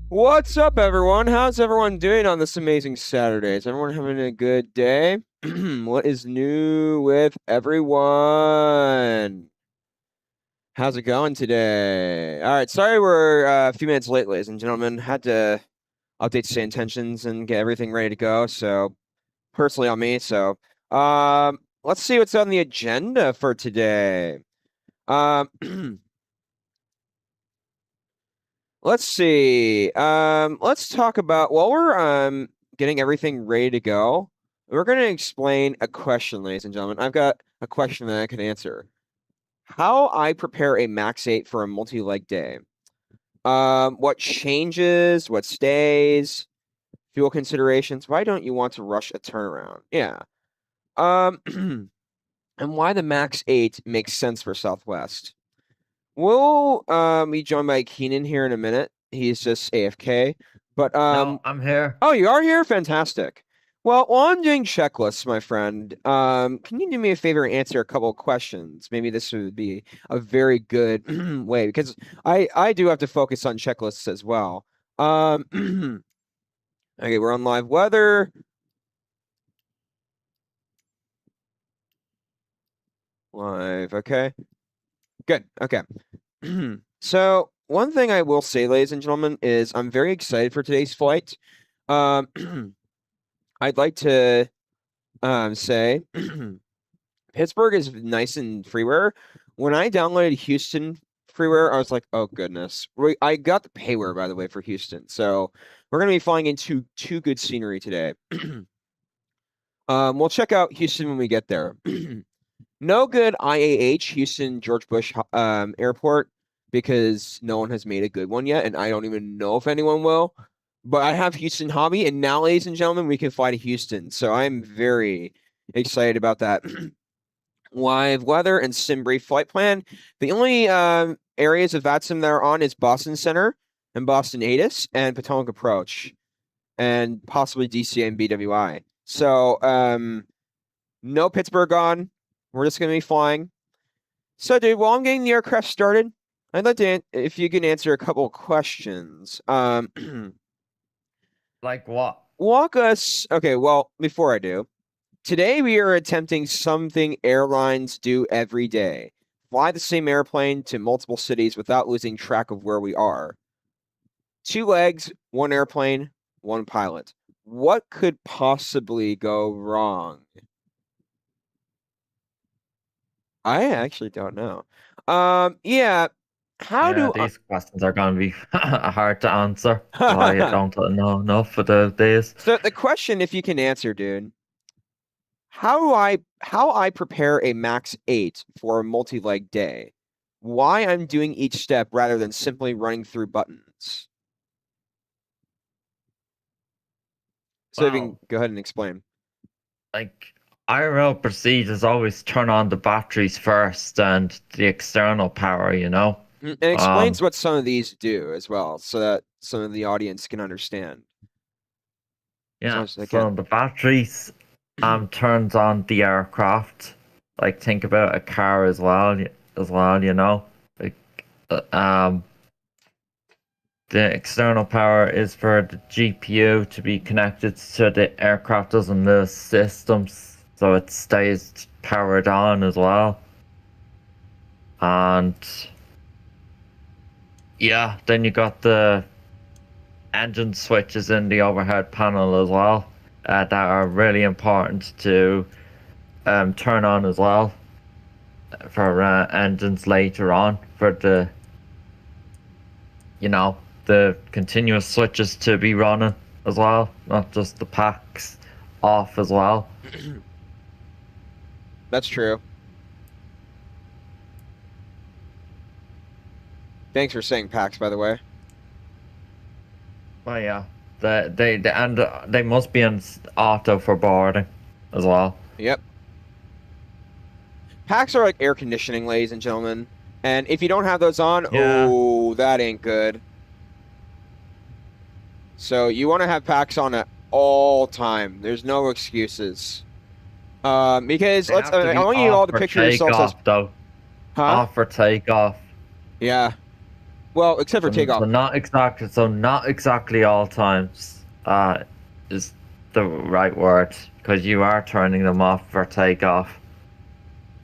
What's up, everyone? How's everyone doing on this amazing Saturday? Is everyone having a good day? What is new with everyone? How's it going today? All right, sorry we're a few minutes late, ladies and gentlemen. Had to update the intentions and get everything ready to go. So, personally on me. So, let's see what's on the agenda for today. Um, Let's see. Let's talk about while we're getting everything ready to go, we're gonna explain a question, ladies and gentlemen. I've got a question that I can answer. How I prepare a max 8 for a multi-leg day. What changes, what stays, fuel considerations, why don't you want to rush a turnaround? Yeah. Um and why the max 8 makes sense for Southwest. We'll be joined by Keenan here in a minute. He's just AFK. But No, I'm here. oh, you are here? Fantastic. Well, while I'm doing checklists, my friend, can you do me a favor and answer a couple of questions? Maybe this would be a very good way because I do have to focus on checklists as well. Okay, we're on live weather. Live, okay. Good. Okay. So one thing I will say, ladies and gentlemen, is I'm very excited for today's flight. Um, I'd like to say Pittsburgh is nice and freeware. When I downloaded Houston freeware, I was like, oh goodness. I got the payware, by the way, for Houston. So we're gonna be flying into two good scenery today. We'll check out Houston when we get there. No good IAH, Houston George Bush Airport, because no one has made a good one yet, and I don't even know if anyone will. But I have Houston Hobby, and now, ladies and gentlemen, we can fly to Houston. So I'm very excited about that. Live weather and sim brief flight plan. The only areas of VATSIM that are on is Boston Center and Boston ATIS and Potomac Approach, and possibly DCA and BWI. So no Pittsburgh on. We're just going to be flying. So, dude, while I'm getting the aircraft started, I'd like to, if you can answer a couple of questions. Like what? Walk us. Okay, well, before I do, today we are attempting something airlines do every day: fly the same airplane to multiple cities without losing track of where we are. 2 legs, 1 airplane, 1 pilot. What could possibly go wrong? I actually don't know. Yeah. How Yeah, do these questions are gonna be hard to answer. I don't know enough about this. So the question, if you can answer, dude, how I prepare a max 8 for a multi-leg day? Why I'm doing each step rather than simply running through buttons? So if you can Well, go ahead and explain. like IRL procedures always turn on the batteries first and the external power, you know? And Um, explains what some of these do as well, so that some of the audience can understand as yeah, much as they so can. the batteries turns on the aircraft. Like think about a car as well, you know? Like the external power is for the GPU to be connected so the aircraft doesn't lose systems, so it stays powered on as well. And yeah, then you got the engine switches in the overhead panel as well, that are really important to turn on as well for engines later on for the continuous switches to be running as well, not just the packs off as well. That's true. Thanks for saying PAX, by the way. Oh yeah, they must be on auto for boarding as well. Yep. PAX are like air conditioning, ladies and gentlemen. And if you don't have those on, Yeah, oh, that ain't good. So you want to have PAX on at all time. There's no excuses. Because they have to I be want you all off to for picture yourselves as, takeoff though. huh? Off for takeoff. Yeah. Well, except for takeoff. So not exactly all times is the right word, because you are turning them off for takeoff.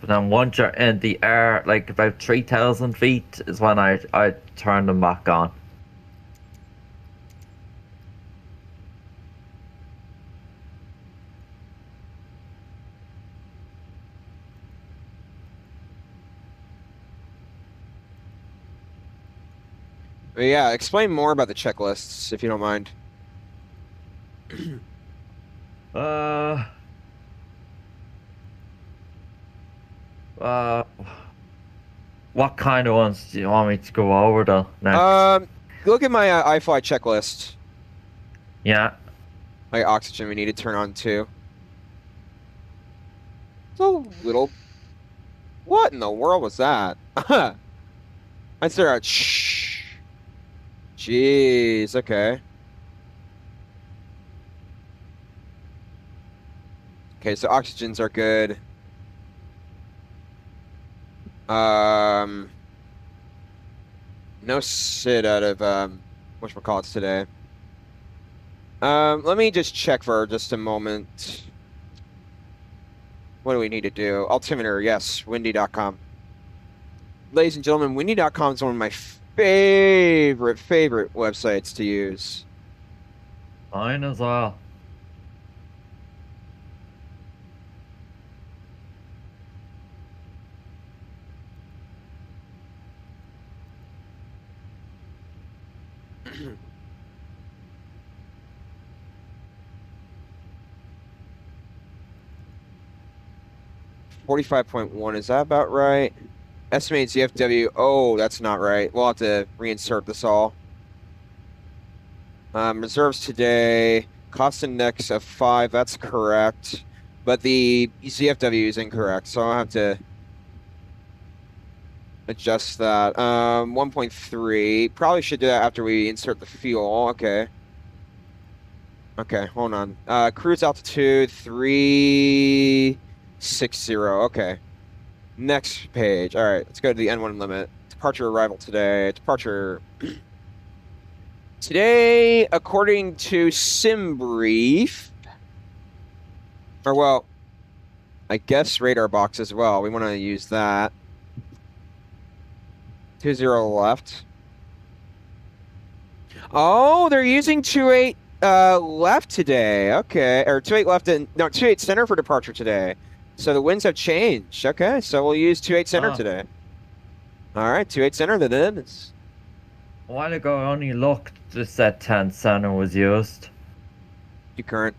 But then once you're in the air, like about 3,000 feet, is when I turn them back on. But yeah, explain more about the checklists, if you don't mind. Uh, uh, what kind of ones do you want me to go over though next? Look at my iFLY checklist. Yeah. Like oxygen, we need to turn on too. It's a little. What in the world was that? I start out. Shh. Jeez. Okay. Okay, so oxygens are good. No sit out of whatchamacallits today. Let me just check for just a moment. What do we need to do? Altimeter, yes, windy.com. Ladies and gentlemen, windy.com is one of my favorite websites to use. Mine as well. $45.1, is that about right? Estimated CFW, oh, that's not right. We'll have to reinsert this all. Reserves today, cost index of 5, that's correct. But the CFW is incorrect, so I'll have to adjust that. 1.3, probably should do that after we insert the fuel, okay. Okay, hold on. Cruise altitude, 360, okay. Next page. All right, let's go to the N1 limit. Departure arrival today. Departure. Today, according to SimBrief, or well, I guess radar box as well. We want to use that. 20 left. Oh, they're using 28 left today. Okay, or 28 left and no 28 center for departure today. So the winds have changed. Okay, so we'll use 28 center today. All right, 28 center then it is. A while ago, I only looked to said 10 center was used. You current.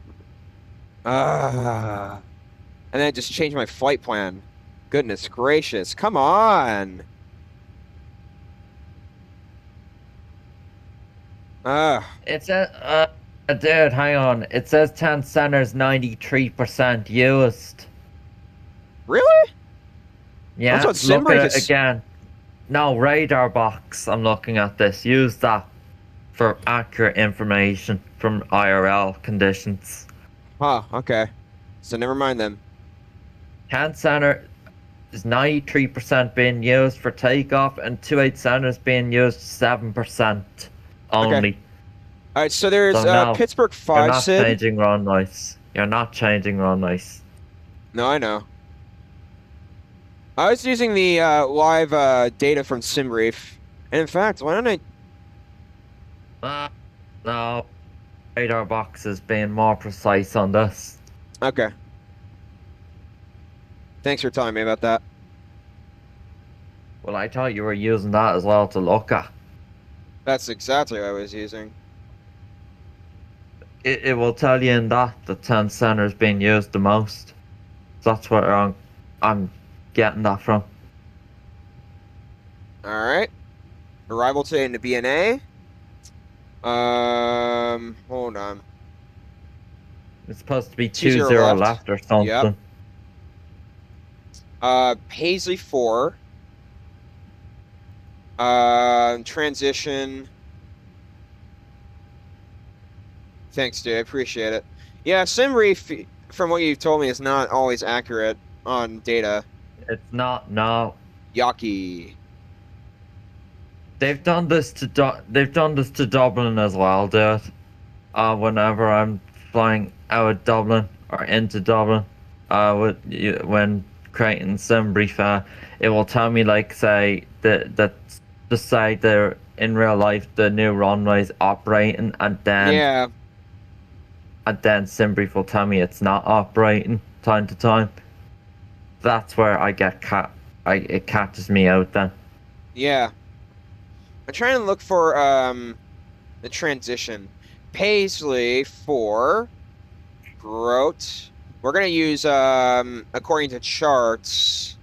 And then I just changed my flight plan. Goodness gracious, come on. It says, dude, hang on. It says 10 centers 93% used. Really? Yeah, that's what look at SimBrief it is... again. No, radar box, I'm looking at this. Use that for accurate information from IRL conditions. Huh, okay. So never mind then. 10 center is 93% being used for takeoff, and 28 center is being used 7% only. Okay. All right, so there's So no, Pittsburgh 5 you're not SID. changing runways. You're not changing runways. No, I know. I was using the live data from SimBrief. And in fact, why don't I... No. Radar box is being more precise on this. Okay. Thanks for telling me about that. Well, I thought you were using that as well to look at. That's exactly what I was using. It will tell you in that the 10 center is being used the most. That's where I'm getting that from. All right. Arrival today in the BNA. Hold on. It's supposed to be 20 20 left or something. Yep. Paisley 4. Transition. Thanks, dude. I appreciate it. Yeah, SimBrief, from what you've told me, is not always accurate on data. It's not, no. Yaki. They've done this to Dublin as well, dude. Whenever I'm flying out of Dublin or into Dublin, when creating sim brief, it will tell me like say that just say they're in real life the new runway's operating, and then Yeah. SimBrief will tell me it's not operating time to time. That's where I get it catches me out then. Yeah. I'm trying to look for the transition. Paisley for Grote. We're gonna use according to charts.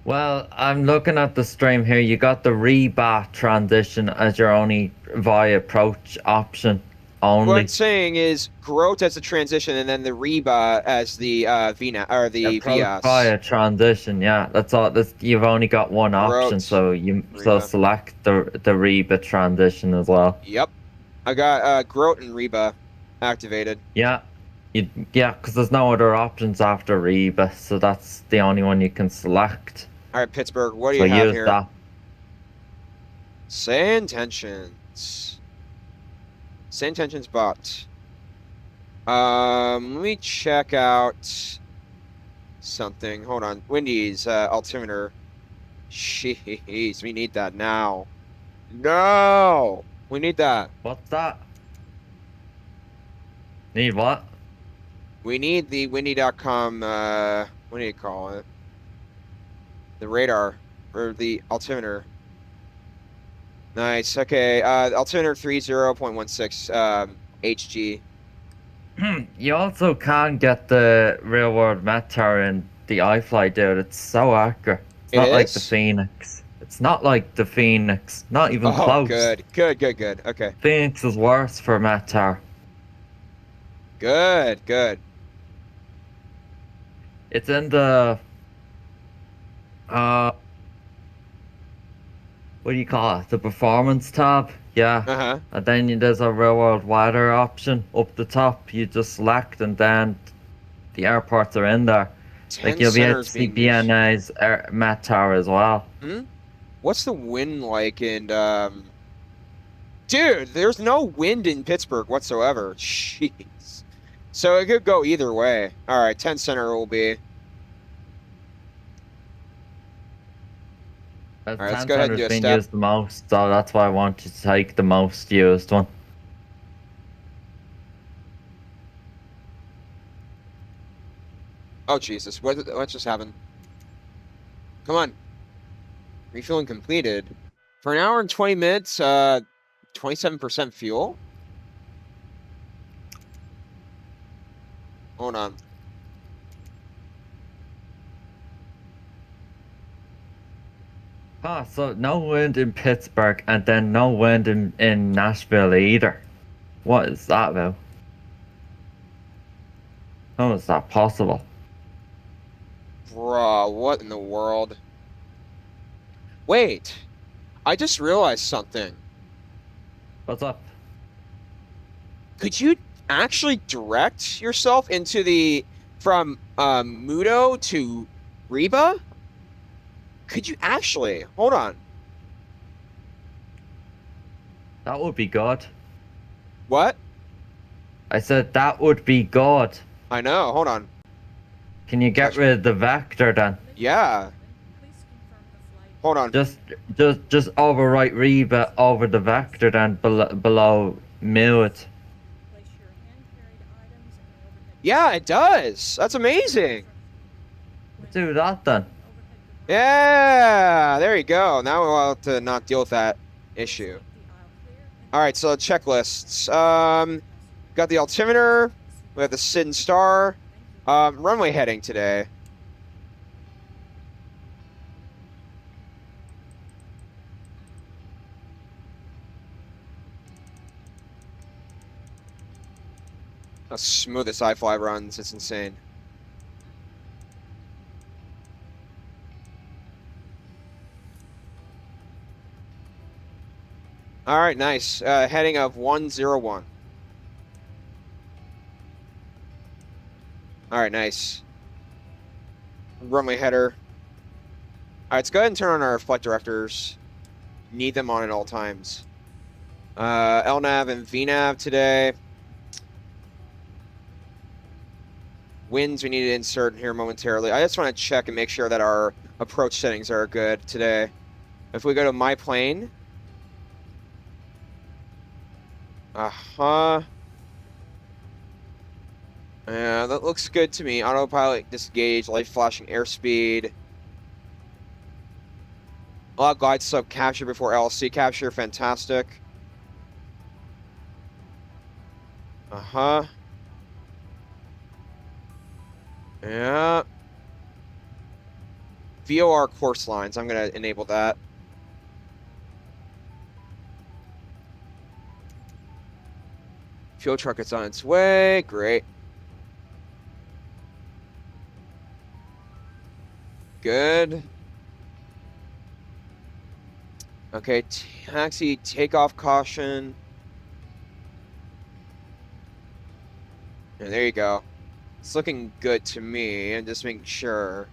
Well, I'm looking at the stream here. You got the rebat transition as your only via approach option only. What I'm saying is Grote as the transition, and then the Reba as the VNA or the Approach VIAS. via transition, yeah. That's all. You've only got one option, Grote, so Reba. select the Reba transition as well. Yep, I got Grote and Reba activated. Yeah, because there's no other options after Reba, so that's the only one you can select. All right, Pittsburgh, what do you have here? That. Say intentions. Say intentions bot. Let me check out something. Hold on. Wendy's altimeter. Jeez, we need that now. No! We need that. What's that? Need what? We need the windy.com, what do you call it? The radar, or the altimeter. Nice, okay, altimeter 30.16, HG. You also can get the real world METAR in the iFLY, dude. It's so accurate. It's not like the Phoenix. It's not like the Phoenix. Not even close. Good. Okay. Phoenix is worse for METAR. Good. It's in the what do you call it? The performance tab. Yeah. Uh-huh. And then there's a real world weather option up the top. You just select, and then the airports are in there. Like you'll be at KBNA's METAR as well. What's the wind like in Dude, there's no wind in Pittsburgh whatsoever. Jeez. So it could go either way. All right, 10 center will be. All right, let's go ahead and do a step. Used the most, so that's why I want you to take the most used one. Oh Jesus! What just happened? Come on. Refueling completed. For an hour and 20 minutes, 27% fuel. Hold on. So no wind in Pittsburgh, and then no wind in Nashville either. What is that about? How is that possible? Bruh, what in the world? Wait, I just realized something. What's up? Could you actually direct yourself into from Mudo to Reba? Could you actually? Hold on. That would be good. What? I said that would be good. I know. Hold on. Can you get rid of the vector then? Yeah. Hold on. Just overwrite Reba over the vector then below mute. Yeah, it does. That's amazing. Do that then. Yeah, there you go. Now we'll have to not deal with that issue. All right, so checklists. Got the altimeter. We have the SID and star. Runway heading today. How smooth this iFLY runs. It's insane. All right, nice. Heading of 101. All right, nice. Runway header. All right, let's go ahead and turn on our flight directors. Need them on at all times. LNAV and VNAV today. Winds we need to insert here momentarily. I just want to check and make sure that our approach settings are good today. If we go to my plane. Yeah, that looks good to me. Autopilot disengage, light flashing airspeed. Allow glide slope capture before LC capture. Fantastic. Yeah. VOR course lines. I'm going to enable that. Fuel truck is on its way. Great. Good. Okay, taxi takeoff caution. And there you go. It's looking good to me. I'm just making sure.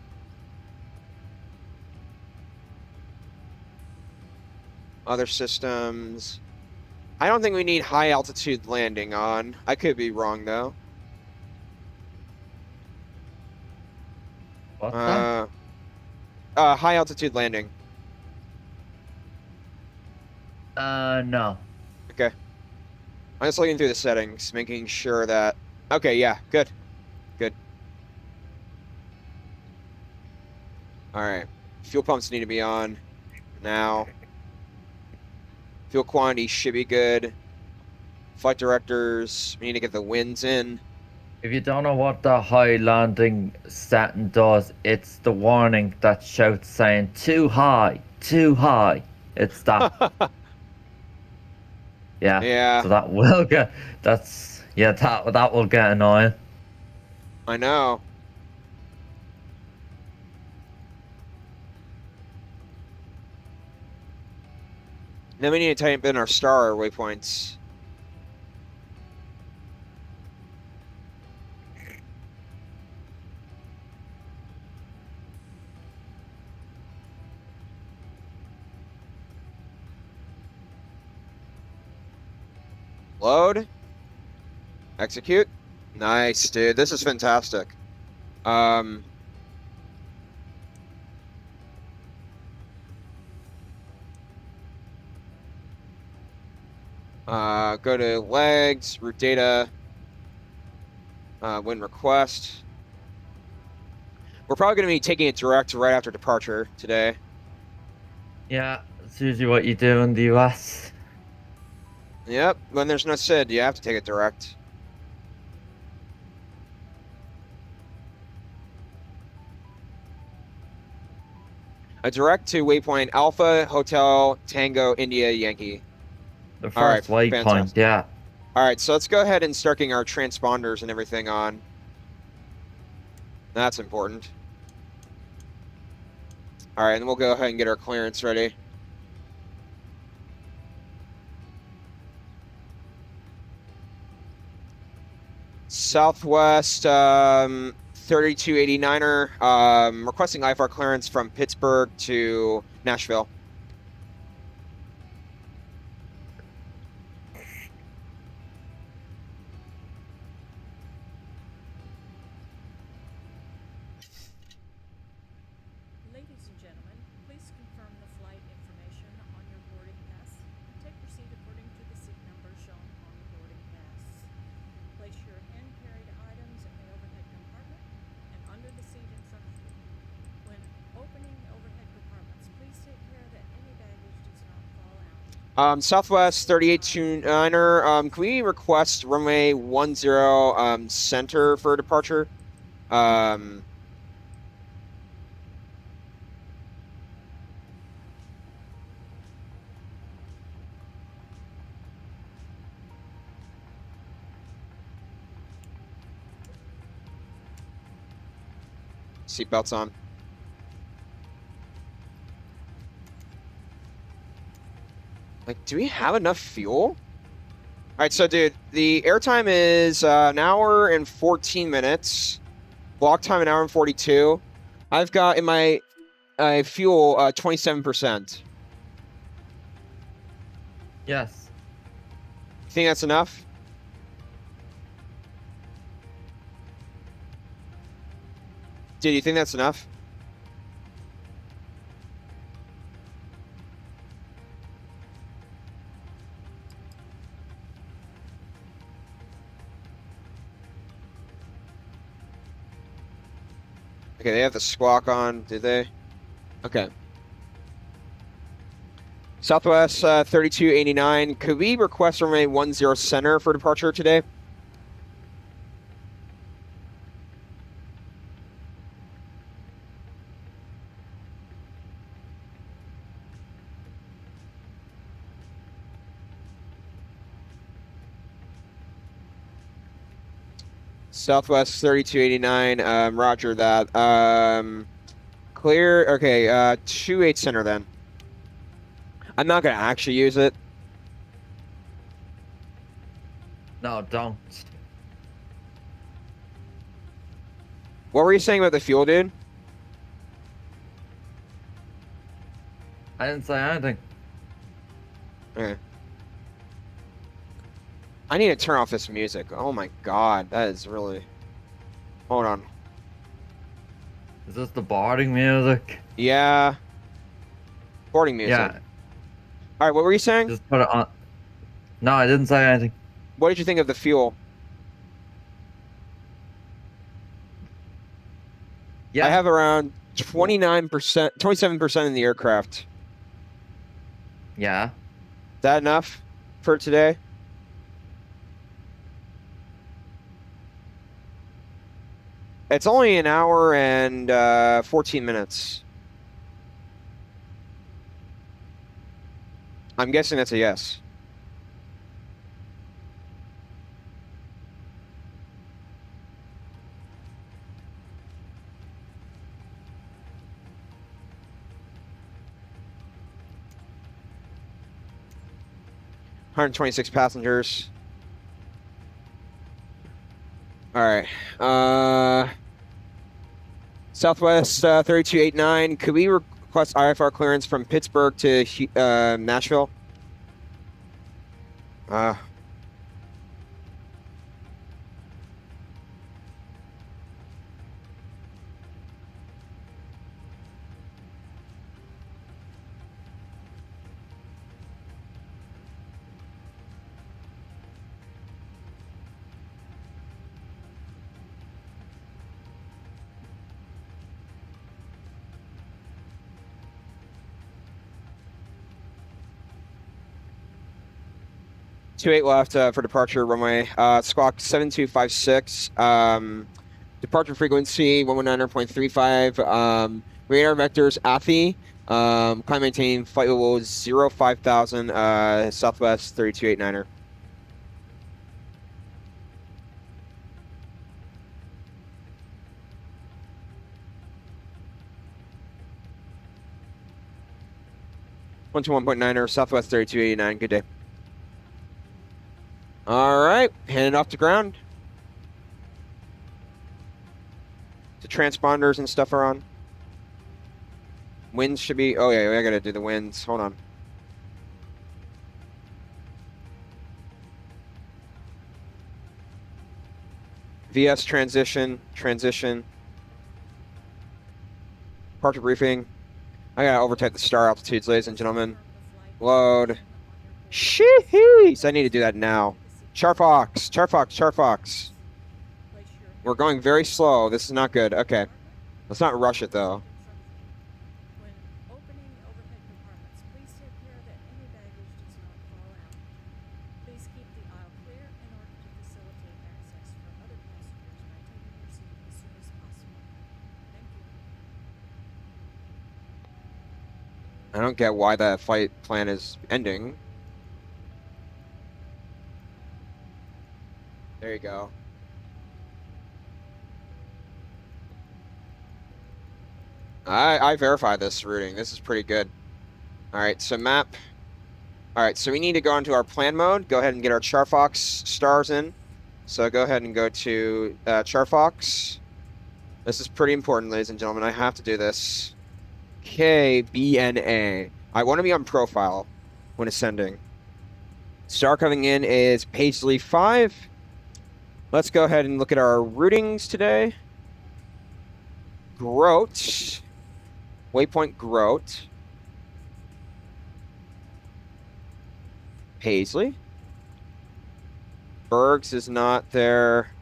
Other systems. I don't think we need high altitude landing on. I could be wrong though. What's that? High altitude landing. No. Okay. I'm just looking through the settings, making sure that... Okay, yeah, good. Good. Alright. Fuel pumps need to be on now. Fuel quantity should be good. Flight directors, we need to get the winds in. If you don't know what the high landing setting does, it's the warning that shouts saying too high, too high. It's that. Yeah. Yeah. So that will get, that will get annoying. I know. Then we need to type in our star waypoints. Load. Execute. Nice, dude. This is fantastic. Go to legs, route data, wind request. We're probably going to be taking it direct right after departure today. Yeah, it's usually what you do in the US. Yep, when there's no SID, you have to take it direct. A direct to waypoint Alpha, Hotel, Tango, India, Yankee. The first waypoint, fantastic. yeah. All right, so let's go ahead and start getting our transponders and everything on. That's important. All right, and we'll go ahead and get our clearance ready. Southwest 3289er, requesting iFLY clearance from Pittsburgh to Nashville. Ladies and gentlemen, please confirm the flight information on your boarding pass. Take your seat according to the seat number shown on the boarding pass. Place your hand-carried items in the overhead compartment and under the seat in front of you. When opening overhead compartments, please take care that any baggage does not fall out. Southwest 3829er, can we request runway 10 center for departure? Seatbelts on. Like, do we have enough fuel? All right, so dude, the airtime is an hour and 14 minutes. Block time an hour and 42. I've got in my fuel 27%. Yes. You think that's enough? Dude, you think that's enough? Okay, they have the squawk on, did they? Okay. Southwest 3289, could we request runway 10 center for departure today? Southwest 3289, roger that. Clear, okay, 28 center then. I'm not gonna actually use it. No, don't. What were you saying about the fuel, dude? I didn't say anything. Okay. I need to turn off this music. Oh my god, that is really... Hold on. Is this the boarding music? Yeah. Boarding music. Yeah. Alright, what were you saying? Just put it on. No, I didn't say anything. What did you think of the fuel? Yeah. I have around 29%, 27% in the aircraft. Yeah. Is that enough for today? It's only an hour and 14 minutes. I'm guessing that's a yes. $126 passengers. All right. Southwest 3289. Could we request IFR clearance from Pittsburgh to Nashville? Two eight left for departure runway. Squawk 7256. Departure frequency 119.35. Radar vectors AFI. Climb maintain flight level 05000. Southwest 3289er. One to 1.9er. Southwest 3289. Good day. All right, handing off to ground. The transponders and stuff are on. Winds should be... Oh, yeah, I gotta do the winds. Hold on. VS transition. Departure briefing. I gotta overtake the star altitudes, ladies and gentlemen. Load. Sheesh! I need to do that now. Charfox. We're going very slow. This is not good. Okay. Let's not rush it, though. When opening overhead compartments, please take care that any baggage does not fall out. Please keep the aisle clear in order to facilitate access for other passengers by taking your seat as soon as possible. Thank you. I don't get why that flight plan is ending. There you go. I verify this routing. This is pretty good. All right, so map. All right, so we need to go into our plan mode. Go ahead and get our Charfox stars in. So go ahead and go to Charfox. This is pretty important, ladies and gentlemen. I have to do this. KBNA. I want to be on profile when ascending. Star coming in is Paisley 5. Let's go ahead and look at our routings today. Groat. Waypoint Groat. Paisley. Bergs is not there.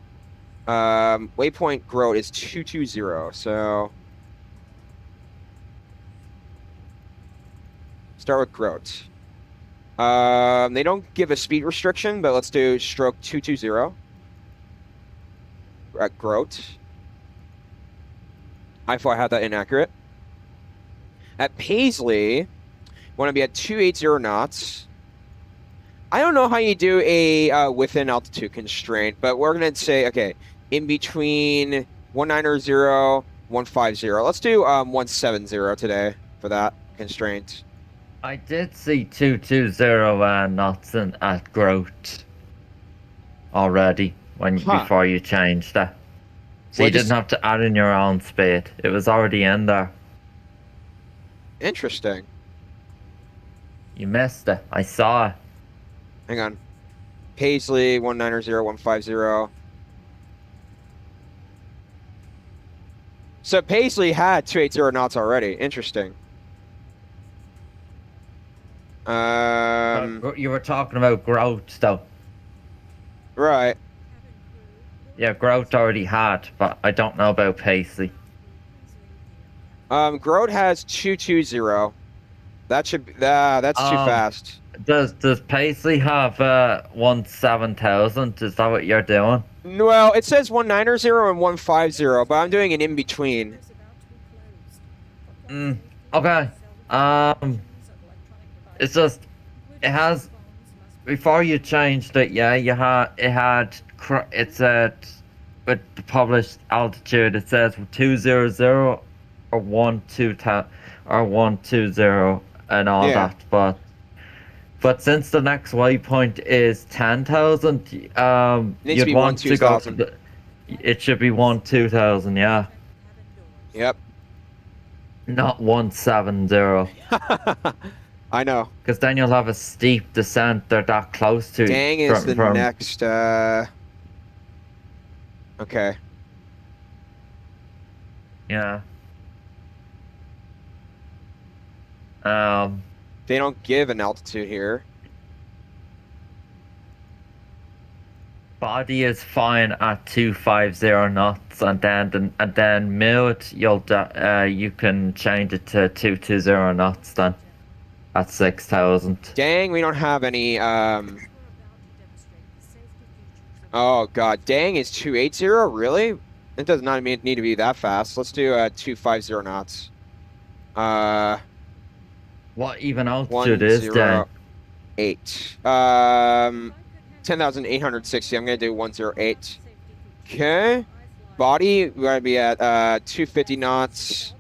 Waypoint Groat is 220, so start with Groat. They don't give a speed restriction, but let's do stroke 220 at Groat. iFLY had that inaccurate. At Paisley, want to be at 280 knots. I don't know how you do a within altitude constraint, but we're going to say, okay, in between 190, 150. Let's do 170 today for that constraint. I did see 220 knots at Groat already before you changed that. So you didn't have to add in your own speed. It was already in there. Interesting. You missed it. I saw it. Hang on. Paisley 190, 150. So Paisley had 280 knots already. Interesting. You were talking about Groat, though. Right. Yeah, Groat already had, but I don't know about Paisley. Groat has 220. That should be that's too fast. Does Paisley have 17,000? Is that what you're doing? Well, it says 190 and 150, but I'm doing an in between. Okay. It's just it has before you changed it. Yeah, it said with the published altitude. It says 200 or 120 or 120 and all that, but since the next waypoint is 10,000, you'd want to go to it should be 2000, yeah. Yep. Not 170. I know. Because then you'll have a steep descent. They're that close to. Dang is the next. Okay. Yeah. They don't give an altitude here. Body is fine at 250 knots, and then mode you can change it to 220 knots then at 6,000. Dang, we don't have any. Oh god, dang is 280. Really? It does not need to be that fast. Let's do 250 knots. What even altitude is then? 8. 10,860. I'm gonna do 108. Okay. Body, we're gonna be at 250 knots.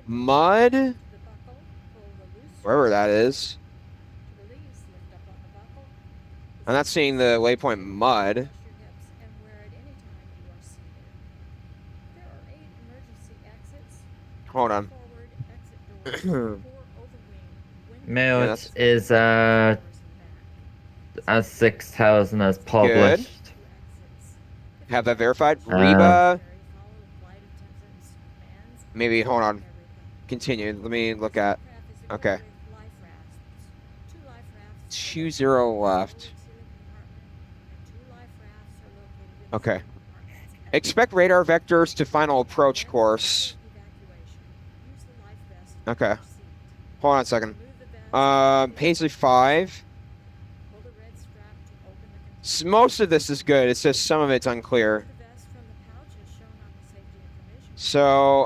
Mud, wherever that is. I'm not seeing the waypoint mud. Hold on. Mode is as 6,000 as published. Good. Have that verified. Reba. Maybe, hold on. Continue. Let me look at. Okay. 20 left. Okay. Expect radar vectors to final approach course. Okay. Hold on a second. Paisley 5. Most of this is good. It's just some of it's unclear. So,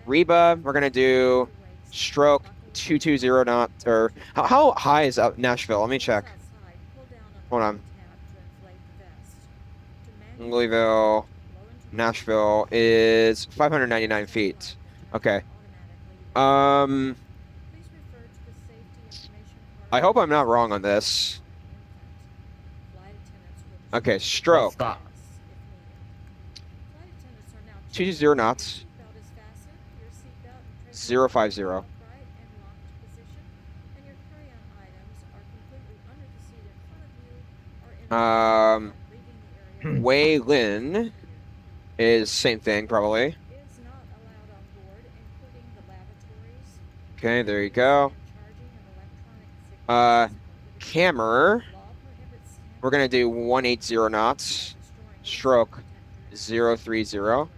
Reba, we're gonna do stroke 220 knot, or how high is up Nashville? Let me check. Hold on. Louisville, Nashville is 599 feet. Okay. I hope I'm not wrong on this. Okay, stroke. 220 knots. 050. Wei Lin is same thing, probably. Is not allowed on board, including the lavatories. Okay, there you go. Charging of electronic Cammer, law prohibits we're gonna do 180 knots, stroke 030.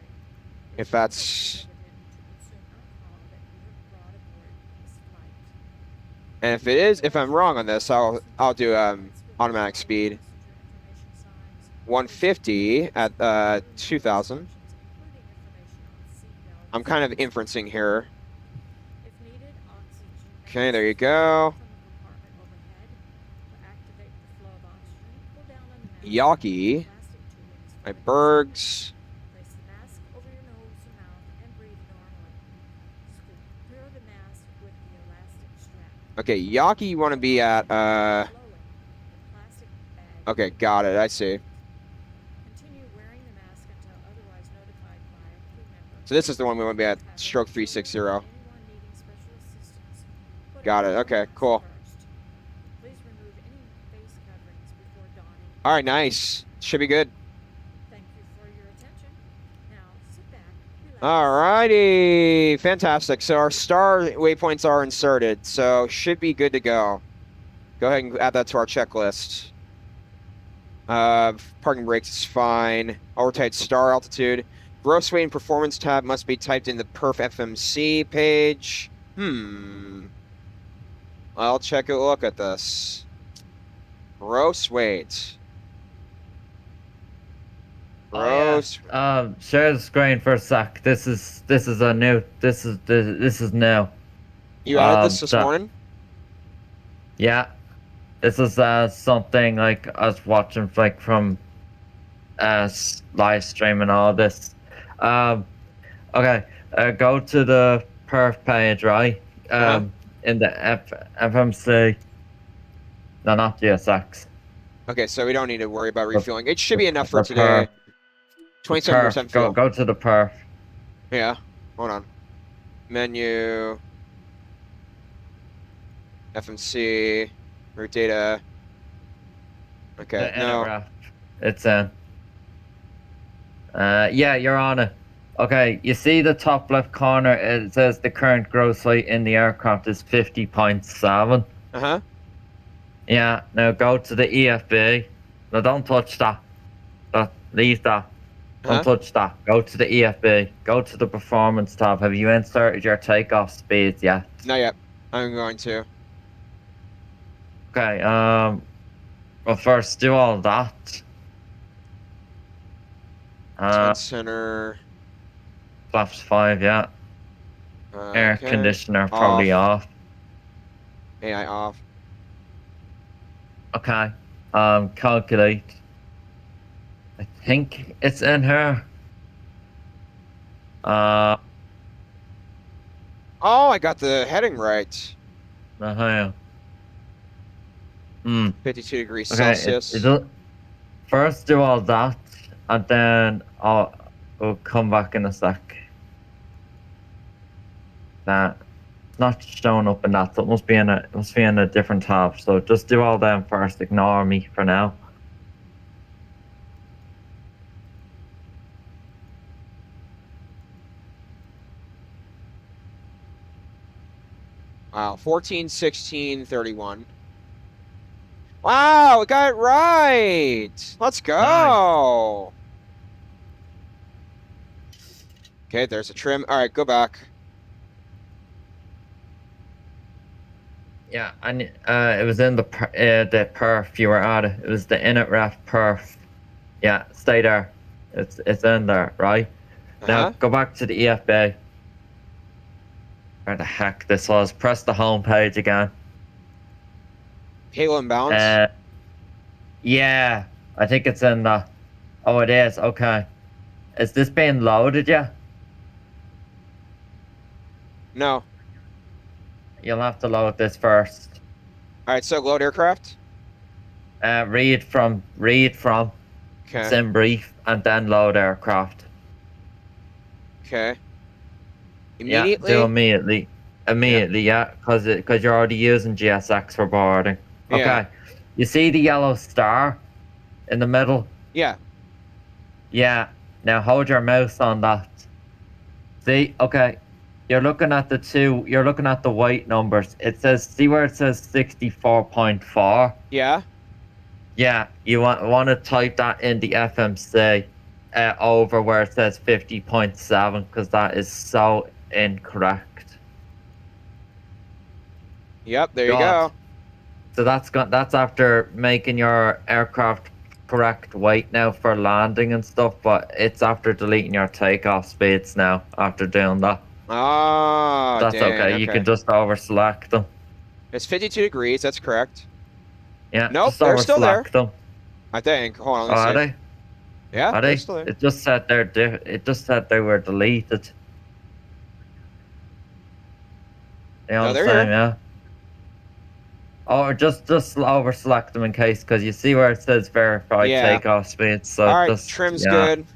If that's, and if it is, if I'm wrong on this, I'll do automatic speed 150 at 2000. I'm kind of inferencing here. Okay, there you go. Yaki, my Bergs. Place the mask over your nose and mouth and breathe normally. Secure the mask with the elastic strap. Okay, Yaki, you want to be at Slowly, the plastic bag. okay, got it. I see. Continue wearing the mask until otherwise notified by a crew member. So this is the one we want to be at, stroke 360. Anyone needing special assistance, put Got on it. your Okay, mask cool. first. Please remove any face coverings before donning. All right, nice. Should be good. Thank you for your attention. Now sit back, relax. All righty, fantastic. So our star waypoints are inserted, so should be good to go. Go ahead and add that to our checklist. Parking brakes is fine. I'll rotate star altitude. Gross weight and performance tab must be typed in the perf FMC page. I'll check a look at this. Gross weight. Gross. Share the screen for a sec. This is a new. This is new. You added this that- morning? Yeah, this is something like I was watching like from live stream and all this. Okay, go to the perf page, right? In the FMC. No, not GSX. Okay, so we don't need to worry about refueling. It should be enough for The today. perf. 27% fuel. Go to the perf. Yeah, hold on. Menu. FMC. Route data. Okay, The no. interrupt. It's in. Yeah, you're on it. Okay, you see the top left corner, it says the current gross weight in the aircraft is 50.7. Uh-huh. Yeah, now go to the EFB. No, don't touch that. Leave that. Don't touch that. Go to the EFB. Go to the performance tab. Have you inserted your takeoff speeds yet? Not yet. I'm going to. Okay, well first do all that. Spin center. Flaps 5, yeah. Air Okay. conditioner probably off. AI off. Okay. Calculate. I think it's in here. Oh, I got the heading right. Uh-huh. 52 degrees Okay. Celsius. First do all that, and then we'll come back in a sec. That it's not showing up in that, so it must be in a different tab. So just do all them first. Ignore me for now. Wow, 14, 16, 31. Wow, we got it right. Let's go. Okay, there's a trim. All right, go back. Yeah, and it was in the perf you were at. It was the init ref perf. Yeah, stay there. It's in there, right? Now go back to the EFB. Where the heck this was? Press the home page again. Halo imbalance. Yeah, I think it's in the. Oh, it is. Okay. Is this being loaded yet? No. You'll have to load this first. All right, so load aircraft. Read from Okay. sim brief and then load aircraft. Okay. Immediately. Yeah, do immediately. Yeah, because you're already using GSX for boarding. Yeah. Okay. You see the yellow star? in the middle. Yeah. Yeah. Now hold your mouse on that. See, okay. You're looking at the white numbers. It says, see where it says 64.4? Yeah. Yeah, you want to type that in the FMC over where it says 50.7 because that is so incorrect. Yep, there you God. go. So that's after making your aircraft correct weight now for landing and stuff, but it's after deleting your takeoff speeds now after doing that. Oh, That's dang, okay. You can just over select them. It's 52 degrees. That's correct. Yeah, Nope, just they're over still there. select them. I think. Hold on. Oh, Let's are see. they? Yeah, Are they're they? still there. It just said it just said they were deleted. You know No, what they're I'm saying, here. yeah? Or just over select them in case, because you see where it says verified Yeah. takeoff speed. So All right, just, trim's yeah. good.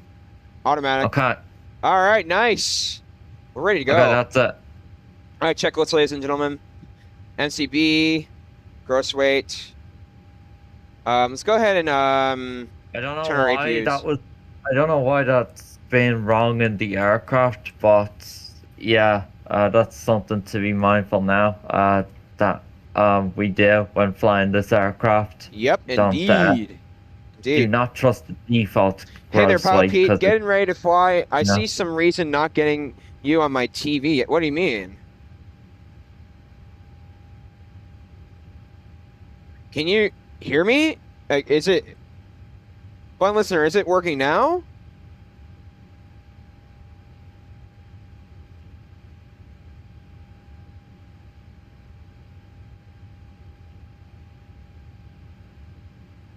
Automatic. Okay. All right, nice. We're ready to go. Okay, that's it. All right, checklist, ladies and gentlemen. NCB, gross weight. Let's go ahead and I don't know turn our why APUs. that was. I don't know why that's been wrong in the aircraft, but yeah, that's something to be mindful now. That we do when flying this aircraft. Yep, Don't, indeed. Do Indeed. not trust the default. Hey there, gross Pilot weight, Pete. 'cause Getting ready to fly. I No. see some reason not getting you on my TV. What do you mean? Can you hear me? Like, is it... Fun listener, is it working now?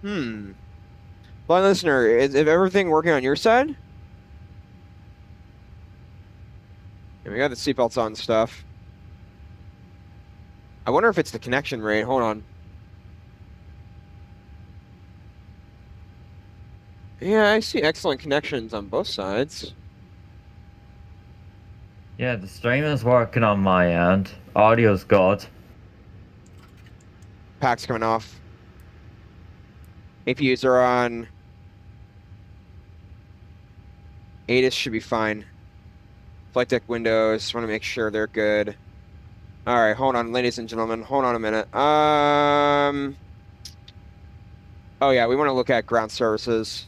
Blind listener, is everything working on your side? Yeah, we got the seatbelts on and stuff. I wonder if it's the connection rate. Hold on. Yeah, I see excellent connections on both sides. Yeah, the stream is working on my end. Audio's good. Pack's coming off. APUs are on. ATIS should be fine. Flight deck windows, want to make sure they're good. All right, hold on, ladies and gentlemen. Hold on a minute. Oh yeah, we want to look at ground services.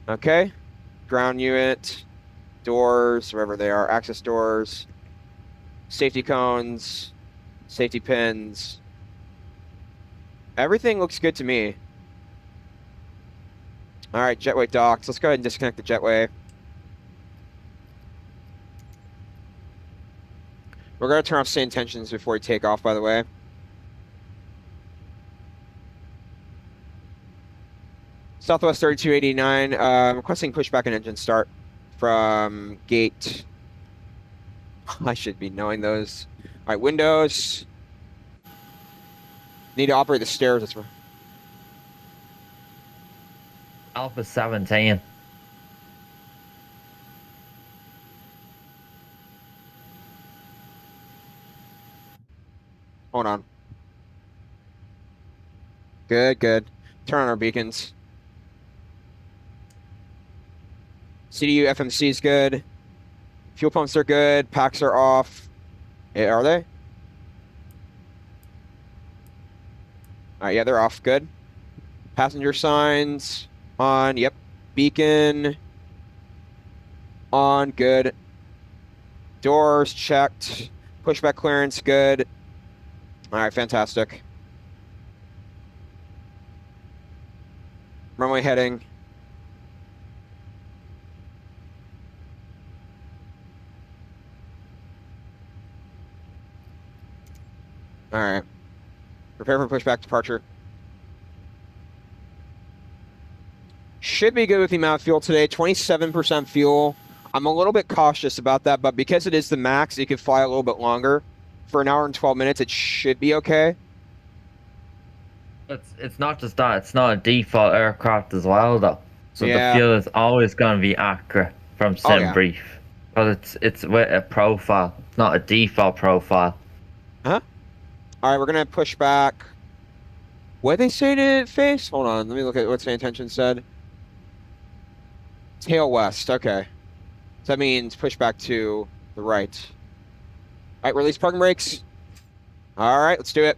Okay. Ground unit, doors, wherever they are, access doors, safety cones, safety pins. Everything looks good to me. All right, jetway docks. Let's go ahead and disconnect the jetway. We're going to turn off sand tensions before we take off, by the way. Southwest 3289, requesting pushback and engine start from gate. I should be knowing those. All right, windows. Need to operate the stairs. That's right. Alpha 17. Hold on. Good, good. Turn on our beacons. CDU FMC is good. Fuel pumps are good. Packs are off. Yeah, are they? All right, yeah, they're off. Good. Passenger signs on. Yep. Beacon on. Good. Doors checked. Pushback clearance good. All right, fantastic. Runway heading. All right. Prepare for pushback departure. Should be good with the amount of fuel today. 27% fuel. I'm a little bit cautious about that, but because it is the max, it could fly a little bit longer. For an hour and 12 minutes, it should be okay. It's not just that. It's not a default aircraft as well, though. So Yeah. the fuel is always going to be accurate from SimBrief. But it's with a profile. It's not a default profile. All right, we're going to push back. What they say to face? Hold on, let me look at what intention said. Tail west. Okay, so that means push back to the right. All right, release parking brakes. All right, let's do it.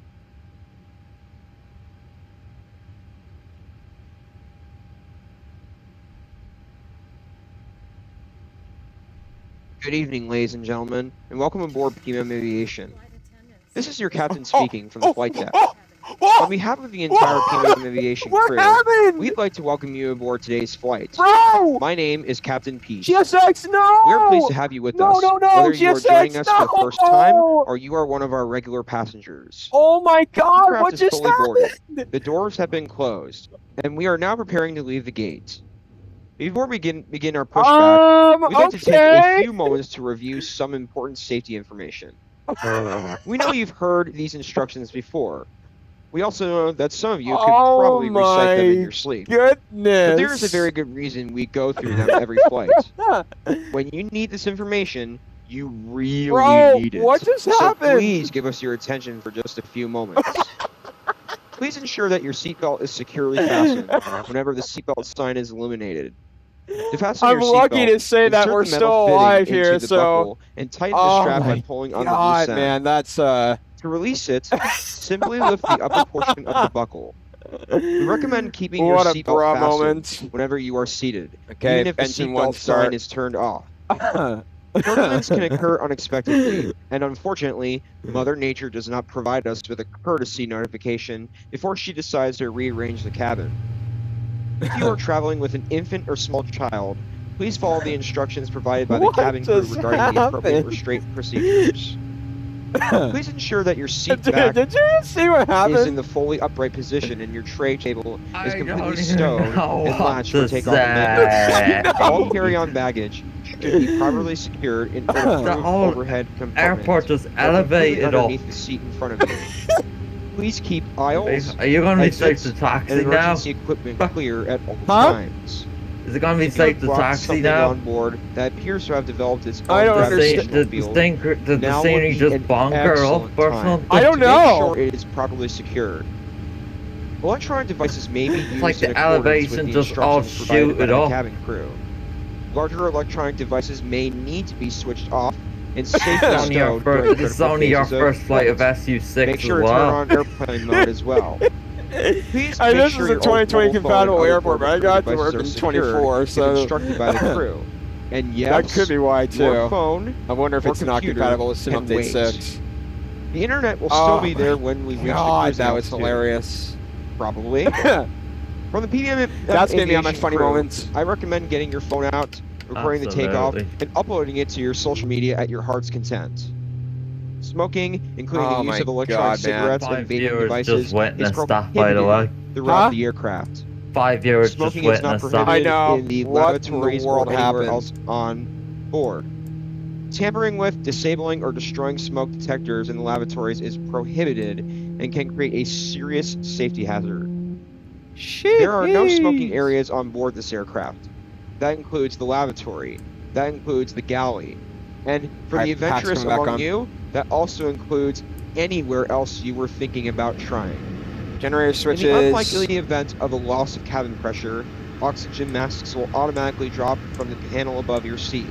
Good evening, ladies and gentlemen, and welcome aboard PM Aviation. Flight attendants. This is your captain speaking from the flight deck. Whoa! On behalf of the entire PM Aviation What crew, happened? we'd like to welcome you aboard today's flight. Bro! My name is Captain Peace. GSX, no! We are pleased to have you with us, No, whether you are GSX, joining us for the no! first time or you are one of our regular passengers. Oh my god, Aircraft what is just fully boarded. happened? The doors have been closed, and we are now preparing to leave the gate. Before we begin our pushback, we'd like to take a few moments to review some important safety information. We know you've heard these instructions before. We also know that some of you could probably recite them in your sleep. Goodness. But there is a very good reason we go through them every flight. When you need this information, you really Bro, need it. what just So happened? please give us your attention for just a few moments. Please ensure that your seatbelt is securely fastened whenever the seatbelt sign is illuminated. To fasten I'm your lucky seatbelt, to say that insert we're the metal still fitting alive into here, the so. buckle and tighten the Oh strap by my pulling on the God, loose end. man, that's To release it, simply lift the upper portion of the buckle. We recommend keeping your what a seatbelt bra fastened moment. whenever you are seated, Okay, even if the engine one seatbelt sign start. is turned off. Turbulence can occur unexpectedly, and unfortunately, Mother Nature does not provide us with a courtesy notification before she decides to rearrange the cabin. If you are traveling with an infant or small child, please follow the instructions provided by the What cabin crew just regarding the appropriate happened? restraint procedures. Please ensure that your seat Dude, back did you see what is in happened? the fully upright position and your tray table is I completely don't stowed even know and what latched for to takeoff and landing. say. All carry-on baggage should be properly secured in an The approved whole overhead compartment Airport just or completely elevated up. underneath the seat in front of you. Please keep aisles Are you gonna be safe exits, to and taxi now? emergency equipment clear at all Huh? times. Is it gonna be If you safe have to brought taxi something now? on board that appears to have developed its I own don't gravitational understand. Did the field, thing, did the now would scenery be just an bonker excellent up or time. something? I don't to make know. sure it is properly secured. Electronic devices may be used like the in accordance with elevation the just all instructions provided by shooted the off. cabin crew. Larger electronic devices may need to be switched off and safely This is only your stowed during first, this is critical only your phases of first flight of flight. SU6 Make as sure to well. turn on airplane mode as well. Please Hey, make this sure is a your 2020 mobile phone compatible and other airport, but I portable got to devices work are in secured 24, if so. instructed by the crew. And yes, That could be why, too. your phone, I wonder if or it's not computer compatible with Sim can Update wait. 6. the internet will still Oh be there my when we reach the God, cruising that was altitude. hilarious. Probably. From the PBM That's gonna be on my Aviation funny crew, moments. I recommend getting your phone out, recording the takeoff, Absolutely. and uploading it to your social media at your heart's content. Smoking, including Oh the use my of electronic God, man. cigarettes 5 and vaping viewers devices just witnessed is that, by the way. prohibited throughout Huh? the aircraft. 5 viewers just Smoking is not witnessed that. prohibited I know. in the What in the lavatories world or anywhere happened? else on board. Tampering with, disabling, or destroying smoke detectors in the lavatories is prohibited and can create a serious safety hazard. There are no smoking areas on board this aircraft. That includes the lavatory. That includes the galley. And for the Alright, Pat's adventurous coming back among on. you, that also includes anywhere else you were thinking about trying. Generator In switches. the unlikely event of a loss of cabin pressure, oxygen masks will automatically drop from the panel above your seat.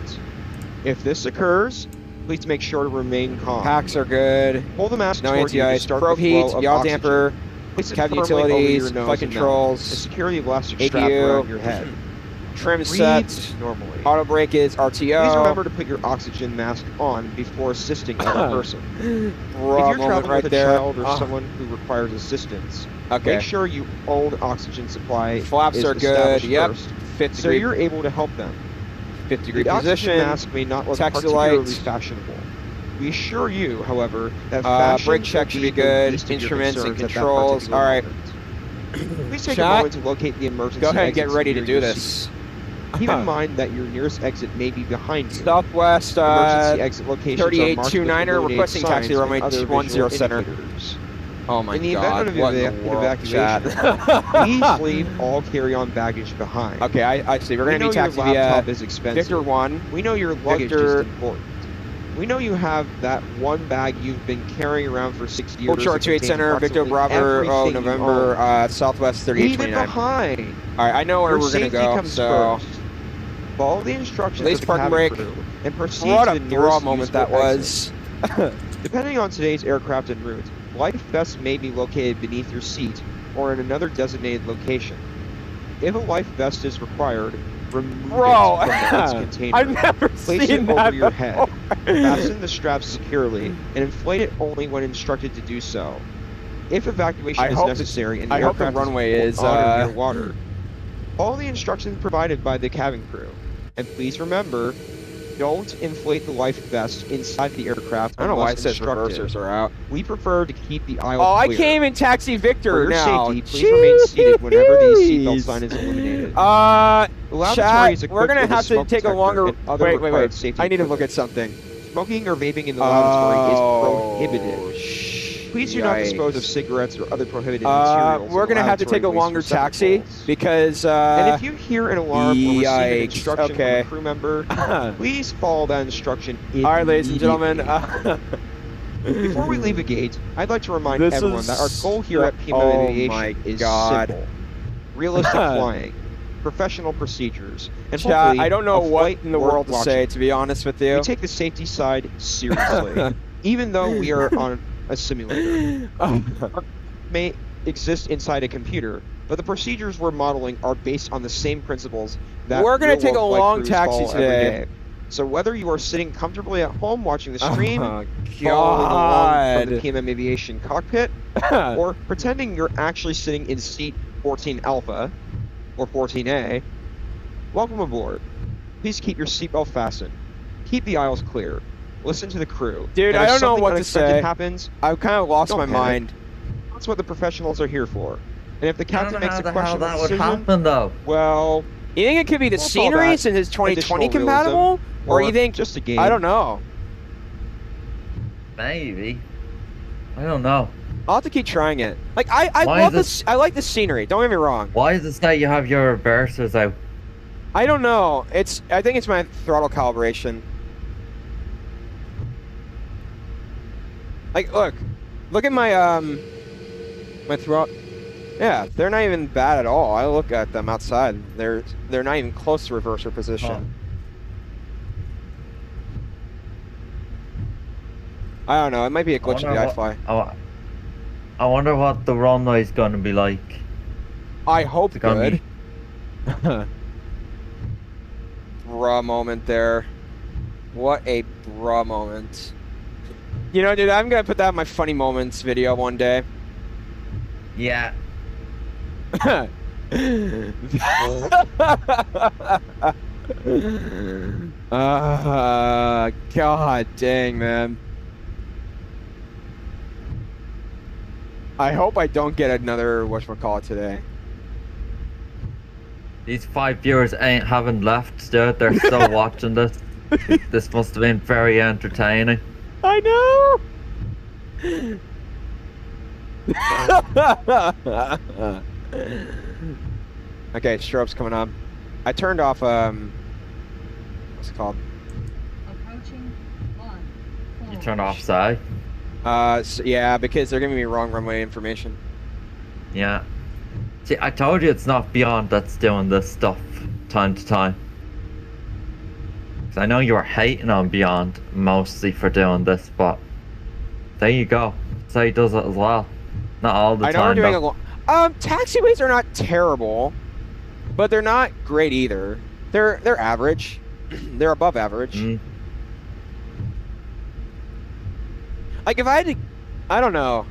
If this occurs, please make sure to remain calm. Packs are good. Hold the mask No toward you to anti-ice. start Probe the heat, flow of yaw oxygen. damper, Place it cabin firmly over utilities, your nose flight and mouth, controls, and secure the elastic strap ADU, around your head. trim Breathe sets, normally. auto brake is RTO. Please remember to put your oxygen mask on before assisting another person. Bra If you're moment traveling right with a there. child or Ah, someone who requires assistance, okay. make sure your own oxygen supply Flaps is are good. established Yep. first, 5th so degree, you're able to help them. 5th degree The oxygen position. mask may not look taxi particularly lights. fashionable. We assure you, however, that fashion brake check will should be the good. least of your Instruments and concerns at that controls. particular All right. moment. Please take Chat. a moment to locate the emergency Go ahead and get exits ready to near do your this. seat. Keep in mind that your nearest exit may be behind you. Southwest Emergency exit locations are marked with 3829er illuminated requesting taxi signs runway and other 10 visual center. indicators. Oh my In the God! event of What in an the world, evacuation, chat? please leave all carry-on baggage behind. Okay, I see. We're We gonna know be your taxi laptop via is expensive. Victor 1. We know your luggage Victor- is important. We know you have that one bag you've been carrying around for 6 years. Hold short that 28 contains Center, Victor approximately Bravo, everything you November, own. Southwest Leave it 3829. behind. All right, I know where Your we're gonna safety go. comes So, first. Follow the instructions Release of the parking cabin brake. crew and proceed what to a the bra nearest moment usable that exit. was. Depending on today's aircraft and route, life vests may be located beneath your seat or in another designated location. If a life vest is required, remove Bro, it from its container. I've never Place seen it that over your before. head. Fasten the straps securely and inflate it only when instructed to do so. If evacuation I is hope necessary and the I hope the aircraft runway is, on or near water, follow the instructions provided by the cabin crew. And please remember, don't inflate the life vest inside the aircraft I don't know why it unless says instructed. reversers are out. We prefer to keep the aisle Oh, I clear. came in taxi Victor For your now. safety, please remain seated whenever the seatbelt Jeez. sign is eliminated. The The lavatory chat, is we're equipped gonna with have to smoke take a detector longer. and other Wait, required safety I need to look at equipment. something. Smoking or vaping in the lavatory is prohibited. Oh, Please do not dispose of yikes. cigarettes or other prohibited materials. We're in the gonna have to take a lavatory longer waste taxi receptacles. because And if you hear an alarm or receive an yikes, instruction okay. from a crew member, all please follow that instruction immediately. right, ladies and gentlemen. Before we leave the gate, I'd like to remind This everyone is that our goal here at PMO oh Aviation my is God. simple: realistic flying, professional procedures, and Chat, hopefully I don't know a what flight in the worth world to watching. say, to be honest with you. We take the safety side seriously, even though we are on a simulator. May exist inside a computer, but the procedures we're modeling are based on the same principles that We're gonna take a real-world flight long crews taxi follow every today. day. So whether you are sitting comfortably at home watching the stream, Oh, following along from the God. PMM Aviation cockpit, or pretending you're actually sitting in seat 14 Alpha or 14A, welcome aboard. Please keep your seatbelt fastened. Keep the aisles clear. Listen to the crew. Dude, And I if don't know something what to unexpected say. happens, I've kind of lost Don't my panic. mind. that's what the professionals are here for. And if the I don't captain know makes how a the hell questionable that would decision, happen though. well, You think it could be the We'll call scenery that since it's 2020 additional compatible? Or you think, just a game? I don't know. Maybe. I don't know. I'll have to keep trying it. Like, I Why love is this. I like the scenery. Don't get me wrong. Why does it say you have your reversers out? I don't know. I think it's my throttle calibration. Like, look at my my throttle. Yeah, they're not even bad at all. I look at them outside. They're not even close to reverser position. I don't know. It might be a glitch of the iFly. I wonder what the runway's going to be like. I hope It's gonna good. Bruh moment there. What a bruh moment. You know, dude, I'm gonna put that in my funny moments video one day. Yeah. God dang, man. I hope I don't get another whatchamacallit today. These 5 viewers ain't haven't left, dude. They're still watching this. This must have been very entertaining. I know. Okay, strobe's coming on. I turned off what's it called? Approaching one. You turn off side. So, yeah, because they're giving me wrong runway information. Yeah. See, I told you it's not Beyond that's doing this stuff time to time. 'Cause I know you were hating on Beyond mostly for doing this, but there you go. So he does it as well. Not all the I know time. we're doing though. taxiways are not terrible, but they're not great either. They're average. They're above average. Mm. Like if I had to, I don't know.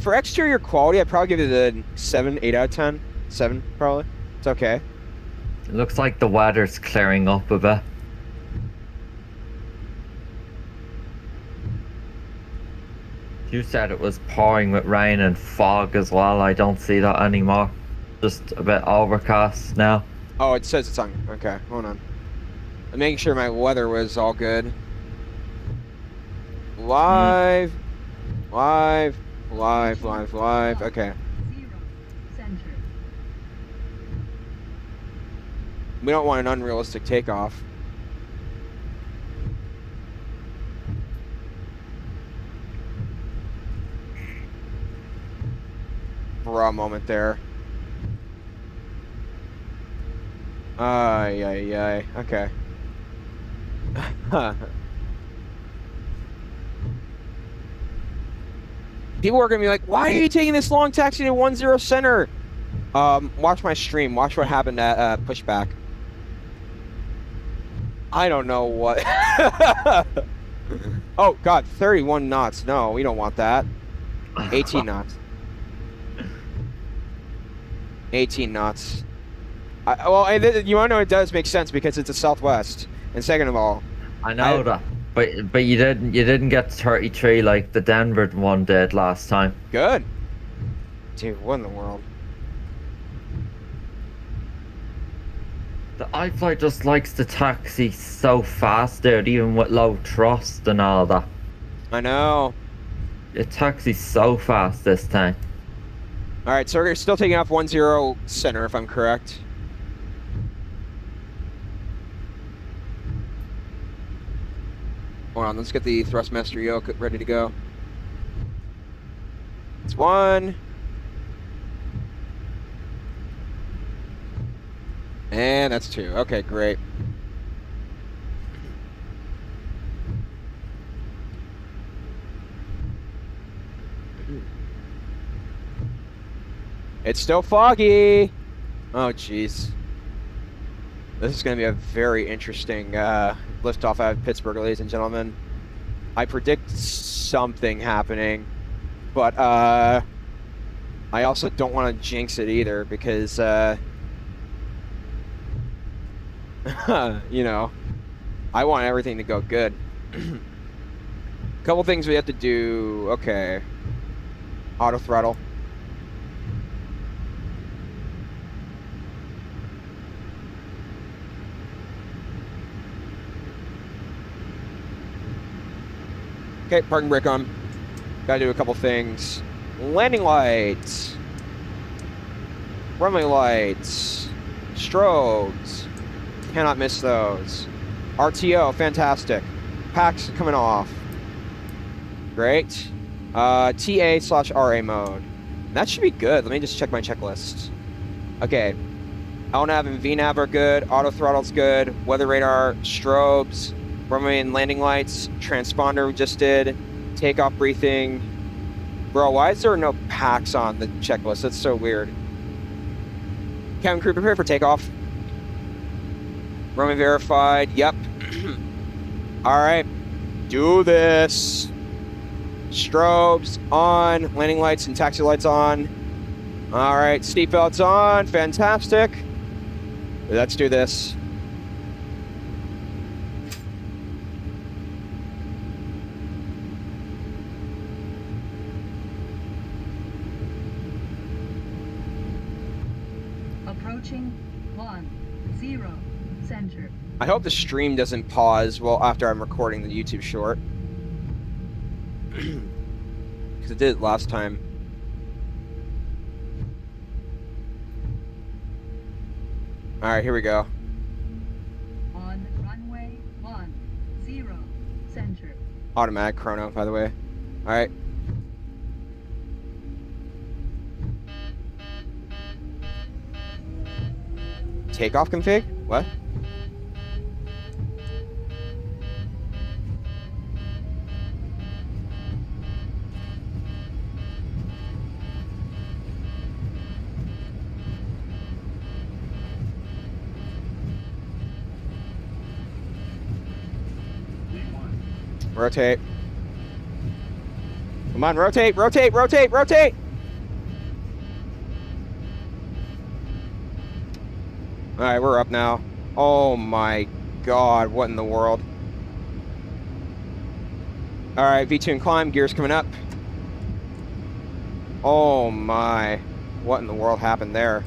For exterior quality, I'd probably give it a 7, 8 out of 10. 7, probably. It's okay. It looks like the weather's clearing up a bit. You said it was pouring with rain and fog as well. I don't see that anymore. Just a bit overcast now. Oh, it says it's on. Okay, hold on. I'm making sure my weather was all good. Live. Okay. Zero. Center. We don't want an unrealistic takeoff. Raw moment there. Ay, ay, ay. Okay. People are gonna be like, "Why are you taking this long taxi to 10 center?" Watch my stream. Watch what happened at pushback. I don't know what. Oh God, 31 knots. No, we don't want that. 18 knots. 18 knots. Well, you want to know it does make sense because it's a Southwest. And second of all, I know that, but you didn't get 33 like the Denver one did last time. good. Dude, what in the world? The iFLY just likes to taxi so fast, dude, even with low thrust and all that. I know. It taxis so fast this time. All right, so we're still taking off 10 center, if I'm correct. Hold on, let's get the thrustmaster yoke ready to go. It's 1. And that's 2. Okay, great. It's still foggy. Oh, jeez. This is going to be a very interesting liftoff out of Pittsburgh, ladies and gentlemen. I predict something happening, but I also don't want to jinx it either because, you know, I want everything to go good. Couple things we have to do. Okay. Auto throttle. Okay, parking brake on. Gotta do a couple things. Landing lights. Runway lights. Strobes. Cannot miss those. RTO, fantastic. Packs coming off. Great. TA/RA mode. That should be good. Let me just check my checklist. Okay. LNAV and VNAV are good. Auto throttle's good. Weather radar, strobes. Runway and landing lights, transponder we just did, takeoff briefing. Bro, why is there no packs on the checklist? That's so weird. Cabin crew, prepare for takeoff. Runway verified, yep. All right, do this. Strobes on, landing lights and taxi lights on. All right, seatbelts on, fantastic. Let's do this. Approaching 10 center. I hope the stream doesn't pause well after I'm recording the YouTube short. Because it did last time. Alright, here we go. On runway 10 center. Automatic chrono, by the way. Alright. Takeoff config? What? Rotate. Come on, rotate, rotate, rotate, rotate! Alright, we're up now. Oh my god, what in the world? Alright, V2 and climb, gears coming up. Oh my, what in the world happened there?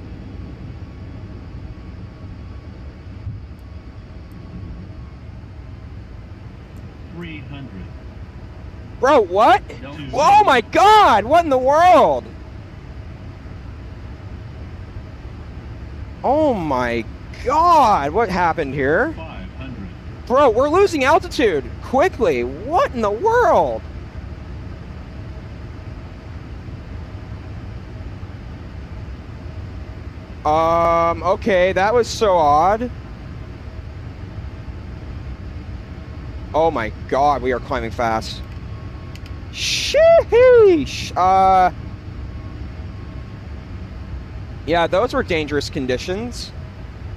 Bro, what? Oh my god, what in the world? Oh my God, what happened here? 500. Bro, we're losing altitude quickly. What in the world? Okay, that was so odd. Oh my God, we are climbing fast. Sheesh. Yeah, those were dangerous conditions.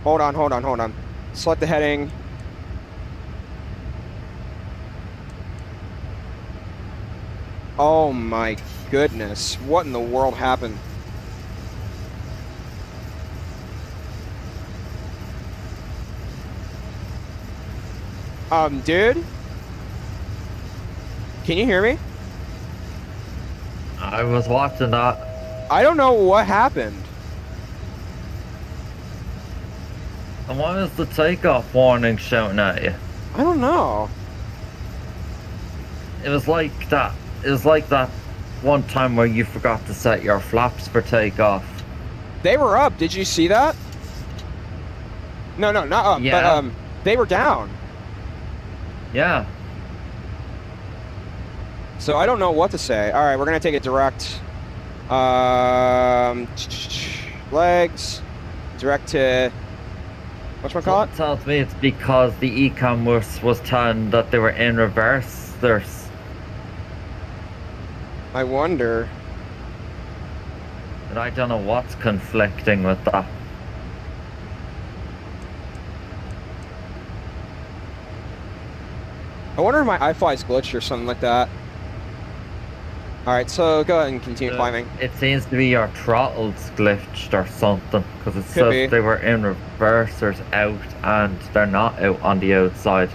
Hold on. Select the heading. Oh my goodness. What in the world happened? Dude? Can you hear me? I was watching that. I don't know what happened. And why was the takeoff warning shouting at you? I don't know. It was like that. It was like that one time where you forgot to set your flaps for takeoff. They were up. Did you see that? No, not up. Yeah. But they were down. Yeah. So I don't know what to say. All right, we're gonna take it direct. Legs. Direct to. Whatchamacallit? It tells me it's because the econ was telling that they were in reverse. I wonder. And I don't know what's conflicting with that. I wonder if my iFly's glitched or something like that. All right, so go ahead and continue climbing. It seems to be your throttle's glitched or something, because it Could says be. they were in reversers out and they're not out on the outside.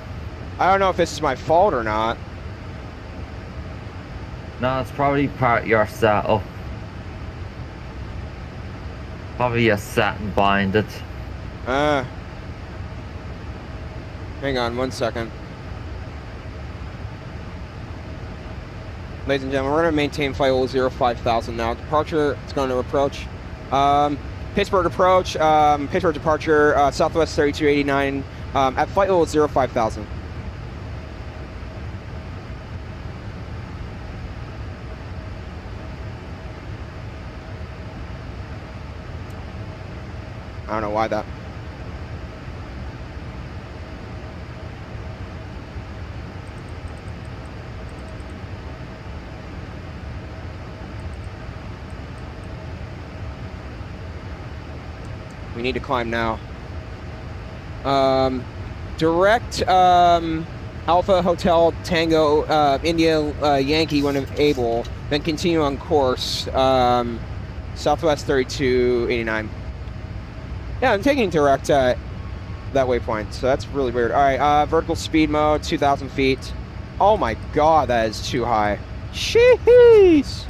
I don't know if this is my fault or not. No, it's probably part of your setup. Probably a set and binded. Hang on 1 second. Ladies and gentlemen, we're going to maintain flight level 05000 now. Departure, it's going to approach. Pittsburgh approach, Pittsburgh departure, Southwest 3289 at flight level 05000. I don't know why that. We need to climb now. Direct Alpha Hotel Tango India Yankee when able, then continue on course Southwest 3289. Yeah, I'm taking direct that waypoint, so that's really weird. All right, vertical speed mode, 2,000 feet. Oh my God, that is too high. Sheesh.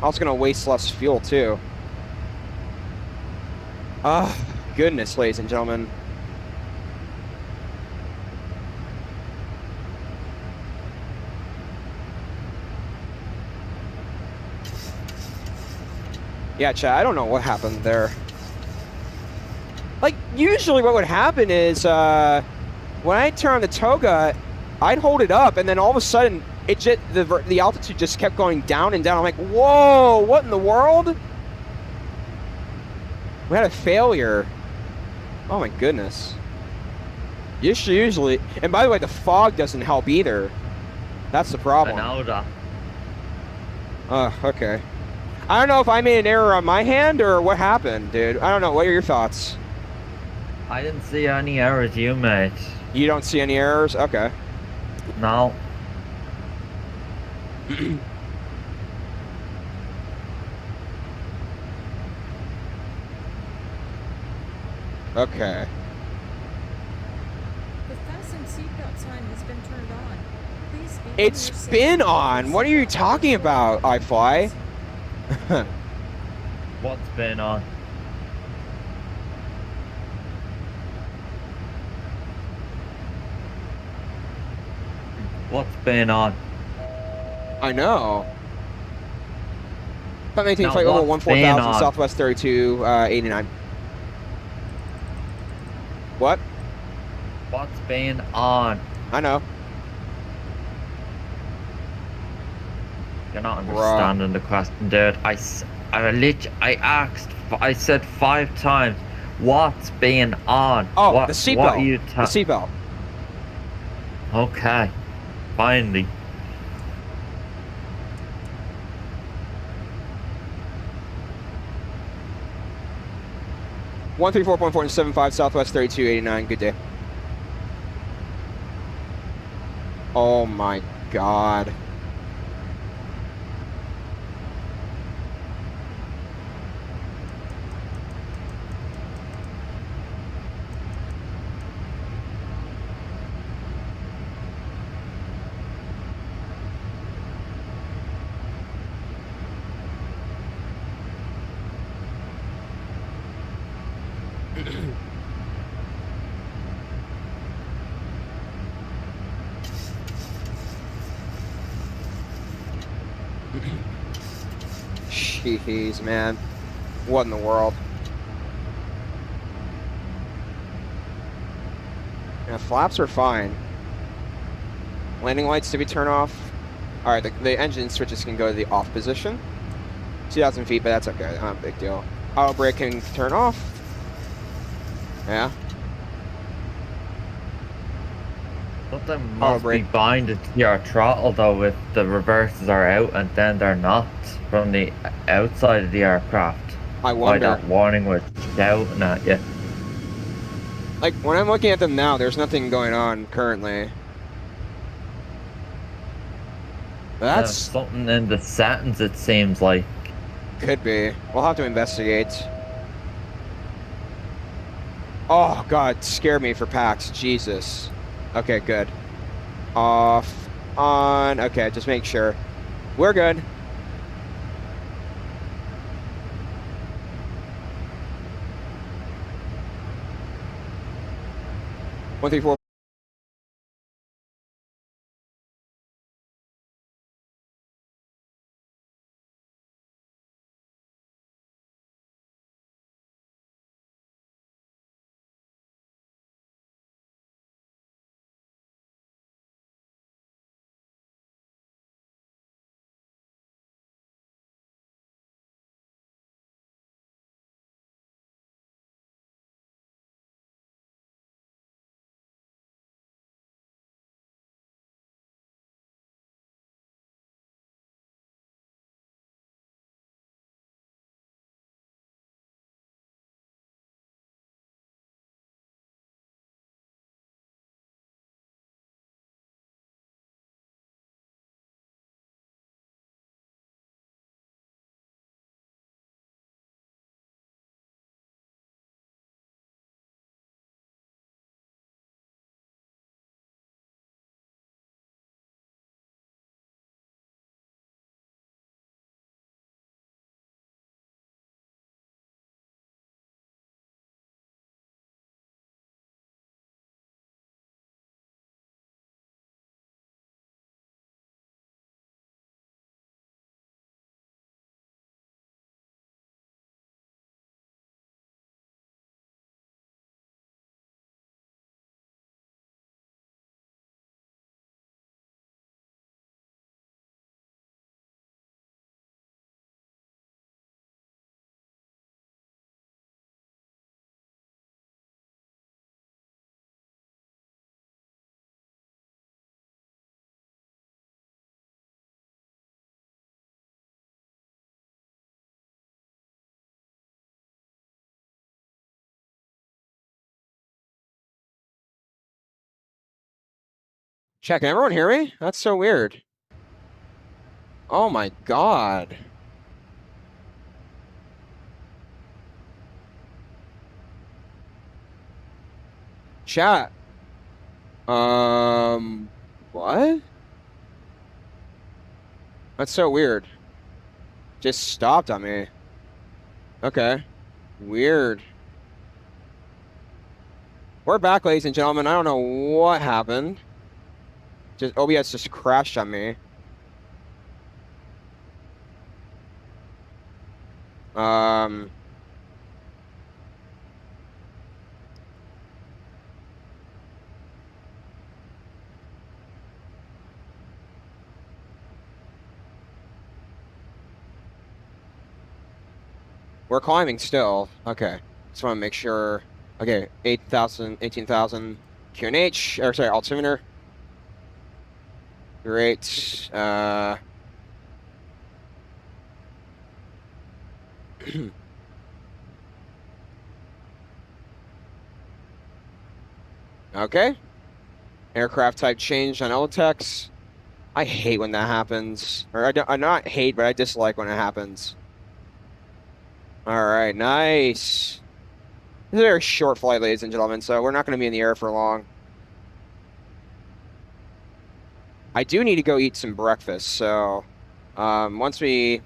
Also gonna waste less fuel too. Ah, goodness, ladies and gentlemen. Yeah, Chad, I don't know what happened there. Like, usually what would happen is, when I turn on the toga, I'd hold it up, and then all of a sudden, it just, the altitude just kept going down and down. I'm like, whoa, what in the world? We had a failure. Oh my goodness. Usually, and by the way, the fog doesn't help either. That's the problem. I know that. Okay. I don't know if I made an error on my hand or what happened, dude. I don't know. What are your thoughts? I didn't see any errors you made. You don't see any errors? Okay. No. Okay. The fasten seatbelt sign has been turned on. Please be It's been on. What are you talking about, iFly? What's been on? What's been on? I know. maintain Now, flight level what's 14,000, being on? Southwest 32, 89. What? What's being on? I know. You're not understanding the question, dude. I asked, I said 5 times, what's being on? Oh, what, the seatbelt. What are you The seatbelt. Okay, finally. One 134.475, Southwest 32, 89. Good day. Oh my God. Jeez, man. What in the world? Yeah, flaps are fine. Landing lights to be turned off. Alright, the engine switches can go to the off position. 2,000 feet, but that's okay. Not a big deal. Auto brake can turn off. Yeah. Something must be brake. binded to your throttle though if the reverses are out and then they're not from the outside of the aircraft. I Why wonder. that warning was shouting at you. Like, when I'm looking at them now, there's nothing going on currently. But There's that's... something in the settings it seems like. Could be. We'll have to investigate. Oh, God. Scare me for PAX. Jesus. Okay, good. Off. On. Okay, just make sure. We're good. One, 3, 4. Check. Can everyone hear me? That's so weird. Oh my God. Chat. What? That's so weird. Just stopped on me. Okay. Weird. We're back, ladies and gentlemen. I don't know what happened. Just OBS just crashed on me. Um, we're climbing still. Okay. Just want to make sure. Okay, 8,000, 18,000 QNH, or sorry, altimeter. Great. Okay. Aircraft type changed on LTEX. I hate when that happens. Or I not hate, but I dislike when it happens. All right, nice. This is a very short flight, ladies and gentlemen, so we're not going to be in the air for long. I do need to go eat some breakfast, so once we...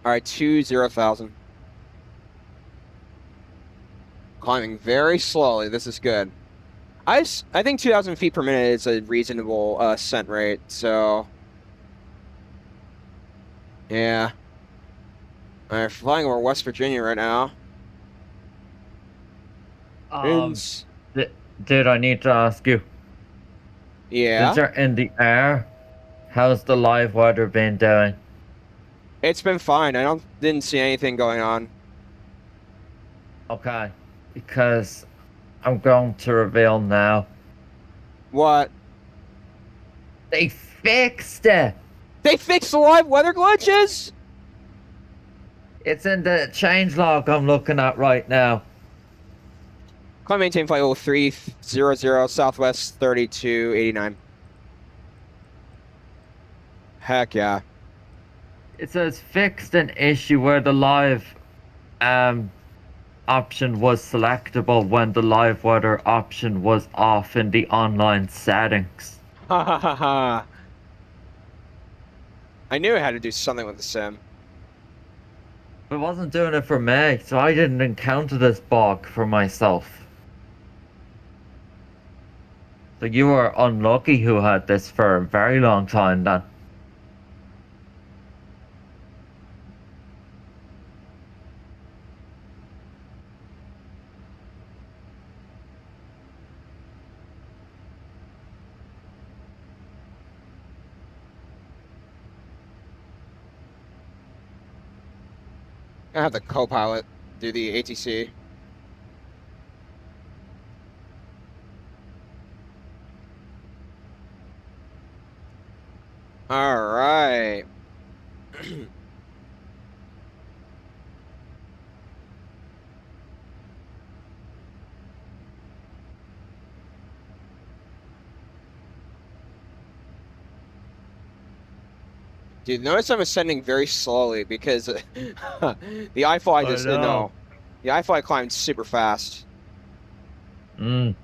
All right, 20,000. Climbing very slowly. This is good. I think 2,000 feet per minute is a reasonable ascent rate, so... Yeah. All right, flying over West Virginia right now. It's- Dude, I need to ask you. yeah. Since you're in the air, how's the live weather been doing? It's been fine. Didn't see anything going on. Okay, because I'm going to reveal now. What? They fixed it! They fixed the live weather glitches? It's in the changelog I'm looking at right now. Climb maintain flight level 300 Southwest 3289. Heck yeah. It says fixed an issue where the live option was selectable when the live weather option was off in the online settings. Ha ha ha ha. I knew I had to do something with the sim. It wasn't doing it for me, so I didn't encounter this bug for myself. So you were unlucky who had this for a very long time then. I have the co-pilot do the ATC. All right. Dude, notice I'm ascending very slowly because the iFLY just know. no. The iFLY climbed super fast. Mm.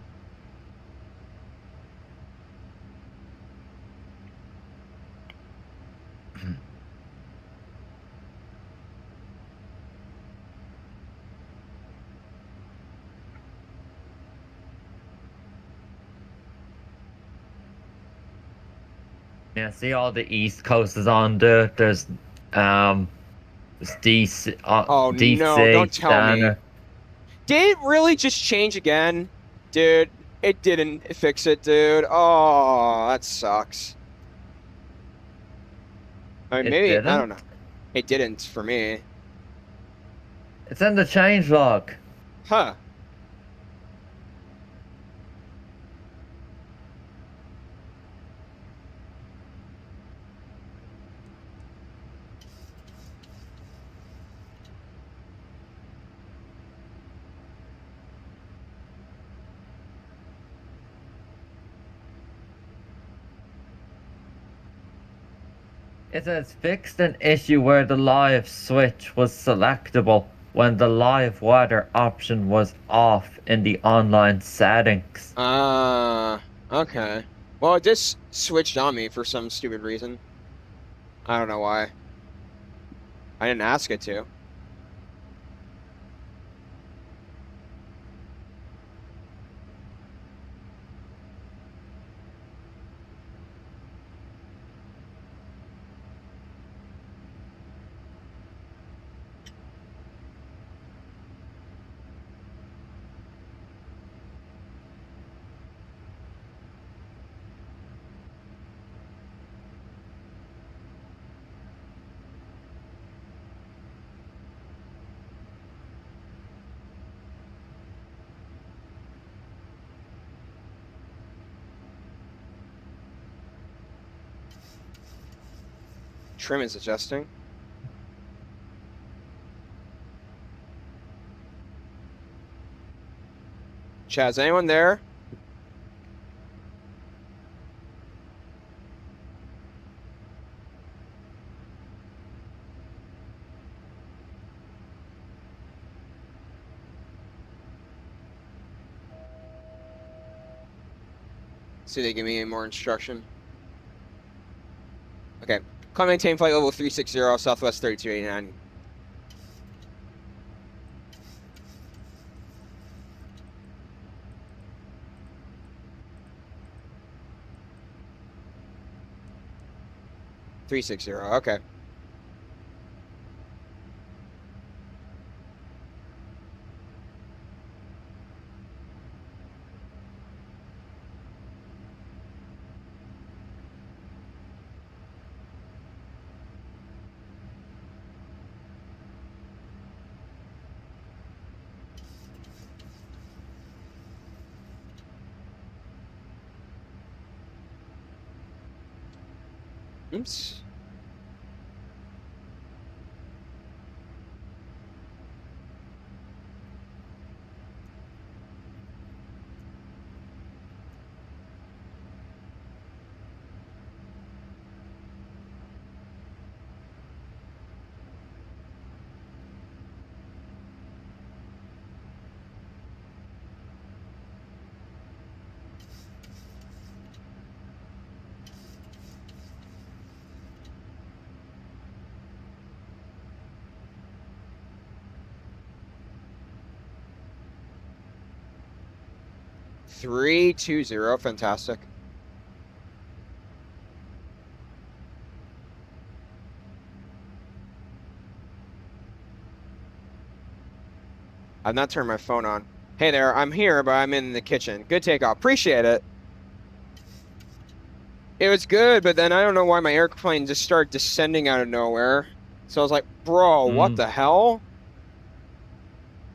Yeah, see all the East Coast is on there. There's DC, Oh DC, no, don't tell me. Dana. Did it really just change again? Dude, it didn't fix it, dude. Oh, that sucks. I mean, It maybe, I didn't? don't know. It didn't for me. It's in the changelog. Huh. It says fixed an issue where the live switch was selectable when the live weather option was off in the online settings. Okay. Well, it just switched on me for some stupid reason. I don't know why. I didn't ask it to. Trim is adjusting. Chaz, anyone there? See if they give me any more instruction. Okay. Climb maintain flight level 360, Southwest 3289. Okay. Oops. $320, fantastic. I've not turned my phone on. Hey there, I'm here, but I'm in the kitchen. Good takeoff. Appreciate it. It was good, but then I don't know why my airplane just started descending out of nowhere. So I was like, bro, what the hell?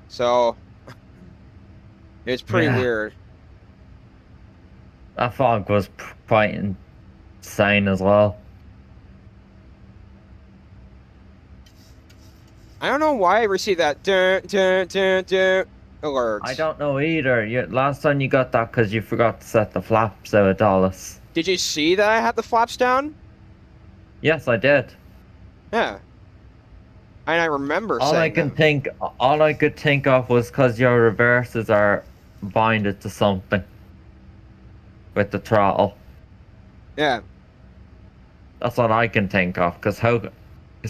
So it was pretty weird. That fog was quite insane as well. I don't know why I received that alert. I don't know either. Last time you got that because you forgot to set the flaps out of Dallas. Did you see that I had the flaps down? Yes, I did. Yeah. And I remember all saying all I could think of was because your reverses are binded to something with the throttle. Yeah. That's what I can think of. Because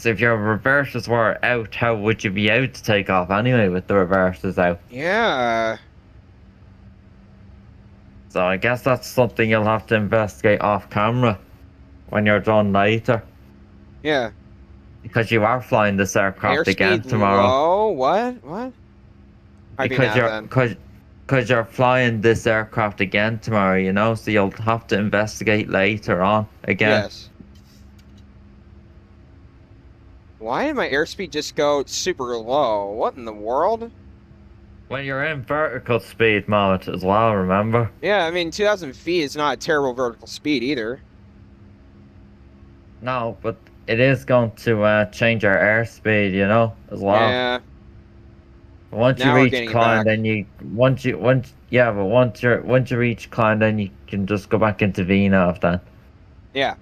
if your reverses were out, how would you be out to take off anyway with the reverses out? Yeah. So I guess that's something you'll have to investigate off camera when you're done later. Yeah. Because you are flying this aircraft again tomorrow. Low? What? Because you're flying this aircraft again tomorrow, you know, so you'll have to investigate later on again. Yes. Why did my airspeed just go super low? What in the world? When you're in vertical speed mode as well, remember? Yeah, I mean, 2,000 feet is not a terrible vertical speed either. No, but it is going to change your airspeed, you know, as well. Yeah. Once you reach climb, then once you reach climb, then you can just go back into VNAV then. Yeah.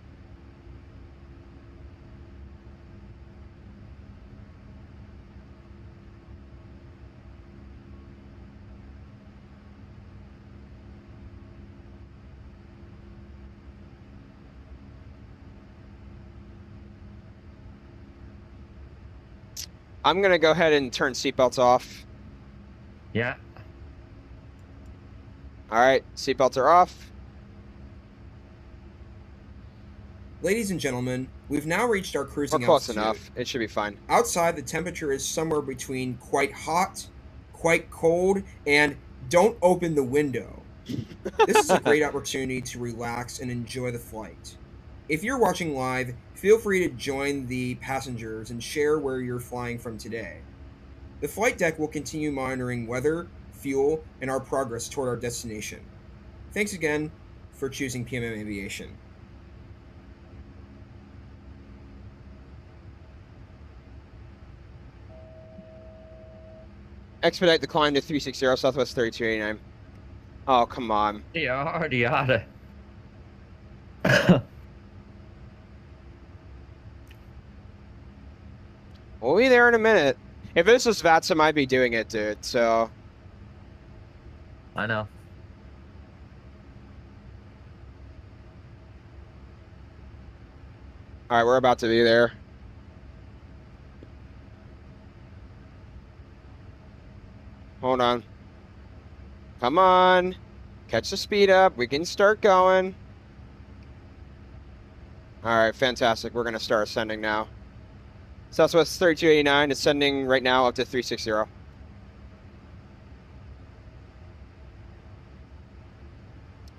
I'm gonna go ahead and turn seatbelts off. Yeah. All right, seatbelts are off. Ladies and gentlemen, we've now reached our We're cruising close altitude. enough. It should be fine. Outside, the temperature is somewhere between quite hot, quite cold, and don't open the window. This is a great opportunity to relax and enjoy the flight. If you're watching live, feel free to join the passengers and share where you're flying from today. The flight deck will continue monitoring weather, fuel, and our progress toward our destination. Thanks again for choosing PMM Aviation. Expedite the climb to 360 Southwest 3289. Oh, come on. You already had it. We'll be there in a minute. If this was VATSIM, I'd be doing it, dude. So, I know. all right, we're about to be there. Hold on. Come on. Catch the speed up. We can start going. All right, fantastic. We're going to start ascending now. Southwest 3289 ascending right now up to 360.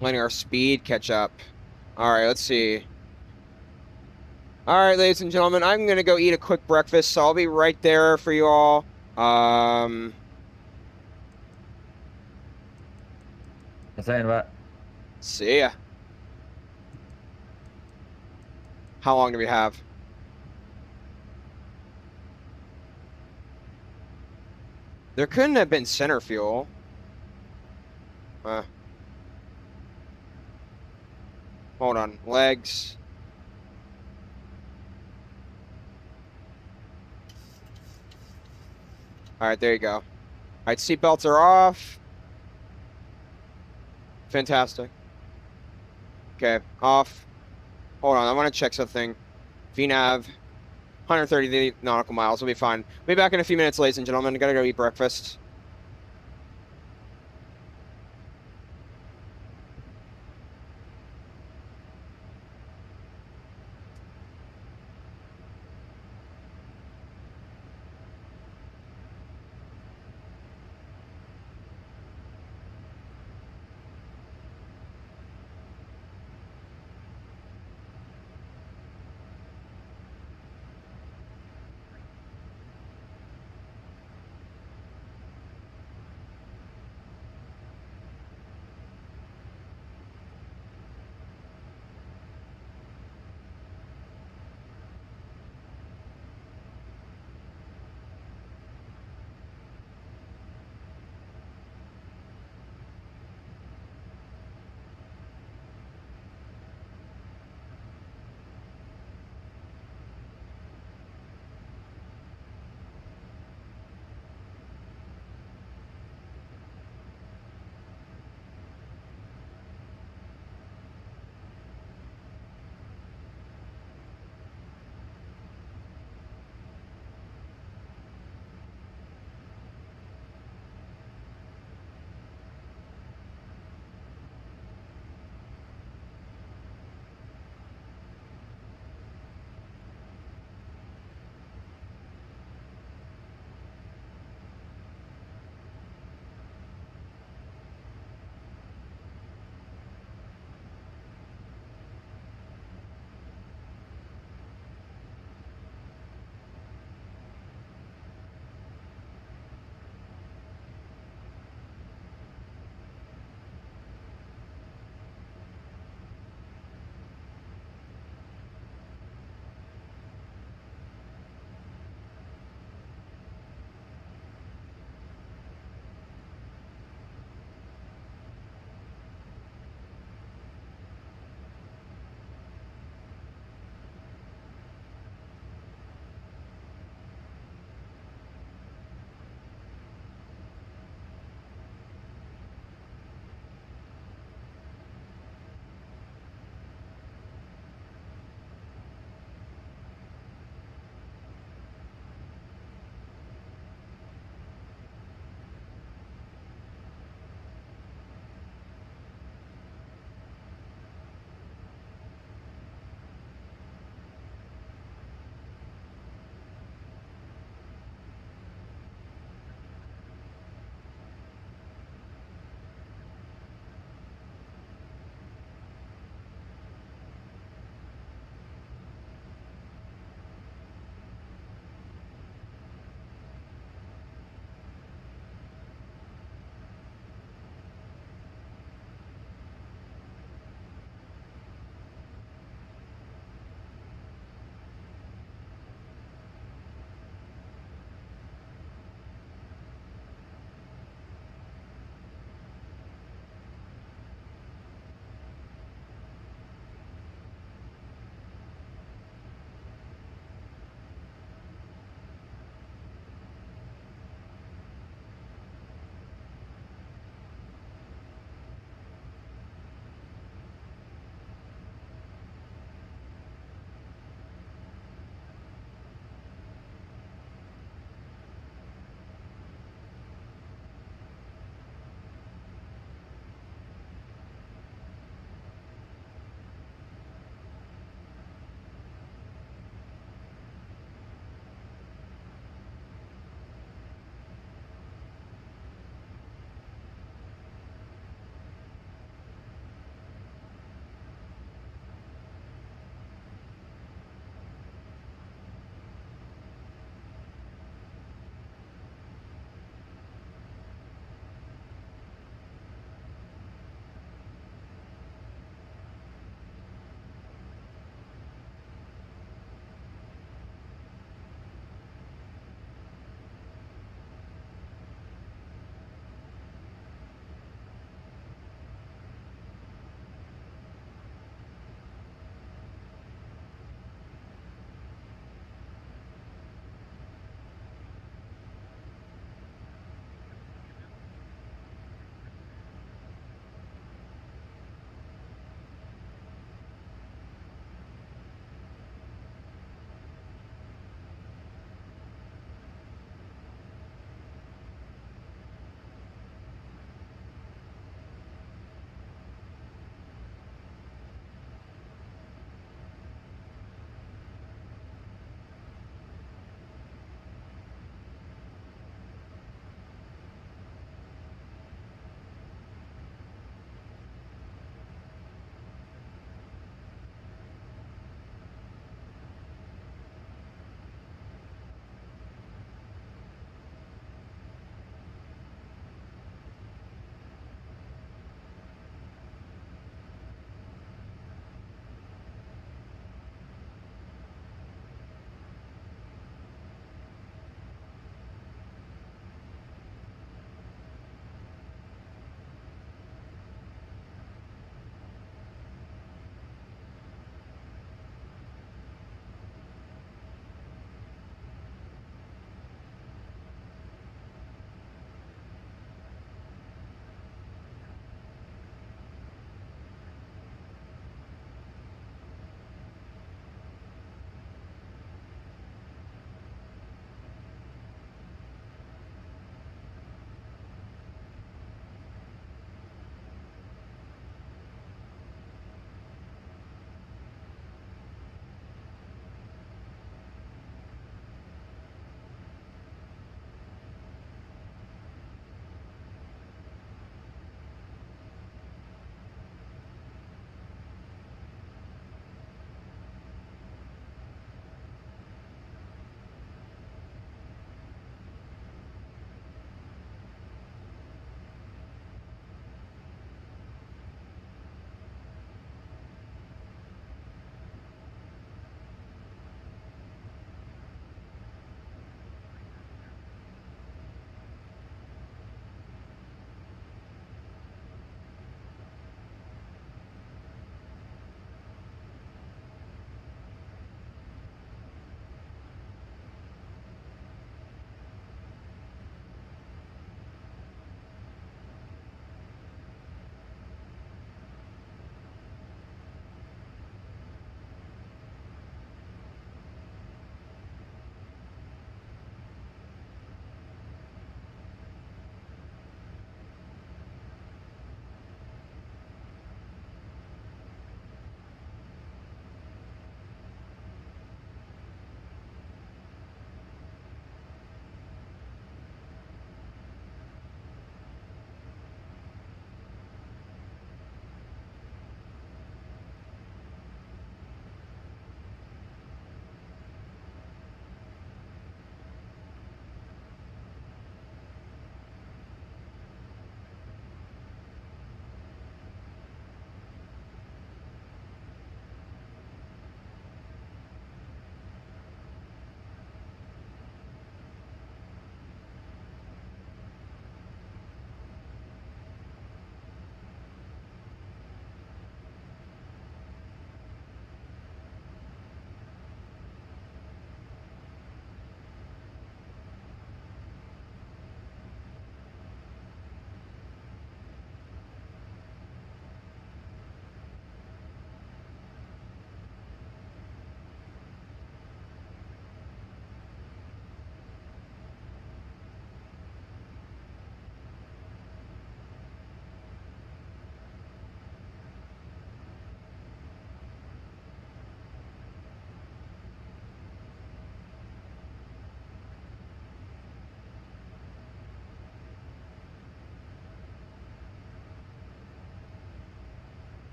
Letting our speed catch up. All right, let's see. All right, ladies and gentlemen, I'm going to go eat a quick breakfast, so I'll be right there for you all. Saying about. See ya. How long do we have? There couldn't have been center fuel. Hold on. Legs. All right, there you go. All right, seatbelts are off. Fantastic. Okay, off. Hold on, I want to check something. VNAV, 130 nautical miles. We'll be fine. We'll be back in a few minutes, ladies and gentlemen. Gotta go eat breakfast.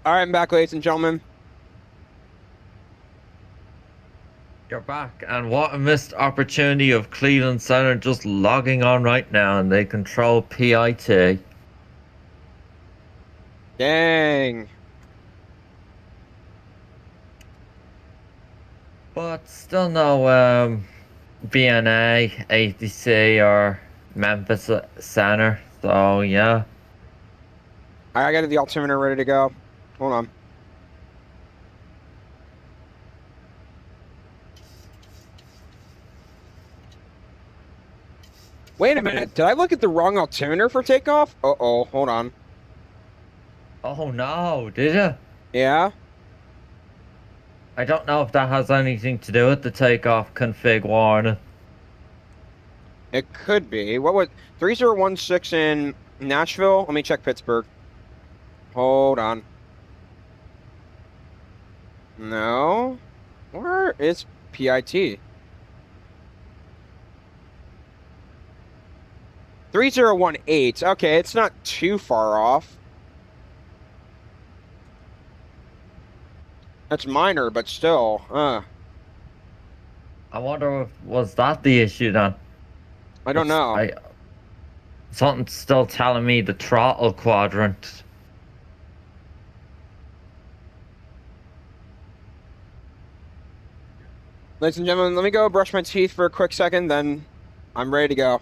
All right, I'm back, ladies and gentlemen. You're back, and what a missed opportunity of Cleveland Center just logging on right now, and they control PIT. Dang. But still no VNA, ATC, or Memphis Center. So yeah. All right, I got the altimeter ready to go. Hold on. Wait a minute. Did I look at the wrong altimeter for takeoff? Uh-oh. Hold on. Oh no, did you? Yeah. I don't know if that has anything to do with the takeoff config warning. It could be. What was 3016 in Nashville? Let me check Pittsburgh. Hold on. No. Where is PIT? 3018. Okay, it's not too far off. That's minor, but still. I wonder if was that the issue then? I don't know. Something's still telling me the throttle quadrant. Ladies and gentlemen, let me go brush my teeth for a quick second, then I'm ready to go.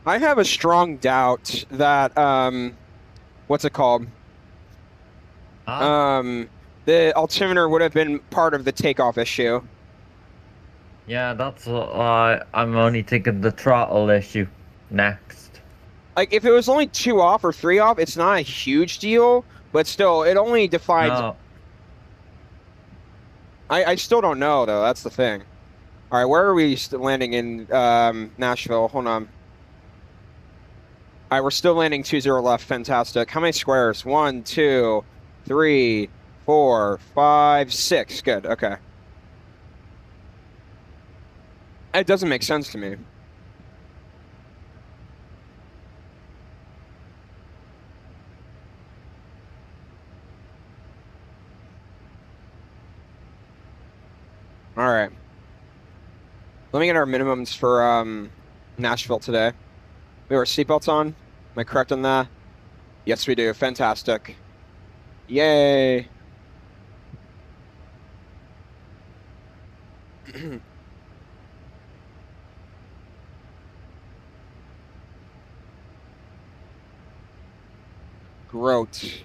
I have a strong doubt that what's it called? Huh? The altimeter would have been part of the takeoff issue. Yeah, that's why I'm only thinking the throttle issue next. Like if it was only 2 off or 3 off, it's not a huge deal, but still, it only defines. No, I still don't know though. That's the thing. All right, where are we landing in Nashville? Hold on. All right, we're still landing 20 left. Fantastic. How many squares? 1, 2, 3, 4, 5, 6. Good. Okay. It doesn't make sense to me. All right. Let me get our minimums for Nashville today. We have our seatbelts on. Am I correct on that? Yes, we do. Fantastic. Yay. Groat.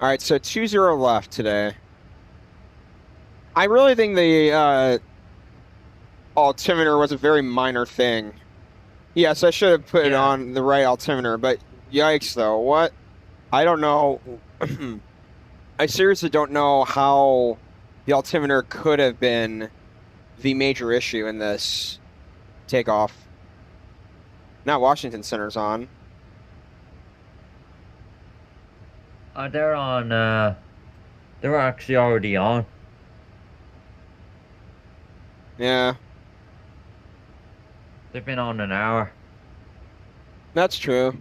All right, so 20 left today. I really think the altimeter was a very minor thing. Yes, I should have put it on the right altimeter, but yikes though. What? I don't know. I seriously don't know how the altimeter could have been the major issue in this takeoff. Now Washington Center's on. they're on. They were actually already on. Yeah, They've been on an hour. that's true.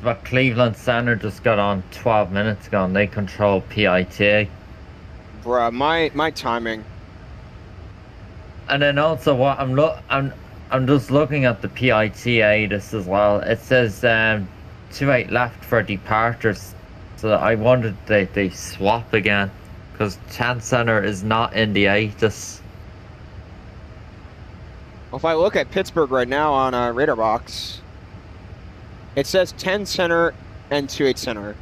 But Cleveland Center just got on 12 minutes ago, and they control PIT. Bruh, my timing. And then also, what I'm just looking at the PIT ATIS as well. It says 28 left for departures. So I wondered they swap again, because 10 Center is not in the ATIS. Well, if I look at Pittsburgh right now on a radar box, it says 10 center and 28 center.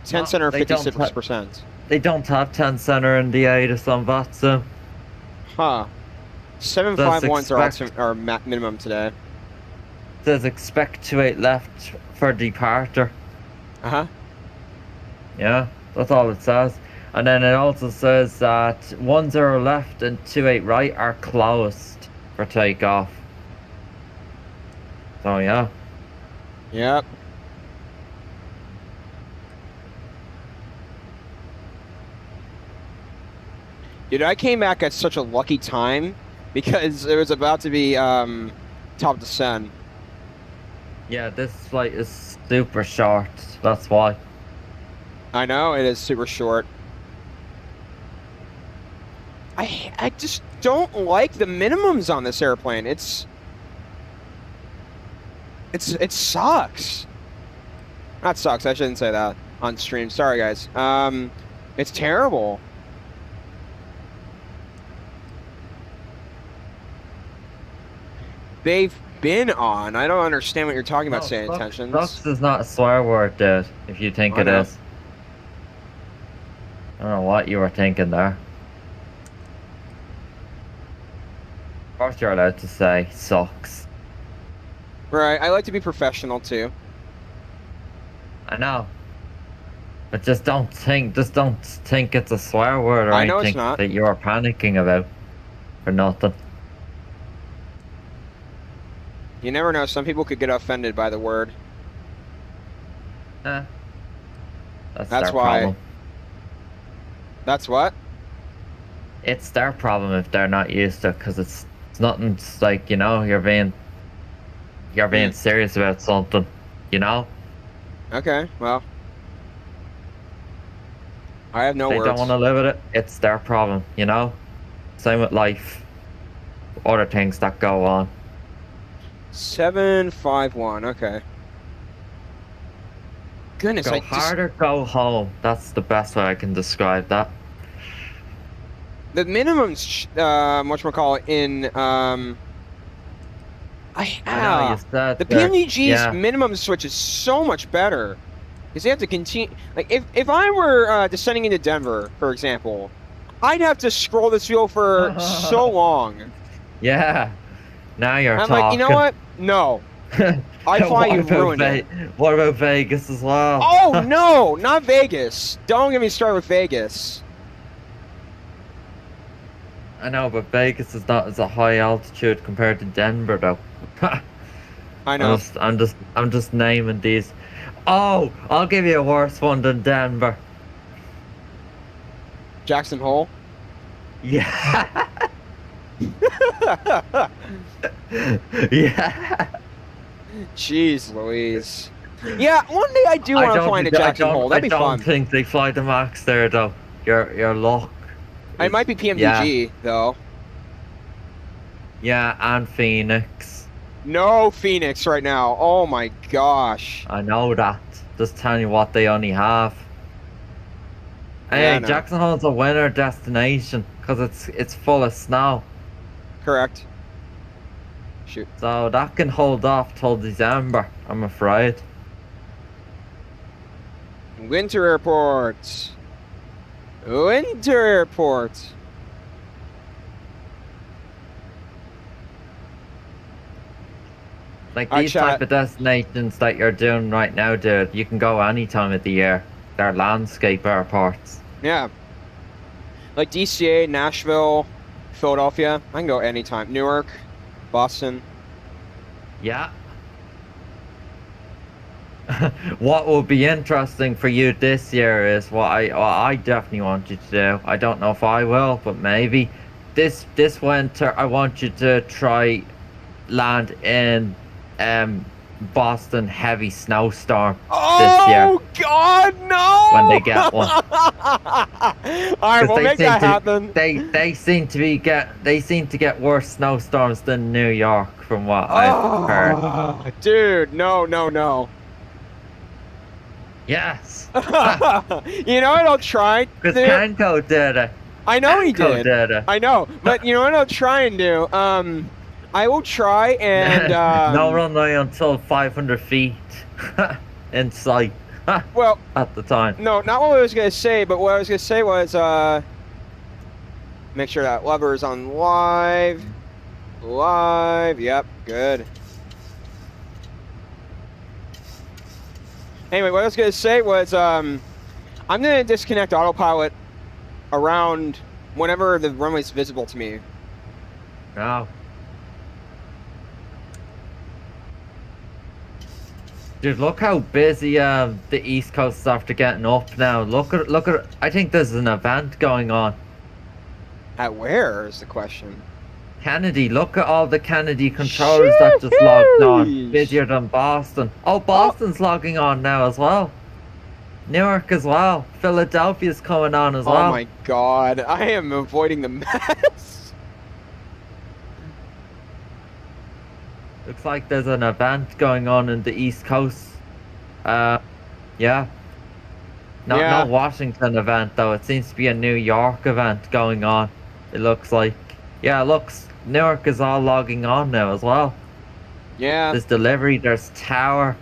10 No, center, they don't 56%. They don't have 10 Center in the ATIS on VATSIM. Huh. 751s are expect- our minimum today. It says expect 28 left for departure. Uh-huh. Yeah, that's all it says. And then it also says that 10 left and 28 right are closed for takeoff. So yeah. Yep. Dude, I came back at such a lucky time because it was about to be top descent. Yeah, this flight is super short. That's why. I know, it is super short. I just don't like the minimums on this airplane. It sucks. Not sucks, I shouldn't say that on stream. Sorry guys. It's terrible. They've been on. I don't understand what you're talking about, saying intentions. Sucks is not a swear word, dude, if you think I it know. is. I don't know what you were thinking there. Of course you're allowed to say sucks. Right, I like to be professional too. I know. But just don't think it's a swear word or I know it's anything not. that you're panicking about for nothing. You never know, some people could get offended by the word. That's That's their why. problem. That's what? It's their problem if they're not used to it, because it's nothing. It's like, you know, you're being serious about something, you know. Okay, well. I have no They words. don't want to live with it. It's their problem, you know. Same with life, other things that go on. 751, okay. Goodness, Go I hard or go home. That's the best way I can describe that. The minimum, whatchamacallit, in I know you said the there. PMDG's Yeah. minimum switch is so much better because they have to continue. Like if I were descending into Denver, for example, I'd have to scroll this wheel for so long. Yeah. Now you're I'm talking. like, you know what? No, iFLY, you've ruined it. What about Vegas as well? Oh no, not Vegas! Don't get me started with Vegas. I know, but Vegas is not as a high altitude compared to Denver, though. I know. I'm just naming these. Oh, I'll give you a worse one than Denver. Jackson Hole. Yeah. Yeah. Jeez Louise. Yeah, one day I do want to find a Jackson Hole. That'd be fun. I don't think they fly the max there, though. Your luck. It might be PMDG, though. Yeah, and Phoenix. No Phoenix right now. Oh my gosh. I know that. Just telling you what they only have. Yeah, I Hey, know. Jackson Hole's a winter destination because it's full of snow. Correct. Shoot. So that can hold off till December, I'm afraid. Winter Airport. Winter Airport. Like Alright, these chat. type of destinations that you're doing right now, dude, you can go any time of the year. They're landscape airports. Yeah. Like DCA, Nashville, Philadelphia. I can go anytime. Newark, Boston. Yeah. What will be interesting for you this year is what I definitely want you to do. I don't know if I will, but maybe this winter I want you to try land in Boston heavy snowstorm this year. Oh God, no! When they get one. Alright, we'll make that happen. They seem to get worse snowstorms than New York from what I've heard. Dude, no. Yes. You know what I'll try to Because do? Kanko did it. I know he Kanko did. it. I know, but you know what I'll try and do? I will try and no runway until 500 feet in sight. Well, at the time. no, not what I was gonna say, but what I was gonna say was make sure that lever is on live. Yep, good. Anyway, what I was gonna say was I'm gonna disconnect autopilot around whenever the runway's visible to me. No. Dude, look how busy the East Coast is after getting up now. Look at. I think there's an event going on. At where is the question? Kennedy, look at all the Kennedy controllers that just logged on. Sheesh. Busier than Boston. Oh, Boston's logging on now as well. Newark as well. Philadelphia's coming on as well. Oh my God, I am avoiding the mess. Looks like there's an event going on in the East Coast. Yeah. Yeah. No Washington event though. It seems to be a New York event going on. It looks like. Yeah, it looks. Newark is all logging on now as well. Yeah. There's delivery. There's tower.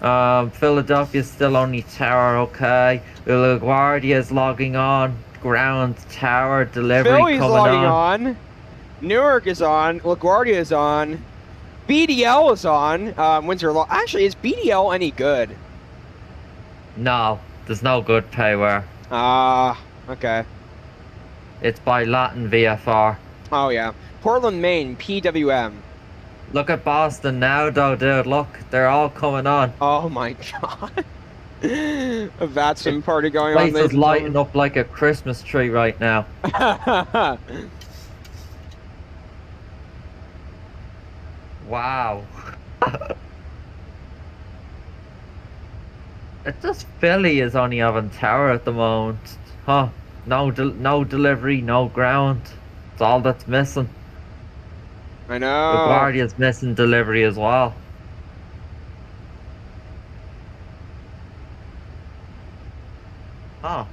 Philadelphia's still only tower. Okay. LaGuardia is logging on. Ground, tower, delivery Philly's coming logging on. on. Newark is on. LaGuardia is on. BDL is on. Windsor Law. Actually, is BDL any good? No, there's no good payware. Okay. It's by Latin VFR. Oh yeah. Portland, Maine, PWM. Look at Boston now, though, dude. Look, they're all coming on. Oh my God. A VATSIM party going Place on. is lighting up like a Christmas tree right now. Wow. It's just Philly is only having tower at the moment. Huh. No delivery, no ground. It's all that's missing. I The know. Guardia's missing delivery as well. Oh,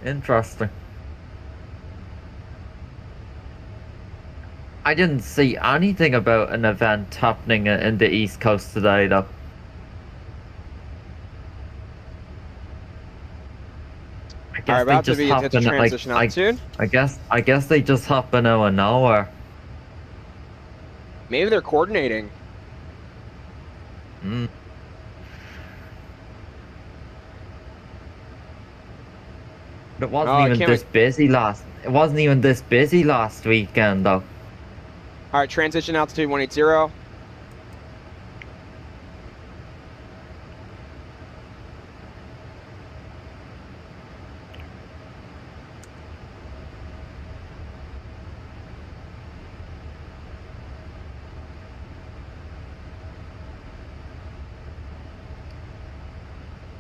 interesting. I didn't see anything about an event happening in the East Coast today, though. I All right, guess they about to just be hit happen to like transition altitude. I guess they just happen out of nowhere. Maybe they're coordinating. Mm. But it wasn't Oh, I even can't this busy last. It wasn't even this busy last weekend, though. All right, transition altitude 180.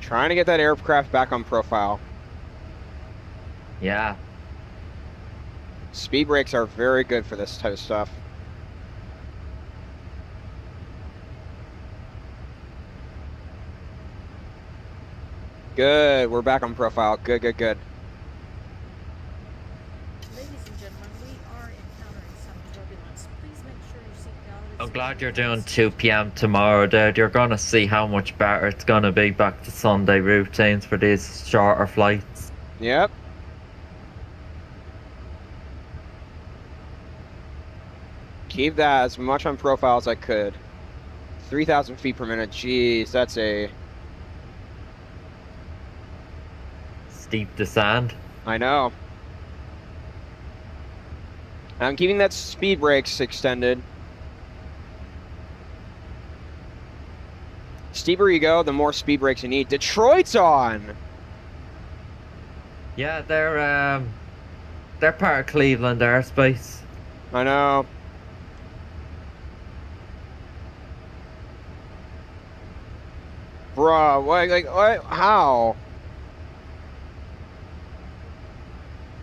Trying to get that aircraft back on profile. Yeah. Speed brakes are very good for this type of stuff. Good, we're back on profile. Good, good, good. Ladies and gentlemen, we are encountering some turbulence. Please make sure your seatbelt is I'm glad you're securely doing fastened. 2 p.m. tomorrow, dude. You're gonna see how much better it's gonna be back to Sunday routines for these shorter flights. Yep. Keep that as much on profile as I could. 3,000 feet per minute. Jeez, that's a... Steep descent. I know. I'm keeping that speed brakes extended. Steeper you go, the more speed brakes you need. Detroit's on! Yeah, they're part of Cleveland airspace. I know. Bruh, what, how?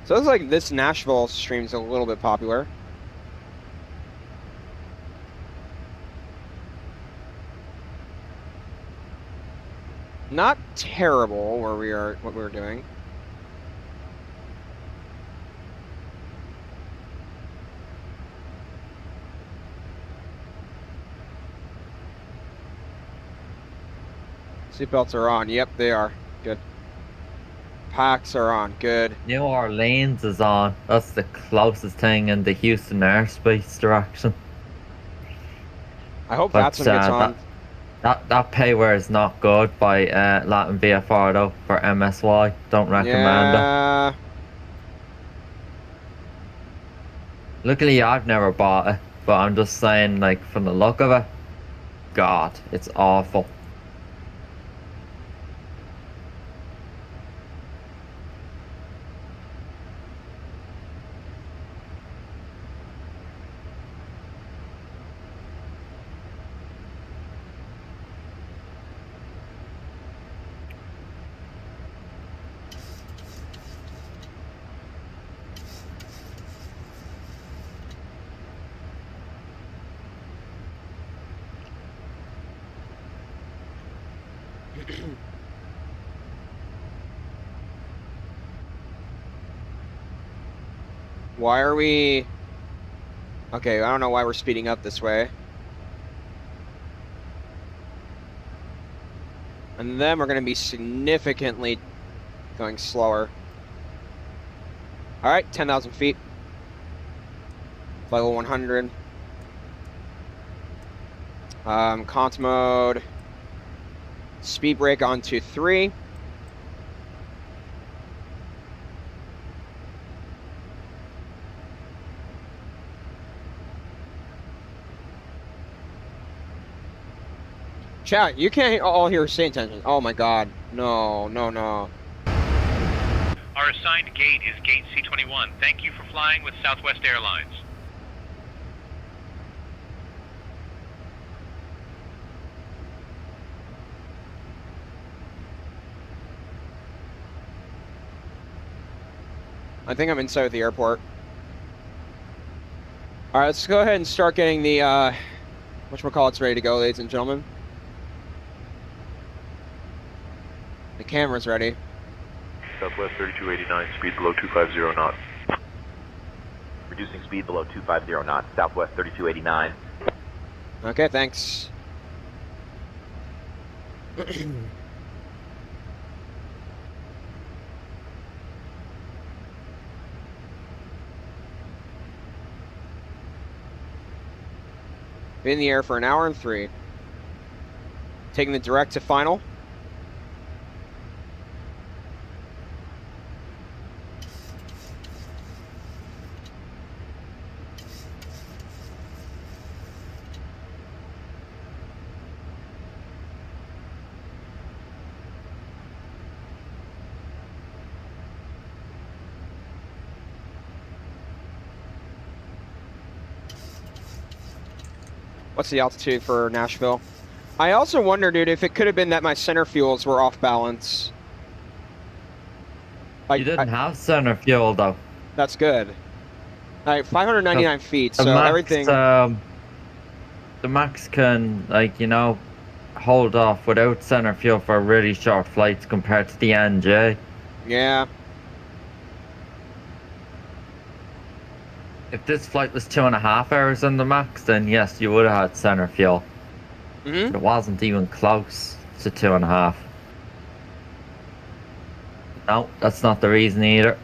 So it's like this Nashville stream's a little bit popular. Not terrible where we are, what we were doing. Seatbelts are on. Yep, they are. Good. Packs are on. Good. New Orleans is on. That's the closest thing in the Houston airspace direction. I hope But VATSIM gets on. that payware is not good by Latin VFR though for MSY. Don't recommend it. Yeah. Luckily, I've never bought it, but I'm just saying, like, from the look of it, God, it's awful. Why are we... Okay, I don't know why we're speeding up this way. And then we're going to be significantly going slower. All right, 10,000 feet. Flight level 100. Cont mode. Speed brake onto 3. Chat, you can't all hear say attention. Oh my god. No, no, no. Our assigned gate is gate C21. Thank you for flying with Southwest Airlines. I think I'm inside the airport. All right, let's go ahead and start getting the, whatchamacallit's ready to go, ladies and gentlemen. The camera's ready. Southwest 3289, speed below 250 knots. reducing speed below 250 knots, Southwest 3289. Okay, thanks. Been in the air for 1 hour and 3. Taking the direct to final. What's the altitude for Nashville? I also wonder, dude, if it could have been that my center fuels were off balance. Like, You didn't have center fuel though. That's good. Like 599 feet, The so max, everything. the max can, like, you know, hold off without center fuel for really short flights compared to the NJ. Yeah. If this flight was 2.5 hours on the max, then yes, you would have had center fuel. Mm-hmm. But it wasn't even close to 2.5. No, that's not the reason either.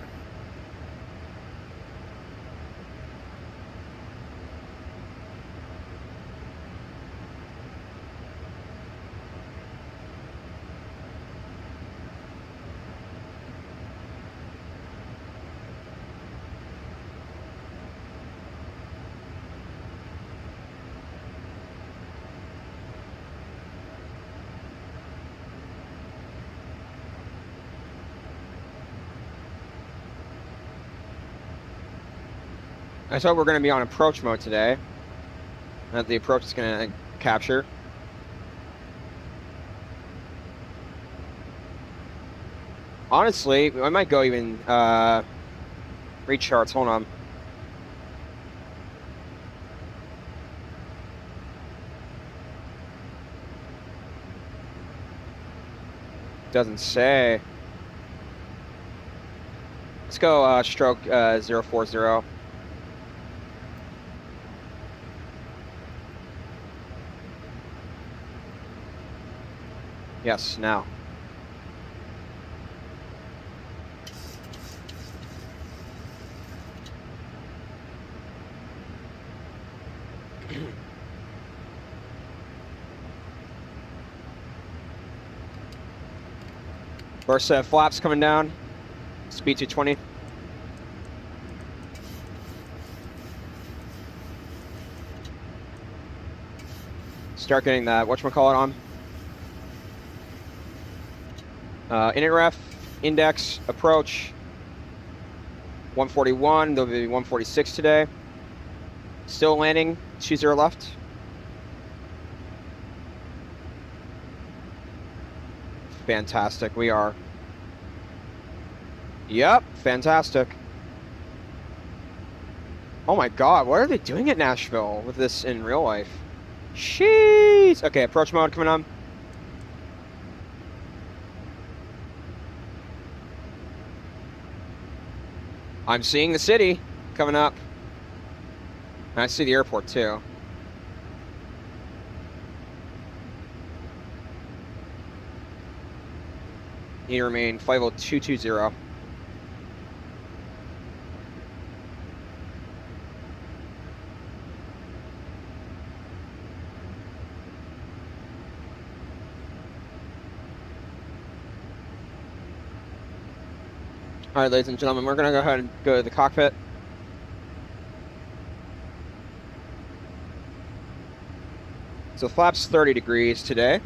I thought we're going to be on approach mode today. That the approach is going to capture. Honestly, I might go even read charts. Hold on. Doesn't say. Let's go stroke 040. Yes, now. First set of flaps coming down. Speed 220. Start getting that whatchamacallit on. Init ref, index, approach, 141, there'll be 146 today. Still landing, 20 left. Fantastic, we are. Yep, fantastic. Oh my god, what are they doing at Nashville with this in real life? Jeez. Okay, approach mode coming on. I'm seeing the city coming up. And I see the airport too. Need to remain flight level 220. All right, ladies and gentlemen, we're gonna go ahead and go to the cockpit. So flaps 30 degrees today.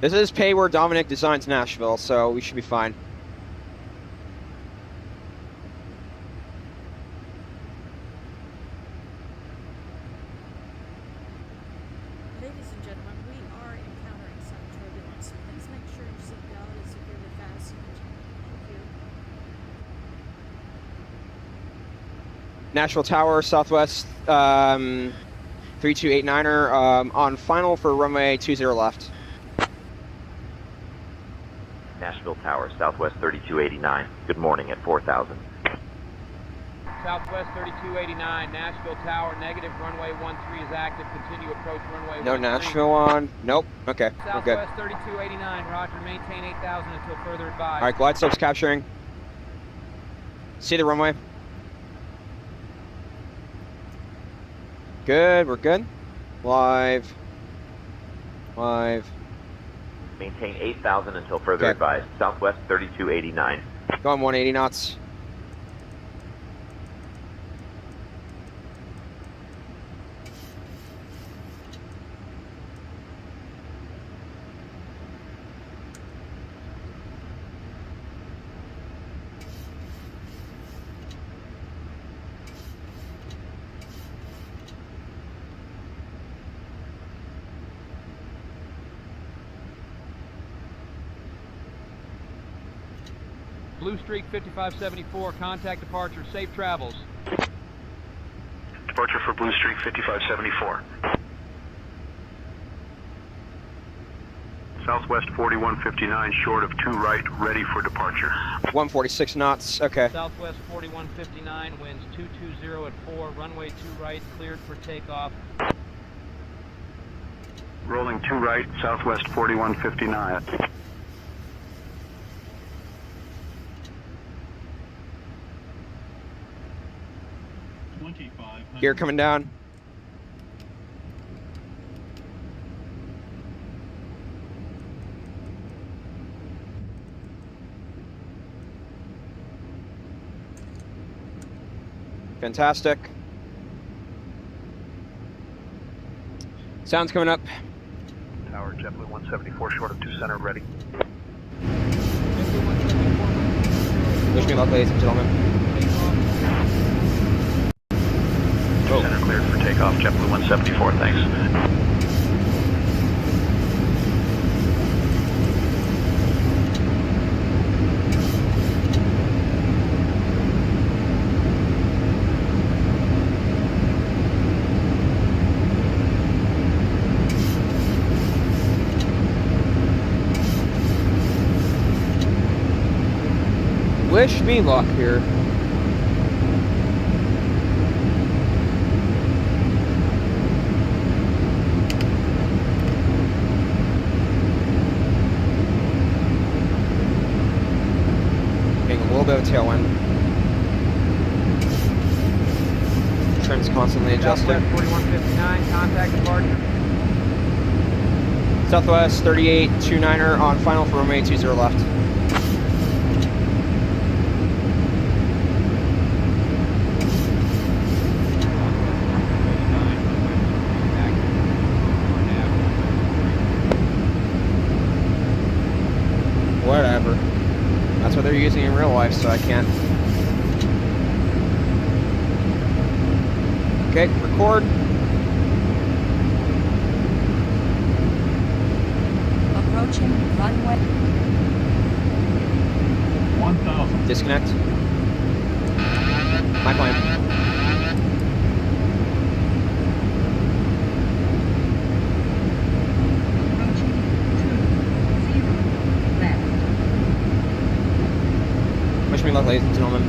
This is pay where Dominic designs Nashville, so we should be fine. Ladies and gentlemen, we are encountering some turbulence. Please make sure your seatbelt is securely fastened. Thank you. Nashville Tower, Southwest 3289er on final for runway 20 left. Nashville Nashville Tower, Southwest 3289. Good morning at 4,000. Southwest 3289, Nashville Tower, negative, runway 13 is active, continue approach runway No 13. Nashville on. Nope. Okay. We're good. Southwest 3289, roger, maintain 8,000 until further advised. All right, glide slopes capturing. See the runway. Good, we're good. Live. Maintain 8,000 until further Okay. advised. Southwest 3289. Going 180 knots. Blue Streak 5574, contact departure, safe travels. Departure for Blue Streak 5574. Southwest 4159, short of 2 right, ready for departure. 146 knots. Okay. Southwest 4159, winds 220 at 4, runway 2 right, cleared for takeoff. Rolling 2 right, Southwest 4159. Gear coming down. Fantastic. Sound's coming up. Tower, JetBlue 174, short of 2 center, ready. Wish me luck, ladies and gentlemen. Oh. Center cleared for takeoff, JetBlue 174, thanks. Wish me luck here. Getting a little bit of a tailwind. Trim's constantly adjusting. Southwest 4159, contact departure. Southwest 3829er on final for runway 20 left. Whatever. That's what they're using in real life, so I can't. Okay, record. Approaching runway. 1,000. Disconnect. My plan. Approaching 20 left. Wish me luck, ladies and gentlemen.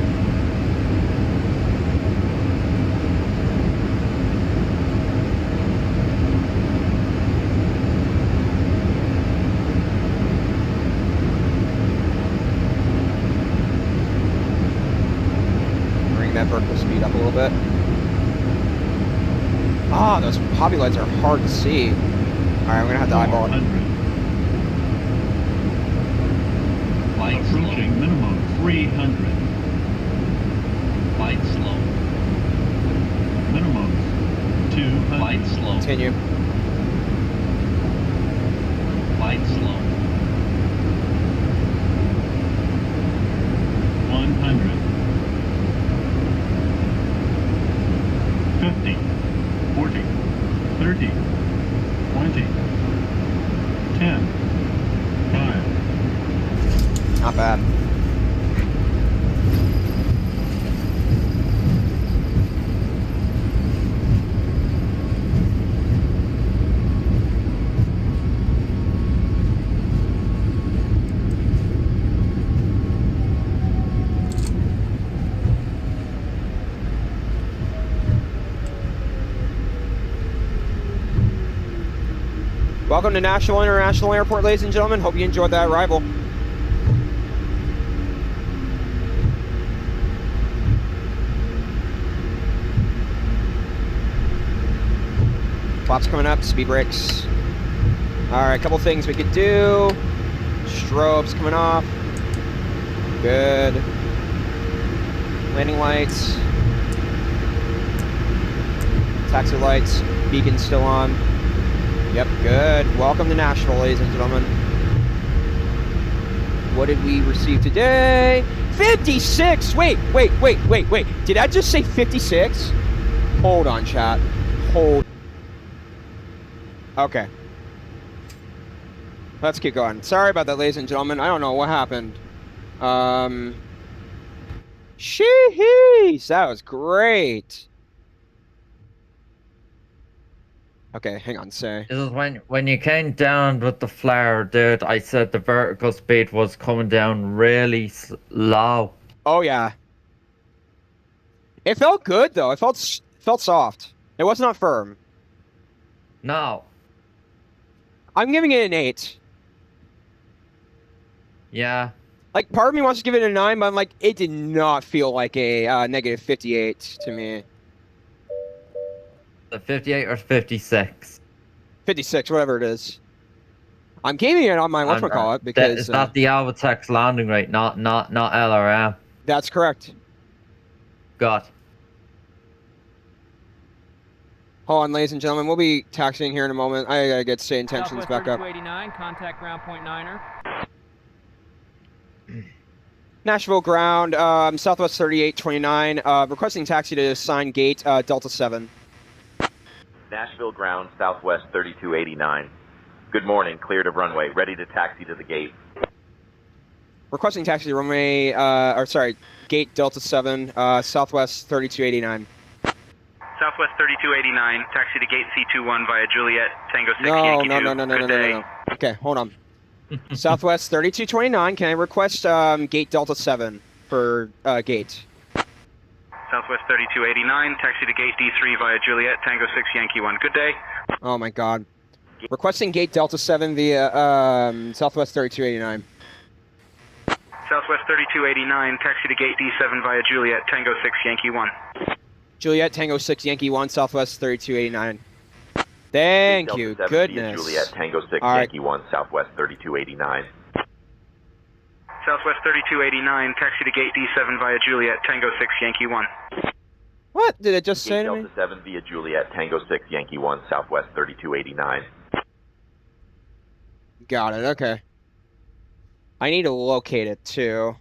Bring that vertical speed up a little bit. Ah, those hobby lights are hard to see. Alright, I'm gonna have to eyeball it. Flight approaching minimum 300. Flight slow. Minimum 200. Flight slow. Continue. Flight slow. 100. 50. 40. 30. 20. 10. 5. Not bad. Welcome to Nashville International Airport, ladies and gentlemen. Hope you enjoyed that arrival. Flaps coming up, speed brakes. All right, a couple things we could do. Strobes coming off. Good. Landing lights. Taxi lights. Beacon still on. Yep, good. Welcome to Nashville, ladies and gentlemen. What did we receive today? 56! Wait. Did I just say 56? Hold on, chat. Hold. Okay. Let's keep going. Sorry about that, ladies and gentlemen. I don't know what happened. Sheesh! That was great. Okay, hang on, say. This is when you came down with the flare, dude. I said the vertical speed was coming down really low. Oh yeah. It felt good though. It felt soft. It was not firm. No. I'm giving it an 8. Yeah. Like, part of me wants to give it a 9, but I'm like, it did not feel like a negative 58 to me. The 58 or 56? 56, whatever it is. I'm gaming it on my whatchamacallit because... Is that the Alvatex landing rate, not LRM? That's correct. God. Hold on, ladies and gentlemen. We'll be taxiing here in a moment. I gotta get state intentions back up. 3289, contact ground point 9er. Nashville ground, Southwest 3829, requesting taxi to assigned gate Delta 7. Nashville ground, Southwest 3289. Good morning, cleared of runway, ready to taxi to the gate. Requesting taxi to runway, gate Delta 7, Southwest 3289. Southwest 3289, taxi to gate C21 via Juliet, Tango 6 Yankee 2. No. Okay, hold on. Southwest 3229, can I request gate Delta 7 for gate? Southwest 3289, taxi to gate D3 via Juliet, Tango 6 Yankee 1. Good day. Oh my god. Requesting gate Delta 7 via Southwest 3289. Southwest 3289, taxi to gate D7 via Juliet, Tango 6 Yankee 1. Juliet, Tango 6 Yankee 1, Southwest 3289. Thank you, goodness. Juliet, Tango 6 All right. Yankee 1, Southwest 3289. Southwest 3289, taxi to gate D7 via Juliet, Tango 6 Yankee 1. What did it just say to me? Delta 7 via Juliet, Tango 6 Yankee 1, Southwest 3289. Got it, okay. I need to locate it too.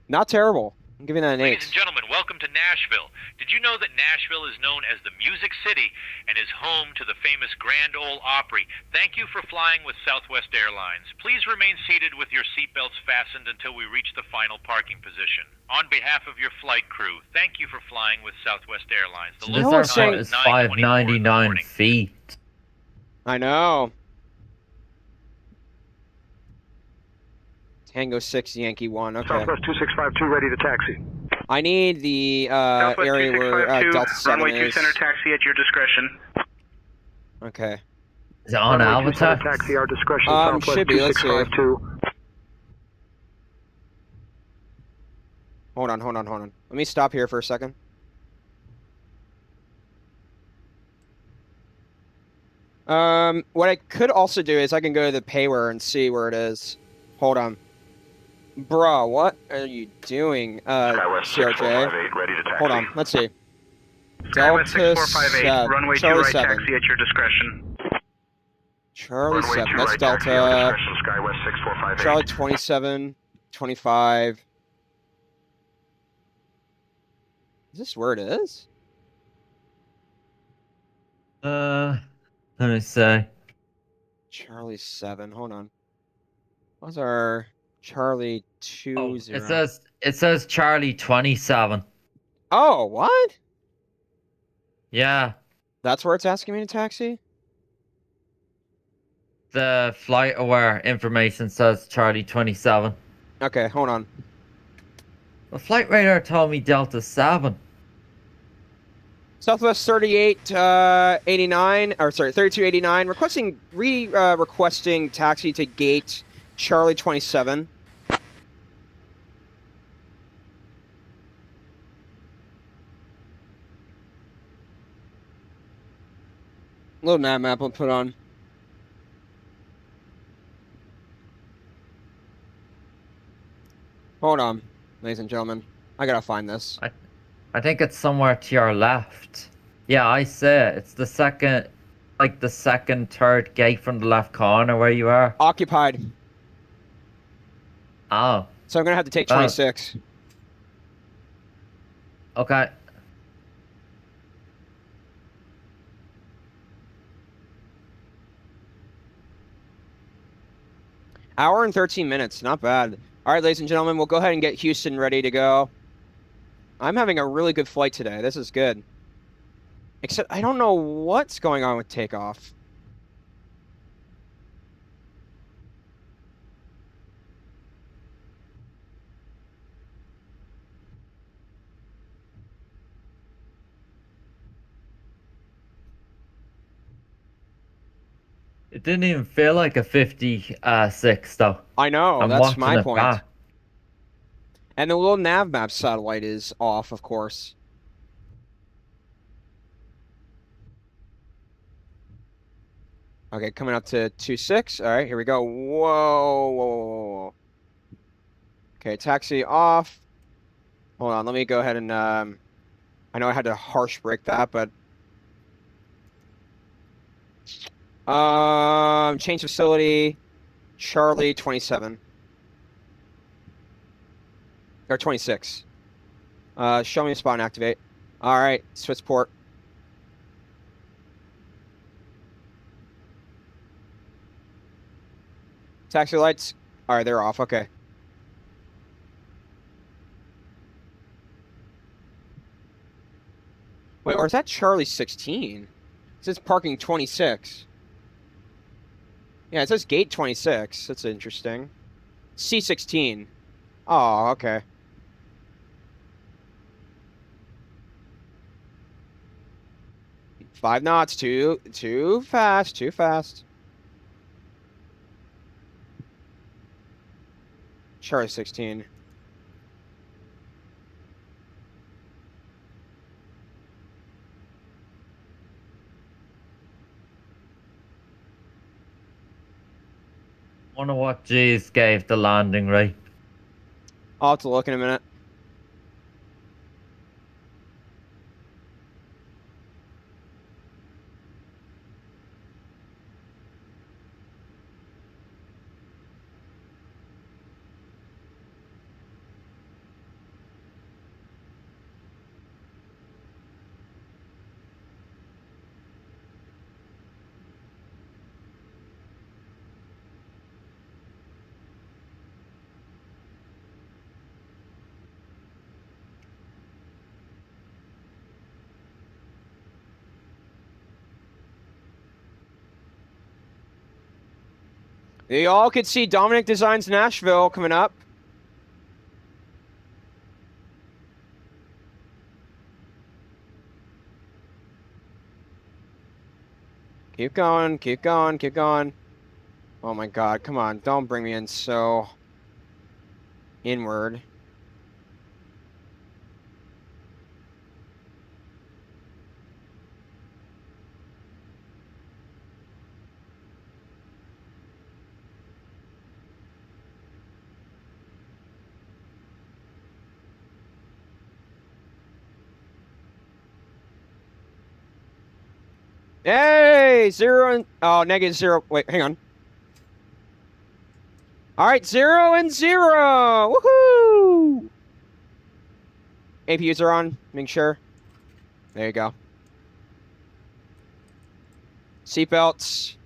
Not terrible. I'm giving that an 8. Ladies and gentlemen, welcome to Nashville. Did you know that Nashville is known as the Music City and is home to the famous Grand Ole Opry? Thank you for flying with Southwest Airlines. Please remain seated with your seatbelts fastened until we reach the final parking position. On behalf of your flight crew, thank you for flying with Southwest Airlines. The This local airport time is 9:24 in the 599 morning. feet. I know. Tango 6 Yankee 1, okay. Southwest 2652 ready to taxi. I need the Southwest area where 2652, Delta 7 runway 2 is. center taxi at your discretion. Okay. Is it on Runway 2 center Alvatex? taxi our discretion. Should Southwest be, let's see. 2652. Hold on. Let me stop here for a second. What I could also do is I can go to the payware and see where it is. Hold on. Bruh, what are you doing, Skywest CRJ? 6458 ready to taxi. Hold on, let's see. Skywest Delta 6458, 7, runway 2 Charlie right 7. taxi at your discretion. Charlie Runway 7, 2 that's right taxi our Delta. discretion. Skywest 6458. Charlie 27, 25. Is this where it is? Let me see. Charlie 7, hold on. What's our Charlie 20? Oh, it says Charlie 27. Oh, what? Yeah. That's where it's asking me to taxi? The flight aware information says Charlie 27. Okay, hold on. The flight radar told me Delta 7. Southwest 3889, or sorry, 3289, requesting taxi to gate Charlie 27. Little nav map I'll put on. Hold on, ladies and gentlemen. I gotta find this. I think it's somewhere to your left. Yeah, I see it. It's the second, like the second, third gate from the left corner where you are. Occupied. Oh. So I'm gonna have to take 26. Okay. Hour and 13 minutes, not bad. All right, ladies and gentlemen, we'll go ahead and get Houston ready to go. I'm having a really good flight today. This is good. Except I don't know what's going on with takeoff. It didn't even feel like a 56 though. I know, I'm that's my watching it point. back. And the little nav map satellite is off, of course. Okay, coming up to 26. All right, here we go. Whoa, whoa, whoa, whoa. Okay, taxi off. Hold on, let me go ahead and I know I had to harsh break that, but change facility, Charlie 27 or 26. Show me a spot and activate. All right, switch port. Taxi lights. All right, they're off. Okay. Wait, or is that Charlie 16? It says parking 26. Yeah, it says gate 26. That's interesting. C16. Oh, okay. Five knots, too fast, too fast. Charlie 16. Wonder what G's gave the landing rate. I'll have to look in a minute. You all could see Dominic Designs Nashville coming up. Keep going, keep going, keep going. Oh my God, come on, don't bring me in so inward. Hey, negative zero. Wait, hang on. All right, 0 and 0. Woohoo! APUs are on. Make sure. There you go. Seatbelts.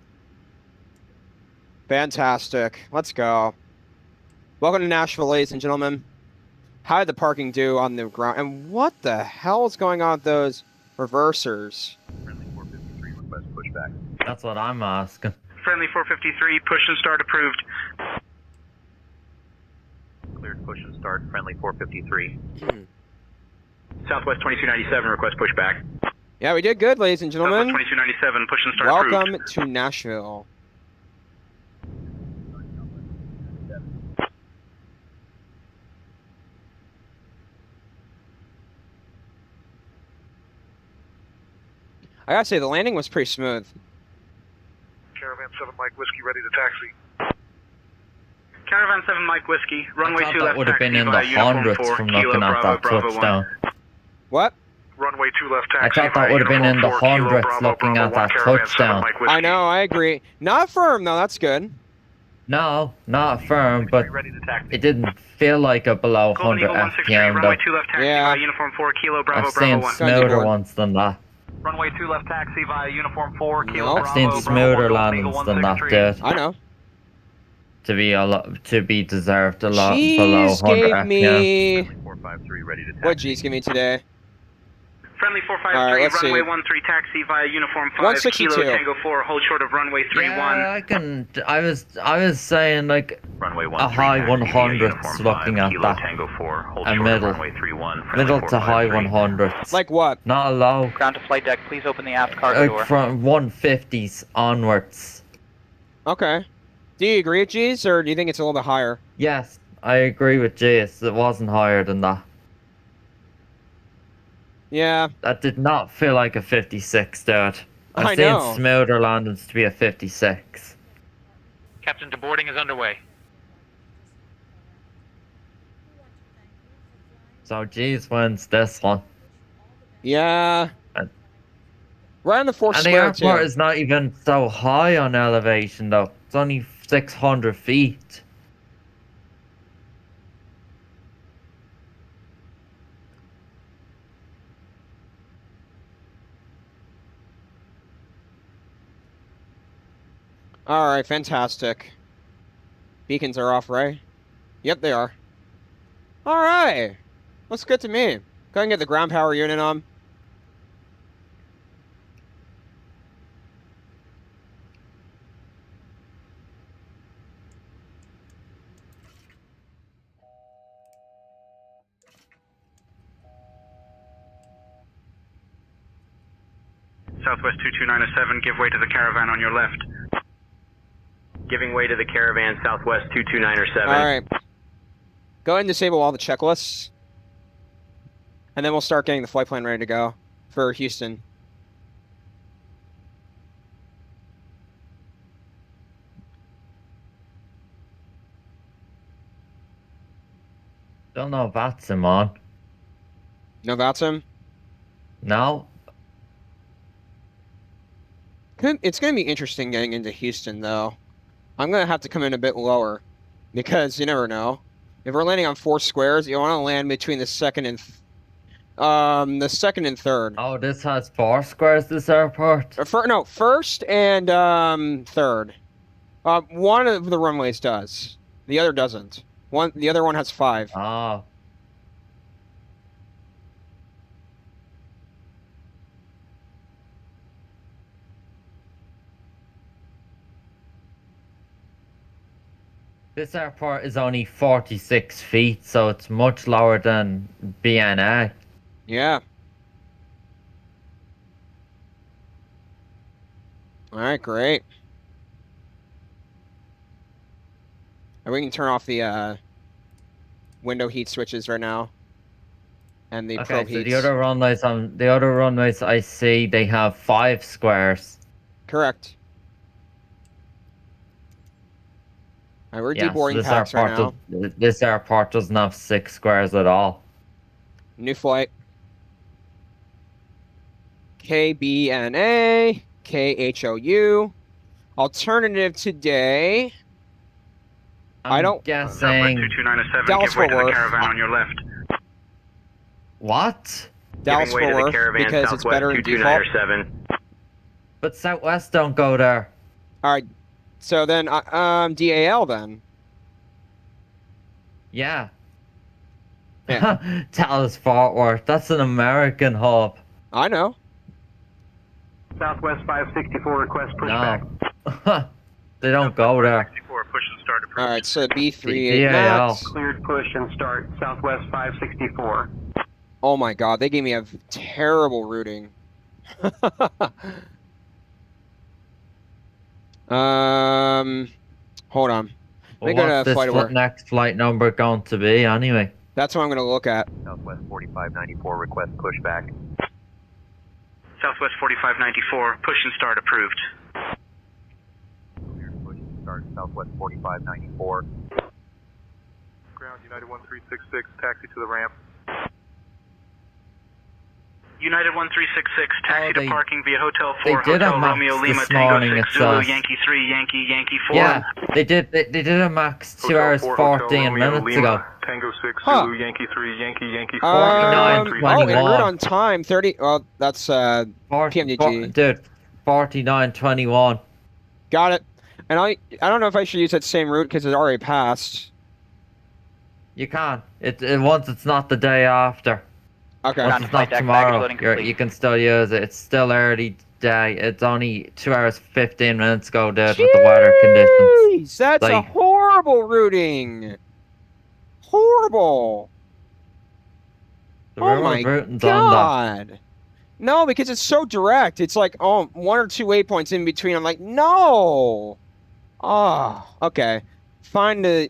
Fantastic. Let's go. Welcome to Nashville, ladies and gentlemen. How did the parking do on the ground? And what the hell is going on with those reversers? Friendly 453 request pushback. That's what I'm asking. Friendly 453, push and start approved. Cleared push and start, friendly 453. Southwest 2297, request pushback. Yeah, we did good, ladies and Southwest gentlemen. 2297, push and start approved. Welcome to Nashville. I gotta say, the landing was pretty smooth. Caravan 7 Mike Whiskey ready to taxi. Caravan 7 Mike Whiskey, runway 2 that left would have taxi been in the via uniform hundreds 4, from Kilo looking at Bravo that Bravo 1. touchdown. What? Runway 2 left I taxi thought that via would have been in uniform the 4, Kilo hundreds Bravo looking Bravo at 1, that Caravan 7 touchdown. Mike Whiskey. I know, I agree. Not firm, though, that's good. No, not firm, but Ready to taxi. it didn't feel like a below Golden 100 Eagle 163, FPM runway though. 2 left taxi Yeah. via uniform 4, Kilo Bravo I've Bravo seen 1. smoother board. ones than that. Runway 2 left taxi via uniform 4, Kilo Nope. I've Bravo seen Bravo 1, smoother Golden Eagle landings than that, 163. dude. I know. To be deserved a lot below G's 100 gave FPM. me... 453 ready to taxi. What G's give me today? Friendly 453, Alright, let's runway see. 13 taxi via uniform 5, 162. Kilo Tango 4, hold short of runway 31. Yeah, I can. I was saying like Runway a high 100s looking at Kilo that. Tango 4, hold A short middle. of runway 31. Middle to high 100s. Like what? Not a low. Ground to flight deck, please open the aft cargo door. Like from 150s onwards. Okay. Do you agree with G's, or do you think it's a little bit higher? Yes, I agree with Jace. It wasn't higher than that. Yeah. That did not feel like a 56, dude. I I've seen know. smoother landings to be a 56. Captain, deboarding is underway. So G's wins this one. Yeah. And- Right on the fourth And the square, airport too. is not even so high on elevation, though. It's only 600 feet. Alright, fantastic. Beacons are off, right? Yep, they are. Alright. Looks good to me. Go ahead and get the ground power unit on. Southwest 22907, give way to the caravan on your left. Giving way to the caravan, Southwest 22907. Alright. Go ahead and disable all the checklists. And then we'll start getting the flight plan ready to go for Houston. Still no VATSIM on. No VATSIM? No? It's going to be interesting getting into Houston, though. I'm going to have to come in a bit lower. Because you never know. If we're landing on 4 squares, you want to land between the second and third. Oh, this has 4 squares, this airport? No, first and third. One of the runways does. The other doesn't. The other one has 5. Oh. This airport is only 46 feet, so it's much lower than BNA. Yeah. Alright, great. And we can turn off the window heat switches right now. And the probe Okay, so heats. the other runways I see, they have 5 squares. Correct. Alright, we're Yeah, so deboarding packs right now. this airport doesn't have 6 squares at all. New flight. KBNA, KHOU. Alternative today. I don't. Guessing. Southwest 2297, Dallas give way to Fort the Worth. caravan on your left. What? Dallas Giving way Fort to the Worth caravan, because it's Southwest better in default. 2297. But Southwest don't go there. Alright, so then DAL then. Yeah. Yeah. Dallas Fort Worth. That's an American hub. I know. Southwest 564, request pushback. No. They don't go there. 564, push and start approved. Alright, so B38 DAL. max. Cleared push and start. Southwest 564. Oh my god, they gave me a terrible routing. Hold on. Well, Let me go what's to this flight aware. next flight number going to be anyway? That's what I'm gonna look at. Southwest 4594, request pushback. Southwest 4594, push and start approved. Push and start, Southwest 4594. Ground United 1366, taxi to the ramp. United 1366, taxi they- to parking via Hotel they 4, did a Hotel max Romeo Lima this Tango morning, 6 it Zulu says. Yankee 3 Yankee 4. Yeah, they did a max 2 hours 14 minutes ago. Tango 6 Huh. Zulu Yankee 3 Yankee 4. Nine, Oh, en 21. route on time, 30. Well, that's PMDG. Dude, 49:21. Got it. And I don't know if I should use that same route because it already passed. You can. It once it's not the day after. Okay. Once it's not tomorrow, you can still use it. It's still early day. It's only 2 hours 15 minutes ago, dude, with the weather conditions. Jeez, that's a Like- horrible routing. Horrible. The Oh railroad my routing's on that. God. No, because it's so direct. It's like, oh, 1 or 2 waypoints in between. I'm like, no. Oh, okay. Trying to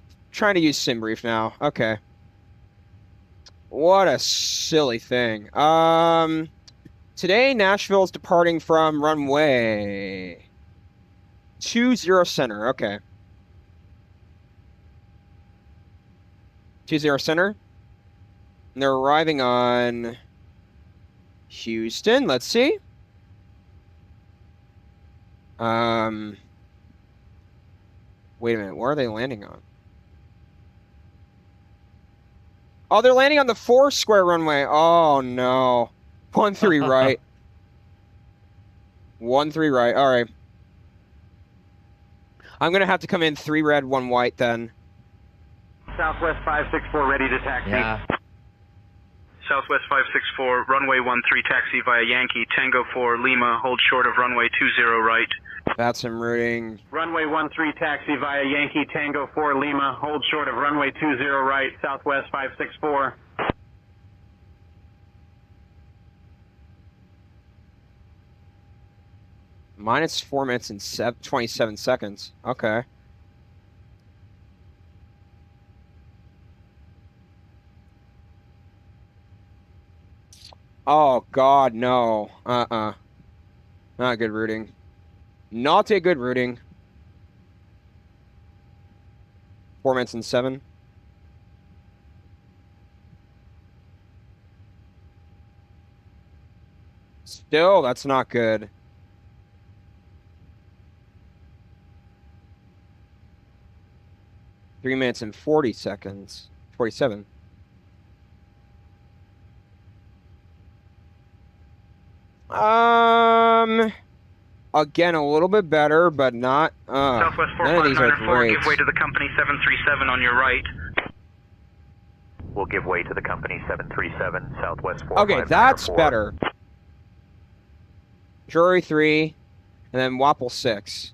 use SimBrief now. Okay. What a silly thing. Today Nashville is departing from runway 20 center. Okay. 20 center. And they're arriving on Houston. Let's see. Wait a minute. Where are they landing on? Oh, they're landing on the 4 square runway. Oh, no. 13 right. 13 right. All right. I'm going to have to come in 3 red, 1 white then. Southwest 564, ready to taxi. Yeah. Southwest 564, runway 13 taxi via Yankee, Tango 4 Lima, hold short of runway 20 right. That's some routing. Runway 13 taxi via Yankee, Tango 4 Lima, hold short of runway 20 right, Southwest 564. Minus 4 minutes and 27 seconds. Okay. Oh, God, no. Not good routing. Not a good routing. 4 minutes and 7. Still, that's not good. Three minutes and 40 seconds. 47. Again, a little bit better, but not. Southwest None of these are 4594, great. give way to the company 737 on your right. We'll give way to the company 737, Southwest 4594. Okay, that's better. Drury 3, and then Wapple 6.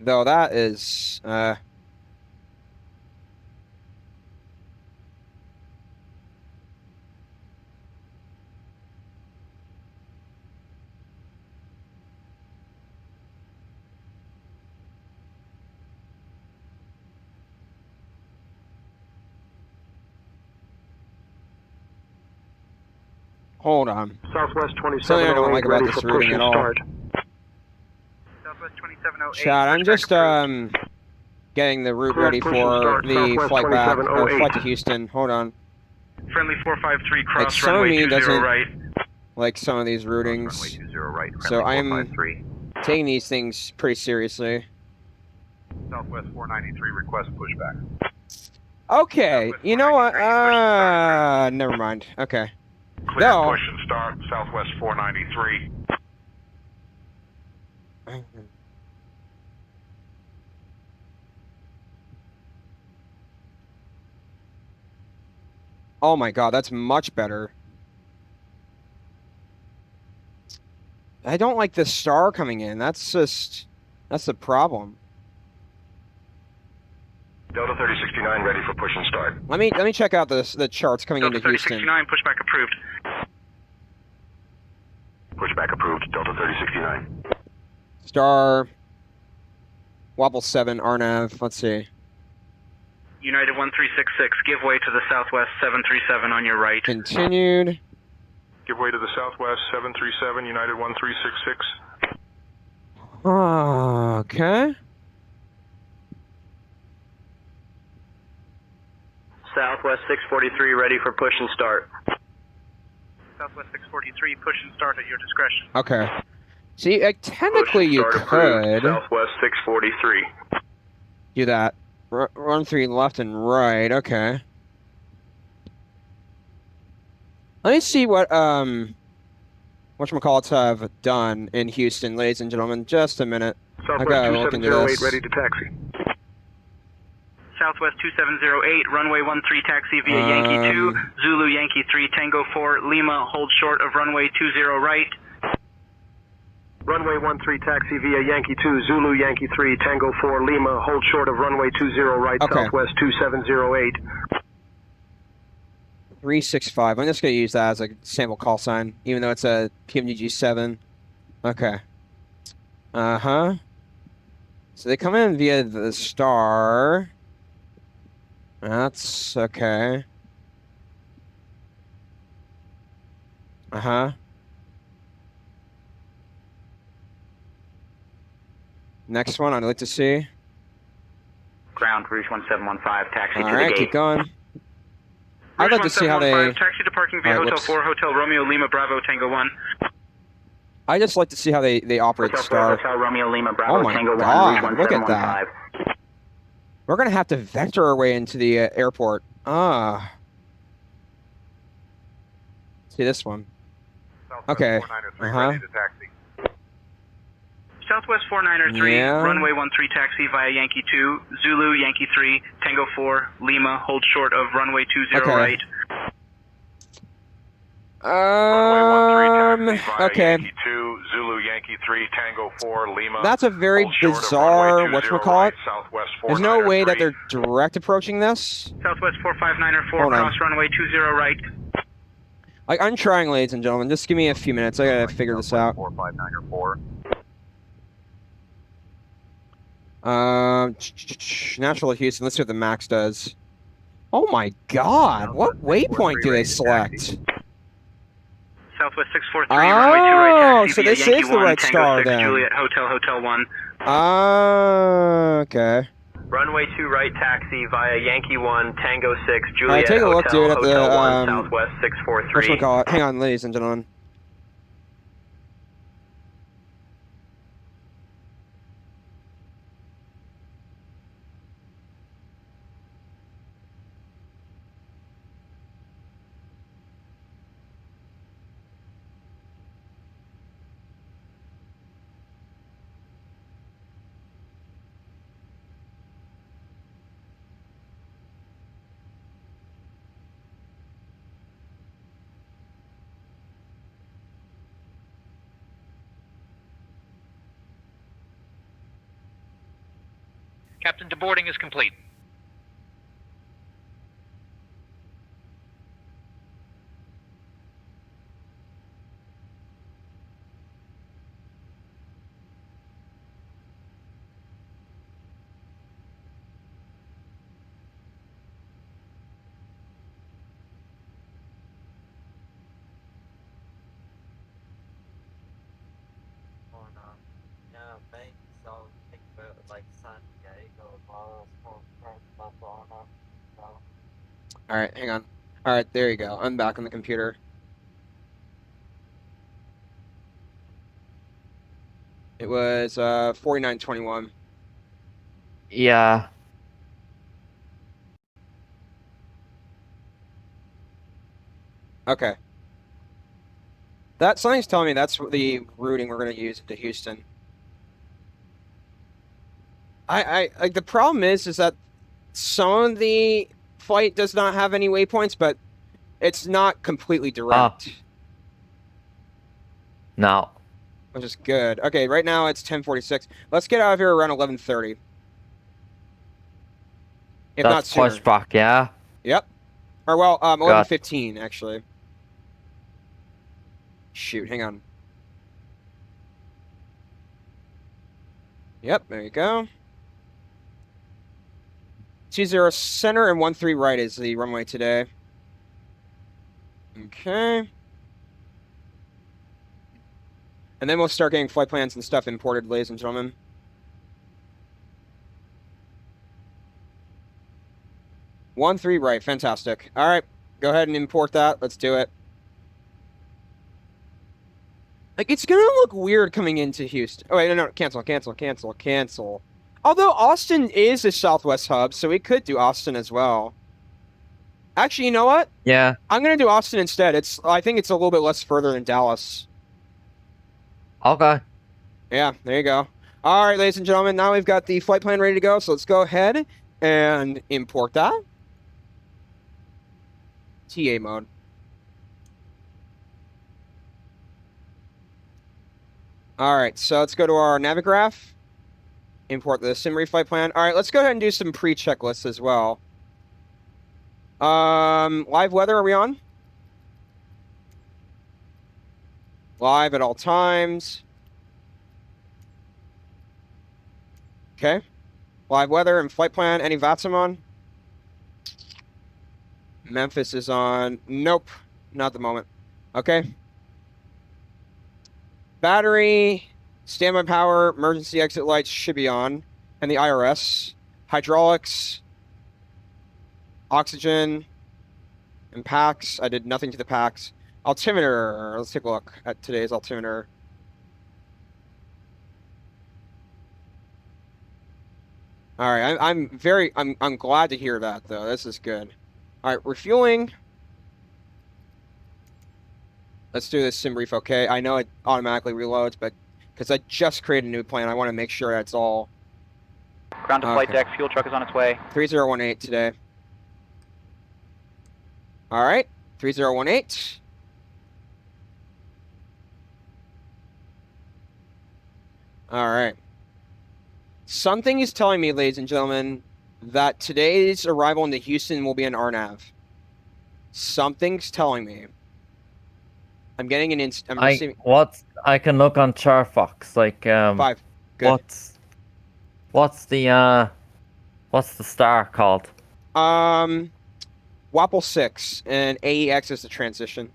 Though that is, hold on. Southwest 2708, Something I don't like about ready this for push routing and at all. start. Southwest 2708. Chad, I'm just getting the route ready push and for start, the Southwest flight back or 2708. flight to Houston. Hold on. Friendly 453, Like cross some of runway me 20 doesn't right. like some of these Runway routings, 20 right, so friendly I'm 453. taking these things pretty seriously. Southwest 493, request pushback. Okay, you know what? Never mind. Okay. Clear No. push and start, Southwest 493. Oh my God, that's much better. I don't like the star coming in. That's the problem. Delta 3069 ready for push and start. Let me check out the charts coming Delta into Houston. 3069, pushback approved. Pushback approved, Delta 3069. Star Wobble 7 RNAV. Let's see. United 1366, give way to the Southwest 737 on your right. Continued. Give way to the Southwest 737, United 1366. Okay. Southwest 643, ready for push and start. Southwest 643, push and start at your discretion. Okay. See, technically you Push and start approved, could Southwest 643. do that. Run 3 left and right. Okay. Let me see what whatchamacallits have done in Houston, ladies and gentlemen. Just a minute. I gotta look into this. ready to taxi. Southwest 2708, runway 13 taxi via Yankee 2, Zulu Yankee 3, Tango 4, Lima, hold short of runway 20 right. Runway 13 taxi via Yankee 2, Zulu Yankee 3, Tango 4, Lima, hold short of runway 20 right, Okay. Southwest 2708. 365. I'm just gonna use that as a sample call sign, even though it's a PMDG 7. Okay. So they come in via the star. That's okay. Next one I'd like to see. Ground, Rouge 1715, taxi All to right, the gate. keep going. I'd like to see how they. 1715, taxi to parking via All right, Hotel whoops. 4, Hotel Romeo, Lima, Bravo, Tango 1. I just like to see how they operate the Hotel 4, star. Hotel Romeo, Lima, Bravo, Oh my Tango 1, God! Rouge Look at that. 1715. We're gonna have to vector our way into the airport. See this one. Okay. Ready to taxi. Southwest 493, Yeah. runway 13 taxi via Yankee 2, Zulu Yankee 3, Tango 4, Lima, hold short of runway 20 Okay. right. Okay. Yankee 2, Zulu Yankee 3, Tango 4, Lima. That's a very hold short of bizarre runway 20 whatchamacallit. right, Southwest There's no way that 493. they're direct approaching this. Southwest 45904, Hold on. cross runway 20 right. I'm trying, ladies and gentlemen. Just give me a few minutes. I gotta figure this out. 45904. Nashville to Houston. Let's see what the max does. Oh my God! What waypoint do they select? Southwest 643, runway 2 right taxi so via this Yankee is the 1, right Tango star 6, then. Juliet Hotel, Hotel 1. Okay. Runway 2 right taxi via Yankee 1, Tango 6, Juliet Alright, take a look, Hotel, dude, at Hotel the, 1, Southwest 643. Whatchamacallit? Hang on, ladies and gentlemen. Captain, deboarding is complete. Alright, hang on. Alright, there you go. I'm back on the computer. It was 4921. Yeah. Okay. That something's telling me that's the routing we're gonna use into Houston. I like the problem is that some of the flight does not have any waypoints, but it's not completely direct. No. Which is good. Okay, right now it's 10:46. Let's get out of here around 11:30. if not That's sooner. pushed back, yeah? Yep. Or well, 11:15 actually. Shoot, hang on. Yep, there you go. 20 center and 13 right is the runway today. Okay. And then we'll start getting flight plans and stuff imported, ladies and gentlemen. One, 3 right, fantastic. All right, go ahead and import that. Let's do it. Like, it's gonna look weird coming into Houston. Oh, wait, no, cancel. Although Austin is a Southwest hub, so we could do Austin as well. Actually, you know what? Yeah. I'm gonna do Austin instead. I think it's a little bit less further than Dallas. Okay. Yeah, there you go. All right, ladies and gentlemen, now we've got the flight plan ready to go, so let's go ahead and import that. TA mode. All right, so let's go to our Navigraph. Import the Simri flight plan. All right, let's go ahead and do some pre-checklists as well. Live weather, are we on? Live at all times. Okay. Live weather and flight plan. Any VATSIM on? Memphis is on. Nope. Not at the moment. Okay. Battery, standby power, emergency exit lights should be on. And the IRS. Hydraulics. Oxygen. And packs. I did nothing to the packs. Altimeter. Let's take a look at today's altimeter. All right, I'm glad to hear that though. This is good. All right, refueling. Let's do this sim brief, okay? I know it automatically reloads, but because I just created a new plan, I want to make sure that's all. Ground to flight deck, fuel truck is on its way. 3018 today. All right, 3018. All right. Something is telling me, ladies and gentlemen, that today's arrival into Houston will be an RNAV. Something's telling me. I'm getting an I can look on Charfox, like 5. Good. What's the star called? WAPL 6 and AEX is the transition.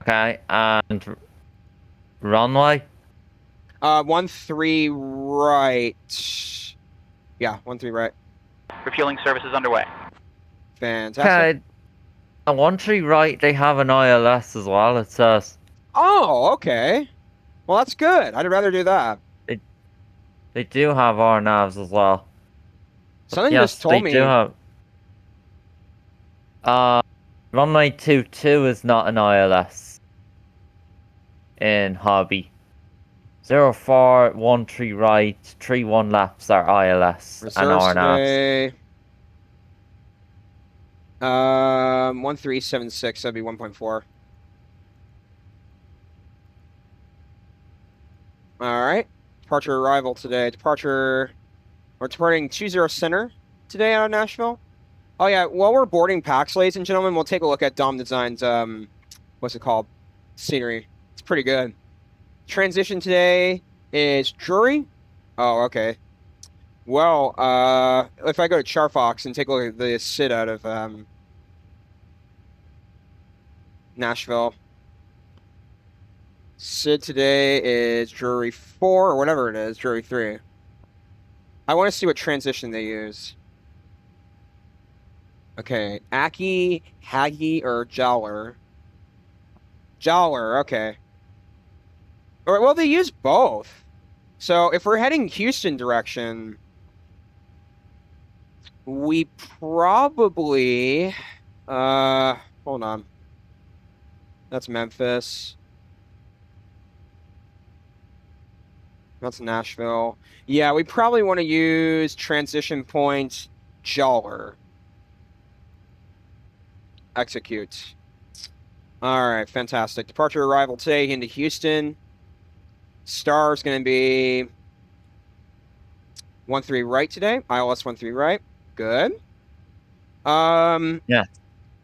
Okay, and runway? 13 right. Yeah, 13 right. Refueling service is underway. Fantastic. Okay. On 13 right, they have an ILS as well, it says. Oh, okay. Well, that's good. I'd rather do that. They do have RNAVs as well. Something yes, just told me. They do have. Runway 22 is not an ILS in Hobby. 0413 right, 31 laps are ILS Reserves and RNAVs. today. 1376, that'd be 1.4. Alright. Departure arrival today. We're departing 20 center today out of Nashville. Oh yeah, while we're boarding packs, ladies and gentlemen, we'll take a look at Dom Design's what's it called? Scenery. It's pretty good. Transition today is Drury. Oh, okay. Well, if I go to Charfox and take a look at the SID out of Nashville. SID today is Drury 4 or whatever it is, Drury 3. I want to see what transition they use. Okay, Aki, Hagi, or Jowler. Jowler, okay. All right, well, they use both. So if we're heading Houston direction, we probably... hold on. That's Memphis. That's Nashville. Yeah, we probably want to use transition point Jowler. Execute. All right, fantastic. Departure arrival today into Houston. Star is going to be 13 right today. ILS 13 right. Good. Yeah.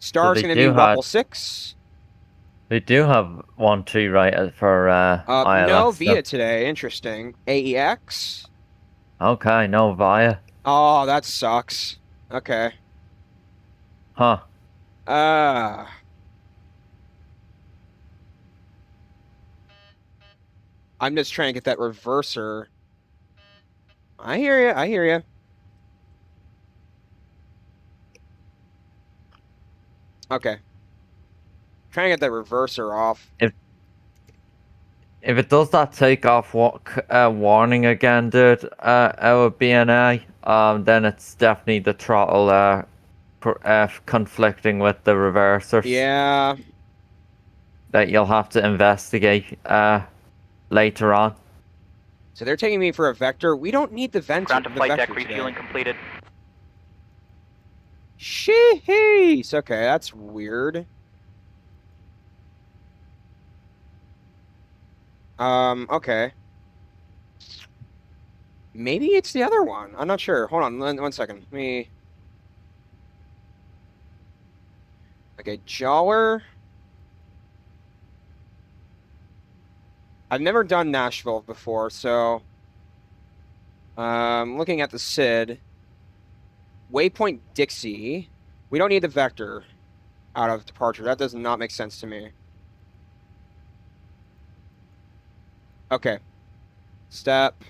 Star's they going to be do Wapple have- 6. They do have 1-2 right for ILS. No so- VIA today. Interesting. AEX. Okay, no via. Oh, that sucks. Okay. Huh. I'm just trying to get that reverser. I hear you. I hear you. Okay. Trying to get that reverser off. If it does that takeoff warning again, dude, our BNA, then it's definitely the throttle conflicting with the reversers. Yeah. That you'll have to investigate later on. So they're taking me for a vector. We don't need the vector. Ground to flight deck, today. refueling completed. Sheesh. Okay, that's weird. Okay. Maybe it's the other one. I'm not sure. Hold on, one second. Let me... Okay, Jawler. I've never done Nashville before, so... looking at the SID. Waypoint Dixie. We don't need the vector out of departure. That does not make sense to me. Okay. Step.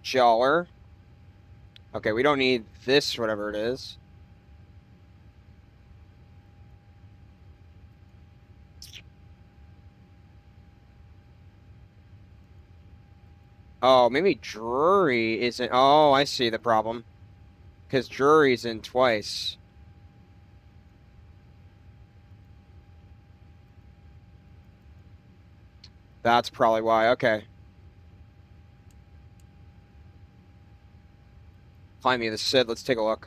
Jawler. Okay, we don't need this, whatever it is. Oh, maybe Drury isn't... Oh, I see the problem. Because Drury's in twice. That's probably why. Okay. Find me the SID. Let's take a look.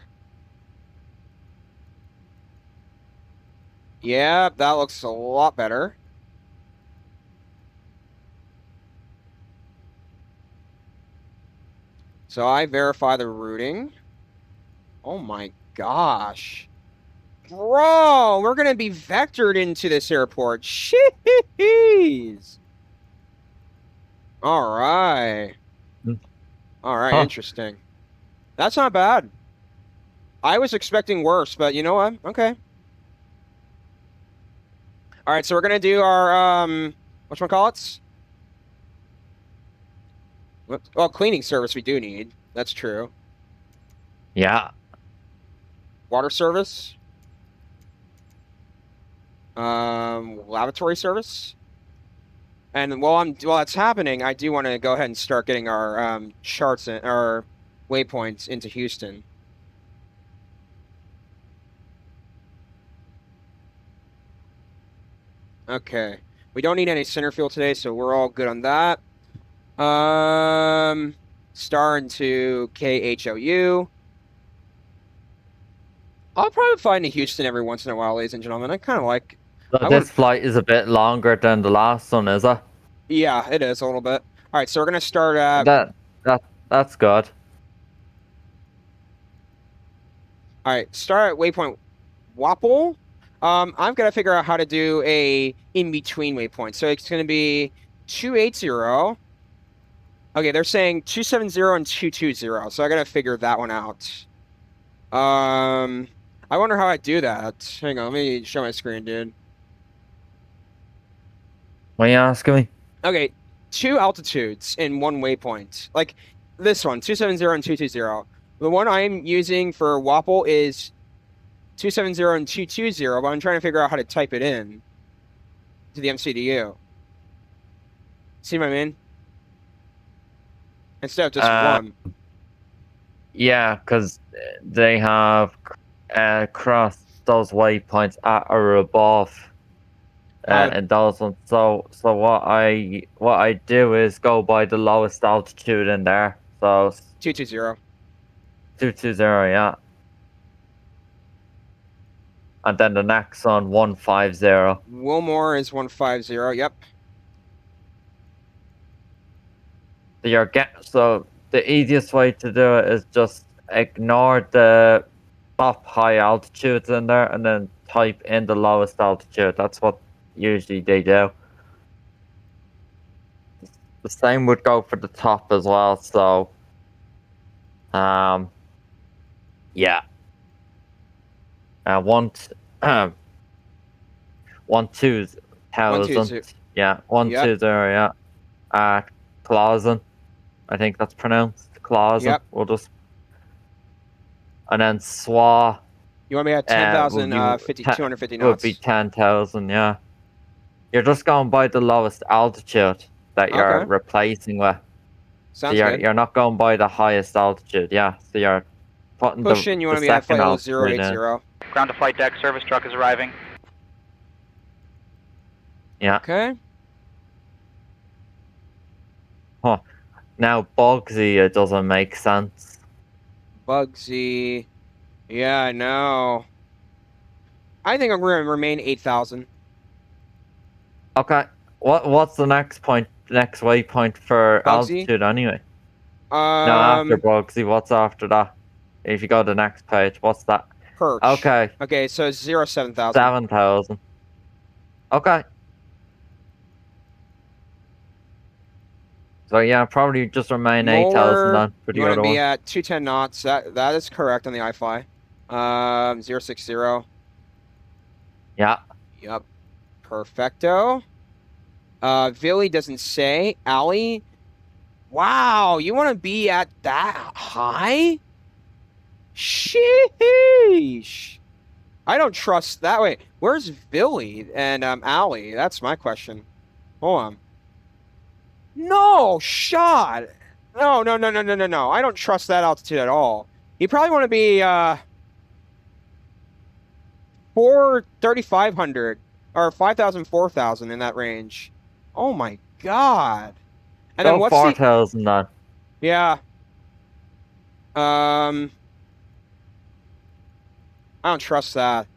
Yeah, that looks a lot better. So I verify the routing. Oh my gosh. Bro, we're going to be vectored into this airport. Jeez. All right. All right, interesting. That's not bad. I was expecting worse, but you know what? Okay. All right, so we're going to do our, whatchamacallits? Well, cleaning service we do need. That's true. Yeah. Water service. Lavatory service. And while that's happening, I do want to go ahead and start getting our charts and our waypoints into Houston. Okay. We don't need any center fuel today, so we're all good on that. Star into KHOU. I'll probably fly into Houston every once in a while, ladies and gentlemen. I kind of like... So this flight is a bit longer than the last one, is it? Yeah, it is a little bit. All right, so we're going to start at... That's good. All right, start at waypoint Wapple. I've got to figure out how to do a in-between waypoint. So it's going to be 280. Okay, they're saying 270 and 220. So I got to figure that one out. I wonder how I do that. Hang on, let me show my screen, dude. What are you asking me? Okay, 2 altitudes in 1 waypoint. Like this one, 270 and 220. The one I'm using for Wapple is 270 and 220, but I'm trying to figure out how to type it in to the MCDU. See what I mean? Instead of just one. Yeah, because they have crossed those waypoints at or above. And those ones. So what I do is go by the lowest altitude in there. So 220. 220, yeah. And then the next one, 150. Wilmore is 150. Yep. So the easiest way to do it is just ignore the top high altitudes in there and then type in the lowest altitude. That's what usually they do. The same would go for the top as well. So, yeah. 120,000. Yeah, 120. Yeah. Clausen. I think that's pronounced Clausen. Yep. We'll just. And then SWA. You want me at 10,000, 250 knots? Would be 10,000, yeah. You're just going by the lowest altitude that you're replacing with. Sounds so good. You're not going by the highest altitude, yeah. So you're putting Pushing, you want to be at flight level 080. Ground to flight deck, service truck is arriving. Yeah. Okay. Huh. Now, Bugsy, it doesn't make sense. Bugsy. Yeah, I know. I think I'm going to remain 8,000. Okay. What's the next waypoint for Bugsy? altitude anyway? No, after Bugsy, what's after that? If you go to the next page, what's that? Perch. Okay. Okay, so 7,000. 7,000. Okay. So yeah, probably just remain 8,000 then for the you other want to be one. at 210 knots. That is correct on the iFly. 060. Yeah. Yep. Perfecto. Villy doesn't say. Ali. Wow, you want to be at that high? Sheesh. I don't trust that way. Where's Villy and Ali? That's my question. Hold on. No shot. No. I don't trust that altitude at all. You probably want to be 3,500 or 5,000, 4,000 in that range. Oh my god. And then what's 4,000 then. Yeah. I don't trust that.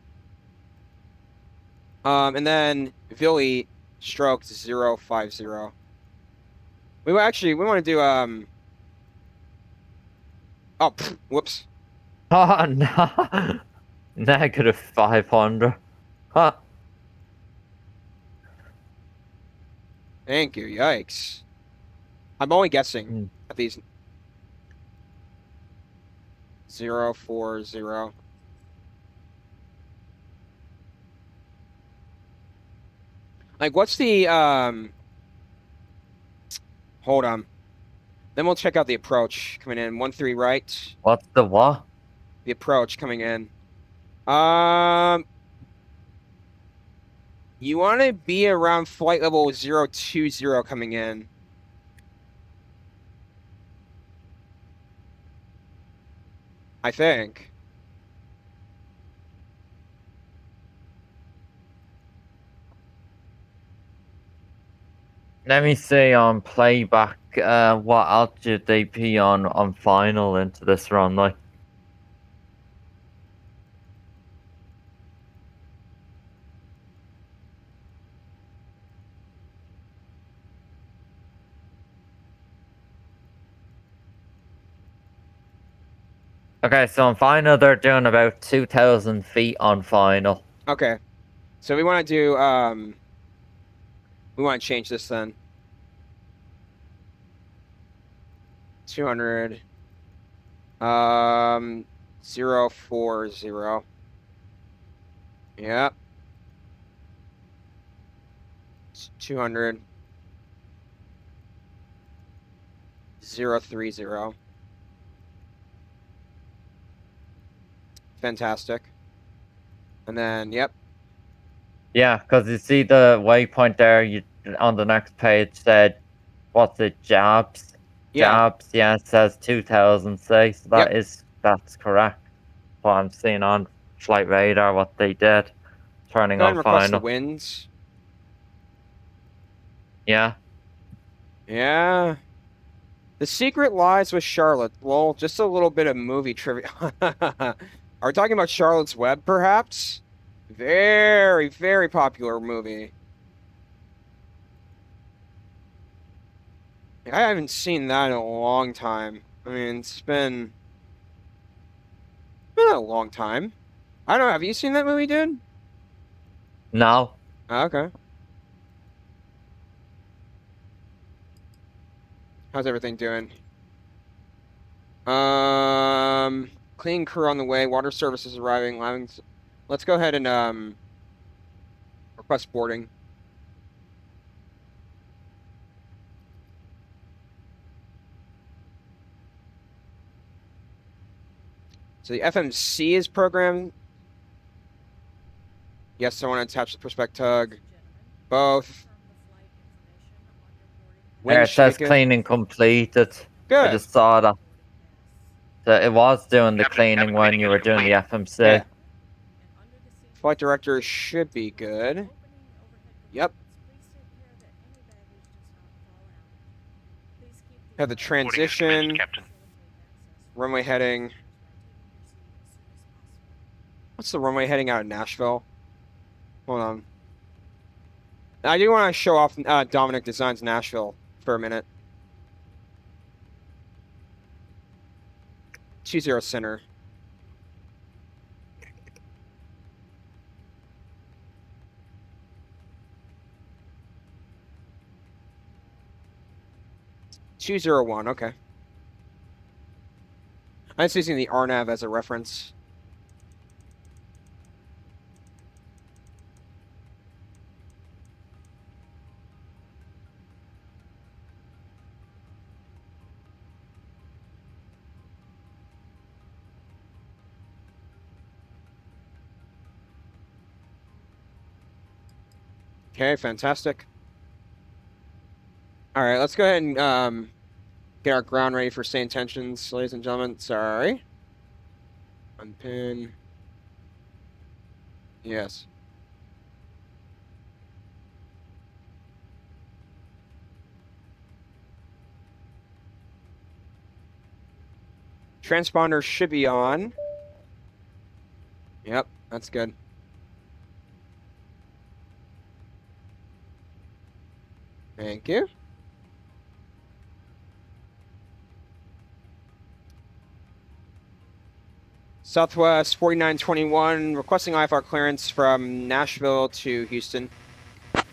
And then Villy stroked 050. We want to do oh, whoops. Oh no. Negative 500. Huh. Thank you. Yikes. I'm only guessing at these. 040. Like, what's the hold on. Then we'll check out the approach coming in. 13 right. What's the what? The approach coming in. You want to be around flight level 020 coming in. I think. Let me see on playback what altitude they be on final into this runway. Okay, so on final they're doing about 2,000 feet on final. Okay. So we want to do we want to change this then. 200 040. Yep. 200 030. Fantastic. And then, yep. Yeah, because you see the waypoint there on the next page said, what's it, jobs? Yeah. Jobs, yeah, it says 2,000, say. So that's correct. What I'm seeing on Flight Radar, what they did. Turning on request final. The winds. Yeah. Yeah. The secret lies with Charlotte. Well, just a little bit of movie trivia. Are we talking about Charlotte's Web, perhaps? Very, very popular movie. I haven't seen that in a long time. I mean, it's been a long time. I don't know. Have you seen that movie, dude? No. Okay. How's everything doing? Cleaning crew on the way. Water services arriving. Let's go ahead and request boarding. So the FMC is programmed. Yes, I want to attach the prospect tug. Both. There it says shaken. cleaning completed. Good. I just saw that. So it was doing the Captain, cleaning cabin when cleaning you is were doing the complete. FMC. Yeah. Flight director should be good. Yep. Have the transition. Captain. Runway heading. What's the runway heading out of Nashville? Hold on. I do want to show off Dominic Designs Nashville for a minute. 20 center. (201). Okay. I'm just using the RNAV as a reference. Okay, fantastic. All right, let's go ahead and get our ground ready for stay intentions, ladies and gentlemen. Sorry. Unpin. Yes. Transponder should be on. Yep, that's good. Thank you. Southwest 4921 requesting IFR clearance from Nashville to Houston. This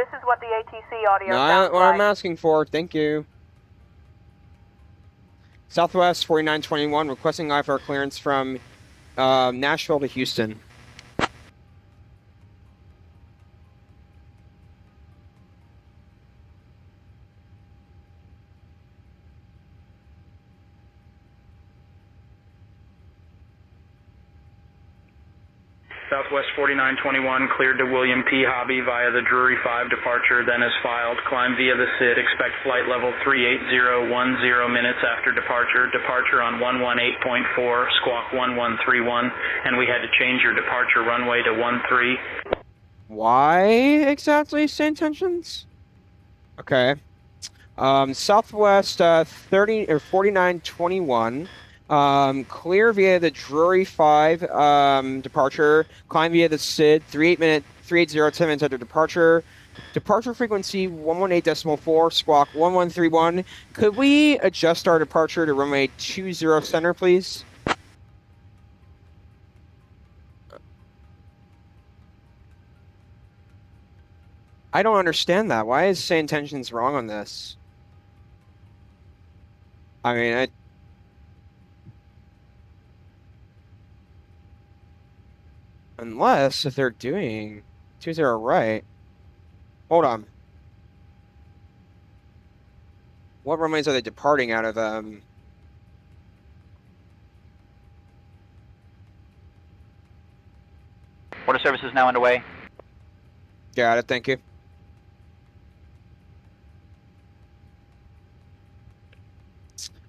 is what the ATC audio Not sounds what like. I'm asking for. Thank you. Southwest 4921 requesting IFR clearance from Nashville to Houston. Southwest 4921 cleared to William P. Hobby via the Drury 5 departure, then is filed. Climb via the SID. Expect flight level 38010 minutes after departure. Departure on 118.4, squawk 1131, and we had to change your departure runway to 13. Why exactly stay intentions? Okay. Southwest 4921. Clear via the Drury 5 departure. Climb via the SID. 380 10 minutes after departure. Departure frequency 118.4, squawk 1131. Could we adjust our departure to runway 20 center, please? I don't understand that. Why is say intentions wrong on this? I mean, unless if they're doing 20 right. Hold on. What runways are they departing out of? Order service is now underway. Got it. Thank you.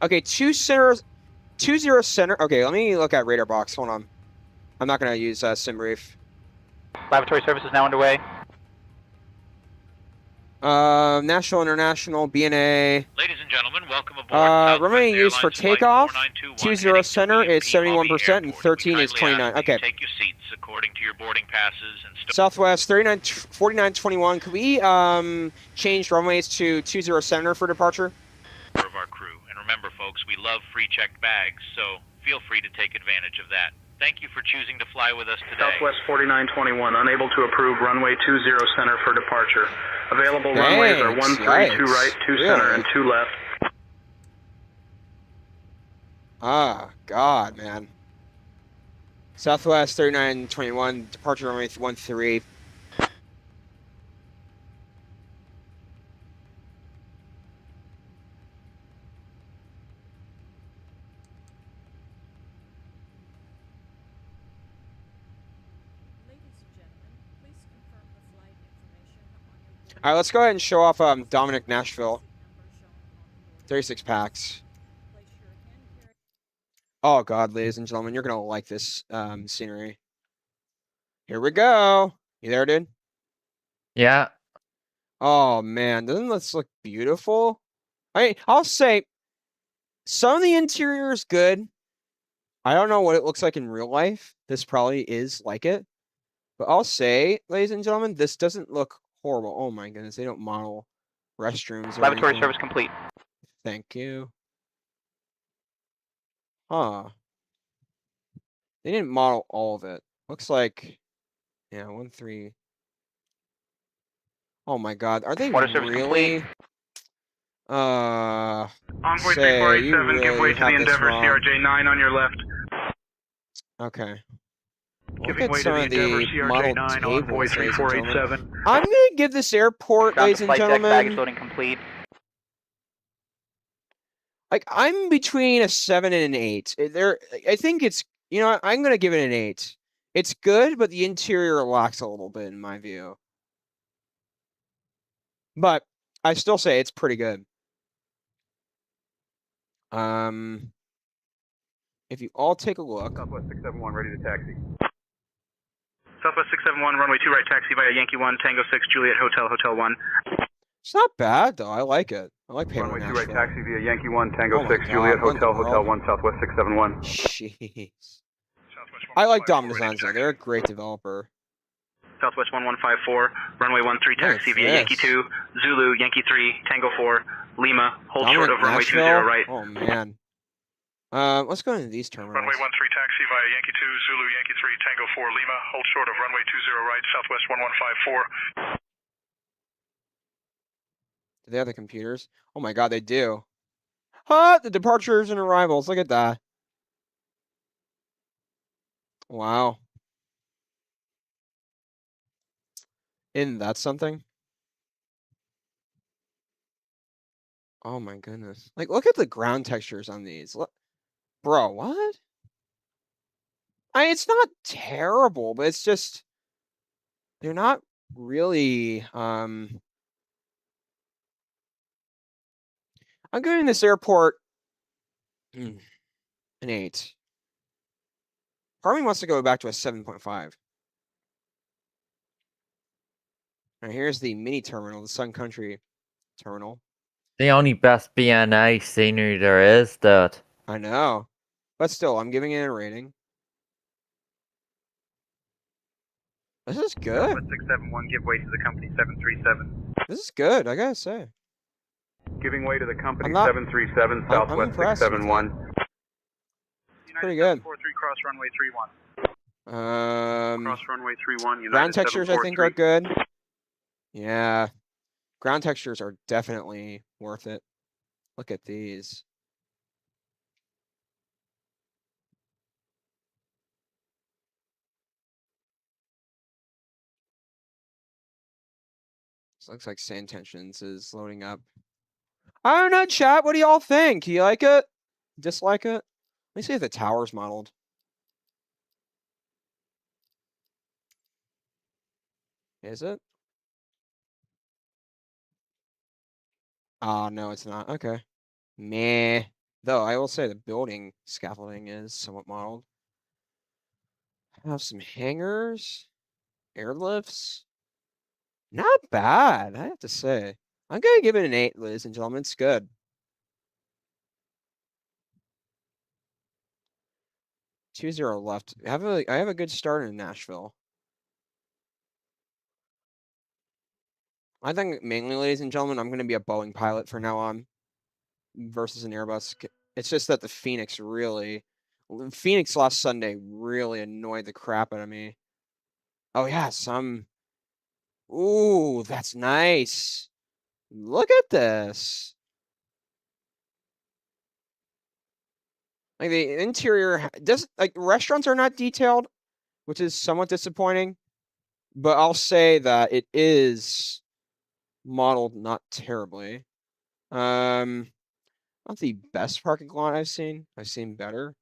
Okay, 20 center. Okay, let me look at radar box. Hold on. I'm not gonna use SimBrief. Laboratory service is now underway. National International BNA. Ladies and gentlemen, welcome aboard. Runway used for takeoff. 20 center is WMP 71% and Airport. 13 is Kindly ask 29. that you Okay. Take your seats according to your boarding passes and Southwest 4921. Could we change runways to 20 center for departure? of our crew. And remember, folks, we love free checked bags, so feel free to take advantage of that. Thank you for choosing to fly with us today. Southwest 4921, unable to approve runway 20 center for departure. Available runways are 13, 2 right, 2 center, and 2 left. Ah, God, man. Southwest 3921, departure runway 13. All right, let's go ahead and show off Dominic Nashville. 36 packs. Oh, God, ladies and gentlemen, you're going to like this scenery. Here we go. You there, dude? Yeah. Oh, man. Doesn't this look beautiful? I'll say some of the interior is good. I don't know what it looks like in real life. This probably is like it. But I'll say, ladies and gentlemen, this doesn't look horrible. Oh, my goodness. They don't model restrooms. Lavatory service complete. Thank you. Huh. They didn't model all of it. Looks like, yeah, 1, 3. Oh my God, are they really? Envoy Say, you 3487, really give way to the have this Endeavor wrong. CRJ9 on your left. Okay. Look Giving at way to some the of the Endeavor model CRJ9, tables, Envoy ladies and gentlemen. 3487. I'm gonna give this airport, Ground ladies to and flight deck, baggage gentlemen, loading complete. like I'm between a 7 and an 8. I think it's, you know, I'm gonna give it an 8. It's good, but the interior lacks a little bit in my view. But I still say it's pretty good. If you all take a look. Southwest 671, ready to taxi. Southwest 671, runway 2 right, taxi via Yankee 1, Tango 6, Juliet Hotel, Hotel 1. It's not bad though. I like it. I like paying Runway 2 Nashville. right, taxi via Yankee 1, Tango Oh my 6, God, Juliet what in the Hotel, Hotel world? 1, Southwest 671. Jeez. I like Dom Designs though. They're a great developer. Southwest 1154, runway 13 taxi via Yankee 2, Zulu, Yankee 3, Tango 4, Lima, hold Dominic short of runway 20 Nashville? right. Oh man. Let's go into these terminals. Runway 13 taxi via Yankee 2, Zulu, Yankee 3, Tango 4, Lima, hold short of runway 20 right, Southwest 1154. Do they have the computers? Oh my God, they do. The departures and arrivals. Look at that. Wow. Isn't that something? Oh my goodness. Like, look at the ground textures on these. Look. Bro, what? It's not terrible, but it's just, they're not really, I'm giving this airport an 8. Part of me wants to go back to a 7.5. Now here's the mini terminal, the Sun Country terminal. The only best BNA scenery there is, dude. I know. But still, I'm giving it a rating. This is good. Southwest 671, give way to the company 737. This is good, I gotta say. Giving way to the company I'm 737, Southwest impressed with 671. Pretty good. 43, cross runway 31. Cross runway 31, United Ground textures I think are 743. good. Yeah. Ground textures are definitely worth it. Look at these. This looks like sand tensions is loading up. I don't know, chat. What do y'all think? Do you like it? Dislike it? Let me see if the tower's modeled. Is it? Oh, no, it's not. Okay. Meh. Though, I will say the building scaffolding is somewhat modeled. I have some hangars. Airlifts. Not bad, I have to say. I'm gonna give it an 8, ladies and gentlemen. It's good. Two zero left. I have a good start in Nashville. I think mainly, ladies and gentlemen, I'm going to be a Boeing pilot from now on versus an Airbus. It's just that the Phoenix last Sunday really annoyed the crap out of me. Oh yeah, ooh, that's nice. Look at this. Like the interior, like restaurants are not detailed, which is somewhat disappointing. But I'll say that it is modeled not terribly. Not the best parking lot I've seen. I've seen better,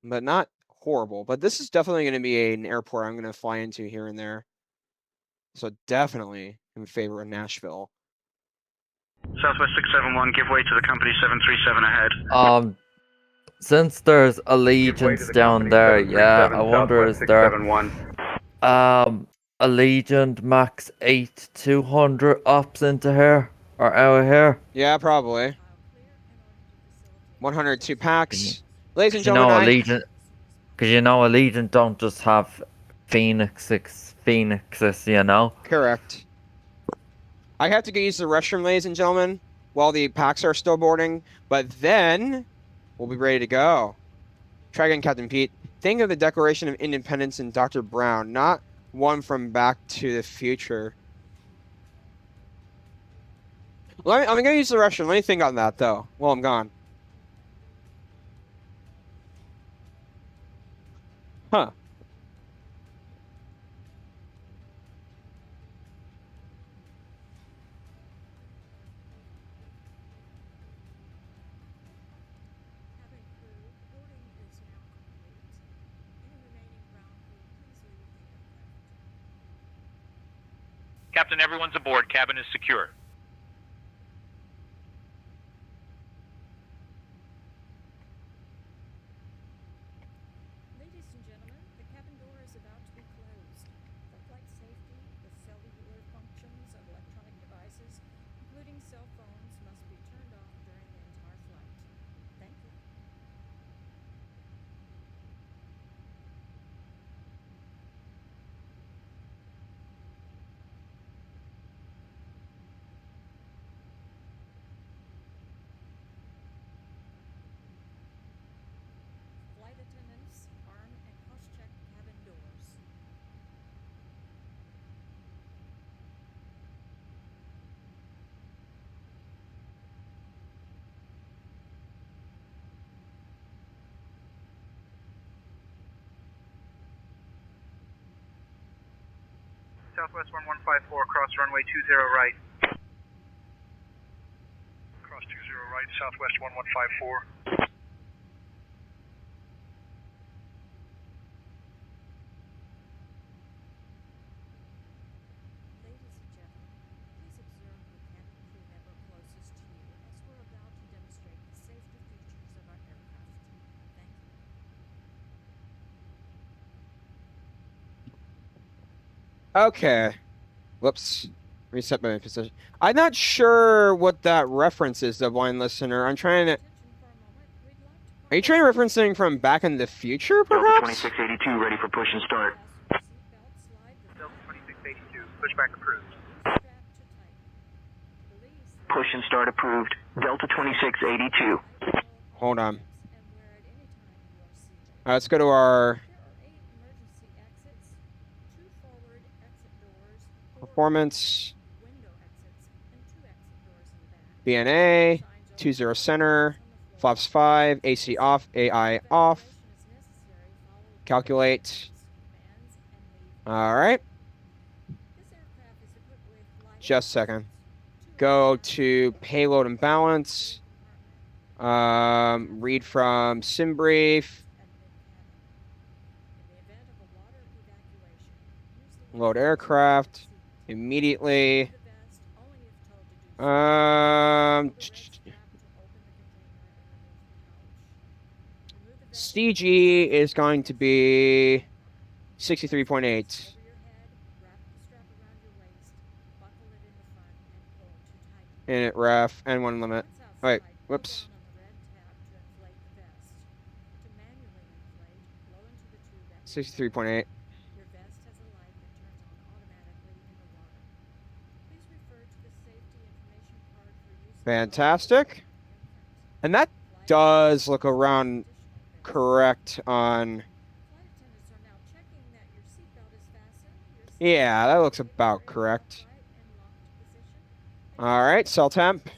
but not horrible. But this is definitely going to be an airport I'm going to fly into here and there. So definitely in favor of Nashville. Southwest 671, give way to the company 737 ahead. Since there's Allegiance down there, yeah, I wonder is there Allegiant Max 8200 ops into here or out of here? Yeah, probably. 102 packs. Ladies and gentlemen, Allegiant, because Allegiant don't just have Phoenixes, you know? Correct. I have to go use the restroom, ladies and gentlemen, while the packs are still boarding, but then we'll be ready to go. Try again, Captain Pete. Think of the Declaration of Independence in Dr. Brown, not one from Back to the Future. I'm going to use the restroom. Let me think on that, though, while I'm gone. Huh. Captain, everyone's aboard. Cabin is secure. Ladies and gentlemen, the cabin door is about to be closed. For flight safety, the cellular functions of electronic devices, including cell phones, must be turned off during the entire flight. Thank you. Flight attendants, arm and cross-check cabin doors. Southwest 1154, cross runway 20 right. Cross 20 right, Southwest 1154. Ladies and gentlemen, please observe the cabin crew member closest to you as we're about to demonstrate the safety features of our aircraft. Thank you. Okay. Whoops. Reset my position. I'm not sure what that reference is, the blind listener. I'm trying to... Are you trying to referencing from Back in the Future, perhaps? 2682, ready for push and start. Delta 2682, pushback approved. Push and start approved. Delta 2682. Hold on. Let's go to our... Performance. KBNA. 20 center. Flaps 5. AC off. AI off. Calculate. Alright. Just a second. Go to payload and balance. Read from sim brief. Load aircraft. Immediately. CG is going to be 63.8. Init ref and 1 limit. Wait, whoops. On the red tab to inflate the vest. To manually inflate, blow into the tube at 63.8. Your vest has a light that turns on automatically in the water. Please refer to the safety information card for use. Fantastic. And that does look around correct on. Yeah, that looks about correct. All right, cell temp.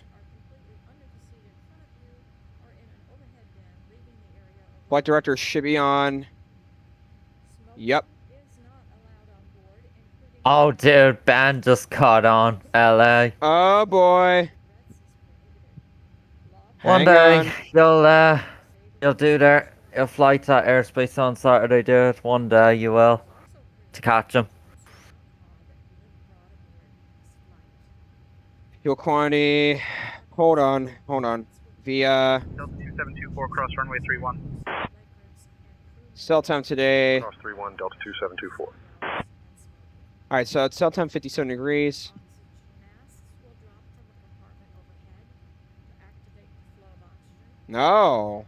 Flight director should be on. Yep. Oh, dude, Ben just caught on LA. Oh boy. One day you'll do your flights at airspace on Saturday, dude. One day you will to catch them. Fuel quantity. Hold on. Via Delta 2724, cross runway 31. cell temp today. Cross 31, Delta 2724. All right, so it's cell temp 57 degrees. No.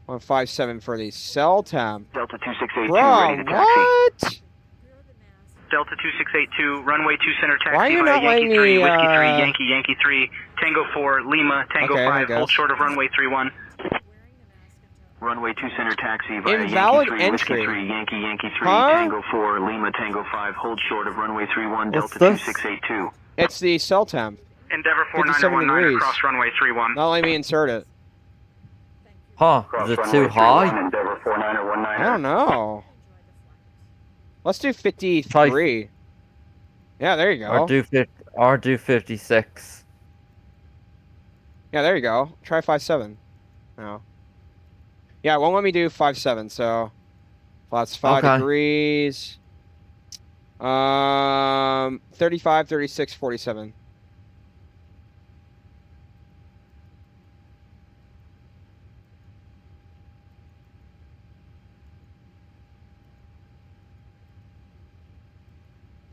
157 for the cell temp. Delta 2682, Bro, ready to taxi. what? Delta 2682, runway 2 center taxi Why are you via not Yankee letting 3, me, Whiskey 3, Yankee, Yankee 3, Tango 4, Lima, Tango Okay, I 5, guess. hold short of runway 31. Runway 2 center taxi via Invalid Yankee 3, Whiskey entry. 3, Yankee, Yankee 3, Huh? Tango 4, Lima, Tango 5, hold short of runway 31, What's Delta this? 2682. It's the cell temp. Endeavor 57 4919 degrees. across runway 31. Not letting me insert it. Huh? Is it too high? Endeavor 4919. I don't know. Let's do 53. Yeah, there you go. Or do 56. Yeah, there you go. Try 57. No. Yeah, it won't let me do 57, so that's 5 Okay. degrees. 35, 36, 47.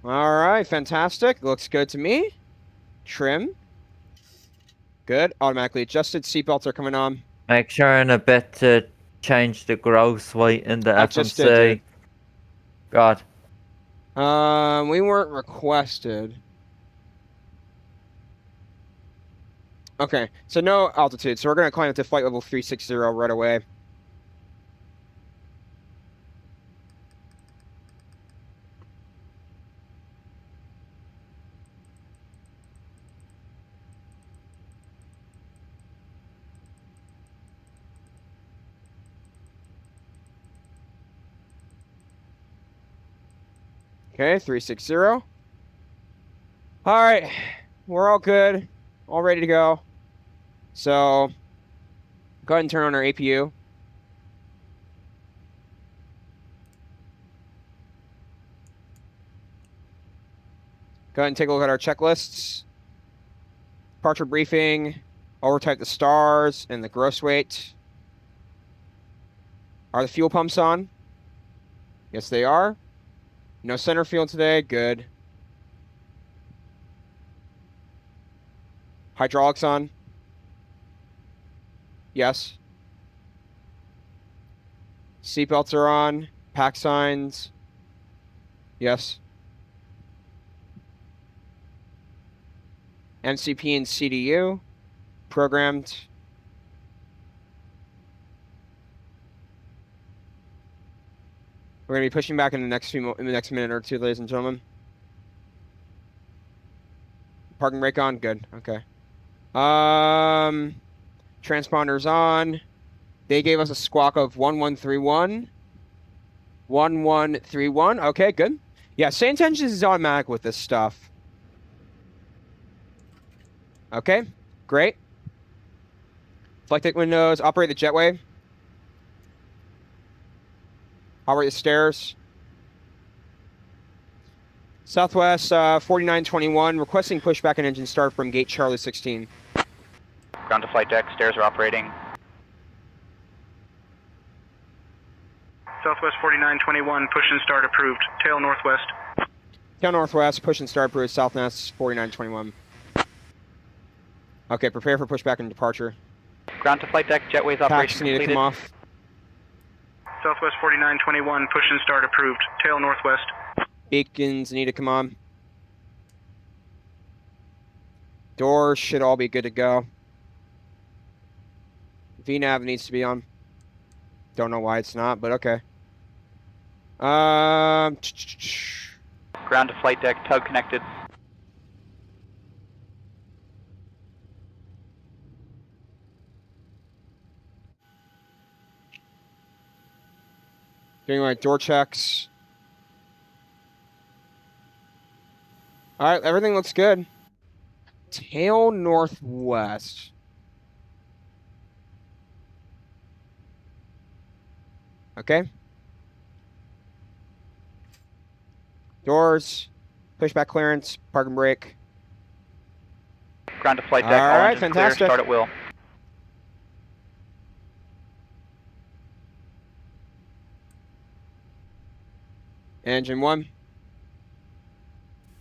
All right, fantastic. Looks good to me. Trim. Good. Automatically adjusted. Seatbelts are coming on. Make sure in a bit to change the gross weight in the I FMC. just did, God. We weren't requested. Okay, so no altitude. So we're going to climb up to flight level 360 right away. Okay, 360. All right, we're all good, all ready to go. So go ahead and turn on our APU. Go ahead and take a look at our checklists. Departure briefing, overtype the stars and the gross weight. Are the fuel pumps on? Yes, they are. No center field today. Good. Hydraulics on? Yes. Seatbelts are on. Pack signs? Yes. MCP and CDU? Programmed? We're going to be pushing back in the next minute or two, ladies and gentlemen. Parking brake on? Good. Okay. Transponders on. They gave us a squawk of 1131. 1131. Okay, good. Yeah, same tensions is automatic with this stuff. Okay, great. Flight deck windows. Operate the jetway. Operate the stairs. Southwest 4921, requesting pushback and engine start from gate Charlie 16. Ground to flight deck, stairs are operating. Southwest 4921, push and start approved. Tail northwest. Tail northwest, push and start approved, Southwest 4921. Okay, prepare for pushback and departure. Ground to flight deck, jetways Tax operation need to completed. come off. Southwest 4921, push and start approved. Tail northwest. Beacons need to come on. Doors should all be good to go. VNAV needs to be on. Don't know why it's not, but okay. Ground to flight deck, tug connected. Doing my door checks. All right, everything looks good. Tail northwest. Okay. Doors, pushback clearance, park and brake. Ground to flight deck, All right, engines fantastic. clear, start at will. Engine 1.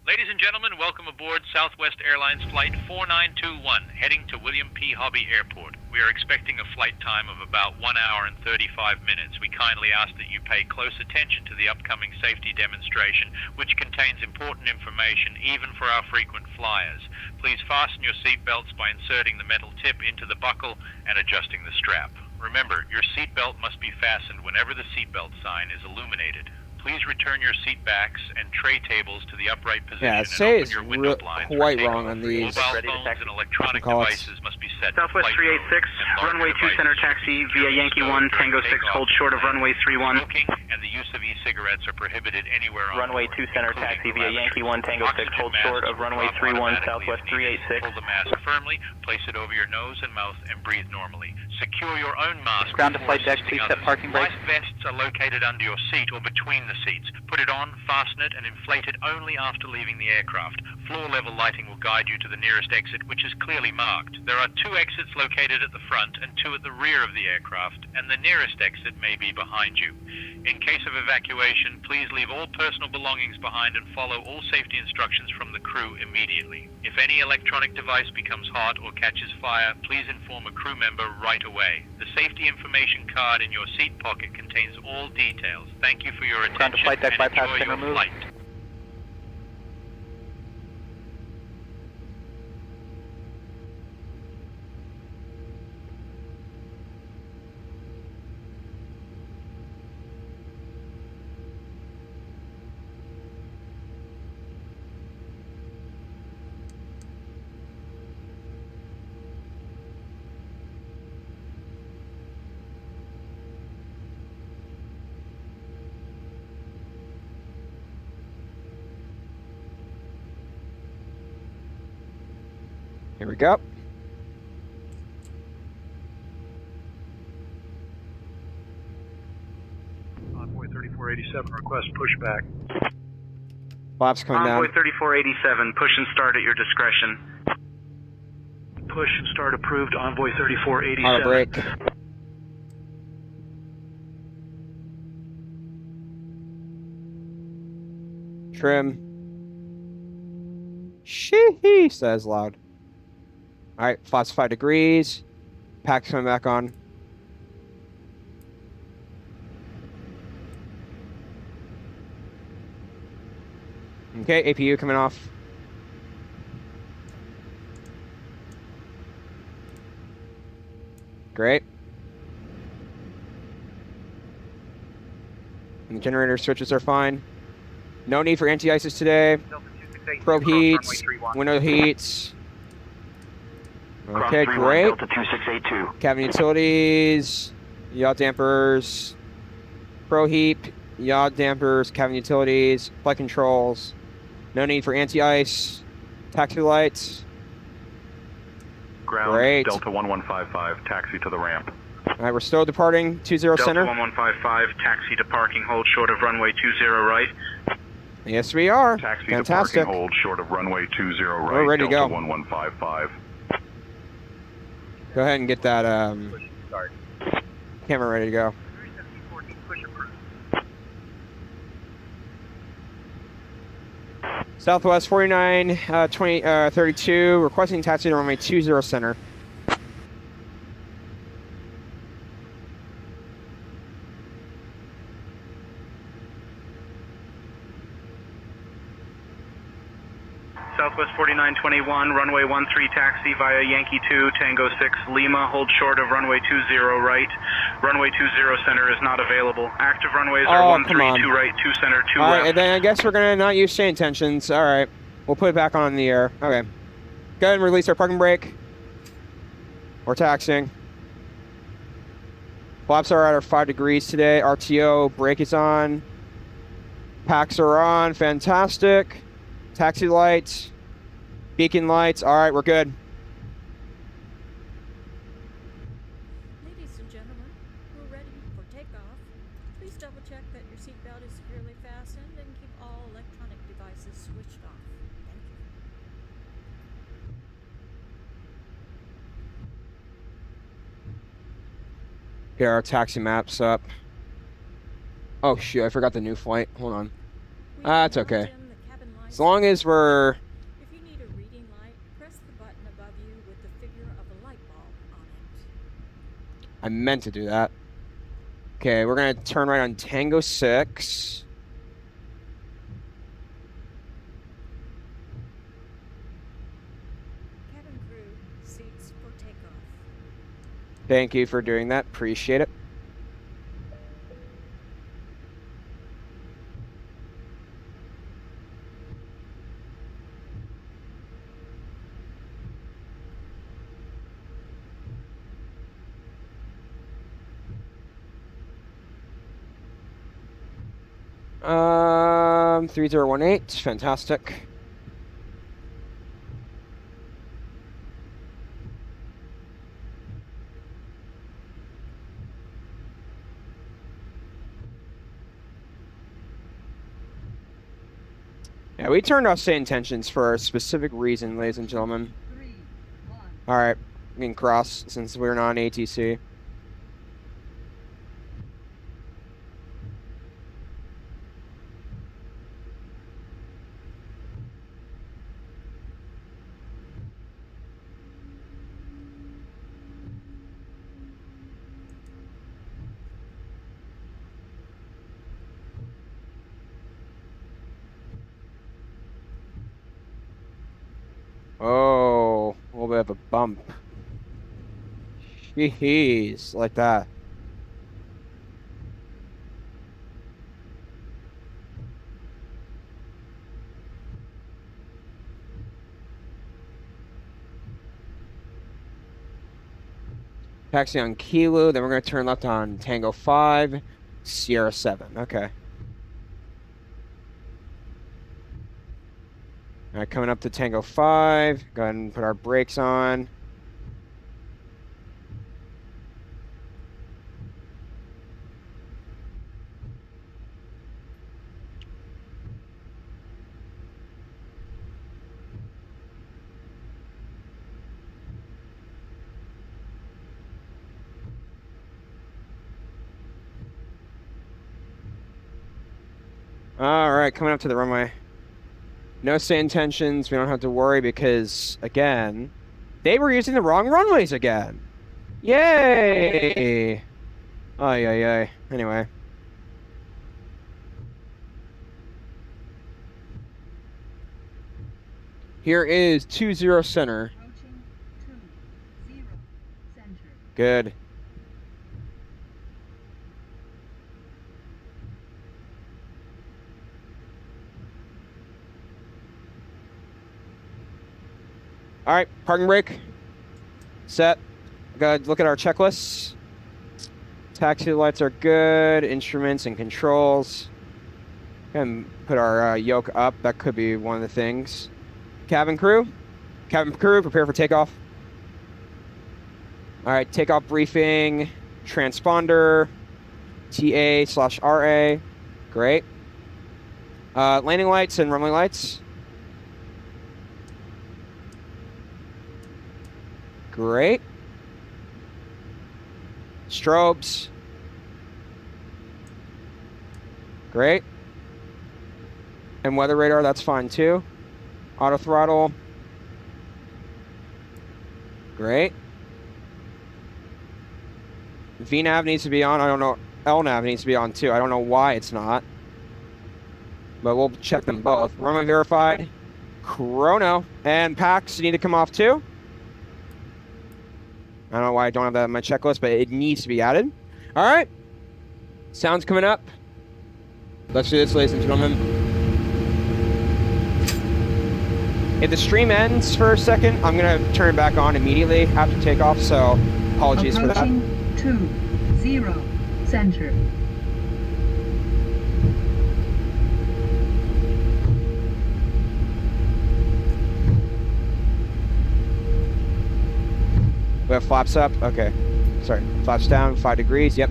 Ladies and gentlemen, welcome aboard Southwest Airlines Flight 4921, heading to William P. Hobby Airport. We are expecting a flight time of about 1 hour and 35 minutes. We kindly ask that you pay close attention to the upcoming safety demonstration, which contains important information even for our frequent flyers. Please fasten your seat belts by inserting the metal tip into the buckle and adjusting the strap. Remember, your seat belt must be fastened whenever the seat belt sign is illuminated. Please return your seat backs and tray tables to the upright position. Yeah, and say open is your window blinds for quite takeoff. wrong on these. Mobile phones and electronic calls. devices must be set Southwest to flight 386, mode, and runway larger 2 center devices taxi should be via Yankee 1, stowed Tango during 6, takeoff. hold short of runway 31. Smoking and the use of e-cigarettes are prohibited anywhere on Runway board, 2 center including taxi the via lavatory. Yankee 1, Tango 6, Oxygen hold masks short of will runway drop 31, automatically Southwest if needed. 386. Pull the mask firmly, place it over your nose and mouth, and breathe normally. Secure your own mask. Ground to before flight deck, assisting please set others. parking brakes. Life vests are located under your seat or between the seats. Put it on, fasten it, and inflate it only after leaving the aircraft. Floor level lighting will guide you to the nearest exit, which is clearly marked. There are 2 exits located at the front and 2 at the rear of the aircraft, and the nearest exit may be behind you. In case of evacuation, please leave all personal belongings behind and follow all safety instructions from the crew immediately. If any electronic device becomes hot or catches fire, please inform a crew member right away. The safety information card in your seat pocket contains all details. Thank you for your attention Ground to flight deck, and bypass enjoy pin your removed. flight. Here we go. Envoy 3487, request pushback. Flaps coming Envoy down. 3487, push and start at your discretion. Push and start approved, Envoy Auto 3487. brake. Trim. Sheesh, says loud. All right, flaps 5 degrees. Pack's coming back on. Okay, APU coming off. Great. And the generator switches are fine. No need for anti-ices today. Probe heats, window heats. Okay, great. Delta 2682. Cabin utilities, yaw dampers, pro heat, yaw dampers, cabin utilities, flight controls. No need for anti-ice, taxi lights. Ground, Great. Delta 1155, taxi to the ramp. All right, we're still departing 20 Delta center. 1155, taxi to parking, hold short of runway 20 right. Yes, we are. Taxi Fantastic. to parking hold short of runway 20 right. We're ready to Delta go. 1155. Go ahead and get that camera ready to go. Southwest 4932, requesting taxi to runway 20 center. Southwest 4921, runway 13 taxi via Yankee 2, Tango 6, Lima, hold short of runway 20 right. Runway 20 center is not available. Active runways are 13, 2 right, 2 center, 2 All left. right, and then I guess we're going to not use stay intentions. All right, we'll put it back on the air. Okay. Go ahead and release our parking brake. We're taxiing. Flaps are at our 5 degrees today. RTO, brake is on. Packs are on, fantastic. Taxi lights, beacon lights. All right, we're good. Ladies and gentlemen, we're ready for takeoff. Please double check that your seatbelt is securely fastened and keep all electronic devices switched off. Thank you. Get our taxi maps up. Oh shoot, I forgot the new flight. Hold on. That's okay. As long as we're... If you need a reading light, press the button above you with the figure of a light bulb on it. I meant to do that. Okay, we're going to turn right on Tango 6. Cabin crew, seats for takeoff. Thank you for doing that. Appreciate it. Um, 3018, fantastic. Yeah, we turned off stay intentions for a specific reason, ladies and gentlemen. All right, we can cross since we're not on ATC. Oh, a little bit of a bump. Jeez, like that. Taxi on Kilo, then we're going to turn left on Tango 5, Sierra 7. Okay. All right, coming up to Tango 5. Go ahead and put our brakes on. All right, coming up to the runway. No stay intentions. We don't have to worry because, again, they were using the wrong runways again. Yay! Ay, ay, ay. Anyway. Here is 20 center. Good. All right, parking brake. Set. Gotta look at our checklists. Taxi lights are good. Instruments and controls. And put our yoke up. That could be one of the things. Cabin crew. Cabin crew, prepare for takeoff. All right, takeoff briefing. Transponder. TA/RA. Great. Landing lights and runway lights. Great. Strobes. Great. And weather radar, that's fine too. Auto throttle. Great. VNAV needs to be on. I don't know. LNAV needs to be on too. I don't know why it's not. But we'll check them both. Runway verified. Chrono. And PAX need to come off too. I don't know why I don't have that on my checklist, but it needs to be added. All right. Sound's coming up. Let's do this, ladies and gentlemen. If the stream ends for a second, I'm going to turn it back on immediately after takeoff, so apologies for that. Approaching 20 center. We have flaps up. Okay. Sorry. Flaps down. 5 degrees. Yep.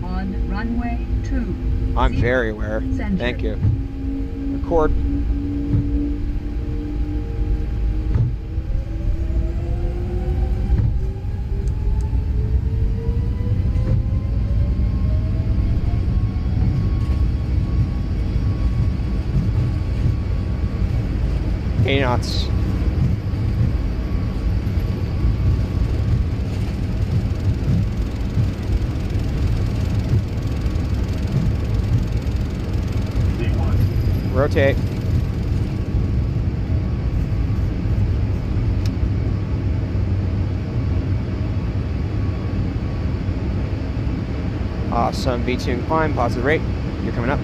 On runway 2. I'm very aware. Center. Thank you. Record. Eight knots. Rotate. Awesome. V2 climb, positive rate. You're coming up.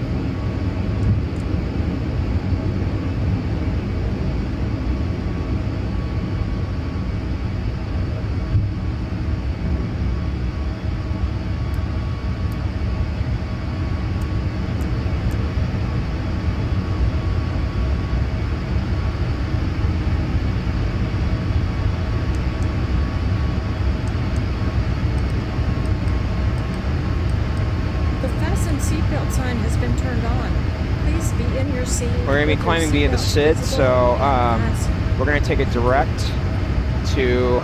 We're going to be climbing via the SID, so we're going to take it direct to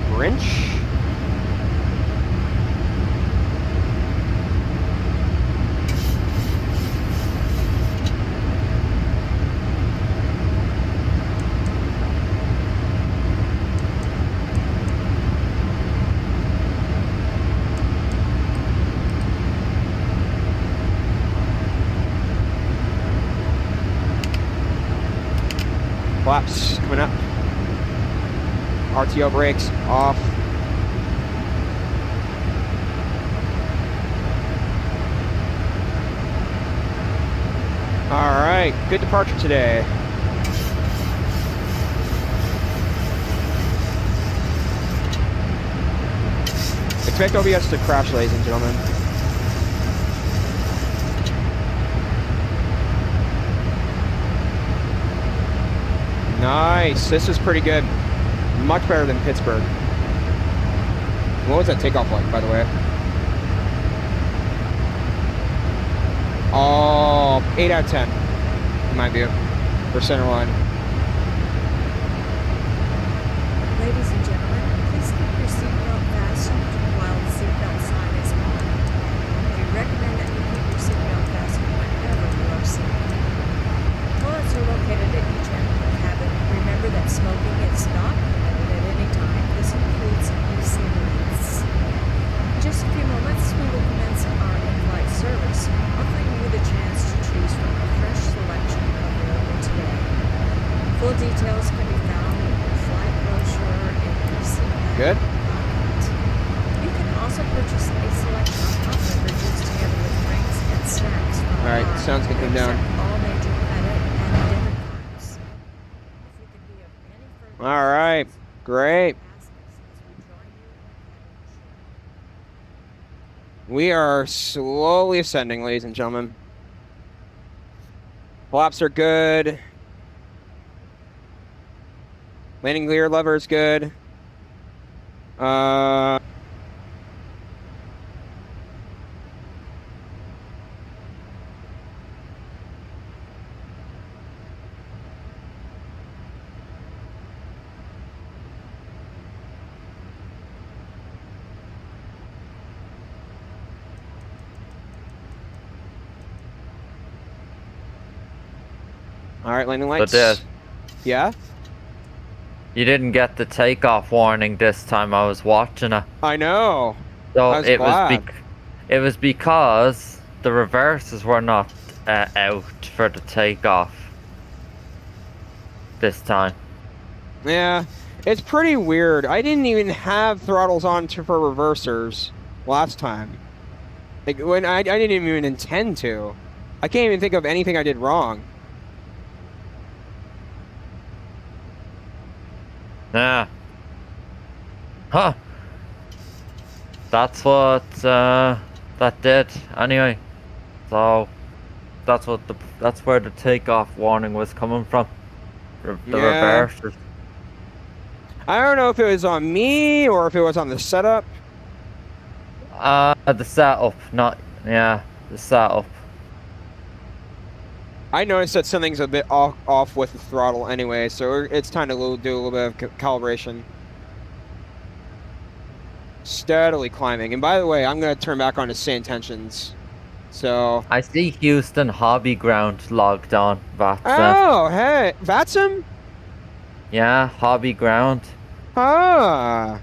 Brinch. Flaps coming up. RTO brakes off. All right, good departure today. Expect OBS to crash, ladies and gentlemen. Nice. This is pretty good. Much better than Pittsburgh. What was that takeoff like, by the way? Oh, 8 out of 10, in my view, for center line. Ladies and gentlemen, please keep your seatbelt fastened while the seatbelt sign is on. We recommend that you keep your seatbelt fastened whenever you are seated. Toilets are located at each end of the cabin. Remember that smoking is not permitted at any time. This includes UC limits. In just a few moments, we will commence our in-flight service, offering you the chance to choose from a fresh selection available today. Full details can be found in your flight brochure and UC Good. Cockpit. You can also purchase a selection of hot beverages together with drinks and snacks from All right, sounds good. Come down. all major credit and debit cards. If we could be of any further All right, great. We are slowly ascending, ladies and gentlemen. Flaps are good. Landing gear lever is good. All right, landing lights. did. Yeah? You didn't get the takeoff warning this time. I was watching it. I know. So I was it glad. it was because the reverses were not out for the takeoff this time. Yeah, it's pretty weird. I didn't even have throttles on for reversers last time. Like when I didn't even intend to. I can't even think of anything I did wrong. Yeah. Huh. That's what that did anyway. So that's where the takeoff warning was coming from. The reversers. I don't know if it was on me or if it was on the setup. The setup, the setup. I noticed that something's a bit off with the throttle anyway, so it's time to do a little bit of calibration. Steadily climbing. And by the way, I'm going to turn back on to stay intentions. So... I see Houston Hobby Ground logged on, VATSIM. Oh, hey. VATSIM? Yeah, Hobby Ground. Ah.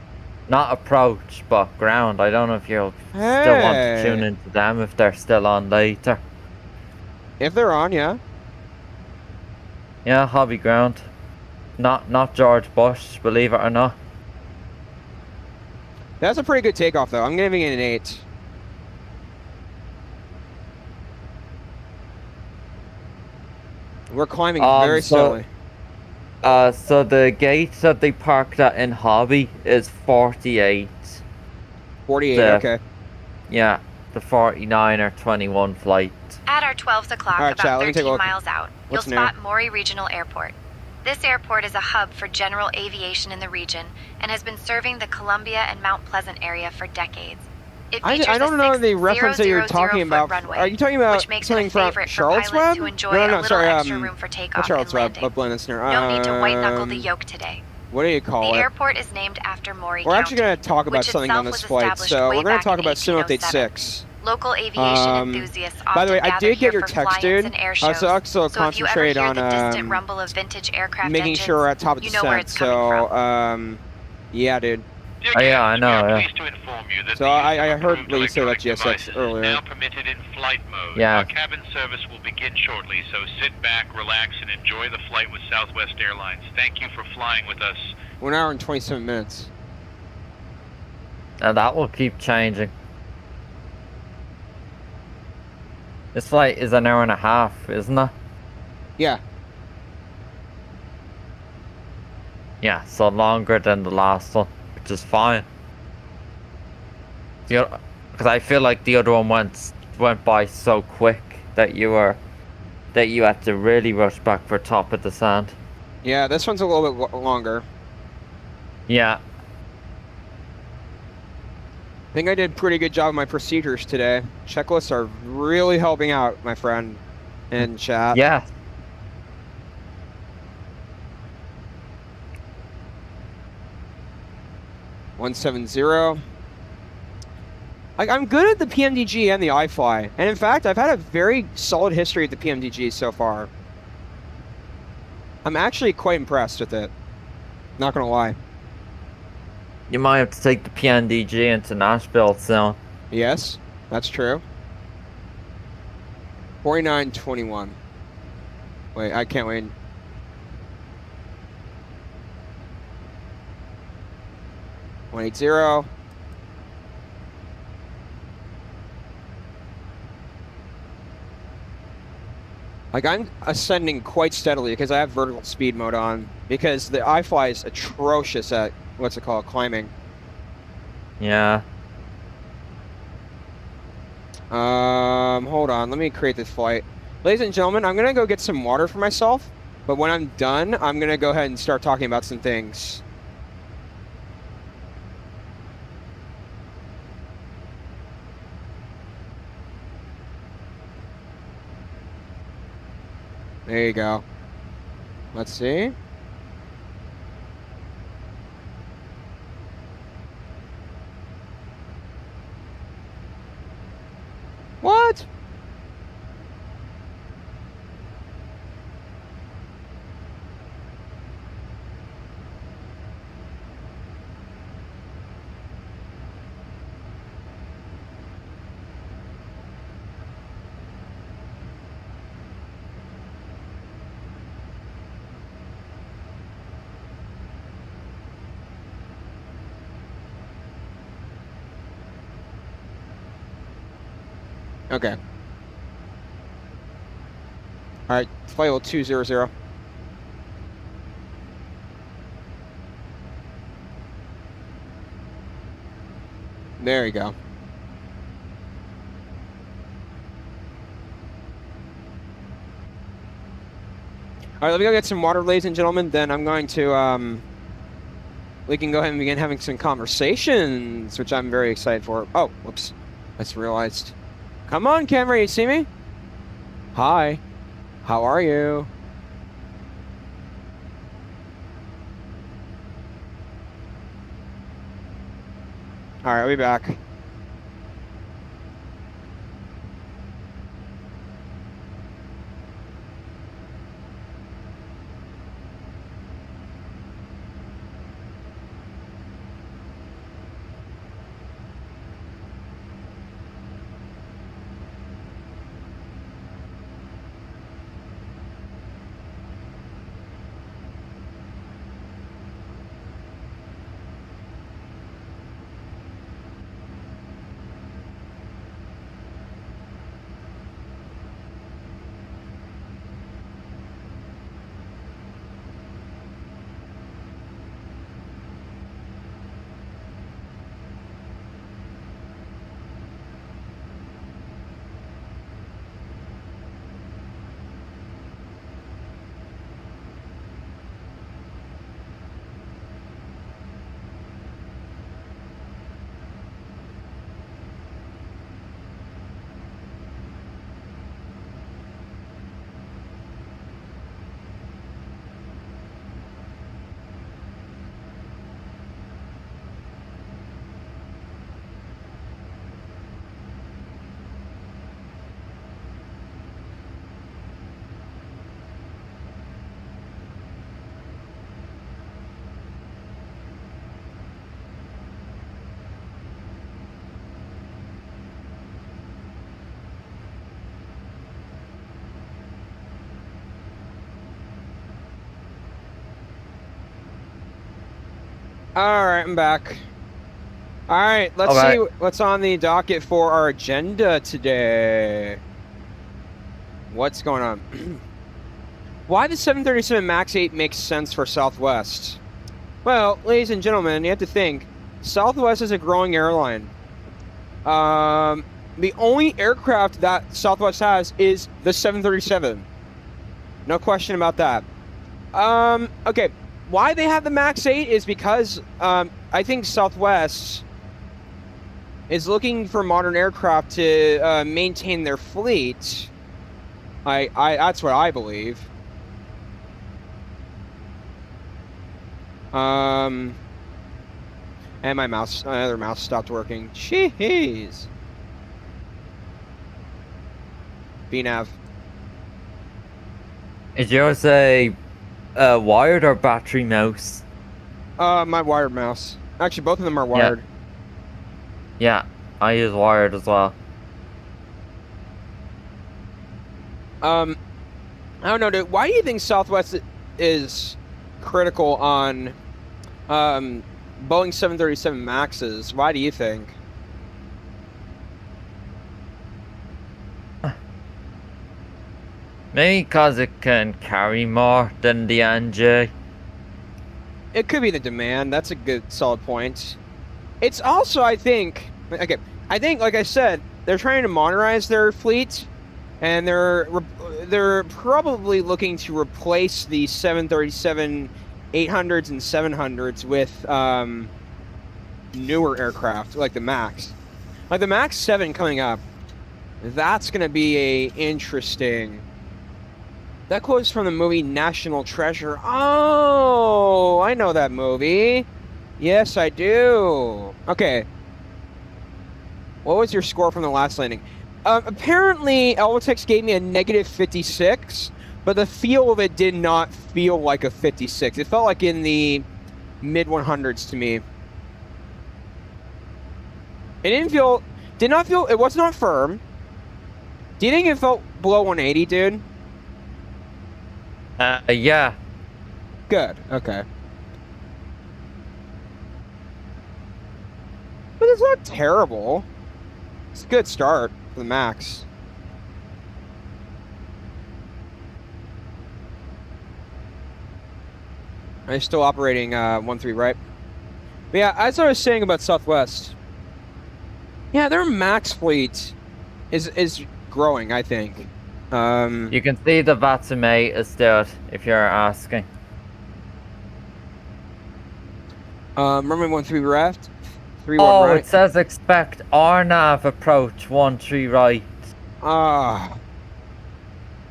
Not approach, but ground. I don't know if you'll still want to tune into them if they're still on later. If they're on, yeah. Yeah, Hobby Ground. Not George Bush, believe it or not. That's a pretty good takeoff, though. I'm giving it an 8. We're climbing very slowly. So the gate that they parked at in Hobby is 48. 48, okay. Yeah, the 49 or 21 flight. At our 12th o'clock, right, about chat, 13 miles out, What's you'll spot Maury Regional Airport. This airport is a hub for general aviation in the region and has been serving the Columbia and Mount Pleasant area for decades. It features I don't know the reference that you're 000 talking about. runway, Are you talking about which makes something it a from favorite Charlotte's for pilots Web? who enjoy No, a little sorry, extra room for takeoff Charlotte's and Web, landing. Blend Listener. No need to white-knuckle the yoke today. What do you call The it? airport is named after Maury We're County, actually going to talk about which something on itself this was flight, established so way we're going back to talk in about Sim Update 1807. 6. Local aviation enthusiasts often By the way, I gather did get here your for text, fly-ins dude. and air I shows. was also So if you ever concentrate hear on the distant rumble of vintage aircraft making engines, sure we're at top of you know where descent. it's coming So, yeah, dude. Oh, yeah, I know, yeah. Pleased to inform you that So the I use of heard approved what you said about electronic GSX devices earlier. is now permitted in flight mode. Yeah. Our cabin service will begin shortly, so sit back, relax, and enjoy the flight with Southwest Airlines. Thank you for flying with us. 1 hour and 27 minutes. And that will keep changing. This flight is an hour and a half, isn't it? Yeah. Yeah, so longer than the last one, which is fine. Because I feel like the other one went by so quick that you had to really rush back for top of the sand. Yeah, this one's a little bit longer. Yeah. I think I did a pretty good job of my procedures today. Checklists are really helping out, my friend, in chat. Yeah. $170. I'm good at the PMDG and the iFly. And in fact, I've had a very solid history at the PMDG so far. I'm actually quite impressed with it. Not gonna lie. You might have to take the PNDG into Nashville soon. Yes, that's true. 4921. Wait, I can't wait. $180. Like, I'm ascending quite steadily because I have vertical speed mode on. Because the iFly is atrocious at, what's it called, climbing. Yeah. Hold on, let me create this flight. Ladies and gentlemen, I'm gonna go get some water for myself. But when I'm done, I'm gonna go ahead and start talking about some things. There you go. Let's see. What? Okay. All right, flight level 200. There you go. All right, let me go get some water, ladies and gentlemen. Then I'm going to, we can go ahead and begin having some conversations, which I'm very excited for. Oh, whoops. I just realized. Come on, camera, you see me? Hi. How are you? All right, I'll be back. All right, I'm back. All right, let's see what's on the docket for our agenda today. What's going on? Why the 737 MAX 8 makes sense for Southwest? Well, ladies and gentlemen, you have to think. Southwest is a growing airline. The only aircraft that Southwest has is the 737. No question about that. Okay. Why they have the MAX 8 is because I think Southwest is looking for modern aircraft to maintain their fleet. That's what I believe. And my other mouse stopped working. Jeez. BNAV. Is yours a wired or battery mouse? My wired mouse. Actually, both of them are wired. Yeah, I use wired as well. I don't know, dude. Why do you think Southwest is critical on Boeing 737 Maxes? Why do you think? Maybe because it can carry more than the NG. It could be the demand. That's a good, solid point. It's also, I think, okay, like I said, they're trying to modernize their fleet, and they're probably looking to replace the 737 800s and 700s with newer aircraft, like the MAX. Like the MAX 7 coming up, that's going to be a interesting... That quote's from the movie National Treasure. Oh, I know that movie. Yes, I do. Okay. What was your score from the last landing? Apparently, Elvitex gave me a negative 56, but the feel of it did not feel like a 56. It felt like in the mid-100s to me. Did not feel, it was not firm. Do you think it felt below 180, dude? Yeah. Good, okay. But it's not terrible. It's a good start. for the max. Are you still operating 13, right? But yeah, as I was saying about Southwest, yeah, their max fleet is growing, I think. You can see the VATSIM 8 is there if you're asking. Remember 13 left? 3-1 Oh, right? it says expect RNAV approach 13 right. Ah.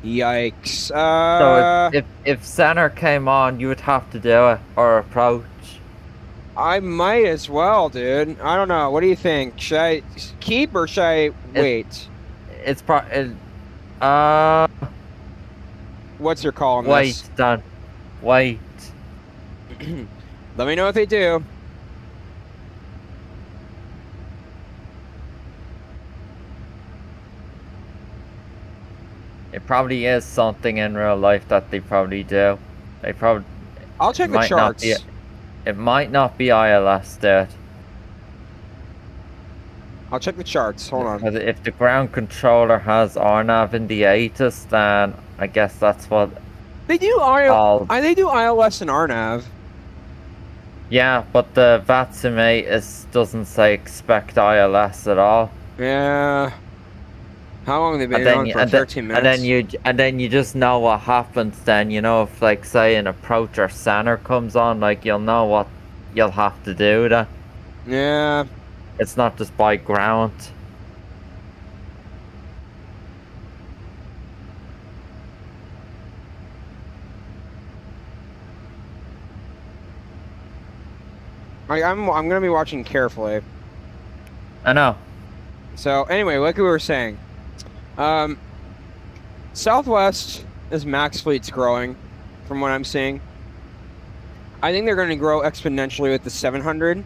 Yikes. So if center came on, you would have to do it, or approach. I might as well, dude. I don't know. What do you think? Should I keep or should I wait? It's probably... What's your call on wait, this? Dan. Wait. Let me know if they do. It probably is something in real life that they probably do. They probably... I'll check the charts. It might not be ILS there. I'll check the charts. Hold on. Because if the ground controller has RNAV in the ATIS, then I guess that's what... They do they do ILS and RNAV. Yeah, but the VATSIM 8 doesn't say expect ILS at all. Yeah. How long have they been on for? 13 minutes. And then you just know what happens then, you know, if like say an approach or center comes on, like you'll know what you'll have to do then. Yeah. It's not just by ground. I'm gonna be watching carefully. I know. So anyway, like we were saying, Southwest is max fleet's growing, from what I'm seeing. I think they're going to grow exponentially with the 700.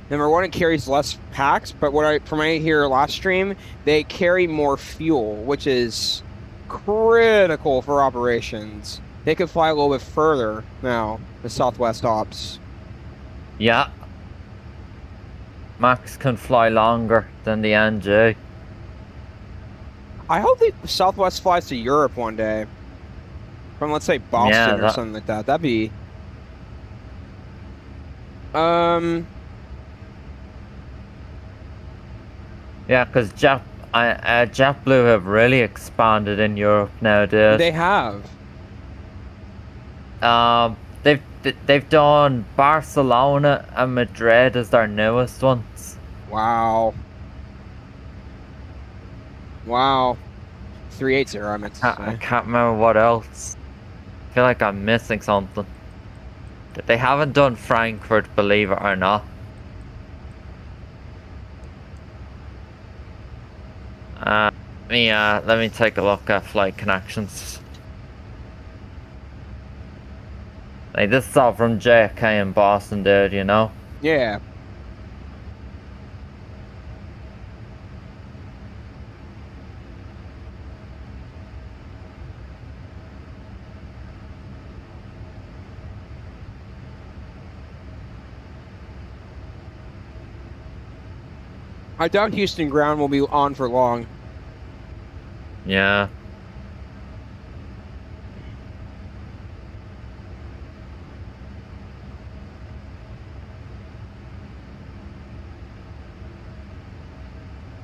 Number one, it carries less packs, but from what I hear last stream, they carry more fuel, which is critical for operations. They could fly a little bit further now, the Southwest ops. Yeah. Max can fly longer than the NG. I hope Southwest flies to Europe one day. From, let's say, Boston or something like that. That'd be... Yeah, because JetBlue have really expanded in Europe now, dude. They have. They've done Barcelona and Madrid as their newest ones. Wow. Wow. 380, I meant to say. I can't remember what else. I feel like I'm missing something. They haven't done Frankfurt, believe it or not. Let me take a look at flight connections. Like, this is all from JFK in Boston, dude, you know? Yeah. I doubt Houston ground will be on for long. Yeah.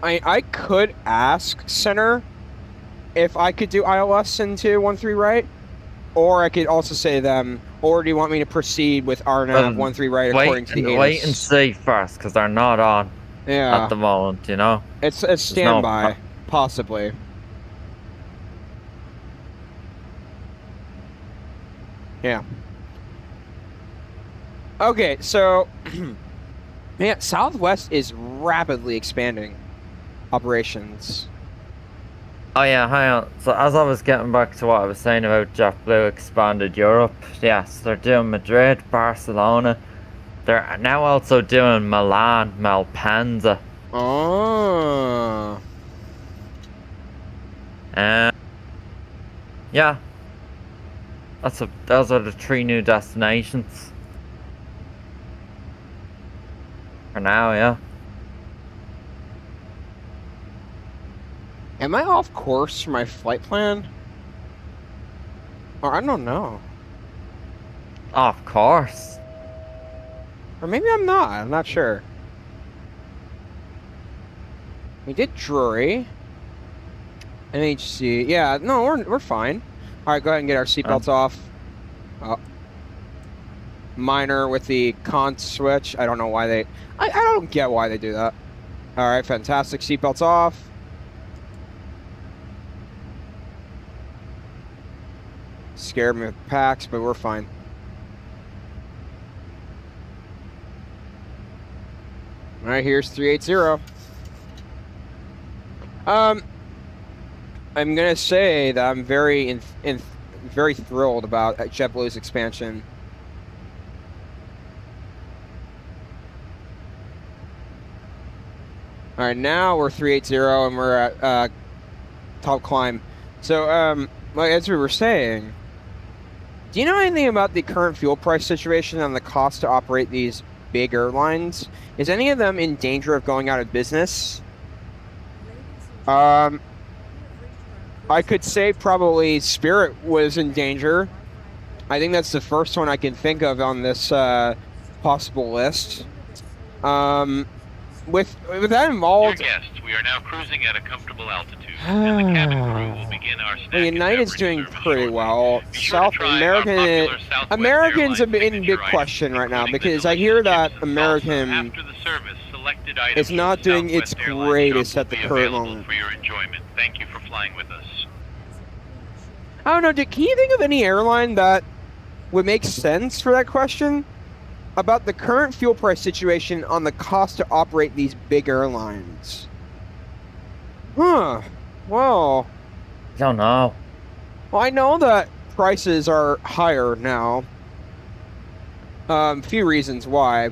I could ask Center if I could do ILS into 13 right, or I could also say to them, or do you want me to proceed with RNAV 13 right according to the ATIS? Wait and see first, because they're not on. Yeah. At the moment, you know? It's a standby, possibly. Yeah. Okay, so... man, Southwest is rapidly expanding operations. Oh yeah, hang on. So as I was getting back to what I was saying about JetBlue expanded Europe, yes, they're doing Madrid, Barcelona. They're now also doing Milan, Malpensa. Oh. Yeah. Those are the 3 new destinations. For now, yeah. Am I off course for my flight plan? Or I don't know. Of course. Or maybe I'm not. I'm not sure. We did Drury. NHC. Yeah, no, we're fine. All right, go ahead and get our seatbelts off. Minor with the con switch. I don't know why they... I don't get why they do that. All right, fantastic. Seatbelts off. Scared me with packs, but we're fine. All right, here's 380. I'm gonna say that I'm very very thrilled about JetBlue's expansion. All right, now we're 380 and we're at top climb. So, like as we were saying, do you know anything about the current fuel price situation and the cost to operate these big airlines? Is any of them in danger of going out of business? I could say probably Spirit was in danger. I think that's the first one I can think of on this possible list. With that involved, dear guests, we are now cruising at a comfortable altitude, and the cabin crew will begin our snack and United's beverage doing service pretty shortly. well. Be sure to South try our American, popular Southwest Americans are Airlines in big signature question items, right now including the because I hear delicious that chips and salsa. American After the service, selected items is not from the doing its Southwest Airlines greatest shop at the will be current available moment. for your enjoyment. Thank you for flying with us. I don't know. Can you think of any airline that would make sense for that question? About the current fuel price situation on the cost to operate these big airlines. Huh. Well, I don't know. Well, I know that prices are higher now. Few reasons why.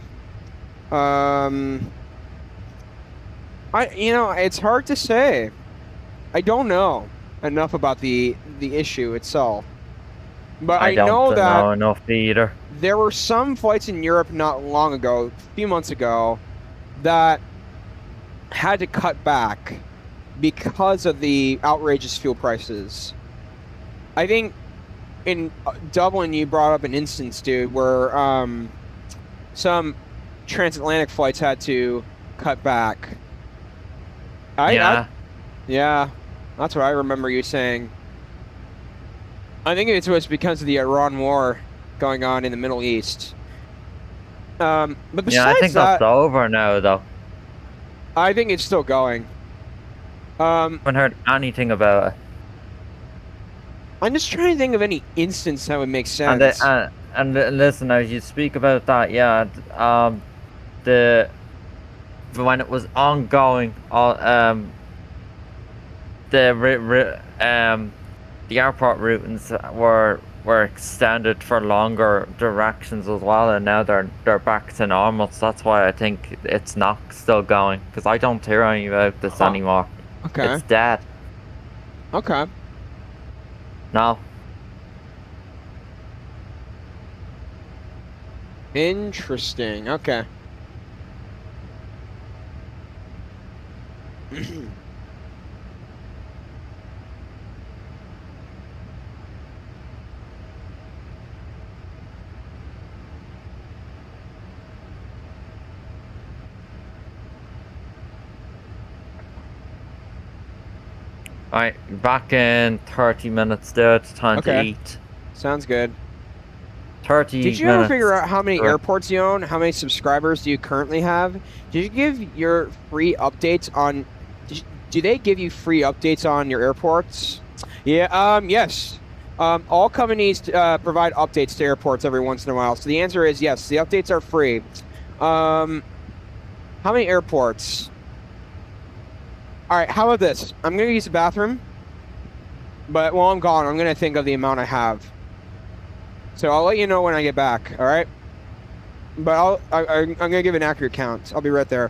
It's hard to say. I don't know enough about the issue itself. But I know that know enough either. There were some flights in Europe not long ago, a few months ago, that had to cut back because of the outrageous fuel prices. I think in Dublin you brought up an instance, dude, where some transatlantic flights had to cut back. Yeah, that's what I remember you saying. I think it was because of the Iran war going on in the Middle East. But besides I think that's over now, though. I think it's still going. I haven't heard anything about it. I'm just trying to think of any instance that would make sense. And listen, as you speak about that, when it was ongoing, the airport routings were extended for longer directions as well, and now they're back to normal. So that's why I think it's not still going, because I don't hear any about this anymore. Okay. It's dead. Okay. No. Interesting. Okay. Alright, back in 30 minutes there. It's time to eat. Sounds good. 30 minutes. Did you ever figure out how many airports you own? How many subscribers do you currently have? Did you give your free updates on... Do they give you free updates on your airports? Yeah, yes. All companies provide updates to airports every once in a while. So the answer is yes, the updates are free. How many airports? All right, how about this? I'm going to use the bathroom, but while I'm gone, I'm going to think of the amount I have. So I'll let you know when I get back, all right? But I'm going to give an accurate count. I'll be right there.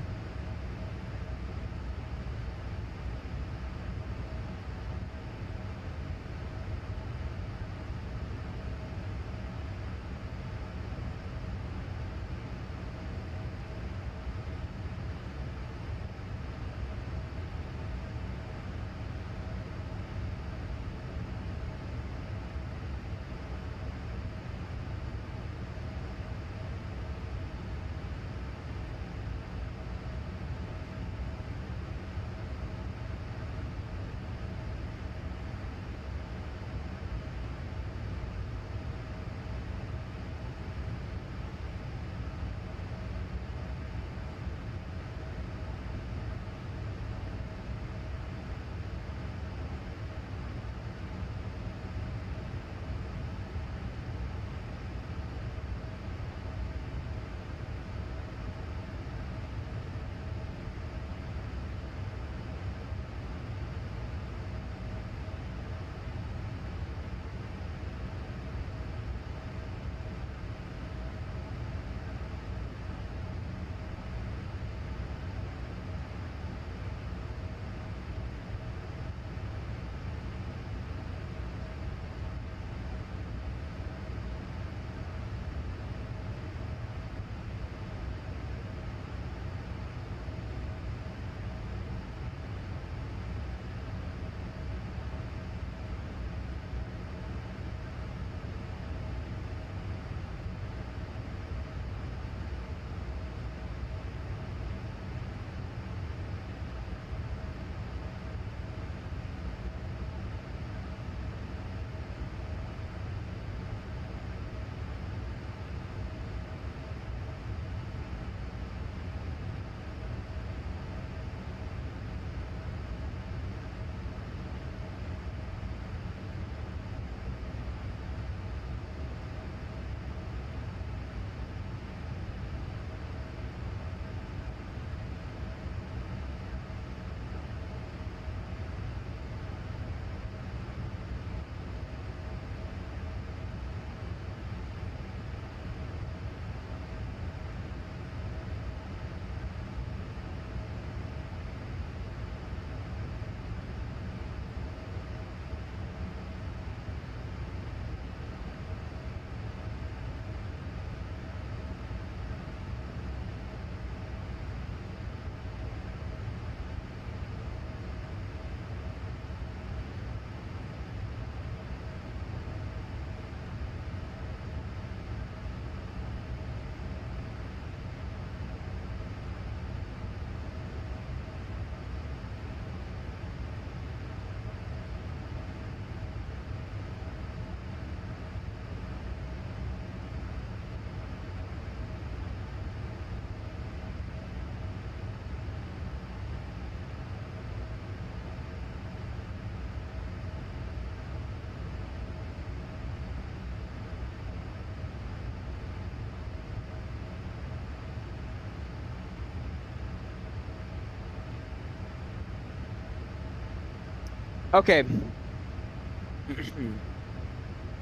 Okay.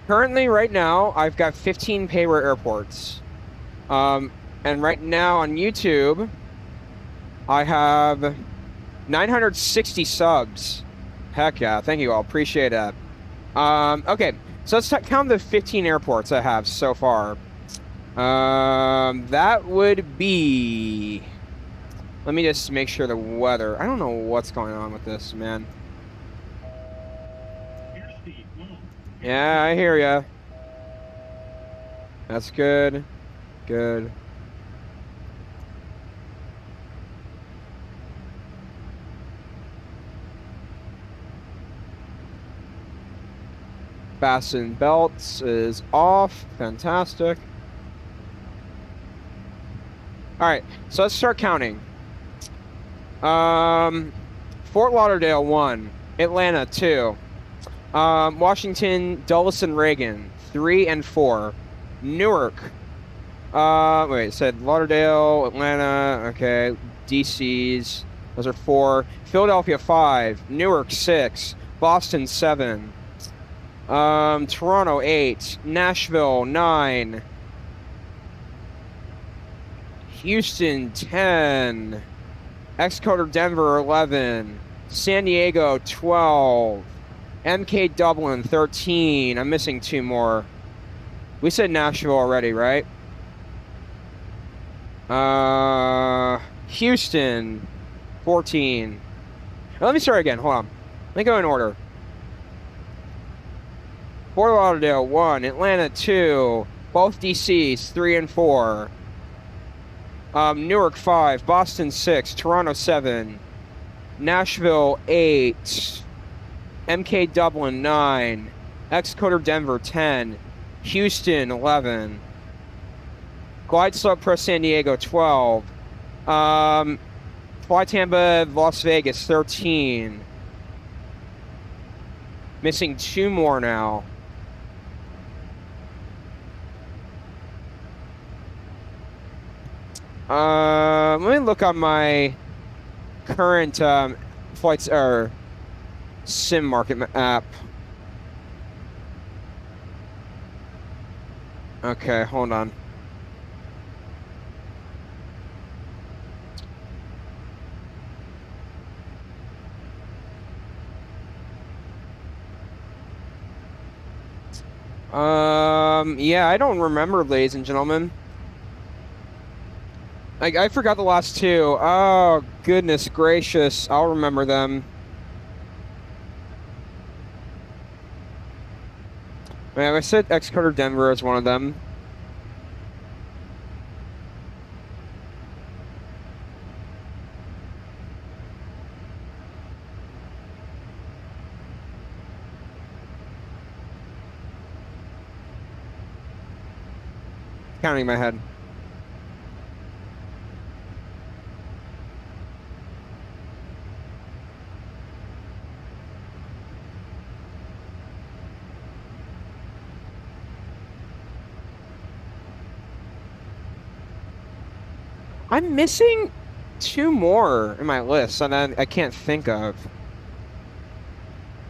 Currently, right now, I've got 15 payware airports. And right now on YouTube, I have 960 subs. Heck yeah, thank you all, appreciate that. Okay, so let's count the 15 airports I have so far. That would be... Let me just make sure the weather... I don't know what's going on with this, man. Yeah, I hear ya. That's good. Good. Fasten belts is off. Fantastic. Alright, so let's start counting. Fort Lauderdale 1, Atlanta 2, Washington, Dulles and Reagan 3 and 4, Newark, wait, it said Lauderdale, Atlanta, okay, DC's, those are 4, Philadelphia 5, Newark 6, Boston 7, Toronto 8, Nashville 9, Houston 10, Exeter Denver 11, San Diego 12, MK Dublin 13. I'm missing 2 more. We said Nashville already, right? Houston 14. Let me start again. Hold on. Let me go in order. Fort Lauderdale 1, Atlanta 2, both DCs 3 and 4. Newark 5, Boston 6, Toronto 7, Nashville 8, MK Dublin 9, Exeter Denver 10, Houston 11, Glide Slope Pro San Diego 12, Fly Tampa Las Vegas 13. Missing 2 more now. Let me look on my current flights or sim market app. Okay, hold on. Yeah, I don't remember, ladies and gentlemen. I forgot the last 2. Oh, goodness gracious. I'll remember them. Man, I said Exeter Denver as one of them. Counting in my head. I'm missing 2 more in my list, and I can't think of.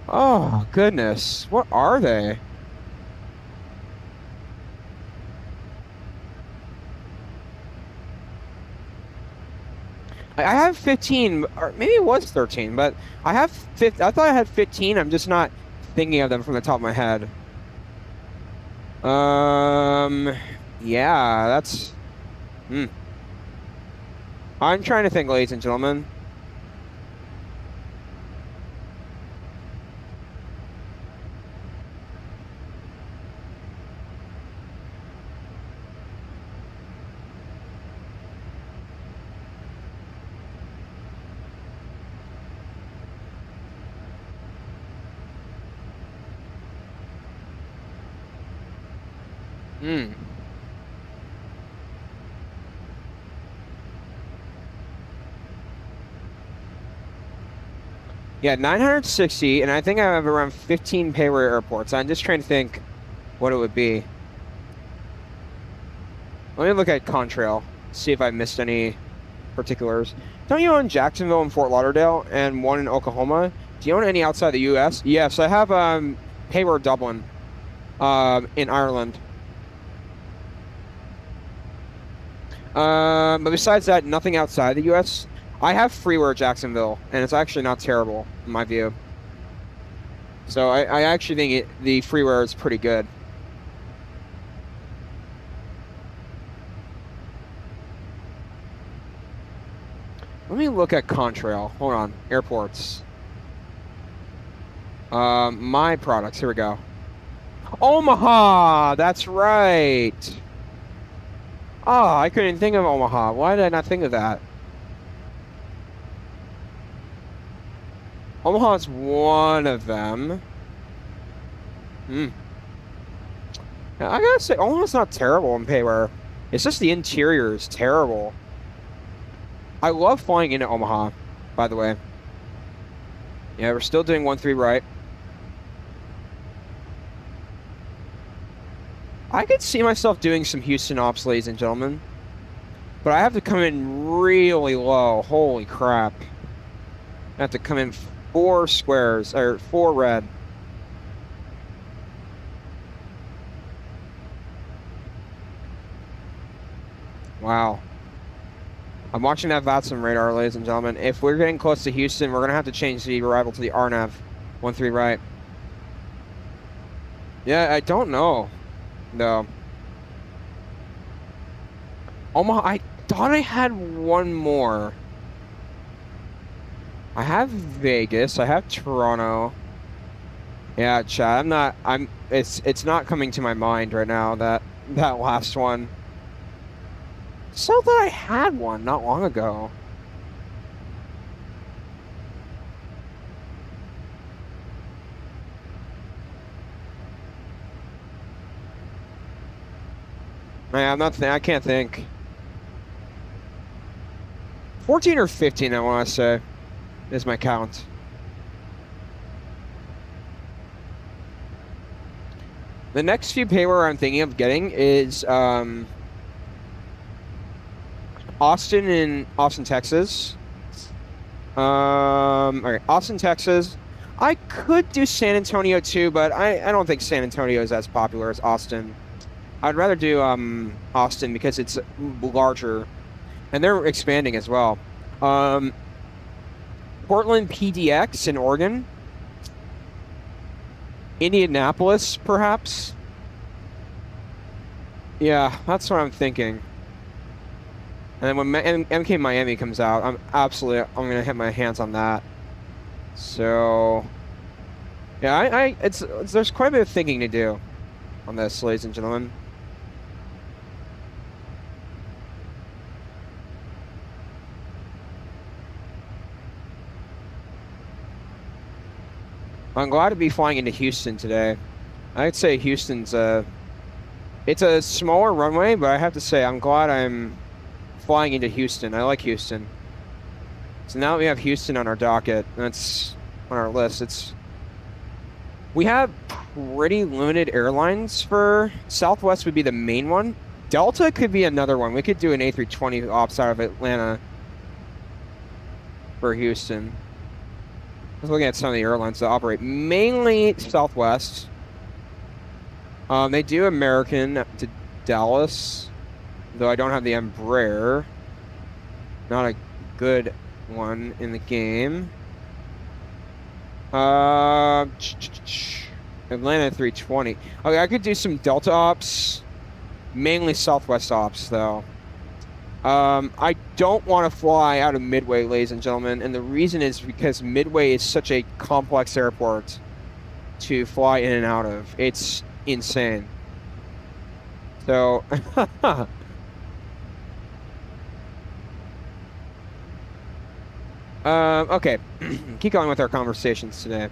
Oh, goodness. What are they? I have 15, or maybe it was 13, but I have 15. I thought I had 15. I'm just not thinking of them from the top of my head. Yeah, that's... I'm trying to think, ladies and gentlemen. Yeah, 960, and I think I have around 15 payware airports. I'm just trying to think what it would be. Let me look at Contrail, see if I missed any particulars. Don't you own Jacksonville and Fort Lauderdale, and 1 in Oklahoma? Do you own any outside the U.S.? Yes, I have Hayward Dublin in Ireland. But besides that, nothing outside the U.S. I have freeware Jacksonville, and it's actually not terrible in my view. So I actually think the freeware is pretty good. Let me look at Contrail. Hold on. Airports. My products. Here we go. Omaha! That's right! Oh, I couldn't think of Omaha. Why did I not think of that? Omaha's one of them. I gotta say, Omaha's not terrible in payware. It's just the interior is terrible. I love flying into Omaha, by the way. Yeah, we're still doing 1-3 right. I could see myself doing some Houston ops, ladies and gentlemen. But I have to come in really low. Holy crap. I have to come in 4 squares, or 4 red. Wow. I'm watching that VATSIM radar, ladies and gentlemen. If we're getting close to Houston, we're going to have to change the arrival to the RNAV. 1-3 right. Yeah, I don't know. No. Omaha, I thought I had one more. I have Vegas. I have Toronto. Yeah, Chad, it's not coming to my mind right now, that last one. So that I had one not long ago. Man, I can't think. 14 or 15, I want to say, is my count. The next few payware I'm thinking of getting is Austin, Texas. Alright, Austin, Texas. I could do San Antonio too, but I don't think San Antonio is as popular as Austin. I'd rather do Austin because it's larger, and they're expanding as well. Portland PDX in Oregon. Indianapolis, perhaps. Yeah, that's what I'm thinking. And then when MK Miami comes out, I'm gonna hit my hands on that. So, yeah, there's quite a bit of thinking to do on this, ladies and gentlemen. I'm glad to be flying into Houston today. I'd say Houston's it's a smaller runway, but I have to say I'm glad I'm flying into Houston. I like Houston. So now we have Houston on our docket. That's on our list. We have pretty limited airlines for Southwest would be the main one. Delta could be another one. We could do an A320 ops out of Atlanta for Houston. I was looking at some of the airlines that operate mainly Southwest. They do American to Dallas, though I don't have the Embraer. Not a good one in the game. Atlanta 320. Okay, I could do some Delta ops, mainly Southwest ops though. I don't want to fly out of Midway, ladies and gentlemen, and the reason is because Midway is such a complex airport to fly in and out of. It's insane. So, okay, keep going with our conversations today.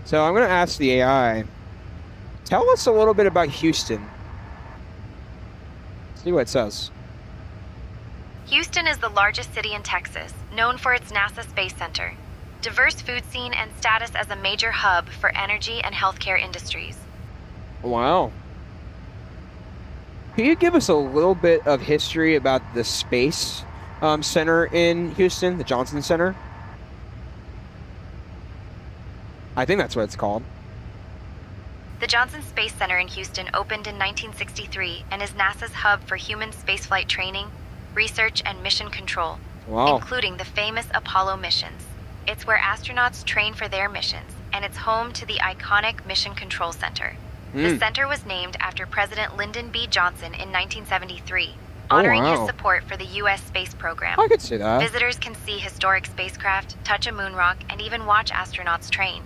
So I'm going to ask the AI, tell us a little bit about Houston. See what it says. Houston is the largest city in Texas, known for its NASA Space Center, diverse food scene, and status as a major hub for energy and healthcare industries. Wow. Can you give us a little bit of history about the Space Center in Houston, the Johnson Center? I think that's what it's called. The Johnson Space Center in Houston opened in 1963 and is NASA's hub for human spaceflight training, research, and mission control, Wow. including the famous Apollo missions. It's where astronauts train for their missions, and it's home to the iconic Mission Control Center. The center was named after President Lyndon B. Johnson in 1973, honoring his wow. support for the U.S. space program. I could see that. Visitors can see historic spacecraft, touch a moon rock, and even watch astronauts train.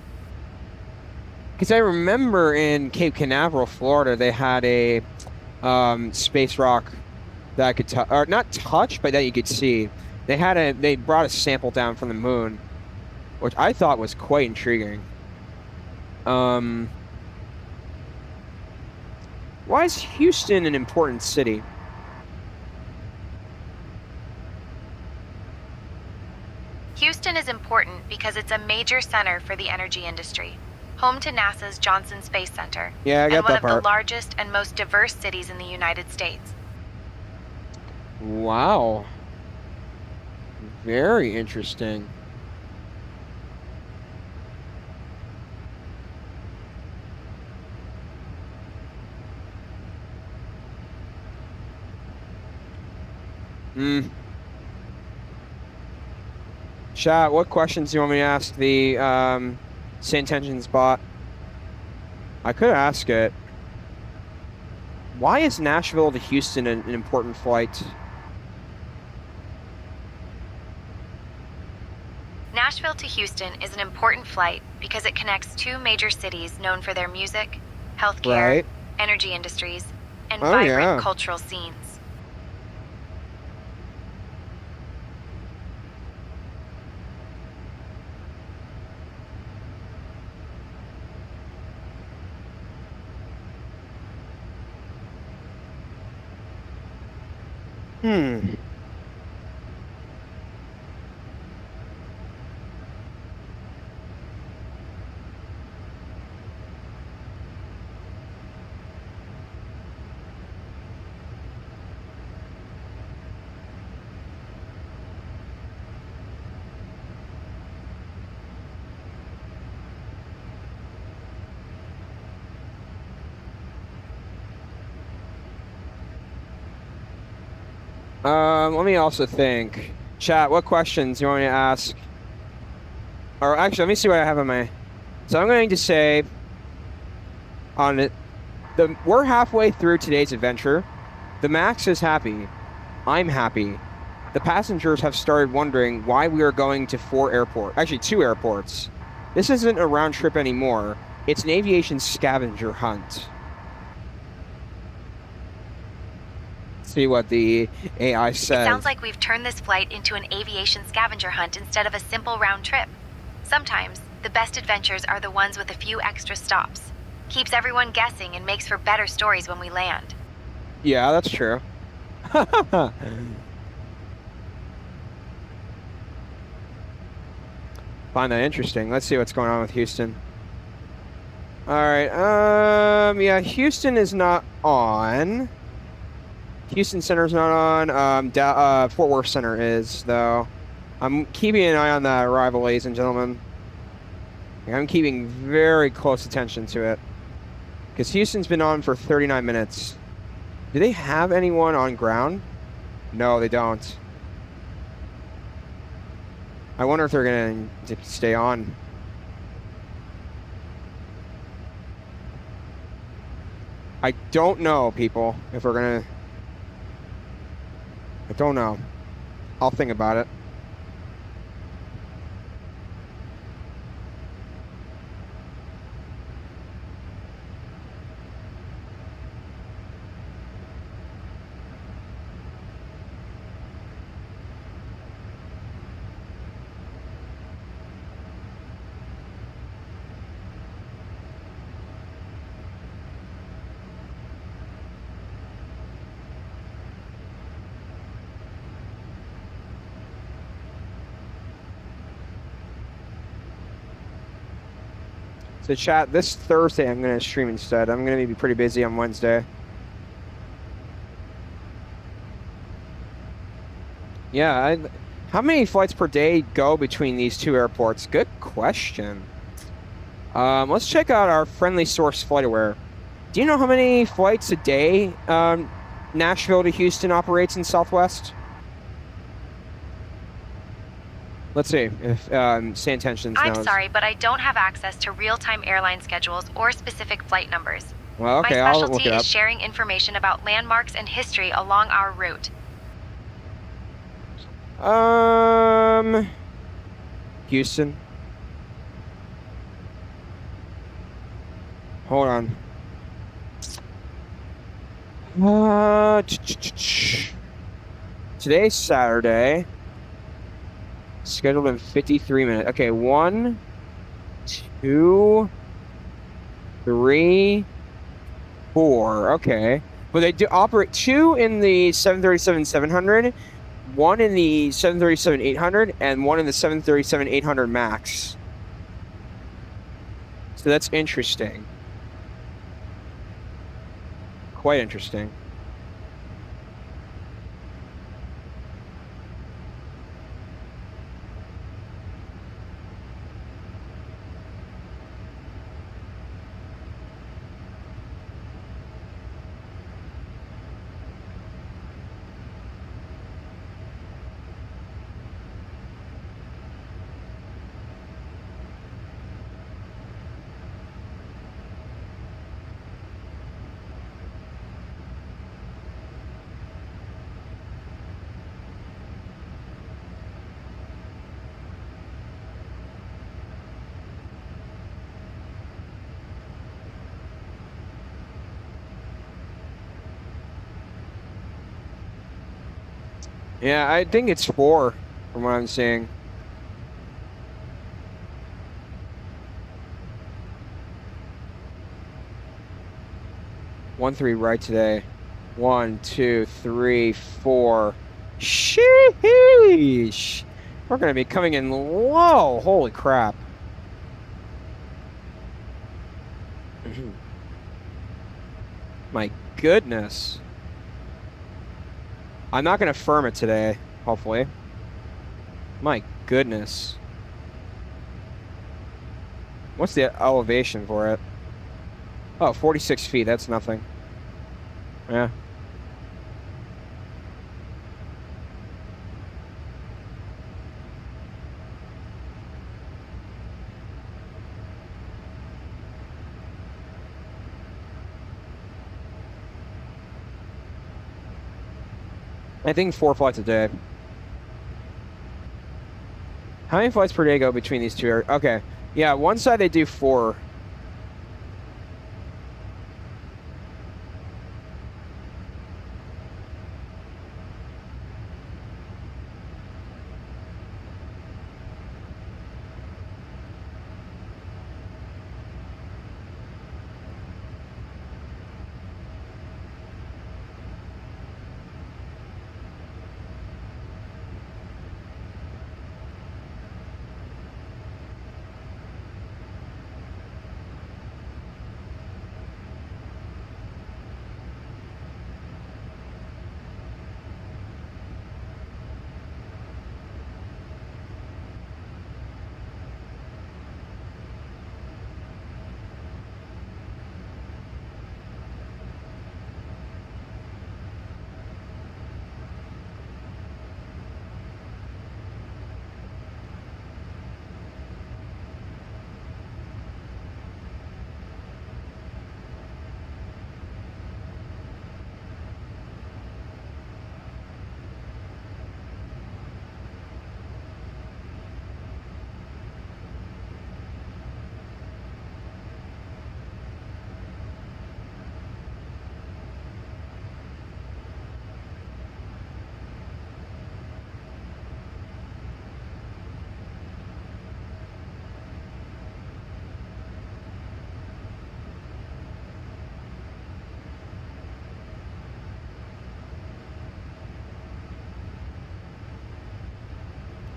Because I remember in Cape Canaveral, Florida, they had a space rock that I could or not touch, but that you could see. They brought a sample down from the moon, which I thought was quite intriguing. Why is Houston an important city? Houston is important because it's a major center for the energy industry, home to NASA's Johnson Space Center, Yeah, I got and one that of part. the largest and most diverse cities in the United States. Wow. Very interesting. Chat, what questions do you want me to ask the St. Tensions bot? I could ask it. Why is Nashville to Houston an important flight? Nashville to Houston is an important flight because it connects two major cities known for their music, healthcare, Right. energy industries, and Oh, vibrant yeah. cultural scenes. Let me also think. Chat, what questions do you want me to ask? Or actually, let me see what I have on my... So I'm going to say... On it, we're halfway through today's adventure. The Max is happy. I'm happy. The passengers have started wondering why we are going to 2 airports. This isn't a round trip anymore. It's an aviation scavenger hunt. See what the AI says. It sounds like we've turned this flight into an aviation scavenger hunt instead of a simple round trip. Sometimes, the best adventures are the ones with a few extra stops. Keeps everyone guessing and makes for better stories when we land. Yeah, that's true. Find that interesting. Let's see what's going on with Houston. Alright, yeah, Houston is not on. Houston Center's not on. Fort Worth Center is, though. I'm keeping an eye on that arrival, ladies and gentlemen. I'm keeping very close attention to it. Because Houston's been on for 39 minutes. Do they have anyone on ground? No, they don't. I wonder if they're going to stay on. I don't know, people, if we're going to... I don't know. I'll think about it. So chat, this Thursday I'm going to stream instead. I'm going to be pretty busy on Wednesday. Yeah, how many flights per day go between these 2 airports? Good question. Let's check out our friendly source FlightAware. Do you know how many flights a day Nashville to Houston operates in Southwest? Let's see if Santentions knows. I'm sorry, but I don't have access to real-time airline schedules or specific flight numbers. Well, okay, My I'll look specialty it up. is sharing information about landmarks and history along our route. Houston. Hold on. Today's Saturday. Scheduled in 53 minutes. Okay, 1, 2, 3, 4. Okay. But they do operate 2 in the 737-700, 1 in the 737-800, and 1 in the 737-800 MAX. So that's interesting. Quite interesting. Yeah, I think it's 4 from what I'm seeing. One, 3 right today. 1, 2, 3, 4. Sheesh! We're gonna be coming in low. Holy crap. My goodness. I'm not going to firm it today, hopefully. My goodness. What's the elevation for it? Oh, 46 feet. That's nothing. Yeah. I think 4 flights a day. How many flights per day go between these two areas? Okay. Yeah, one side they do 4.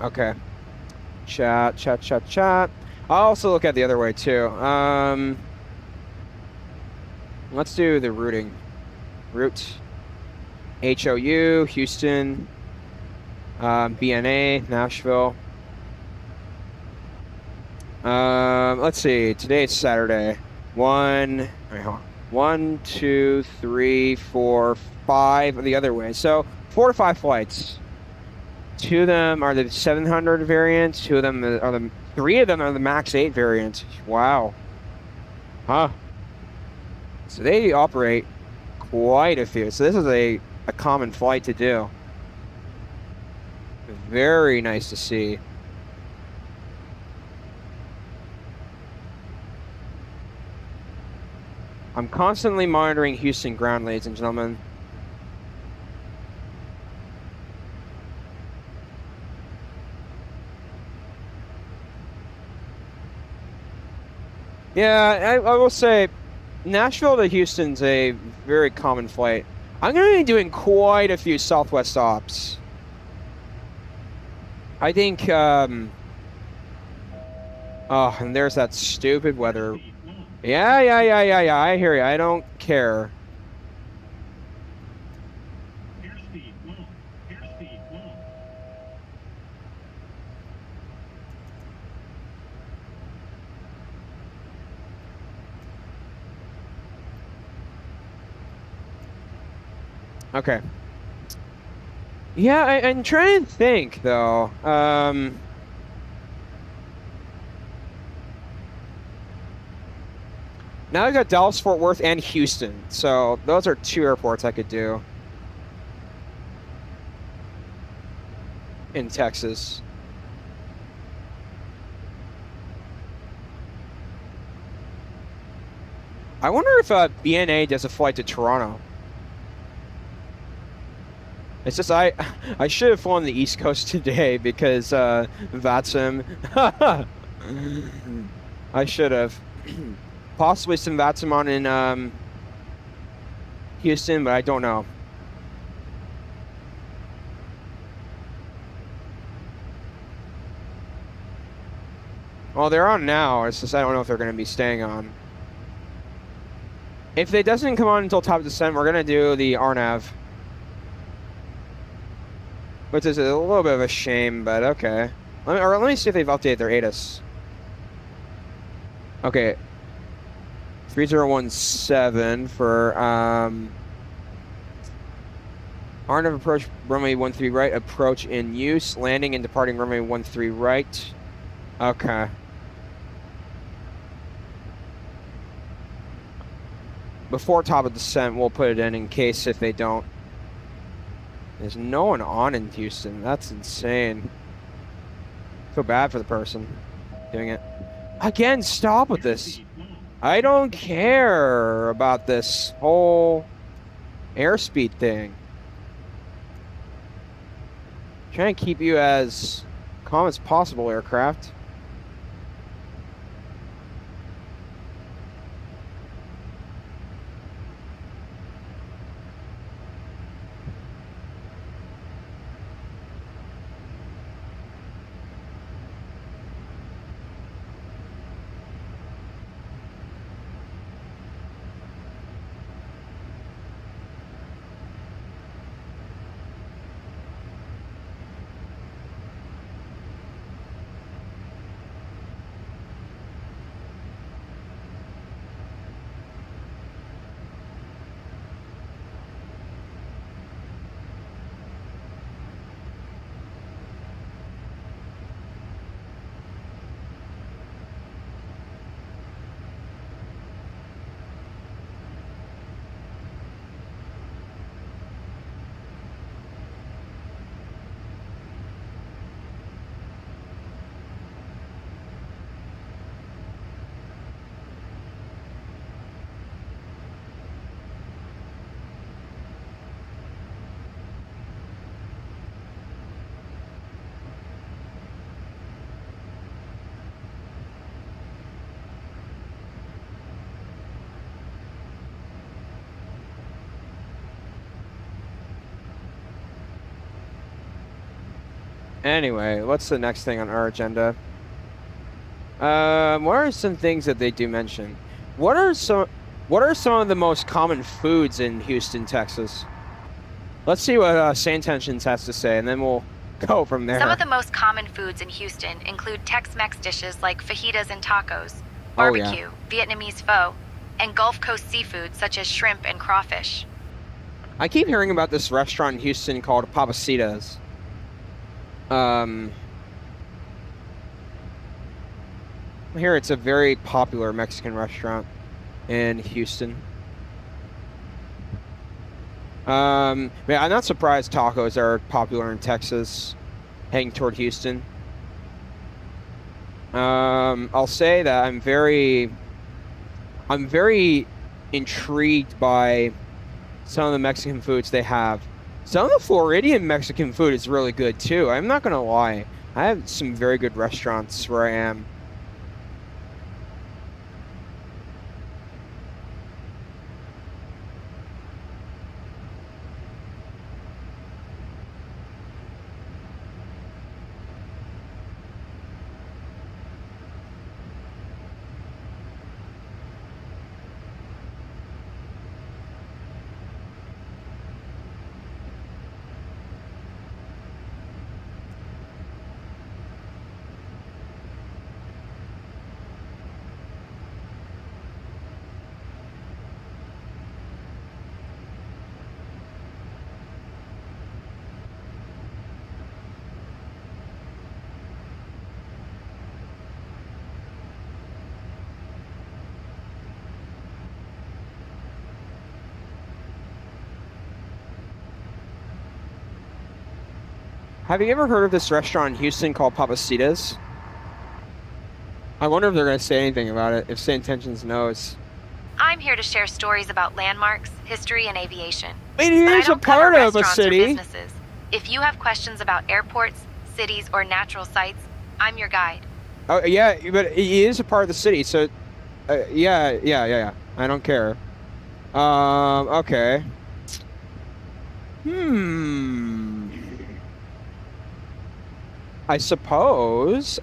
Okay. Chat, chat, chat, chat. I'll also look at the other way too. Let's do the routing. Route. KHOU, Houston, BNA, Nashville. Let's see. Today's Saturday. 1, 2, 3, 4, 5 the other way. So 4 to 5 flights. 2 of them are the 700 variants. 3 of them are the Max 8 variants. Wow. Huh. So they operate quite a few. So this is a common flight to do. Very nice to see. I'm constantly monitoring Houston ground, ladies and gentlemen. Yeah, I will say, Nashville to Houston's a very common flight. I'm going to be doing quite a few Southwest ops. I think, oh, and there's that stupid weather. Yeah, I hear you. I don't care. Okay. Yeah, I'm trying to think, though. Now I got Dallas, Fort Worth, and Houston. So those are 2 airports I could do in Texas. I wonder if BNA does a flight to Toronto. It's just I should have flown the East Coast today because VATSIM. I should have. Possibly some VATSIM on in Houston, but I don't know. Well, they're on now. It's just I don't know if they're going to be staying on. If it doesn't come on until top of December, we're going to do the RNAV. Which is a little bit of a shame, but okay. Let me see if they've updated their ATIS. Okay. 3017 for RNAV approach runway 13 right, approach in use, landing and departing runway 13 right. Okay. Before top of descent, we'll put it in case if they don't. There's no one on in Houston. That's insane. Feel bad for the person doing it. Again, stop with this. I don't care about this whole airspeed thing. Trying to keep you as calm as possible, aircraft. Anyway, what's the next thing on our agenda? What are some things that they do mention? What are some of the most common foods in Houston, Texas? Let's see what Santentions has to say, and then we'll go from there. Some of the most common foods in Houston include Tex-Mex dishes like fajitas and tacos, Oh, yeah. barbecue, Vietnamese pho, and Gulf Coast seafood such as shrimp and crawfish. I keep hearing about this restaurant in Houston called Papacitas. Here it's a very popular Mexican restaurant in Houston. Man, I'm not surprised tacos are popular in Texas, heading toward Houston. I'll say that I'm very intrigued by some of the Mexican foods they have. Some of the Floridian Mexican food is really good too. I'm not gonna lie. I have some very good restaurants where I am. Have you ever heard of this restaurant in Houston called Papacitas? I wonder if they're going to say anything about it, if Say Intentions knows. I'm here to share stories about landmarks, history, and aviation. It But I is a don't cover part of a restaurants or city. businesses. If you have questions about airports, cities, or natural sites, I'm your guide. Oh, yeah, but it is a part of the city, so... yeah. I don't care. Okay. I suppose.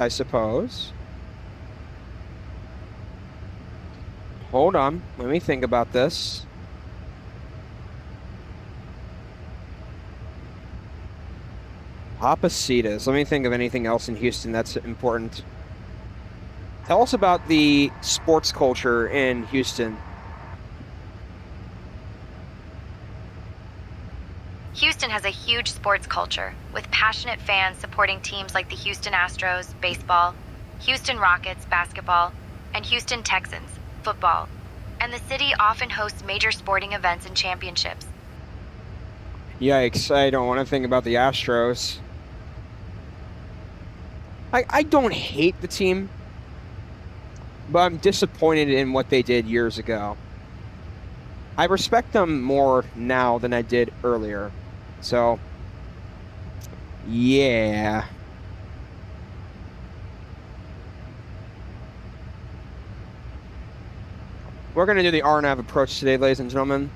Hold on. Let me think about this. Papacitas. Let me think of anything else in Houston that's important. Tell us about the sports culture in Houston. Houston has a huge sports culture, with passionate fans supporting teams like the Houston Astros, baseball, Houston Rockets, basketball, and Houston Texans, football. And the city often hosts major sporting events and championships. Yikes, I don't want to think about the Astros. I don't hate the team, but I'm disappointed in what they did years ago. I respect them more now than I did earlier. So, yeah. We're going to do the RNAV approach today, ladies and gentlemen.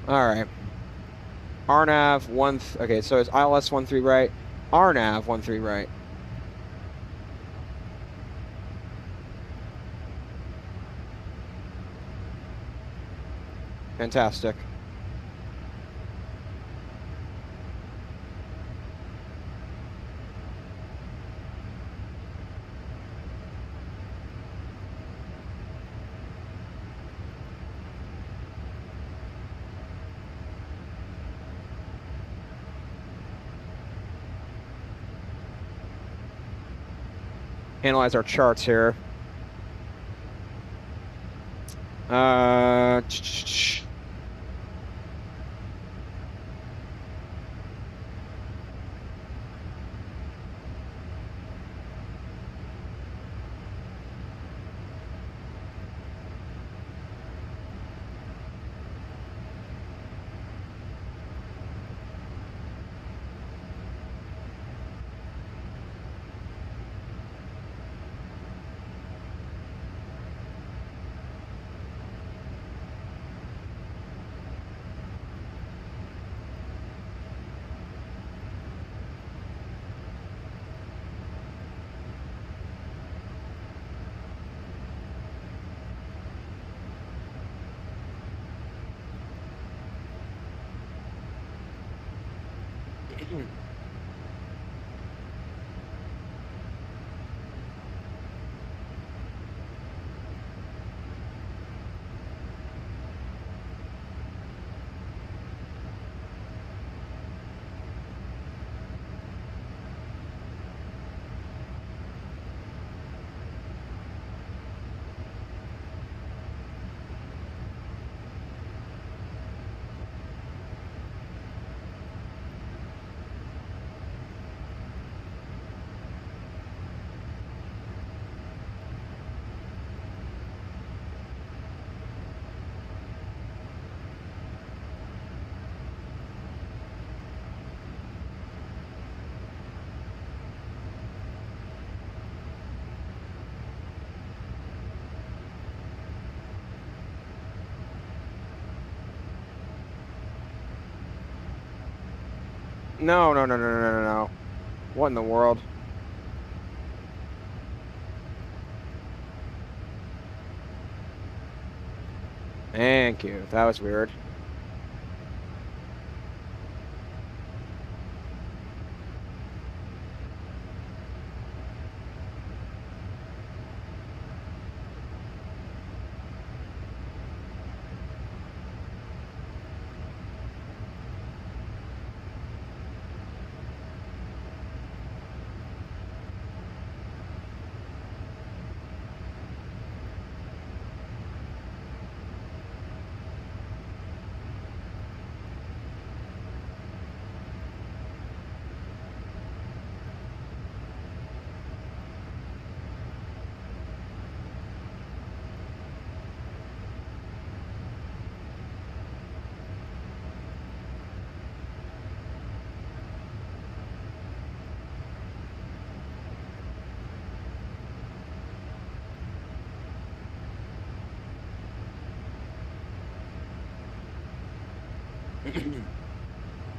All right. RNAV 1, okay, so it's ILS 13 right, RNAV 13 right. Fantastic. Analyze our charts here. No, no, no, no, no, no, no. What in the world? Thank you. That was weird.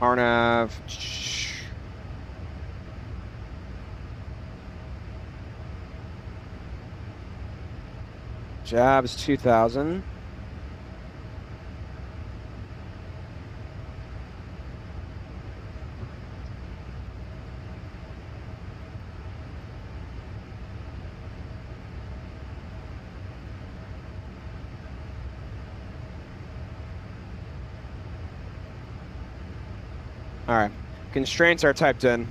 Arnav. Jabs 2000. All right, constraints are typed in.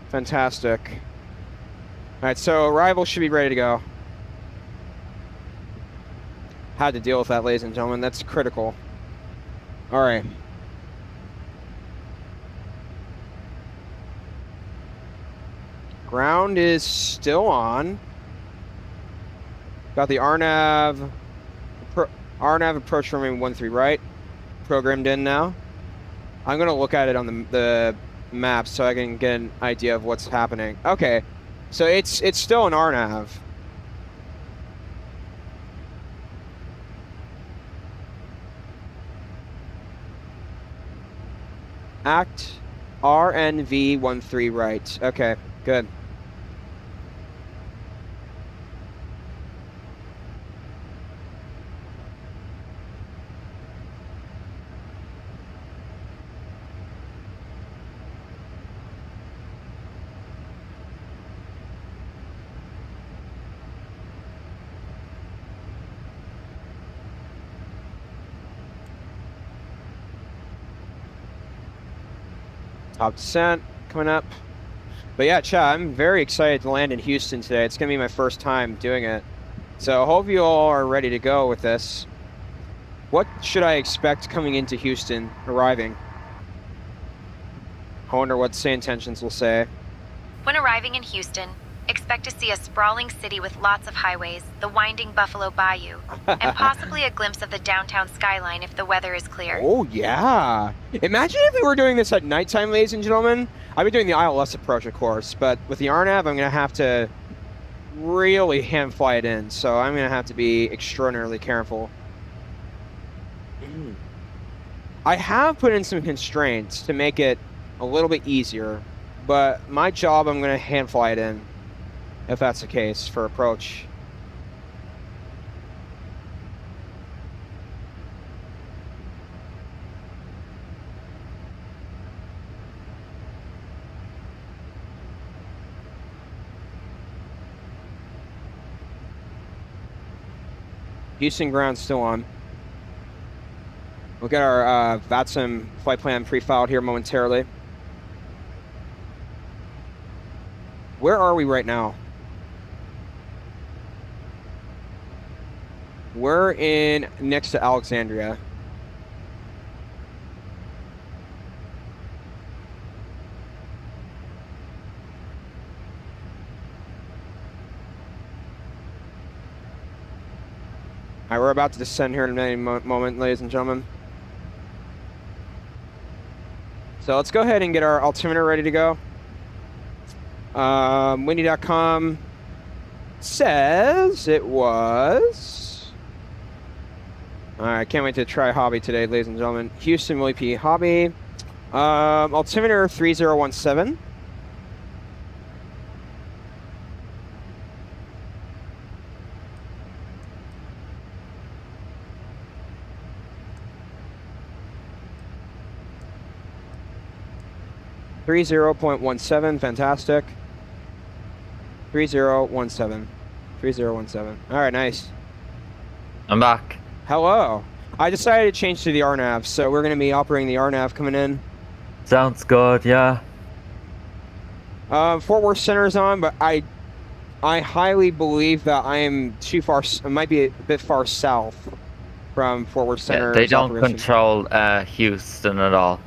Fantastic. All right, so arrival should be ready to go. Had to deal with that, ladies and gentlemen. That's critical. All right. Ground is still on. Got the RNAV approach runway 13 right. Programmed in now. I'm gonna look at it on the map so I can get an idea of what's happening. Okay, so it's still an RNAV. Act RNV 13 right. Okay, good. Top descent coming up. But yeah, chat, I'm very excited to land in Houston today. It's going to be my first time doing it. So I hope you all are ready to go with this. What should I expect coming into Houston, arriving? I wonder what Say Intentions will say. When arriving in Houston, expect to see a sprawling city with lots of highways, the winding Buffalo Bayou, and possibly a glimpse of the downtown skyline if the weather is clear. Oh, yeah. Imagine if we were doing this at nighttime, ladies and gentlemen. I'd be doing the ILS approach, of course, but with the RNAV, I'm going to have to really hand fly it in, so I'm going to have to be extraordinarily careful. I have put in some constraints to make it a little bit easier, but my job, I'm going to hand fly it in, if that's the case, for approach. Houston ground still on. We'll get our VATSIM flight plan pre-filed here momentarily. Where are we right now? We're in next to Alexandria. All right, we're about to descend here in a moment, ladies and gentlemen. So let's go ahead and get our altimeter ready to go. Windy.com says it was. All right, can't wait to try hobby today, ladies and gentlemen. Houston Willie P. Hobby. Altimeter 3017. Fantastic. 3017. 3017. All right, nice. I'm back. Hello. I decided to change to the RNAV, so we're going to be operating the RNAV coming in. Sounds good, yeah. Fort Worth Center is on, but I highly believe that I am too far. I might be a bit far south from Fort Worth Center. Yeah, they don't control Houston at all.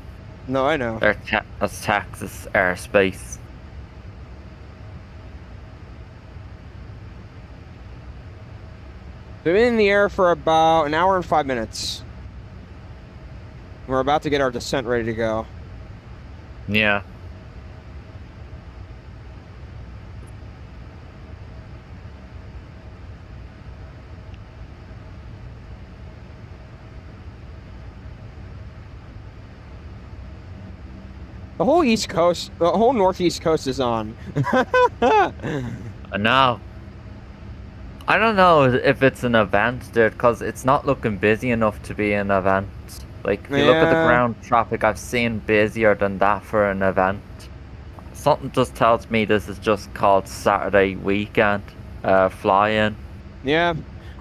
No, I know. That's Texas airspace. We've been in the air for about an hour and 5 minutes. We're about to get our descent ready to go. Yeah. The whole East Coast, the whole Northeast Coast is on. No. I don't know if it's an event, dude, because it's not looking busy enough to be an event. Like, if you look at the ground traffic, I've seen busier than that for an event. Something just tells me this is just called Saturday weekend fly-in. Yeah.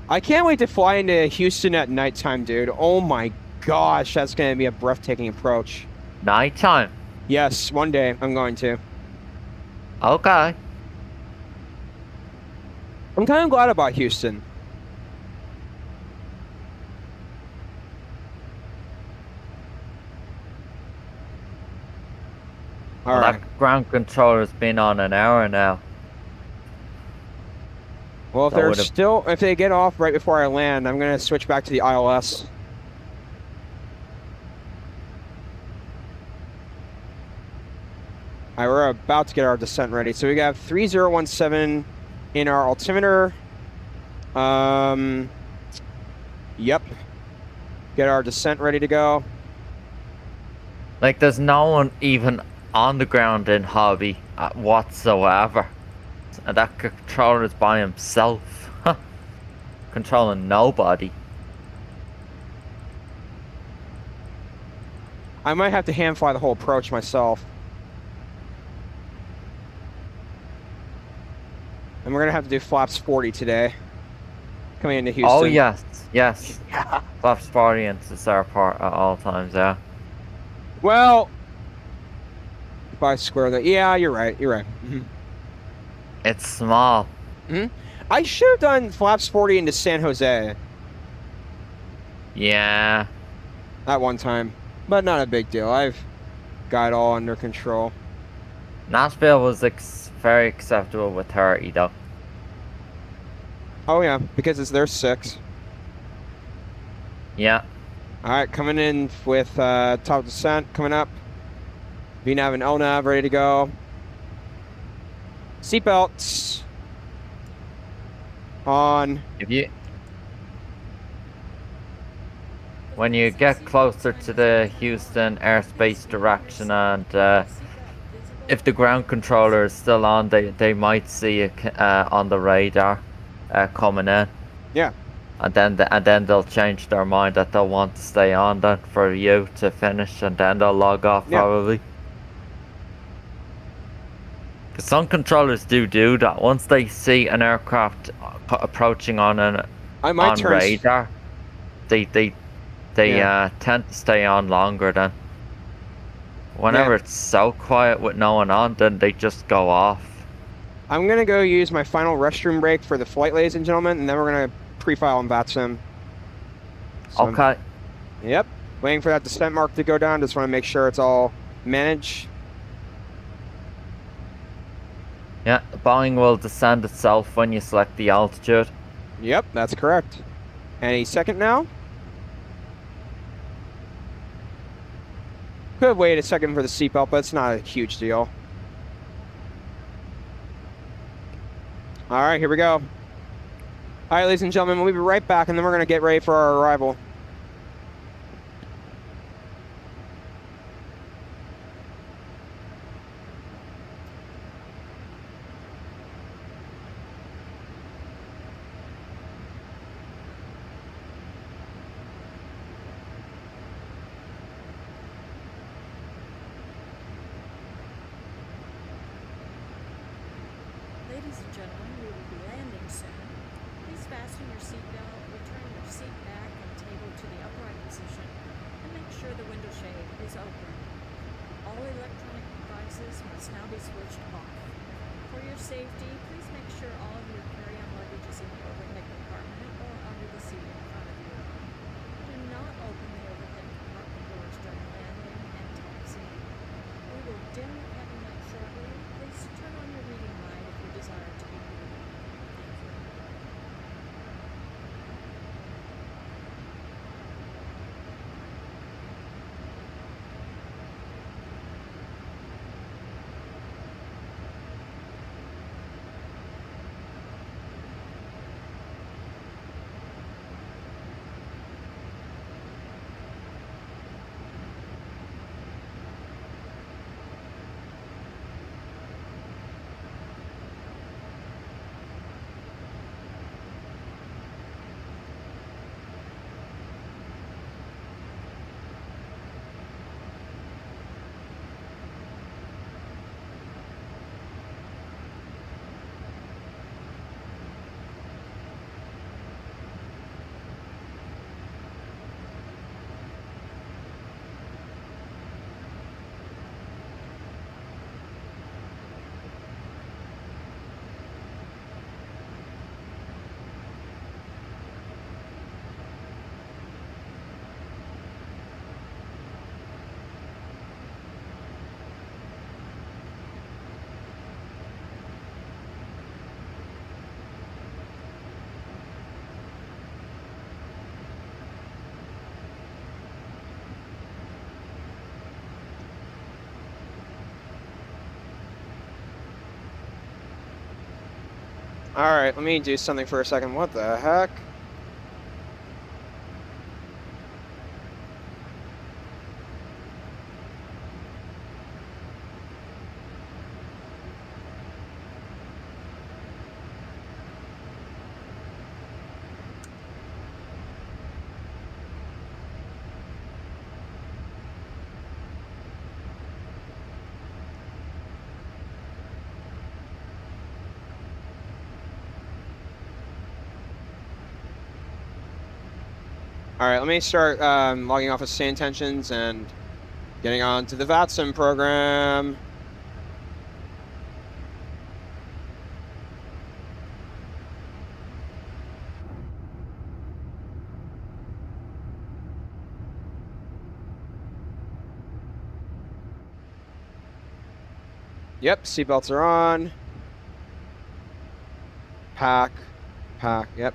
I can't wait to fly into Houston at nighttime, dude. Oh my gosh, that's going to be a breathtaking approach. Nighttime? Yes, one day I'm going to. Okay. I'm kind of glad about Houston. All right. That ground controller's been on an hour now. Well, if they get off right before I land, I'm going to switch back to the ILS. All right, we're about to get our descent ready. So we got 3017 in our altimeter. Yep. Get our descent ready to go. Like, there's no one even on the ground in hobby whatsoever. And that controller is by himself. Controlling nobody. I might have to hand fly the whole approach myself. And we're going to have to do flaps 40 today. Coming into Houston. Oh, yes. Yes. Flaps 40 into this airport at all times, yeah. Well, if I square that... Yeah, you're right. You're right. Mm-hmm. It's small. Mm-hmm. I should have done flaps 40 into San Jose. Yeah. At one time. But not a big deal. I've got it all under control. Nashville was very acceptable with 30, though. Oh, yeah. Because it's their 6. Yeah. Alright, coming in with top descent coming up. VNAV and LNAV ready to go. Seatbelts on. When you get closer to the Houston airspace direction, and if the ground controller is still on, they might see it on the radar coming in. Yeah. And then they'll change their mind that they'll want to stay on then for you to finish, and then they'll log off probably. Because some controllers do that. Once they see an aircraft approaching on I might on turn. radar, they tend to stay on longer than whenever it's so quiet with no one on, then they just go off. I'm gonna go use my final restroom break for the flight, ladies and gentlemen, and then we're gonna pre-file on VATSIM. So, Okay. Yep. Waiting for that descent mark to go down. Just want to make sure it's all managed. Yeah, Boeing will descend itself when you select the altitude. Yep, that's correct. Any second now? Could wait a second for the seatbelt, but it's not a huge deal. All right, here we go. All right, ladies and gentlemen, we'll be right back, and then we're going to get ready for our arrival. Ladies and gentlemen, we will be landing soon. Please fasten your seatbelt, return your seat back and table to the upright position, and make sure the window shade is open. All electronic devices must now be switched off. For your safety, please make sure all of your carry-on luggage is in the overhead compartment or under the seat in front of you. Do not open the overhead compartment doors during landing and taxiing. We will dim the cabin light shortly. Please turn on your reading light if you desire to be reading. Thank you. All right, let me do something for a second. What the heck? All right, let me start logging off of SAN intentions and getting on to the VATSIM program. Yep, seatbelts are on. Pack, yep.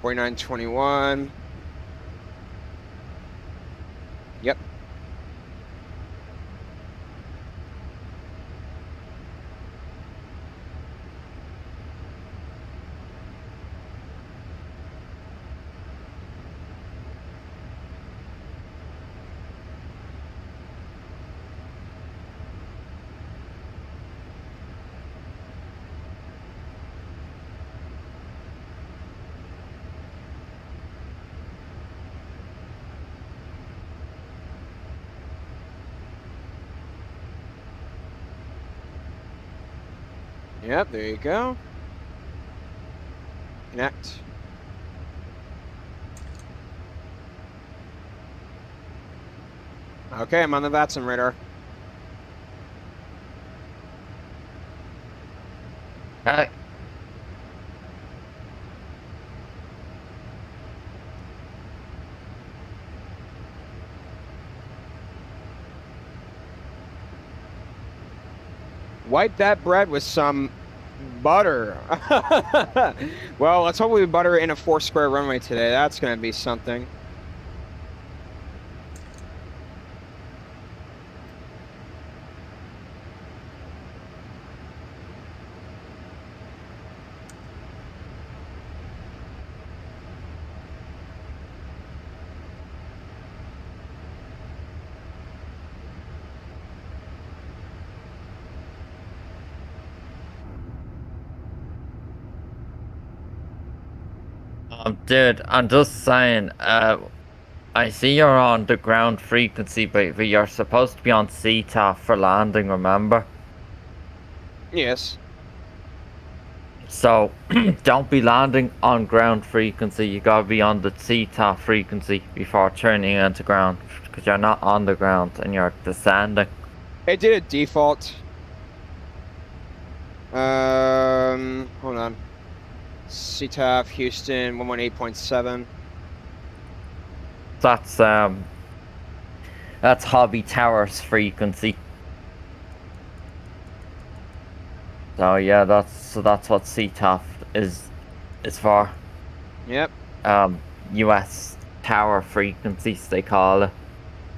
$49.21. Yep. Yep, there you go. Connect. Okay, I'm on the VATSIM radar. Okay. Wipe that bread with some butter. Well, let's hope we butter in a 4-square runway today. That's going to be something. Dude, I'm just saying, I see you're on the ground frequency, but you're supposed to be on CTAF for landing, remember? Yes. So, don't be landing on ground frequency, you gotta be on the CTAF frequency before turning into ground, because you're not on the ground and you're descending. It did a default. Hold on. CTAF, Houston, 118.7. That's Hobby Tower's frequency. So yeah, that's what CTAF is for. Yep. US tower frequencies they call it.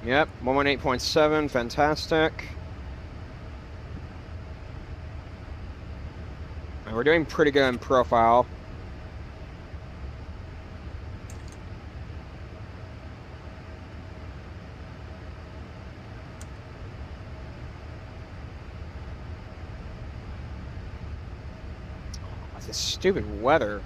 Yep, 118.7, fantastic. And we're doing pretty good in profile. That's this stupid weather.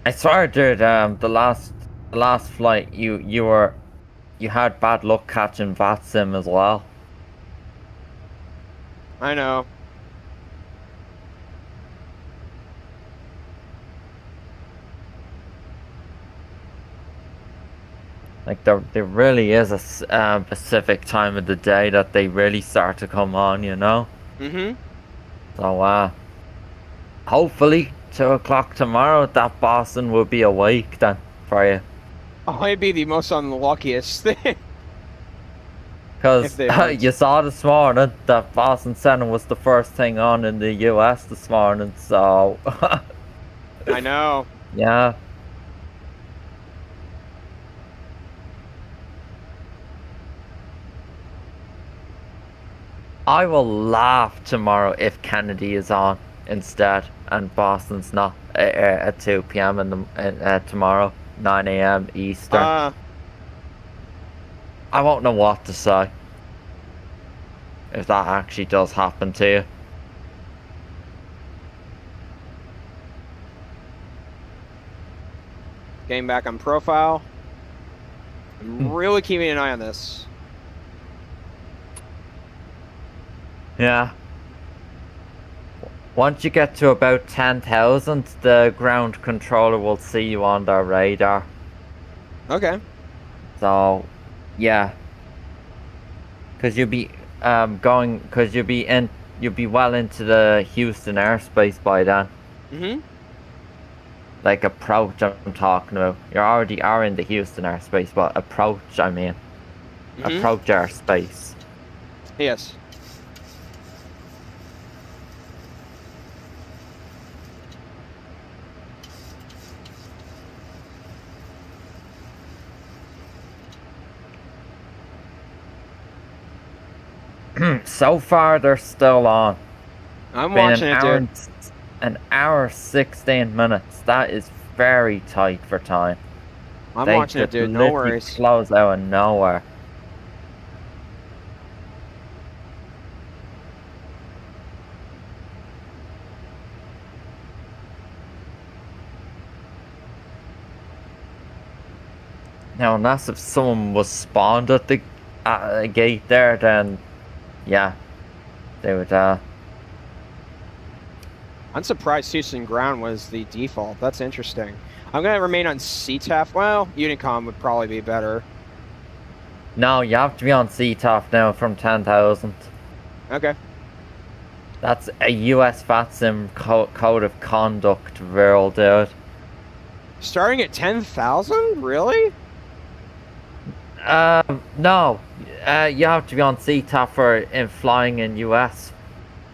I swear, dude, the last flight you had bad luck catching VATSIM as well. I know. Like there really is a specific time of the day that they really start to come on, you know. So hopefully 2 o'clock tomorrow that Boston will be awake then for you. Oh, it'd be the most unluckiest thing. Because you saw this morning that Boston Center was the first thing on in the US this morning, so I know. Yeah. I will laugh tomorrow if Kennedy is on instead and Boston's not at 2 p.m. Tomorrow, 9 a.m. Eastern. I won't know what to say if that actually does happen to you. Getting back on profile. I'm really keeping an eye on this. Yeah. Once you get to about 10,000, the ground controller will see you on their radar. Okay. So, yeah. Because you'll be you'll be well into the Houston airspace by then. Like approach, I'm talking about. You already are in the Houston airspace, but approach, I mean. Approach airspace. Yes. So far, they're still on. I'm watching it, dude. An hour 16 minutes. That is very tight for time. I'm watching it, dude. No worries. Close out of nowhere. Now, unless if someone was spawned at the gate there, then yeah, they would. I'm surprised Houston ground was the default. That's interesting. I'm gonna remain on CTAF. Well, Unicom would probably be better. No, you have to be on CTOF now from 10,000. Okay. That's a US VATSIM code of conduct rule, dude. Starting at 10,000? Really? No. You have to be on CTAF for in flying in US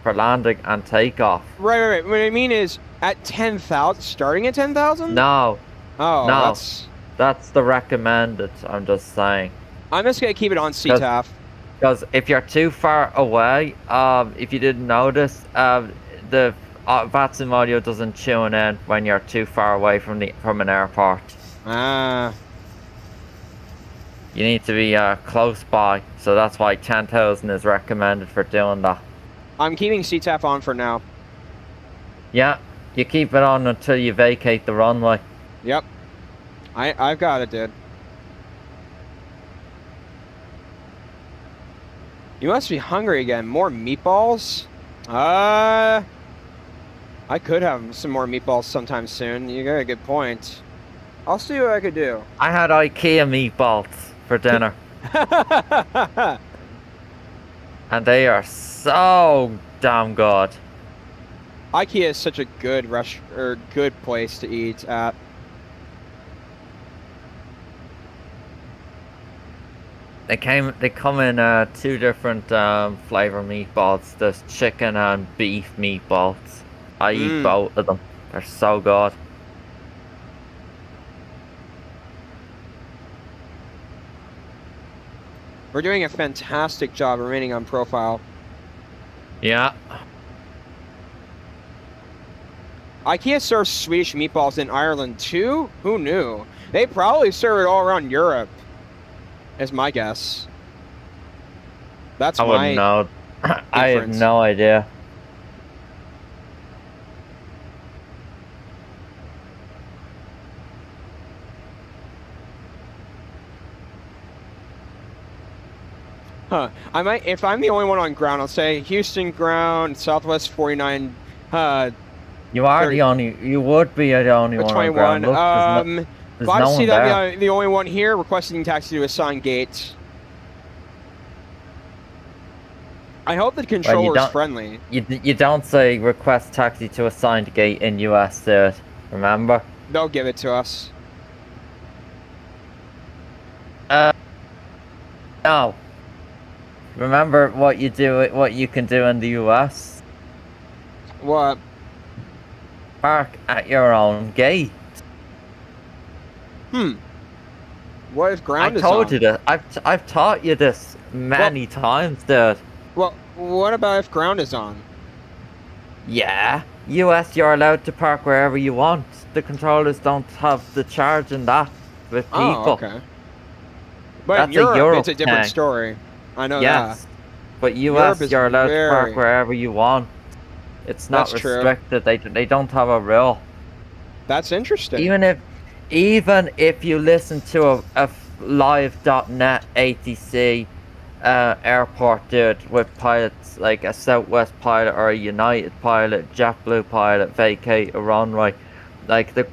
for landing and takeoff. Right. What I mean is, at 10,000, starting at 10,000? No. Oh, no. That's the recommended, I'm just saying. I'm just gonna keep it on CTAF. Because if you're too far away, if you didn't notice, the VATSIM audio doesn't tune in when you're too far away from an airport. Ah. You need to be close by, so that's why 10,000 is recommended for doing that. I'm keeping CTAF on for now. Yeah, you keep it on until you vacate the runway. Yep. I've got it, dude. You must be hungry again. More meatballs? I could have some more meatballs sometime soon. You got a good point. I'll see what I could do. I had IKEA meatballs for dinner. And they are so damn good. IKEA is such a good good place to eat at. They come in 2 different flavor meatballs. There's chicken and beef meatballs. I eat both of them. They're so good. We're doing a fantastic job remaining on profile. Yeah. IKEA serves Swedish meatballs in Ireland too? Who knew? They probably serve it all around Europe. Is my guess. That's I wouldn't know. I have no idea. Huh. I might, if I'm the only one on ground, I'll say Houston ground, Southwest 49. You are 30, the only. You would be the only one 21. on ground. Look, glad to see that I'm the only one here requesting taxi to assigned gate. I hope the controller is friendly. You don't say request taxi to assigned gate in US, dude. Remember? They'll give it to us. No. Remember what you do? What you can do in the US? What? Park at your own gate. What if ground is on? I told you that. I've taught you this many times, dude. Well, what about if ground is on? Yeah. US, you're allowed to park wherever you want. The controllers don't have the charge in that with people. Oh, okay. But that's in Europe, a Europe it's a different thing. story. I know yes. that. But US, you're allowed to park wherever you want. It's not That's restricted. They don't have a rule. That's interesting. Even if you listen to a live.net ATC airport, dude, with pilots like a Southwest pilot or a United pilot, JetBlue pilot, vacate a runway, like the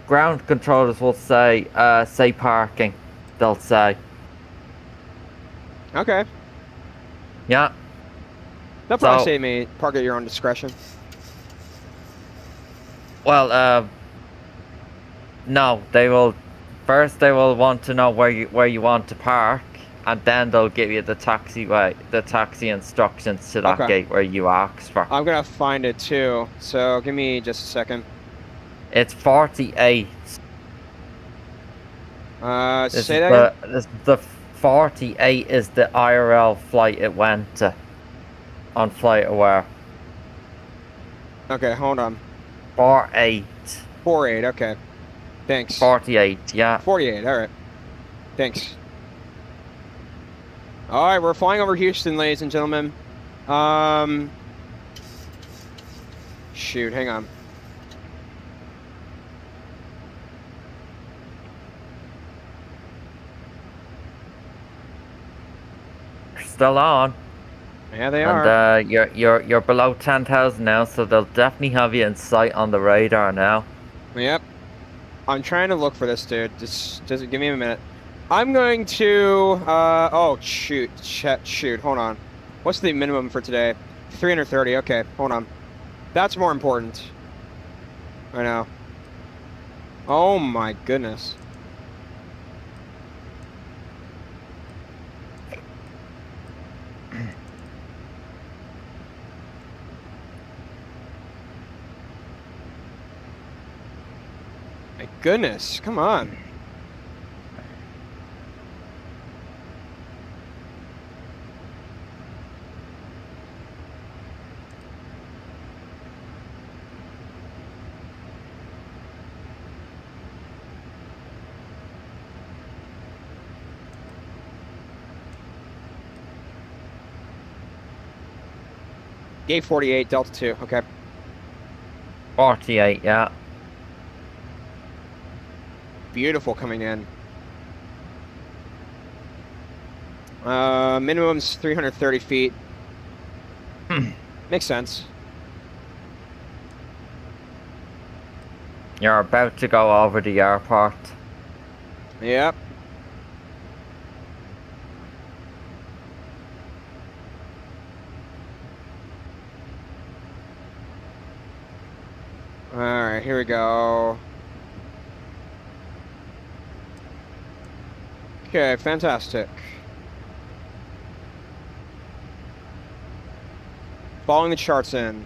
ground controllers will say parking. They'll say. Okay. Yeah. They'll probably say me park at your own discretion. Well, no, they will. First, they will want to know where you want to park, and then they'll give you the taxi instructions to that gate where you asked for. I'm gonna find it too. So give me just a second. It's 48. Say that again? The 48 is the IRL flight it went to on FlightAware. Okay, hold on. 48. 48, okay. Thanks. 48, yeah. 48, alright. Thanks. Alright, we're flying over Houston, ladies and gentlemen. Shoot, hang on. still on. Yeah, they and, are. you're below 10,000 now, so they'll definitely have you in sight on the radar now. Yep. I'm trying to look for this dude. Just give me a minute. I'm going to oh shoot. Hold on. What's the minimum for today? 330. Okay, hold on. That's more important. I know. Oh my goodness. My goodness, come on. Gate 48, Delta 2, okay. 48, yeah. Beautiful coming in. Minimum's 330 feet. Makes sense. You're about to go over the airport. Yep. Alright, here we go. Okay, fantastic. Following the charts in.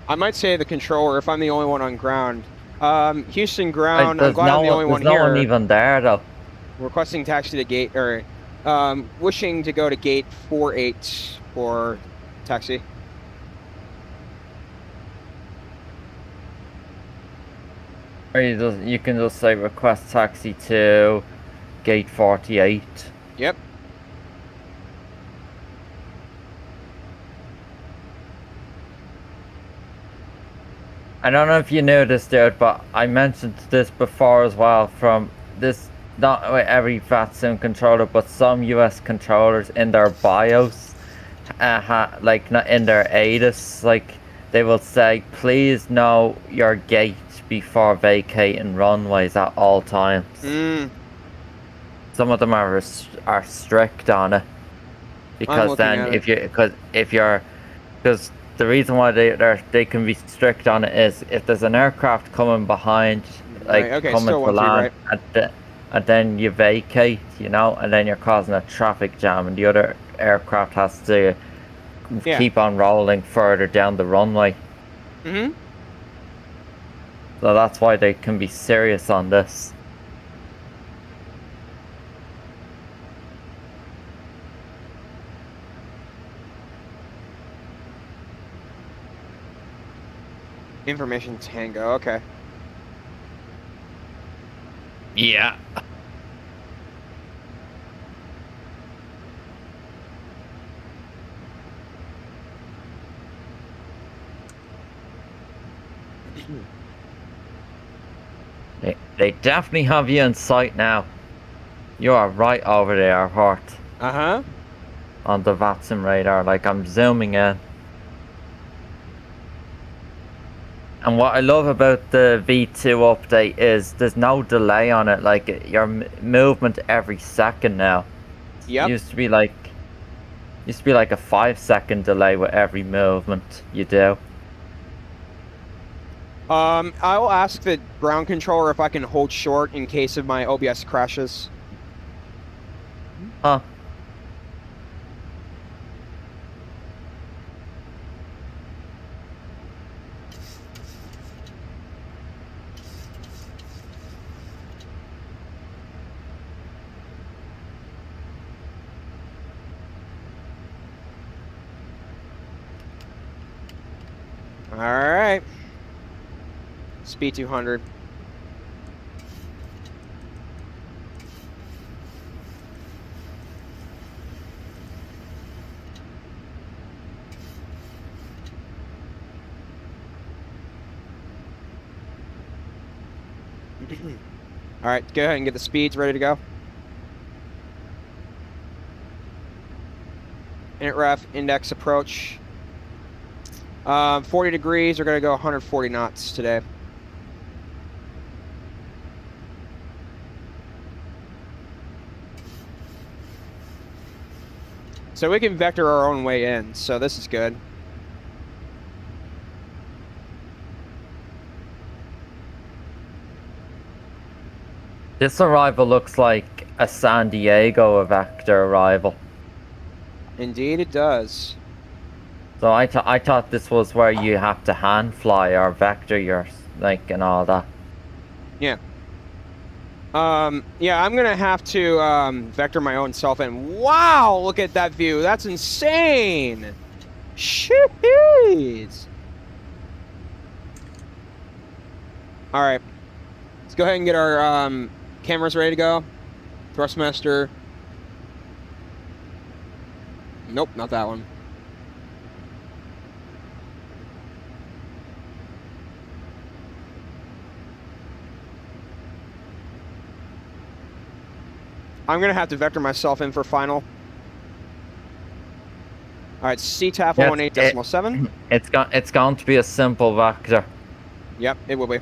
I might say the controller if I'm the only one on ground. Houston ground, I'm glad I'm the only one here. There's no one even there though. Requesting taxi to gate, or wishing to go to gate 48 for taxi. Or you can just say request taxi to gate 48. Yep. I don't know if you knew this, dude, but I mentioned this before as well. From this, not every VATSIM controller, but some US controllers in their BIOS, like not in their ADIS, like they will say, please know your gate before vacating runways at all times. Some of them are strict on it, because then because the reason why they can be strict on it is if there's an aircraft coming behind, like coming to land, and then you vacate, you know, and then you're causing a traffic jam, and the other aircraft has to keep on rolling further down the runway. So that's why they can be serious on this. Information Tango, okay. Yeah. They definitely have you in sight now. You are right over the airport. Uh-huh. On the VATSIM radar, like I'm zooming in. And what I love about the V2 update is there's no delay on it. Like your movement every second now. Yep. Used to be like a 5-second delay with every movement you do. I'll ask the ground controller if I can hold short in case of my OBS crashes. Huh. All right. Speed 200. All right, go ahead and get the speeds ready to go. Init ref, index approach. 40 degrees, we're going to go 140 knots today. So we can vector our own way in, so this is good. This arrival looks like a San Diego vector arrival. Indeed it does. So I thought this was where you have to hand fly or vector your, like, and all that. Yeah. Yeah, I'm gonna have to vector my own self in. Wow, look at that view. That's insane. Jeez. All right. Let's go ahead and get our cameras ready to go. Thrustmaster. Nope, not that one. I'm going to have to vector myself in for final. All right, CTAF 118.7. It's going to be a simple vector. Yep, it will be.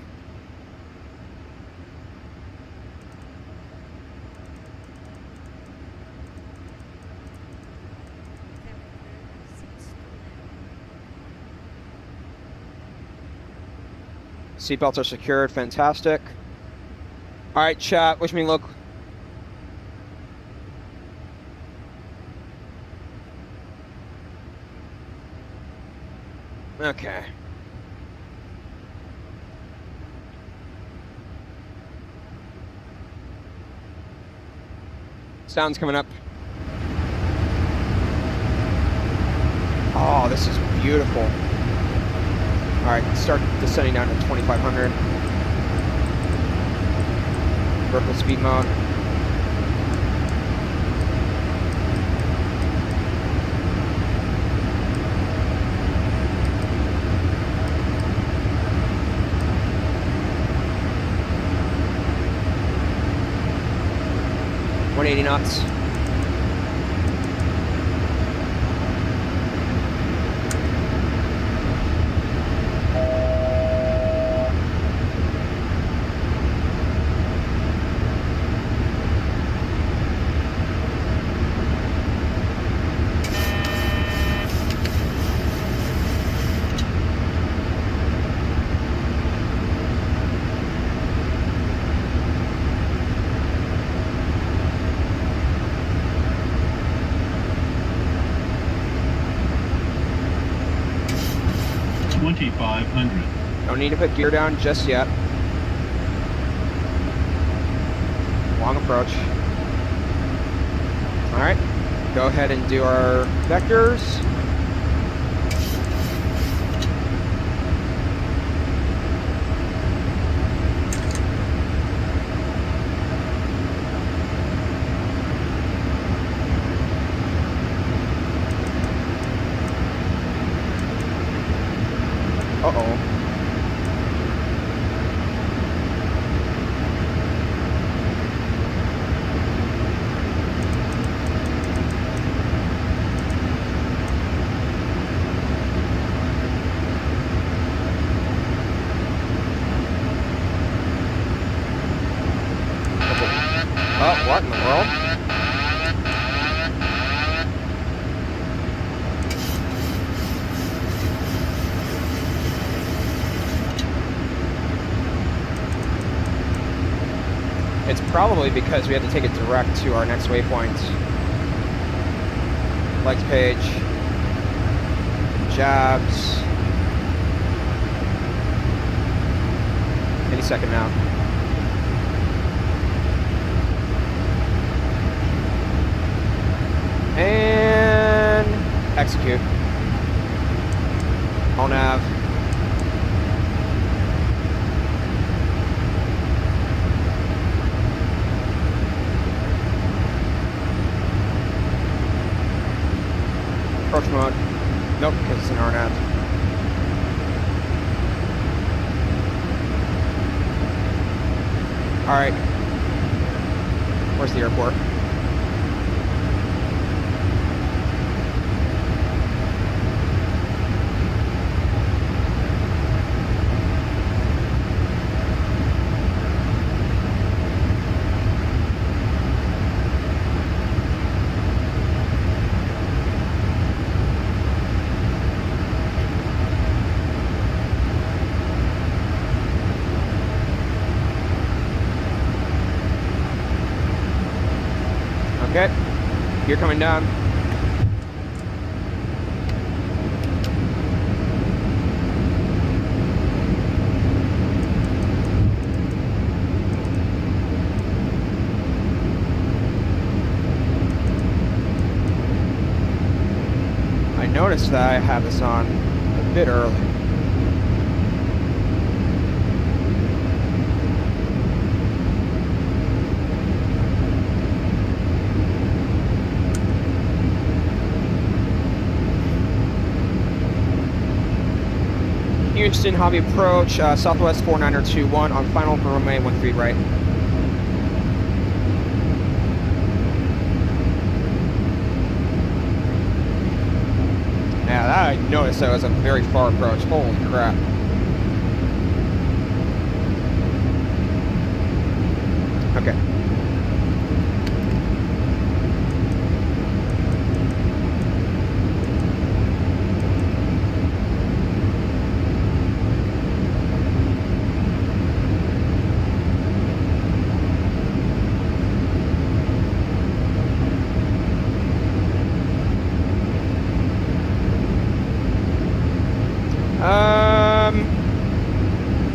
Seatbelts are secured, fantastic. All right, chat, wish me luck. Okay. Sound's coming up. Oh, this is beautiful. All right, start descending down to 2,500. Vertical speed mode. .180 knots. Don't need to put gear down just yet. Long approach. All right, go ahead and do our vectors. Uh-oh. Oh, what in the world? It's probably because we have to take it direct to our next waypoint. Legs page. Jabs. Any second now. And execute. All nav. Approach mode. Nope, because it's an RNAV. All right. Where's the airport? Okay, you're coming down. I noticed that I have this on a bit early. Houston, Hobby approach, Southwest 4921 on final for runway 13 right. Yeah, that I noticed that was a very far approach. Holy crap. Okay.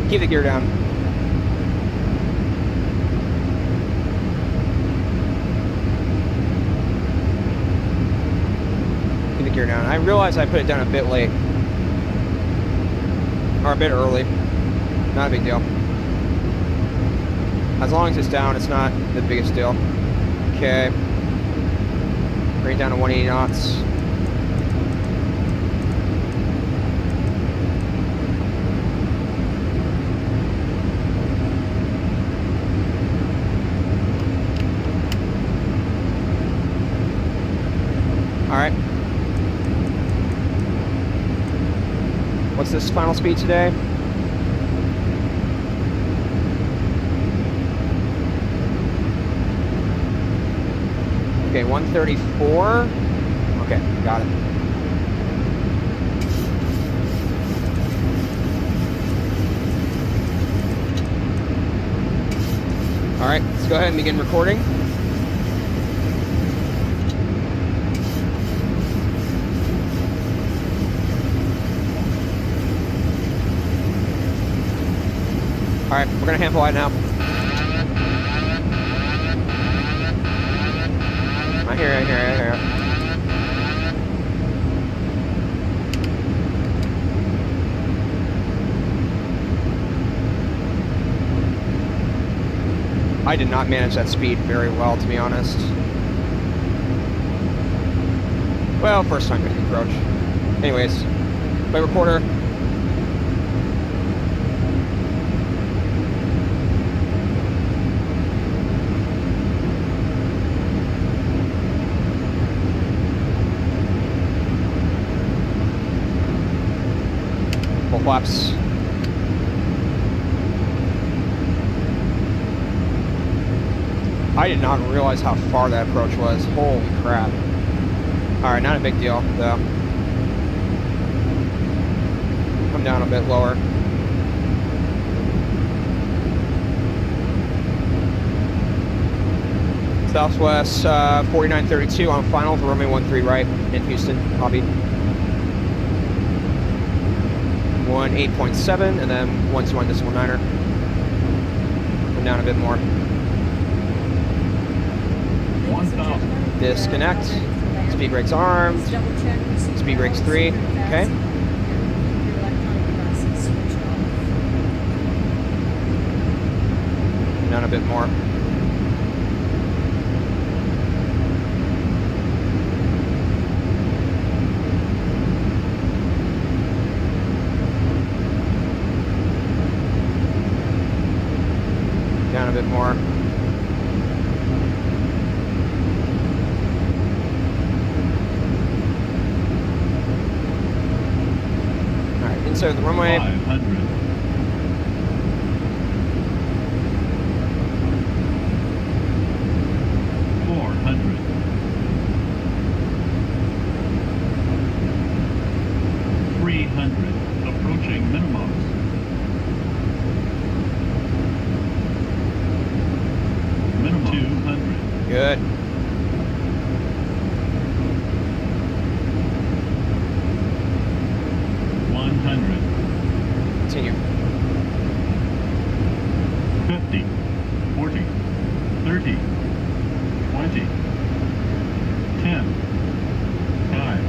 Keep the gear down. Keep the gear down. I realize I put it down a bit late. Or a bit early. Not a big deal. As long as it's down, it's not the biggest deal. Okay. Bring it down to 180 knots. Alright. What's this final speed today? Okay, 134. Okay, got it. Alright, let's go ahead and begin recording. Alright, we're gonna hand fly now. I hear it. I did not manage that speed very well, to be honest. Well, first time getting approach. Anyways, play recorder. Flaps. I did not realize how far that approach was. Holy crap. Alright, not a big deal, though. Come down a bit lower. Southwest 4932 on final for runway 13 right in Houston, Hobby. 18.7 and then 121.9er. Come down a bit more. Disconnect. Speed brakes armed. Speed brakes 3. Okay. Down a bit more. A down a bit more. All right, inside of the runway. 500. 400. 300. Approaching minimums. Minimum. 200. Good. Continue. 50, 40, 30, 20, 10, 5.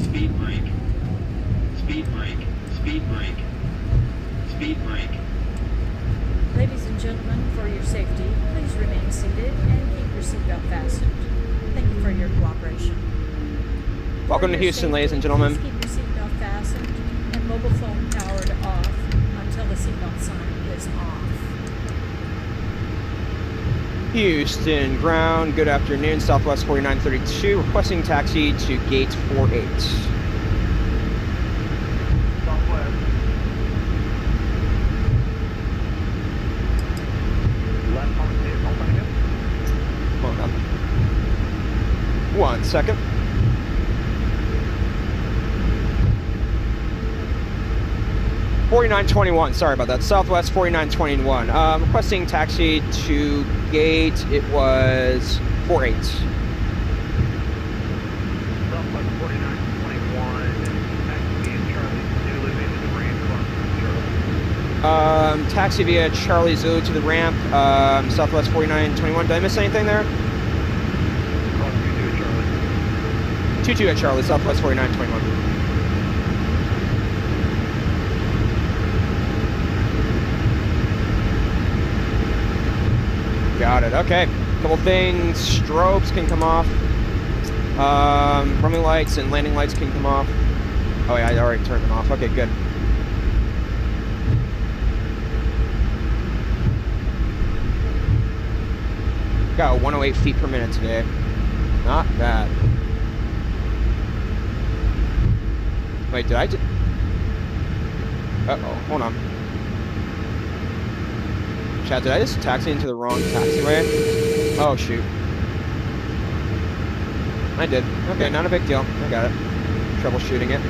Speed brake. Speed brake. Speed brake. Speed brake. Ladies and gentlemen, for your safety, please remain seated and keep your seatbelt fastened. Thank you for your cooperation. Welcome For to your Houston, safety, ladies and gentlemen. Please keep your seatbelt fastened and mobile phone powered off until the seatbelt sign is off. Houston ground, good afternoon. Southwest 4932, requesting taxi to gate 48. Southwest. Left on the open again. Hold on. 1 second. $49.21. Sorry about that. Southwest 4921. Requesting taxi to gate. It was 48. Southwest 4921. Taxi and Charlie Zulu into the ramp. Charlie. Taxi via Charlie Zulu to the ramp. Southwest 4921. Did I miss anything there? Cross 22 at Charlie. 22 at Charlie. Southwest 4921. Got it. Okay. Couple things. Strobes can come off. Runway lights and landing lights can come off. Oh yeah, I already turned them off. Okay, good. Got 108 feet per minute today. Not bad. Wait, did I just... Uh-oh, hold on. Chad, did I just taxi into the wrong taxiway? Oh, shoot. I did. Okay, not a big deal. I got it. Troubleshooting it.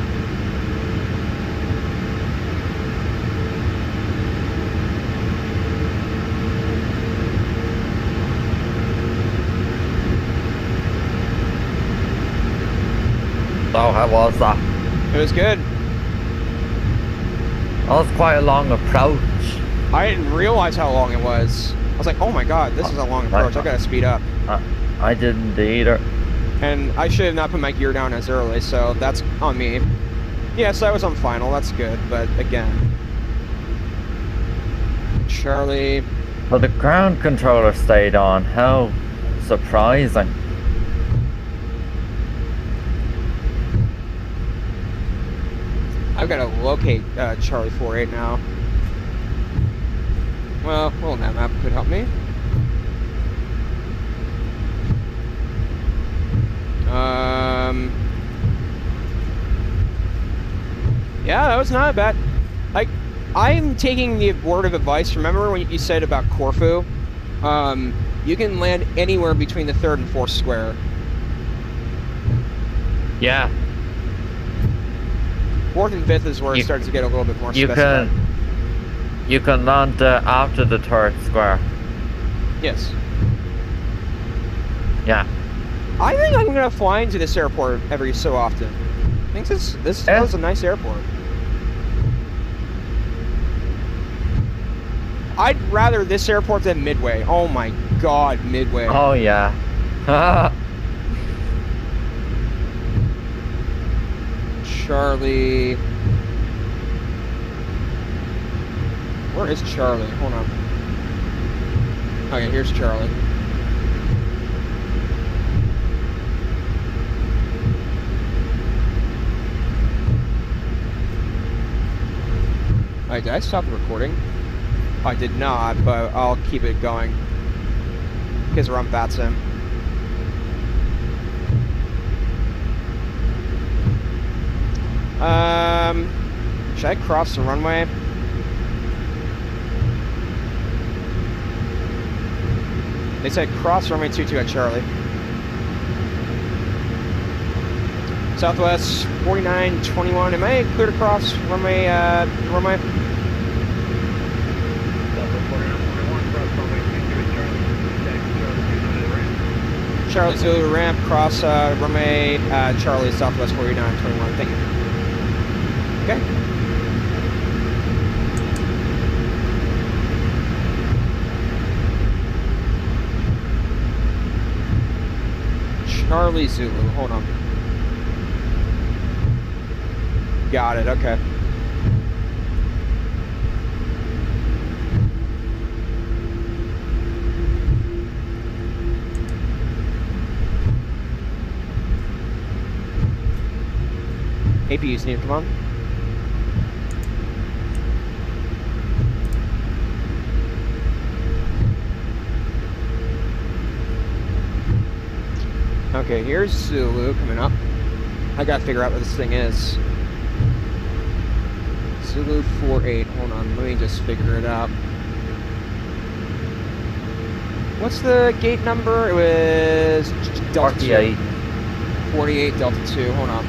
So how was that? It was good. That was quite a long approach. I didn't realize how long it was. I was like, oh my god, this is a long approach. I gotta speed up. I didn't either. And I should have not put my gear down as early, so that's on me. Yes, I was on final, that's good, but again. Charlie. Well, the ground controller stayed on. How surprising. I've got to locate Charlie 48 now. Well, that map could help me. Yeah, that was not bad. Like, I'm taking the word of advice. Remember when you said about Corfu? You can land anywhere between the 3rd and 4th square. Yeah. 4th and 5th is where it starts to get a little bit more specified. You can land after the 3rd square. Yes. Yeah. I think I'm gonna fly into this airport every so often. I think this is a nice airport. I'd rather this airport than Midway. Oh my god, Midway. Oh yeah. Charlie. Where is Charlie? Hold on. Okay, here's Charlie. Alright, did I stop the recording? I did not, but I'll keep it going. Because we're on VATSIM. Should I cross the runway? They said cross runway 22 at Charlie. Southwest 4921. Am I clear to cross runway? Runway? Charlie Zulu ramp, cross runway Charlie, Southwest 4921. Thank you. Okay. Charlie Zulu, hold on. Got it, okay. APUs need to come on. Okay, here's Zulu coming up. I gotta figure out what this thing is. Zulu 48. Hold on, let me just figure it out. What's the gate number? It was Delta 48. 48 Delta 2. Hold on.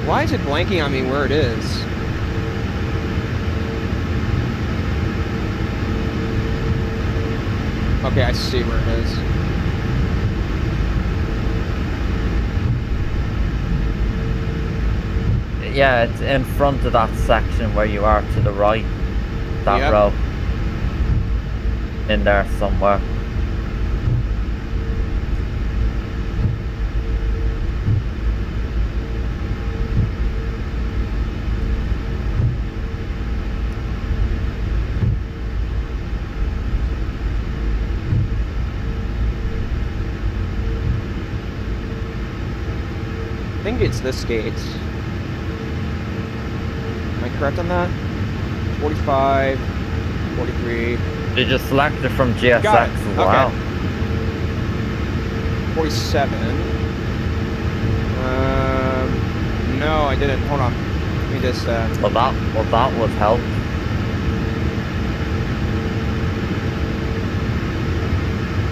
Why is it blanking on me where it is? Okay, I see where it is. Yeah, it's in front of that section where you are to the right. That row. In there somewhere. I think it's this gate. Am I correct on that? 45, 43. They just selected from GSX as well. Okay. 47. No, I didn't. Hold on. Let me just. Well, that would help.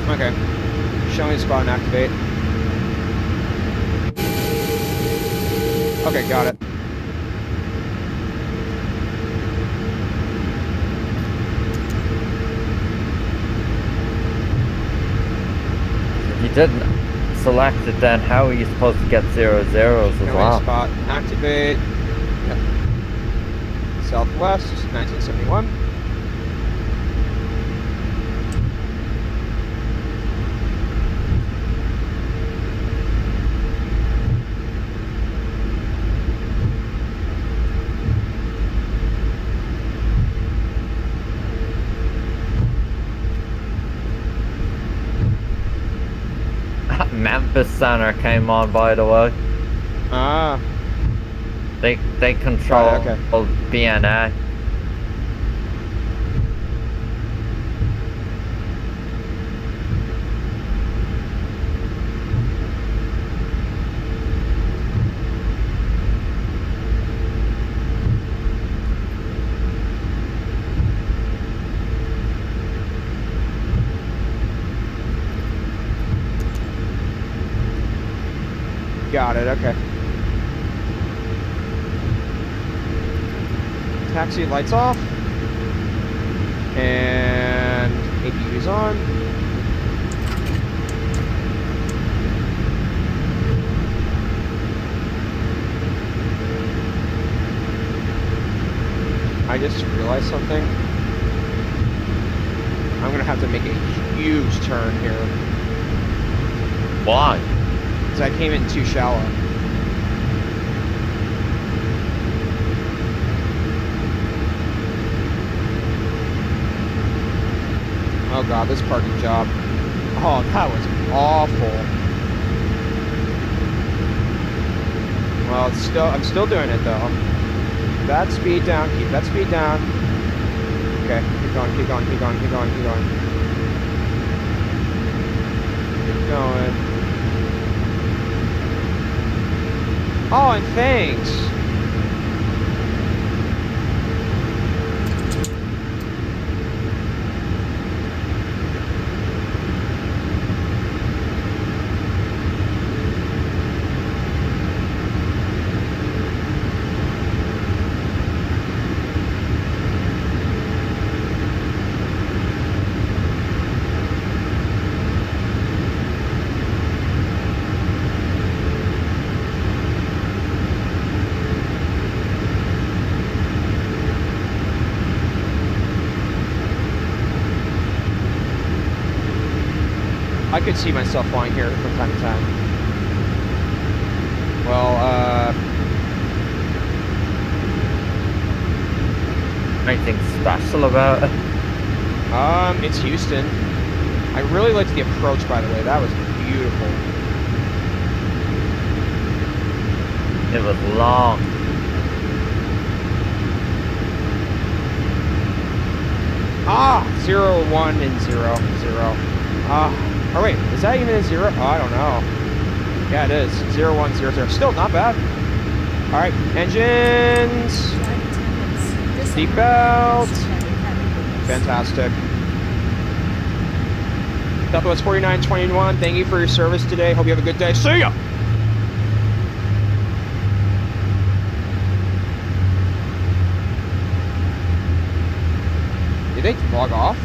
Okay. Show me the spot and activate. Okay, got it. If you didn't select it, then how are you supposed to get 00s as well? Spot, activate. Yep. Southwest, 1971. Memphis Center came on, by the way. Ah. They control BNA. Got it, okay. Taxi lights off. And APU's on. I just realized something. I'm gonna have to make a huge turn here. Why? Because I came in too shallow. Oh god, this parking job. Oh, that was awful. Well, I'm still doing it though. Keep that speed down. Keep that speed down. Okay, keep going. Keep going. Keep going. Keep going. Keep going. Keep going. Oh, and thanks. I could see myself flying here from time to time. Well, anything special about it? It's Houston. I really liked the approach, by the way. That was beautiful. It was long. Ah, 0, 1, and 0, 0. Oh wait, is that even a 0? Oh, I don't know. Yeah, it is. 0, 1, 0, 0. Still not bad. All right, engines. Seatbelt. Fantastic. Southwest 4921, thank you for your service today. Hope you have a good day. See ya! Did they log off?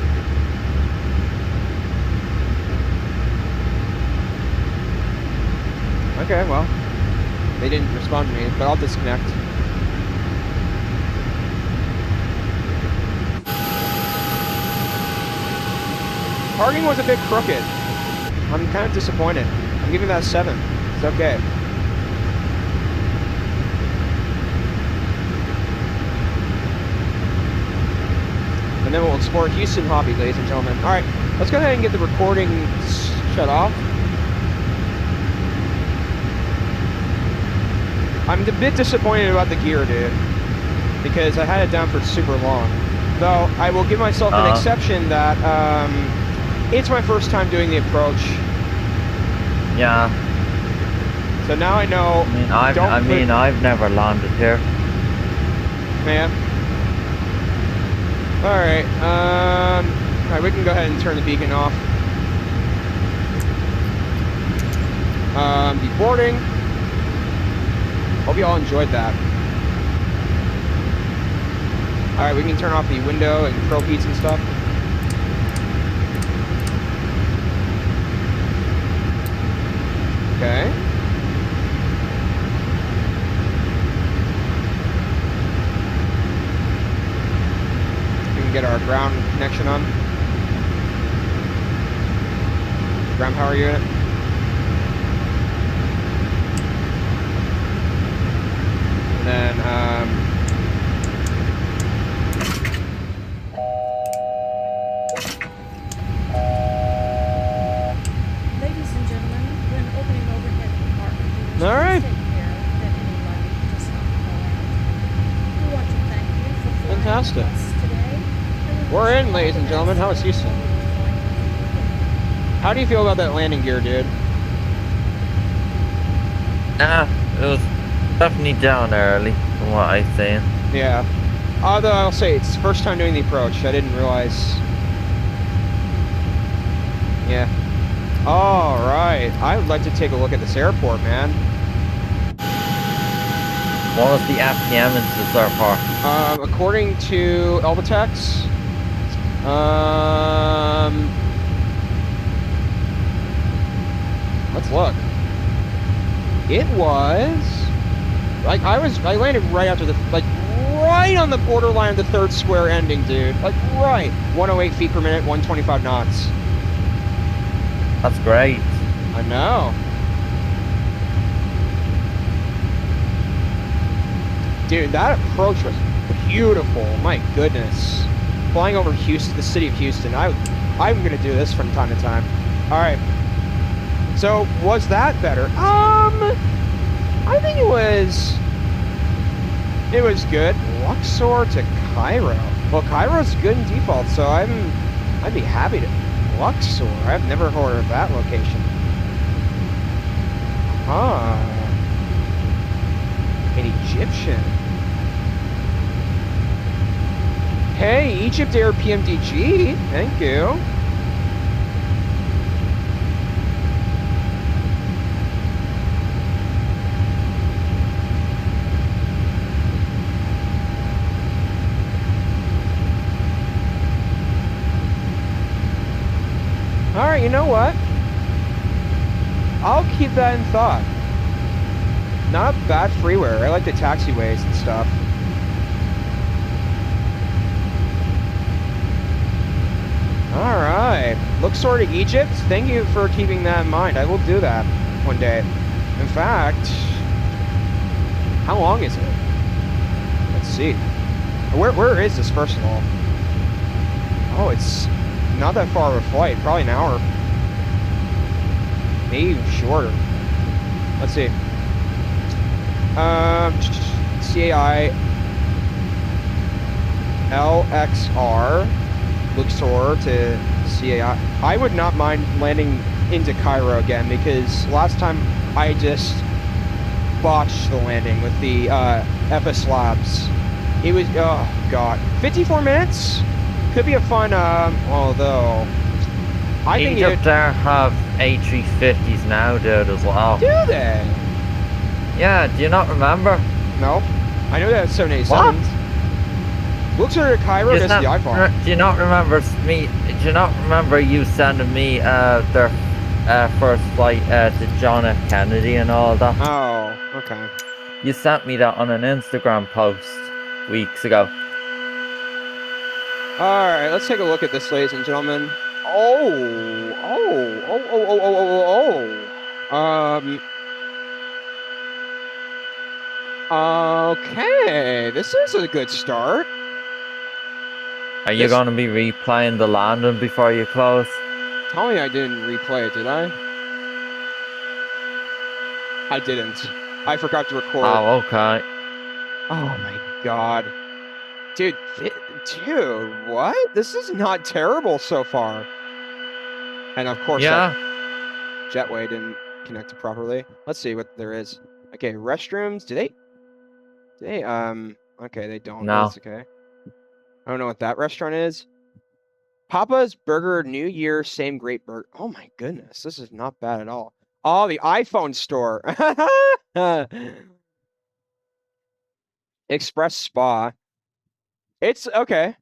Okay, well, they didn't respond to me, but I'll disconnect. Parking was a bit crooked. I'm kind of disappointed. I'm giving that a 7. It's okay. And then we'll explore Houston hobby, ladies and gentlemen. All right, let's go ahead and get the recording shut off. I'm a bit disappointed about the gear, dude, because I had it down for super long. Though I will give myself an exception that it's my first time doing the approach. Yeah. So now I know. I've never landed here. Yeah. All right. All right, we can go ahead and turn the beacon off. Deboarding. Hope you all enjoyed that. All right, we can turn off the window and pro heats and stuff. Okay. We can get our ground connection on. Ground power unit. And then, Ladies and gentlemen, when opening overhead compartment doors, all right. take care that any luggage does not fall out. We want to thank you for flying Fantastic. with us today. We're in, ladies and gentlemen. How is Houston? How do you feel about that landing gear, dude? It was definitely down early, from what I've seen. Yeah. Although I'll say it's the first time doing the approach. I didn't realize. Yeah. All right. I would like to take a look at this airport, man. What was the FPM into this airport? According to Elbatex, let's look. It was like I landed right after the right on the borderline of the third square ending, dude. Like right, 108 feet per minute, 125 knots. That's great. I know. Dude, that approach was beautiful. My goodness. Flying over Houston, the city of Houston, I would I'm gonna do this from time to time. All right. So was that better? I think it was good. Luxor to Cairo. Well, Cairo's good in default, so I'd be happy to. Luxor. I've never heard of that location. An Egyptian. Hey, Egypt Air PMDG. Thank you. All right, you know what? I'll keep that in thought. Not a bad freeware. I like the taxiways and stuff. All right. Luxor to Egypt. Thank you for keeping that in mind. I will do that one day. In fact, how long is it? Let's see. Where is this, first of all? Oh, it's not that far of a flight. Probably an hour. Maybe even shorter. Let's see. CAI LXR Luxor to CAI. I would not mind landing into Cairo again because last time I just botched the landing with the FS Labs. It was, oh god, 54 minutes? Could be a fun, although I think Egypt there have A350s now, dude, as well. Do they? Yeah, do you not remember? No. I know that 787s. Luxor to Cairo does the iPhone. Do you not remember me? Do you not remember you sending me their first flight to John F. Kennedy and all that? Oh, okay. You sent me that on an Instagram post weeks ago. All right, let's take a look at this, ladies and gentlemen. Okay, this is a good start. Are you going to be replaying the landing before you close? Tell me I didn't replay it, did I? I didn't. I forgot to record. Oh, okay. Oh my god. Dude, what? This is not terrible so far. And of course, yeah, that jetway didn't connect it properly. Let's see what there is. Okay, restrooms. Do they, okay, they don't. No. That's okay. I don't know what that restaurant is. Papa's Burger New Year, same great burger. Oh my goodness, this is not bad at all. Oh, the iPhone store. Express Spa. It's okay.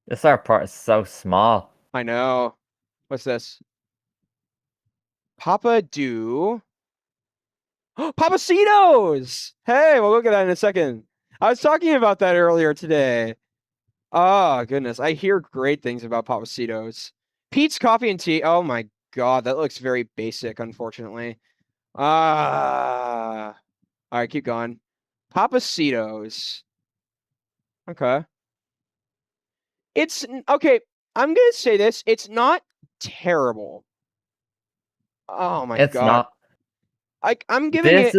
This airport is so small. I know. What's this? Papa Do. Papacitos! Hey, we'll look at that in a second. I was talking about that earlier today. Oh, goodness. I hear great things about Papacitos. Pete's Coffee and Tea. Oh, my God. That looks very basic, unfortunately. All right, keep going. Papacitos. Okay. It's, okay, I'm going to say this. It's not terrible. Oh, my God. It's not. I'm giving this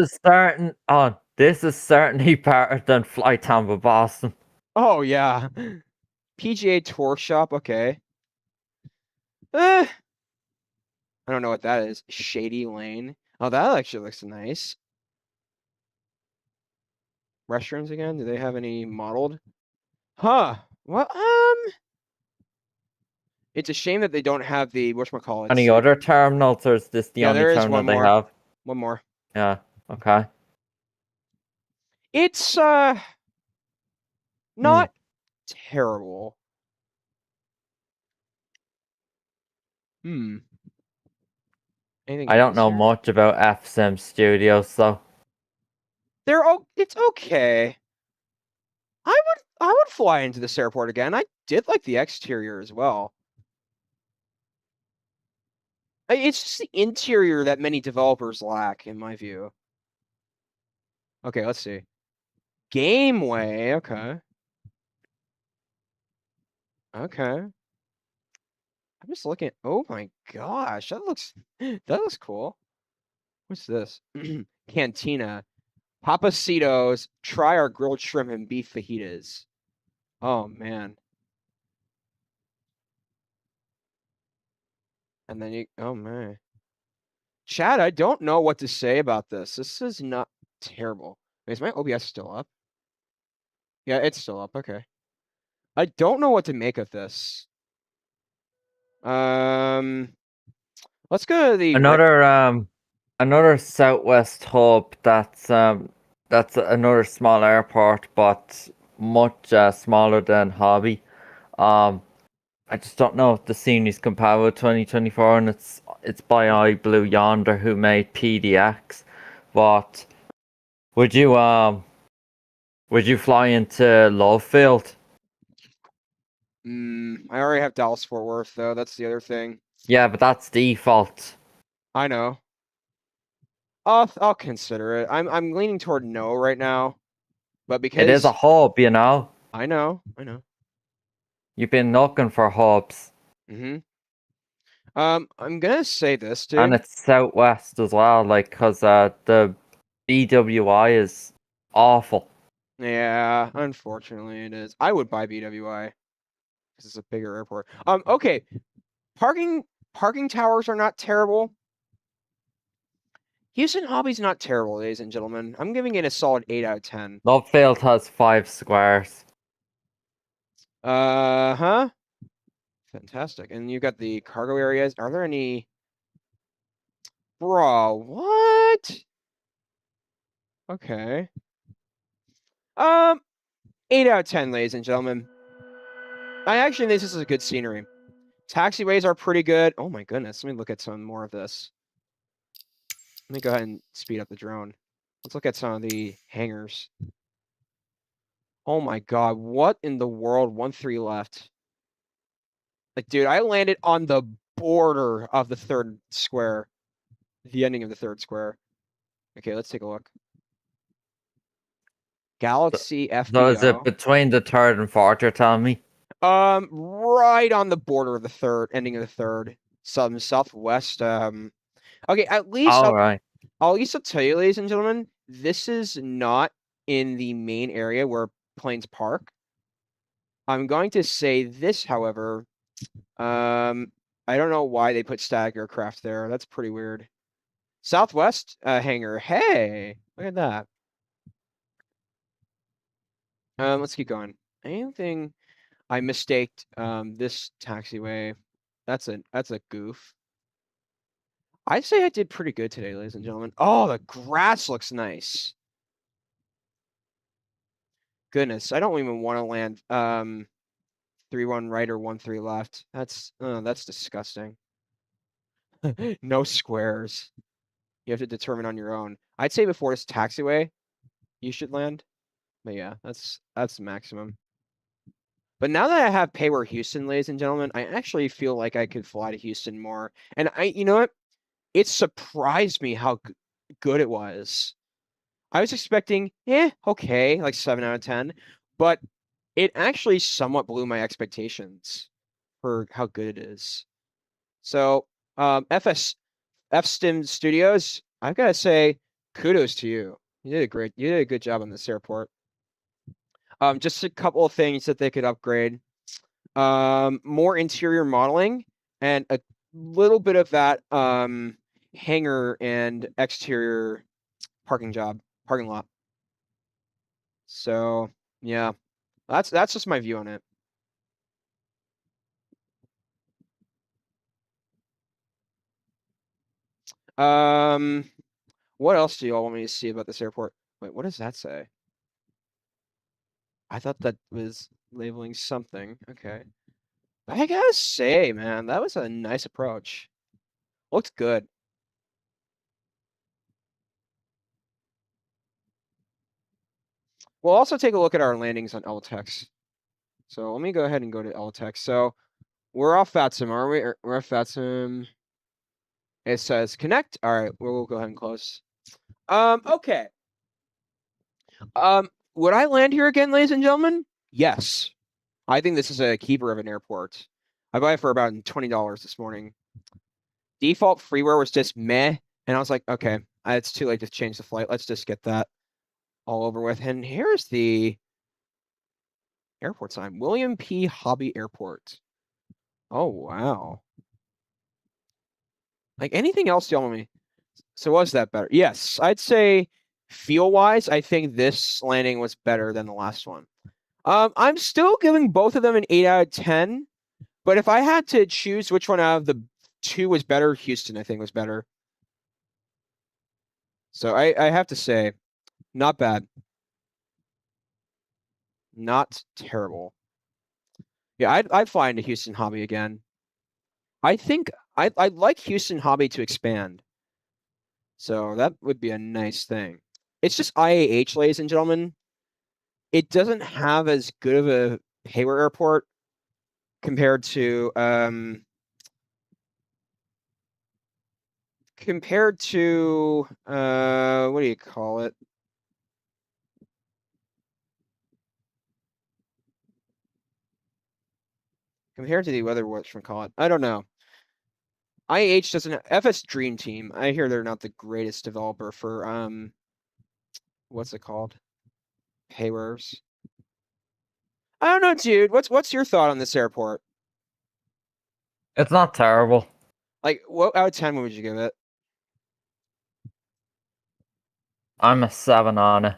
is certainly better than Flight Tampa Boston. Oh, yeah. PGA Tour Shop, okay. I don't know what that is. Shady Lane. Oh, that actually looks nice. Restrooms again? Do they have any modeled? Huh. Well, it's a shame that they don't have the, whatchamacallit. Any other terminals, or is this the only terminal they have? One more. Yeah, okay. It's, not terrible. Anything I don't know much about FSIM Studios, so. It's okay. I would fly into this airport again. I did like the exterior as well. It's just the interior that many developers lack, in my view. Okay, let's see. Gameway, okay. Okay. I'm just looking. Oh my gosh, that looks cool. What's this? Cantina. Papacitos. Try our grilled shrimp and beef fajitas. Oh man. And then you. Oh man. Chad, I don't know what to say about this. This is not terrible. Wait, is my OBS still up? Yeah, it's still up. Okay. I don't know what to make of this. Let's go to the another Southwest hub. That's another small airport, but much smaller than Hobby. I just don't know if the scene is compatible with 2024, and it's by iBlue Yonder who made PDX. But would you fly into Love Field? I already have Dallas Fort Worth though. That's the other thing. Yeah, but that's default. I know. I'll consider it. I'm leaning toward no right now, but because it is a hub, you know. I know. You've been looking for hubs. I'm gonna say this, dude. And it's Southwest as well, like, cause the BWI is awful. Yeah, unfortunately it is. I would buy BWI because it's a bigger airport. Okay. Parking towers are not terrible. Houston Hobby's not terrible, ladies and gentlemen. I'm giving it a solid 8 out of 10. Love Field has 5 squares. Huh? Fantastic. And you got the cargo areas. Are there any? Bro, what? Okay. 8 out of 10, ladies and gentlemen. I actually think this is a good scenery. Taxiways are pretty good. Oh my goodness. Let me look at some more of this. Let me go ahead and speed up the drone. Let's look at some of the hangars. Oh my god, what in the world? 1-3 left. Like, dude, I landed on the border of the third square. The ending of the third square. Okay, let's take a look. Galaxy FBO. So is it between the third and fourth, you're telling me? Right on the border of the third, ending of the third. Some Southwest. Okay, at least I'll tell you, ladies and gentlemen, this is not in the main area where planes park. I'm going to say this, however. I don't know why they put static aircraft there. That's pretty weird. Southwest hangar. Hey, look at that. Let's keep going. Anything I mistaked this taxiway. That's a goof. I'd say I did pretty good today, ladies and gentlemen. Oh, the grass looks nice. Goodness, I don't even want to land 3-1 right or 1-3 left. That's disgusting. No squares. You have to determine on your own. I'd say before this taxiway, you should land. But yeah, that's the maximum. But now that I have Payware Houston, ladies and gentlemen, I actually feel like I could fly to Houston more. And you know what? It surprised me how good it was. I was expecting, okay, like 7 out of 10. But it actually somewhat blew my expectations for how good it is. So, FSTIM Studios, I've got to say, kudos to you. You did a good job on this airport. Just a couple of things that they could upgrade. More interior modeling and a little bit of that hangar and exterior parking lot. So yeah, that's just my view on it. What else do y'all want me to see about this airport? Wait, what does that say? I thought that was labeling something. Okay. I gotta say, man, that was a nice approach. Looks good. We'll also take a look at our landings on LTEX. So let me go ahead and go to LTEX. So we're off VATSIM, are we? We're off VATSIM. It says connect. All right, we'll go ahead and close. Okay. Would I land here again, ladies and gentlemen? Yes. I think this is a keeper of an airport. I bought it for about $20 this morning. Default freeware was just meh, and I was like, okay, it's too late to change the flight. Let's just get that all over with. And here's the airport sign, William P. Hobby Airport. Oh, wow. Like anything else you want me? So was that better? Yes, I'd say feel-wise, I think this landing was better than the last one. I'm still giving both of them an 8 out of 10, but if I had to choose which one out of the two was better, Houston, I think, was better. So I have to say, not bad. Not terrible. Yeah, I'd fly into Houston Hobby again. I think I'd like Houston Hobby to expand. So that would be a nice thing. It's just IAH, ladies and gentlemen. It doesn't have as good of a payware airport compared to what do you call it? Compared to the weather, what should we call it? I don't know. IAH doesn't FS Dream Team. I hear they're not the greatest developer for what's it called? Paywares. I don't know, dude. What's your thought on this airport? It's not terrible. Like, what out of 10 would you give it? I'm a 7 on it.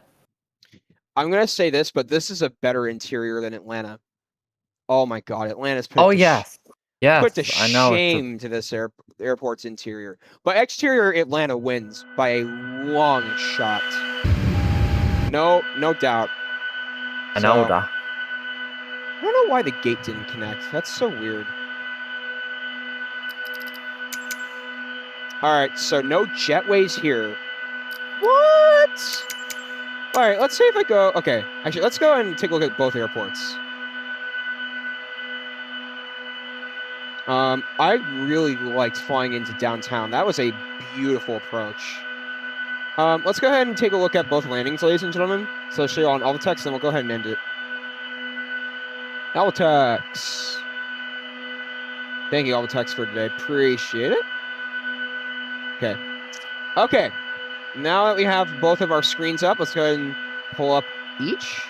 I'm gonna say this, but this is a better interior than Atlanta. Oh my god, Atlanta's put Oh to yes, yes. put to I know. shame to this airport's interior. But exterior, Atlanta wins by a long shot. No doubt. I know that. I don't know why the gate didn't connect. That's so weird. All right, so no jetways here. What? All right, let's see if I go. Okay, actually, let's go and take a look at both airports. I really liked flying into downtown. That was a beautiful approach. Let's go ahead and take a look at both landings, ladies and gentlemen. So I'll show you on Alvatex, then we'll go ahead and end it. Alvatex. Thank you, Alvatex, for today. Appreciate it. Okay. Now that we have both of our screens up, let's go ahead and pull up each.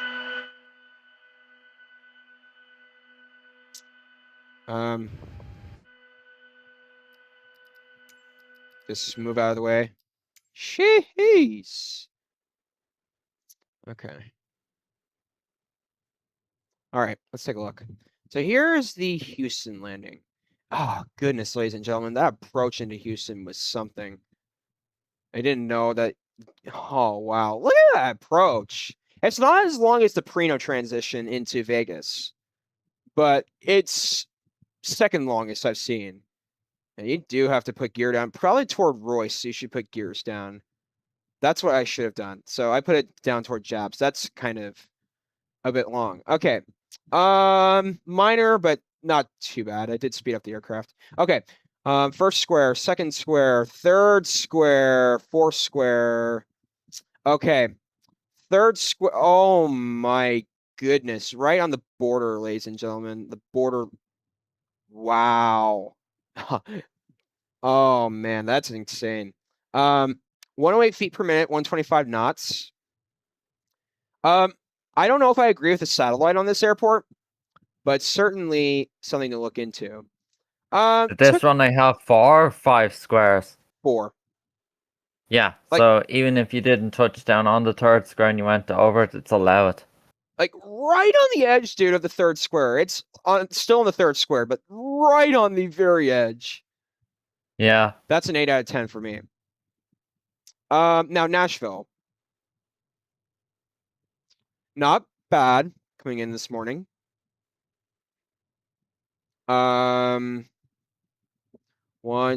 Just move out of the way. Jeez. Okay. All right, let's take a look. So here's the Houston landing. Oh, goodness, ladies and gentlemen, that approach into Houston was something. I didn't know that. Oh, wow. Look at that approach. It's not as long as the Prino transition into Vegas, but it's second longest I've seen. And you do have to put gear down, probably toward Royce, so you should put gears down. That's what I should have done. So I put it down toward Jabs. That's kind of a bit long. Okay. Minor, but not too bad. I did speed up the aircraft. Okay. First square, second square, third square, fourth square. Okay. Third square. Oh my goodness. Right on the border, ladies and gentlemen. The border. Wow. Oh man, that's insane. 108 feet per minute, 125 knots. I don't know if I agree with the satellite on this airport, but certainly something to look into. This one I have 4 or 5 squares. 4. Yeah, so even if you didn't touch down on the third square and you went over it, it's allowed. Like right on the edge, dude, of the third square. It's still in the third square, but right on the very edge. Yeah. That's an 8 out of 10 for me. Now Nashville. Not bad coming in this morning. 1,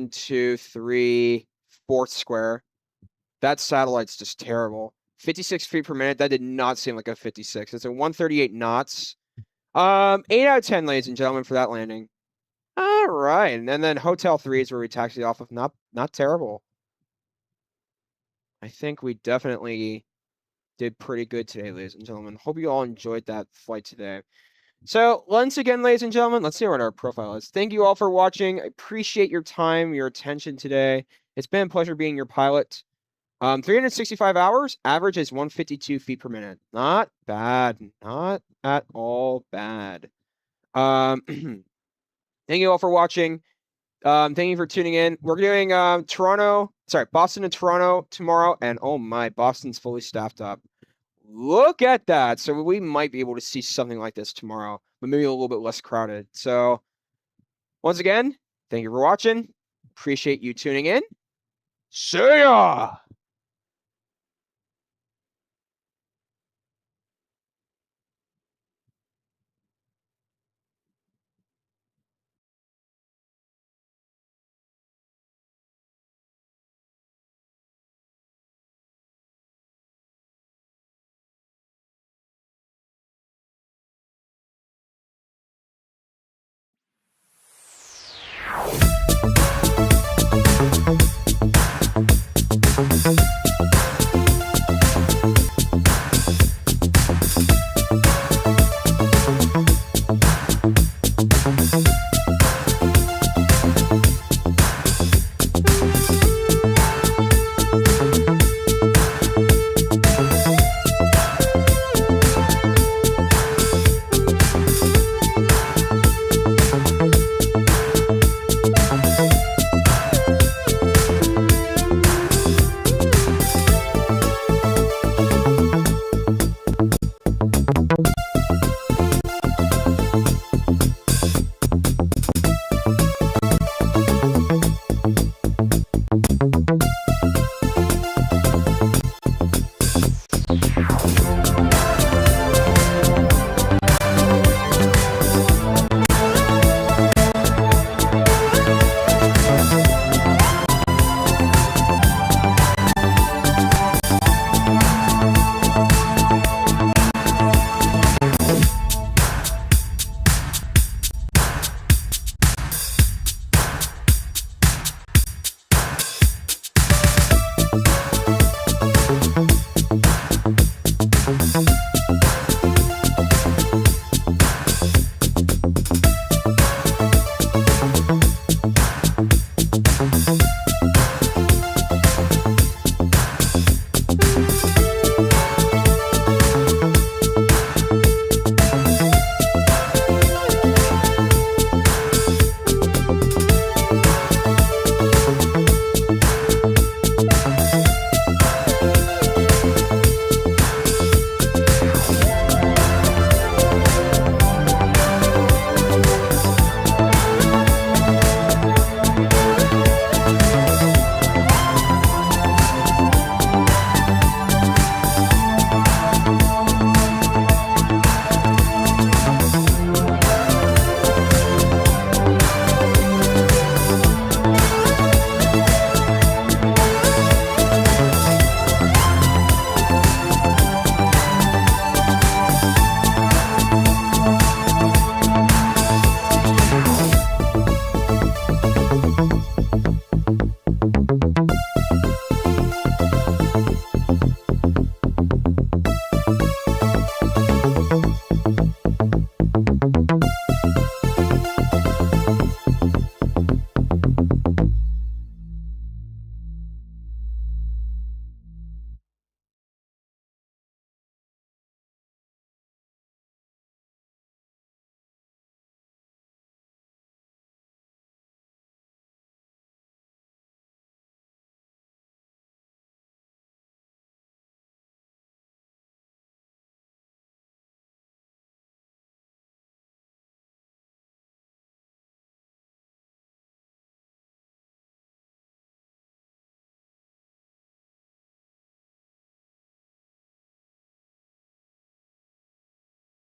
2, 3, fourth square. That satellite's just terrible. 56 feet per minute. That did not seem like a 56. It's a 138 knots. 8 out of 10, ladies and gentlemen, for that landing. All right, and then Hotel 3 is where we taxied off of. Not terrible. I think we definitely did pretty good today, ladies and gentlemen. Hope you all enjoyed that flight today. So once again, ladies and gentlemen, let's see what our profile is. Thank you all for watching. I appreciate your time, your attention today. It's been a pleasure being your pilot. 365 hours, average is 152 feet per minute. Not bad, not at all bad. Thank you all for watching. Thank you for tuning in. We're doing Boston and Toronto tomorrow, and oh my, Boston's fully staffed up. Look at that. So we might be able to see something like this tomorrow, but maybe a little bit less crowded. So once again, thank you for watching. Appreciate you tuning in. See ya!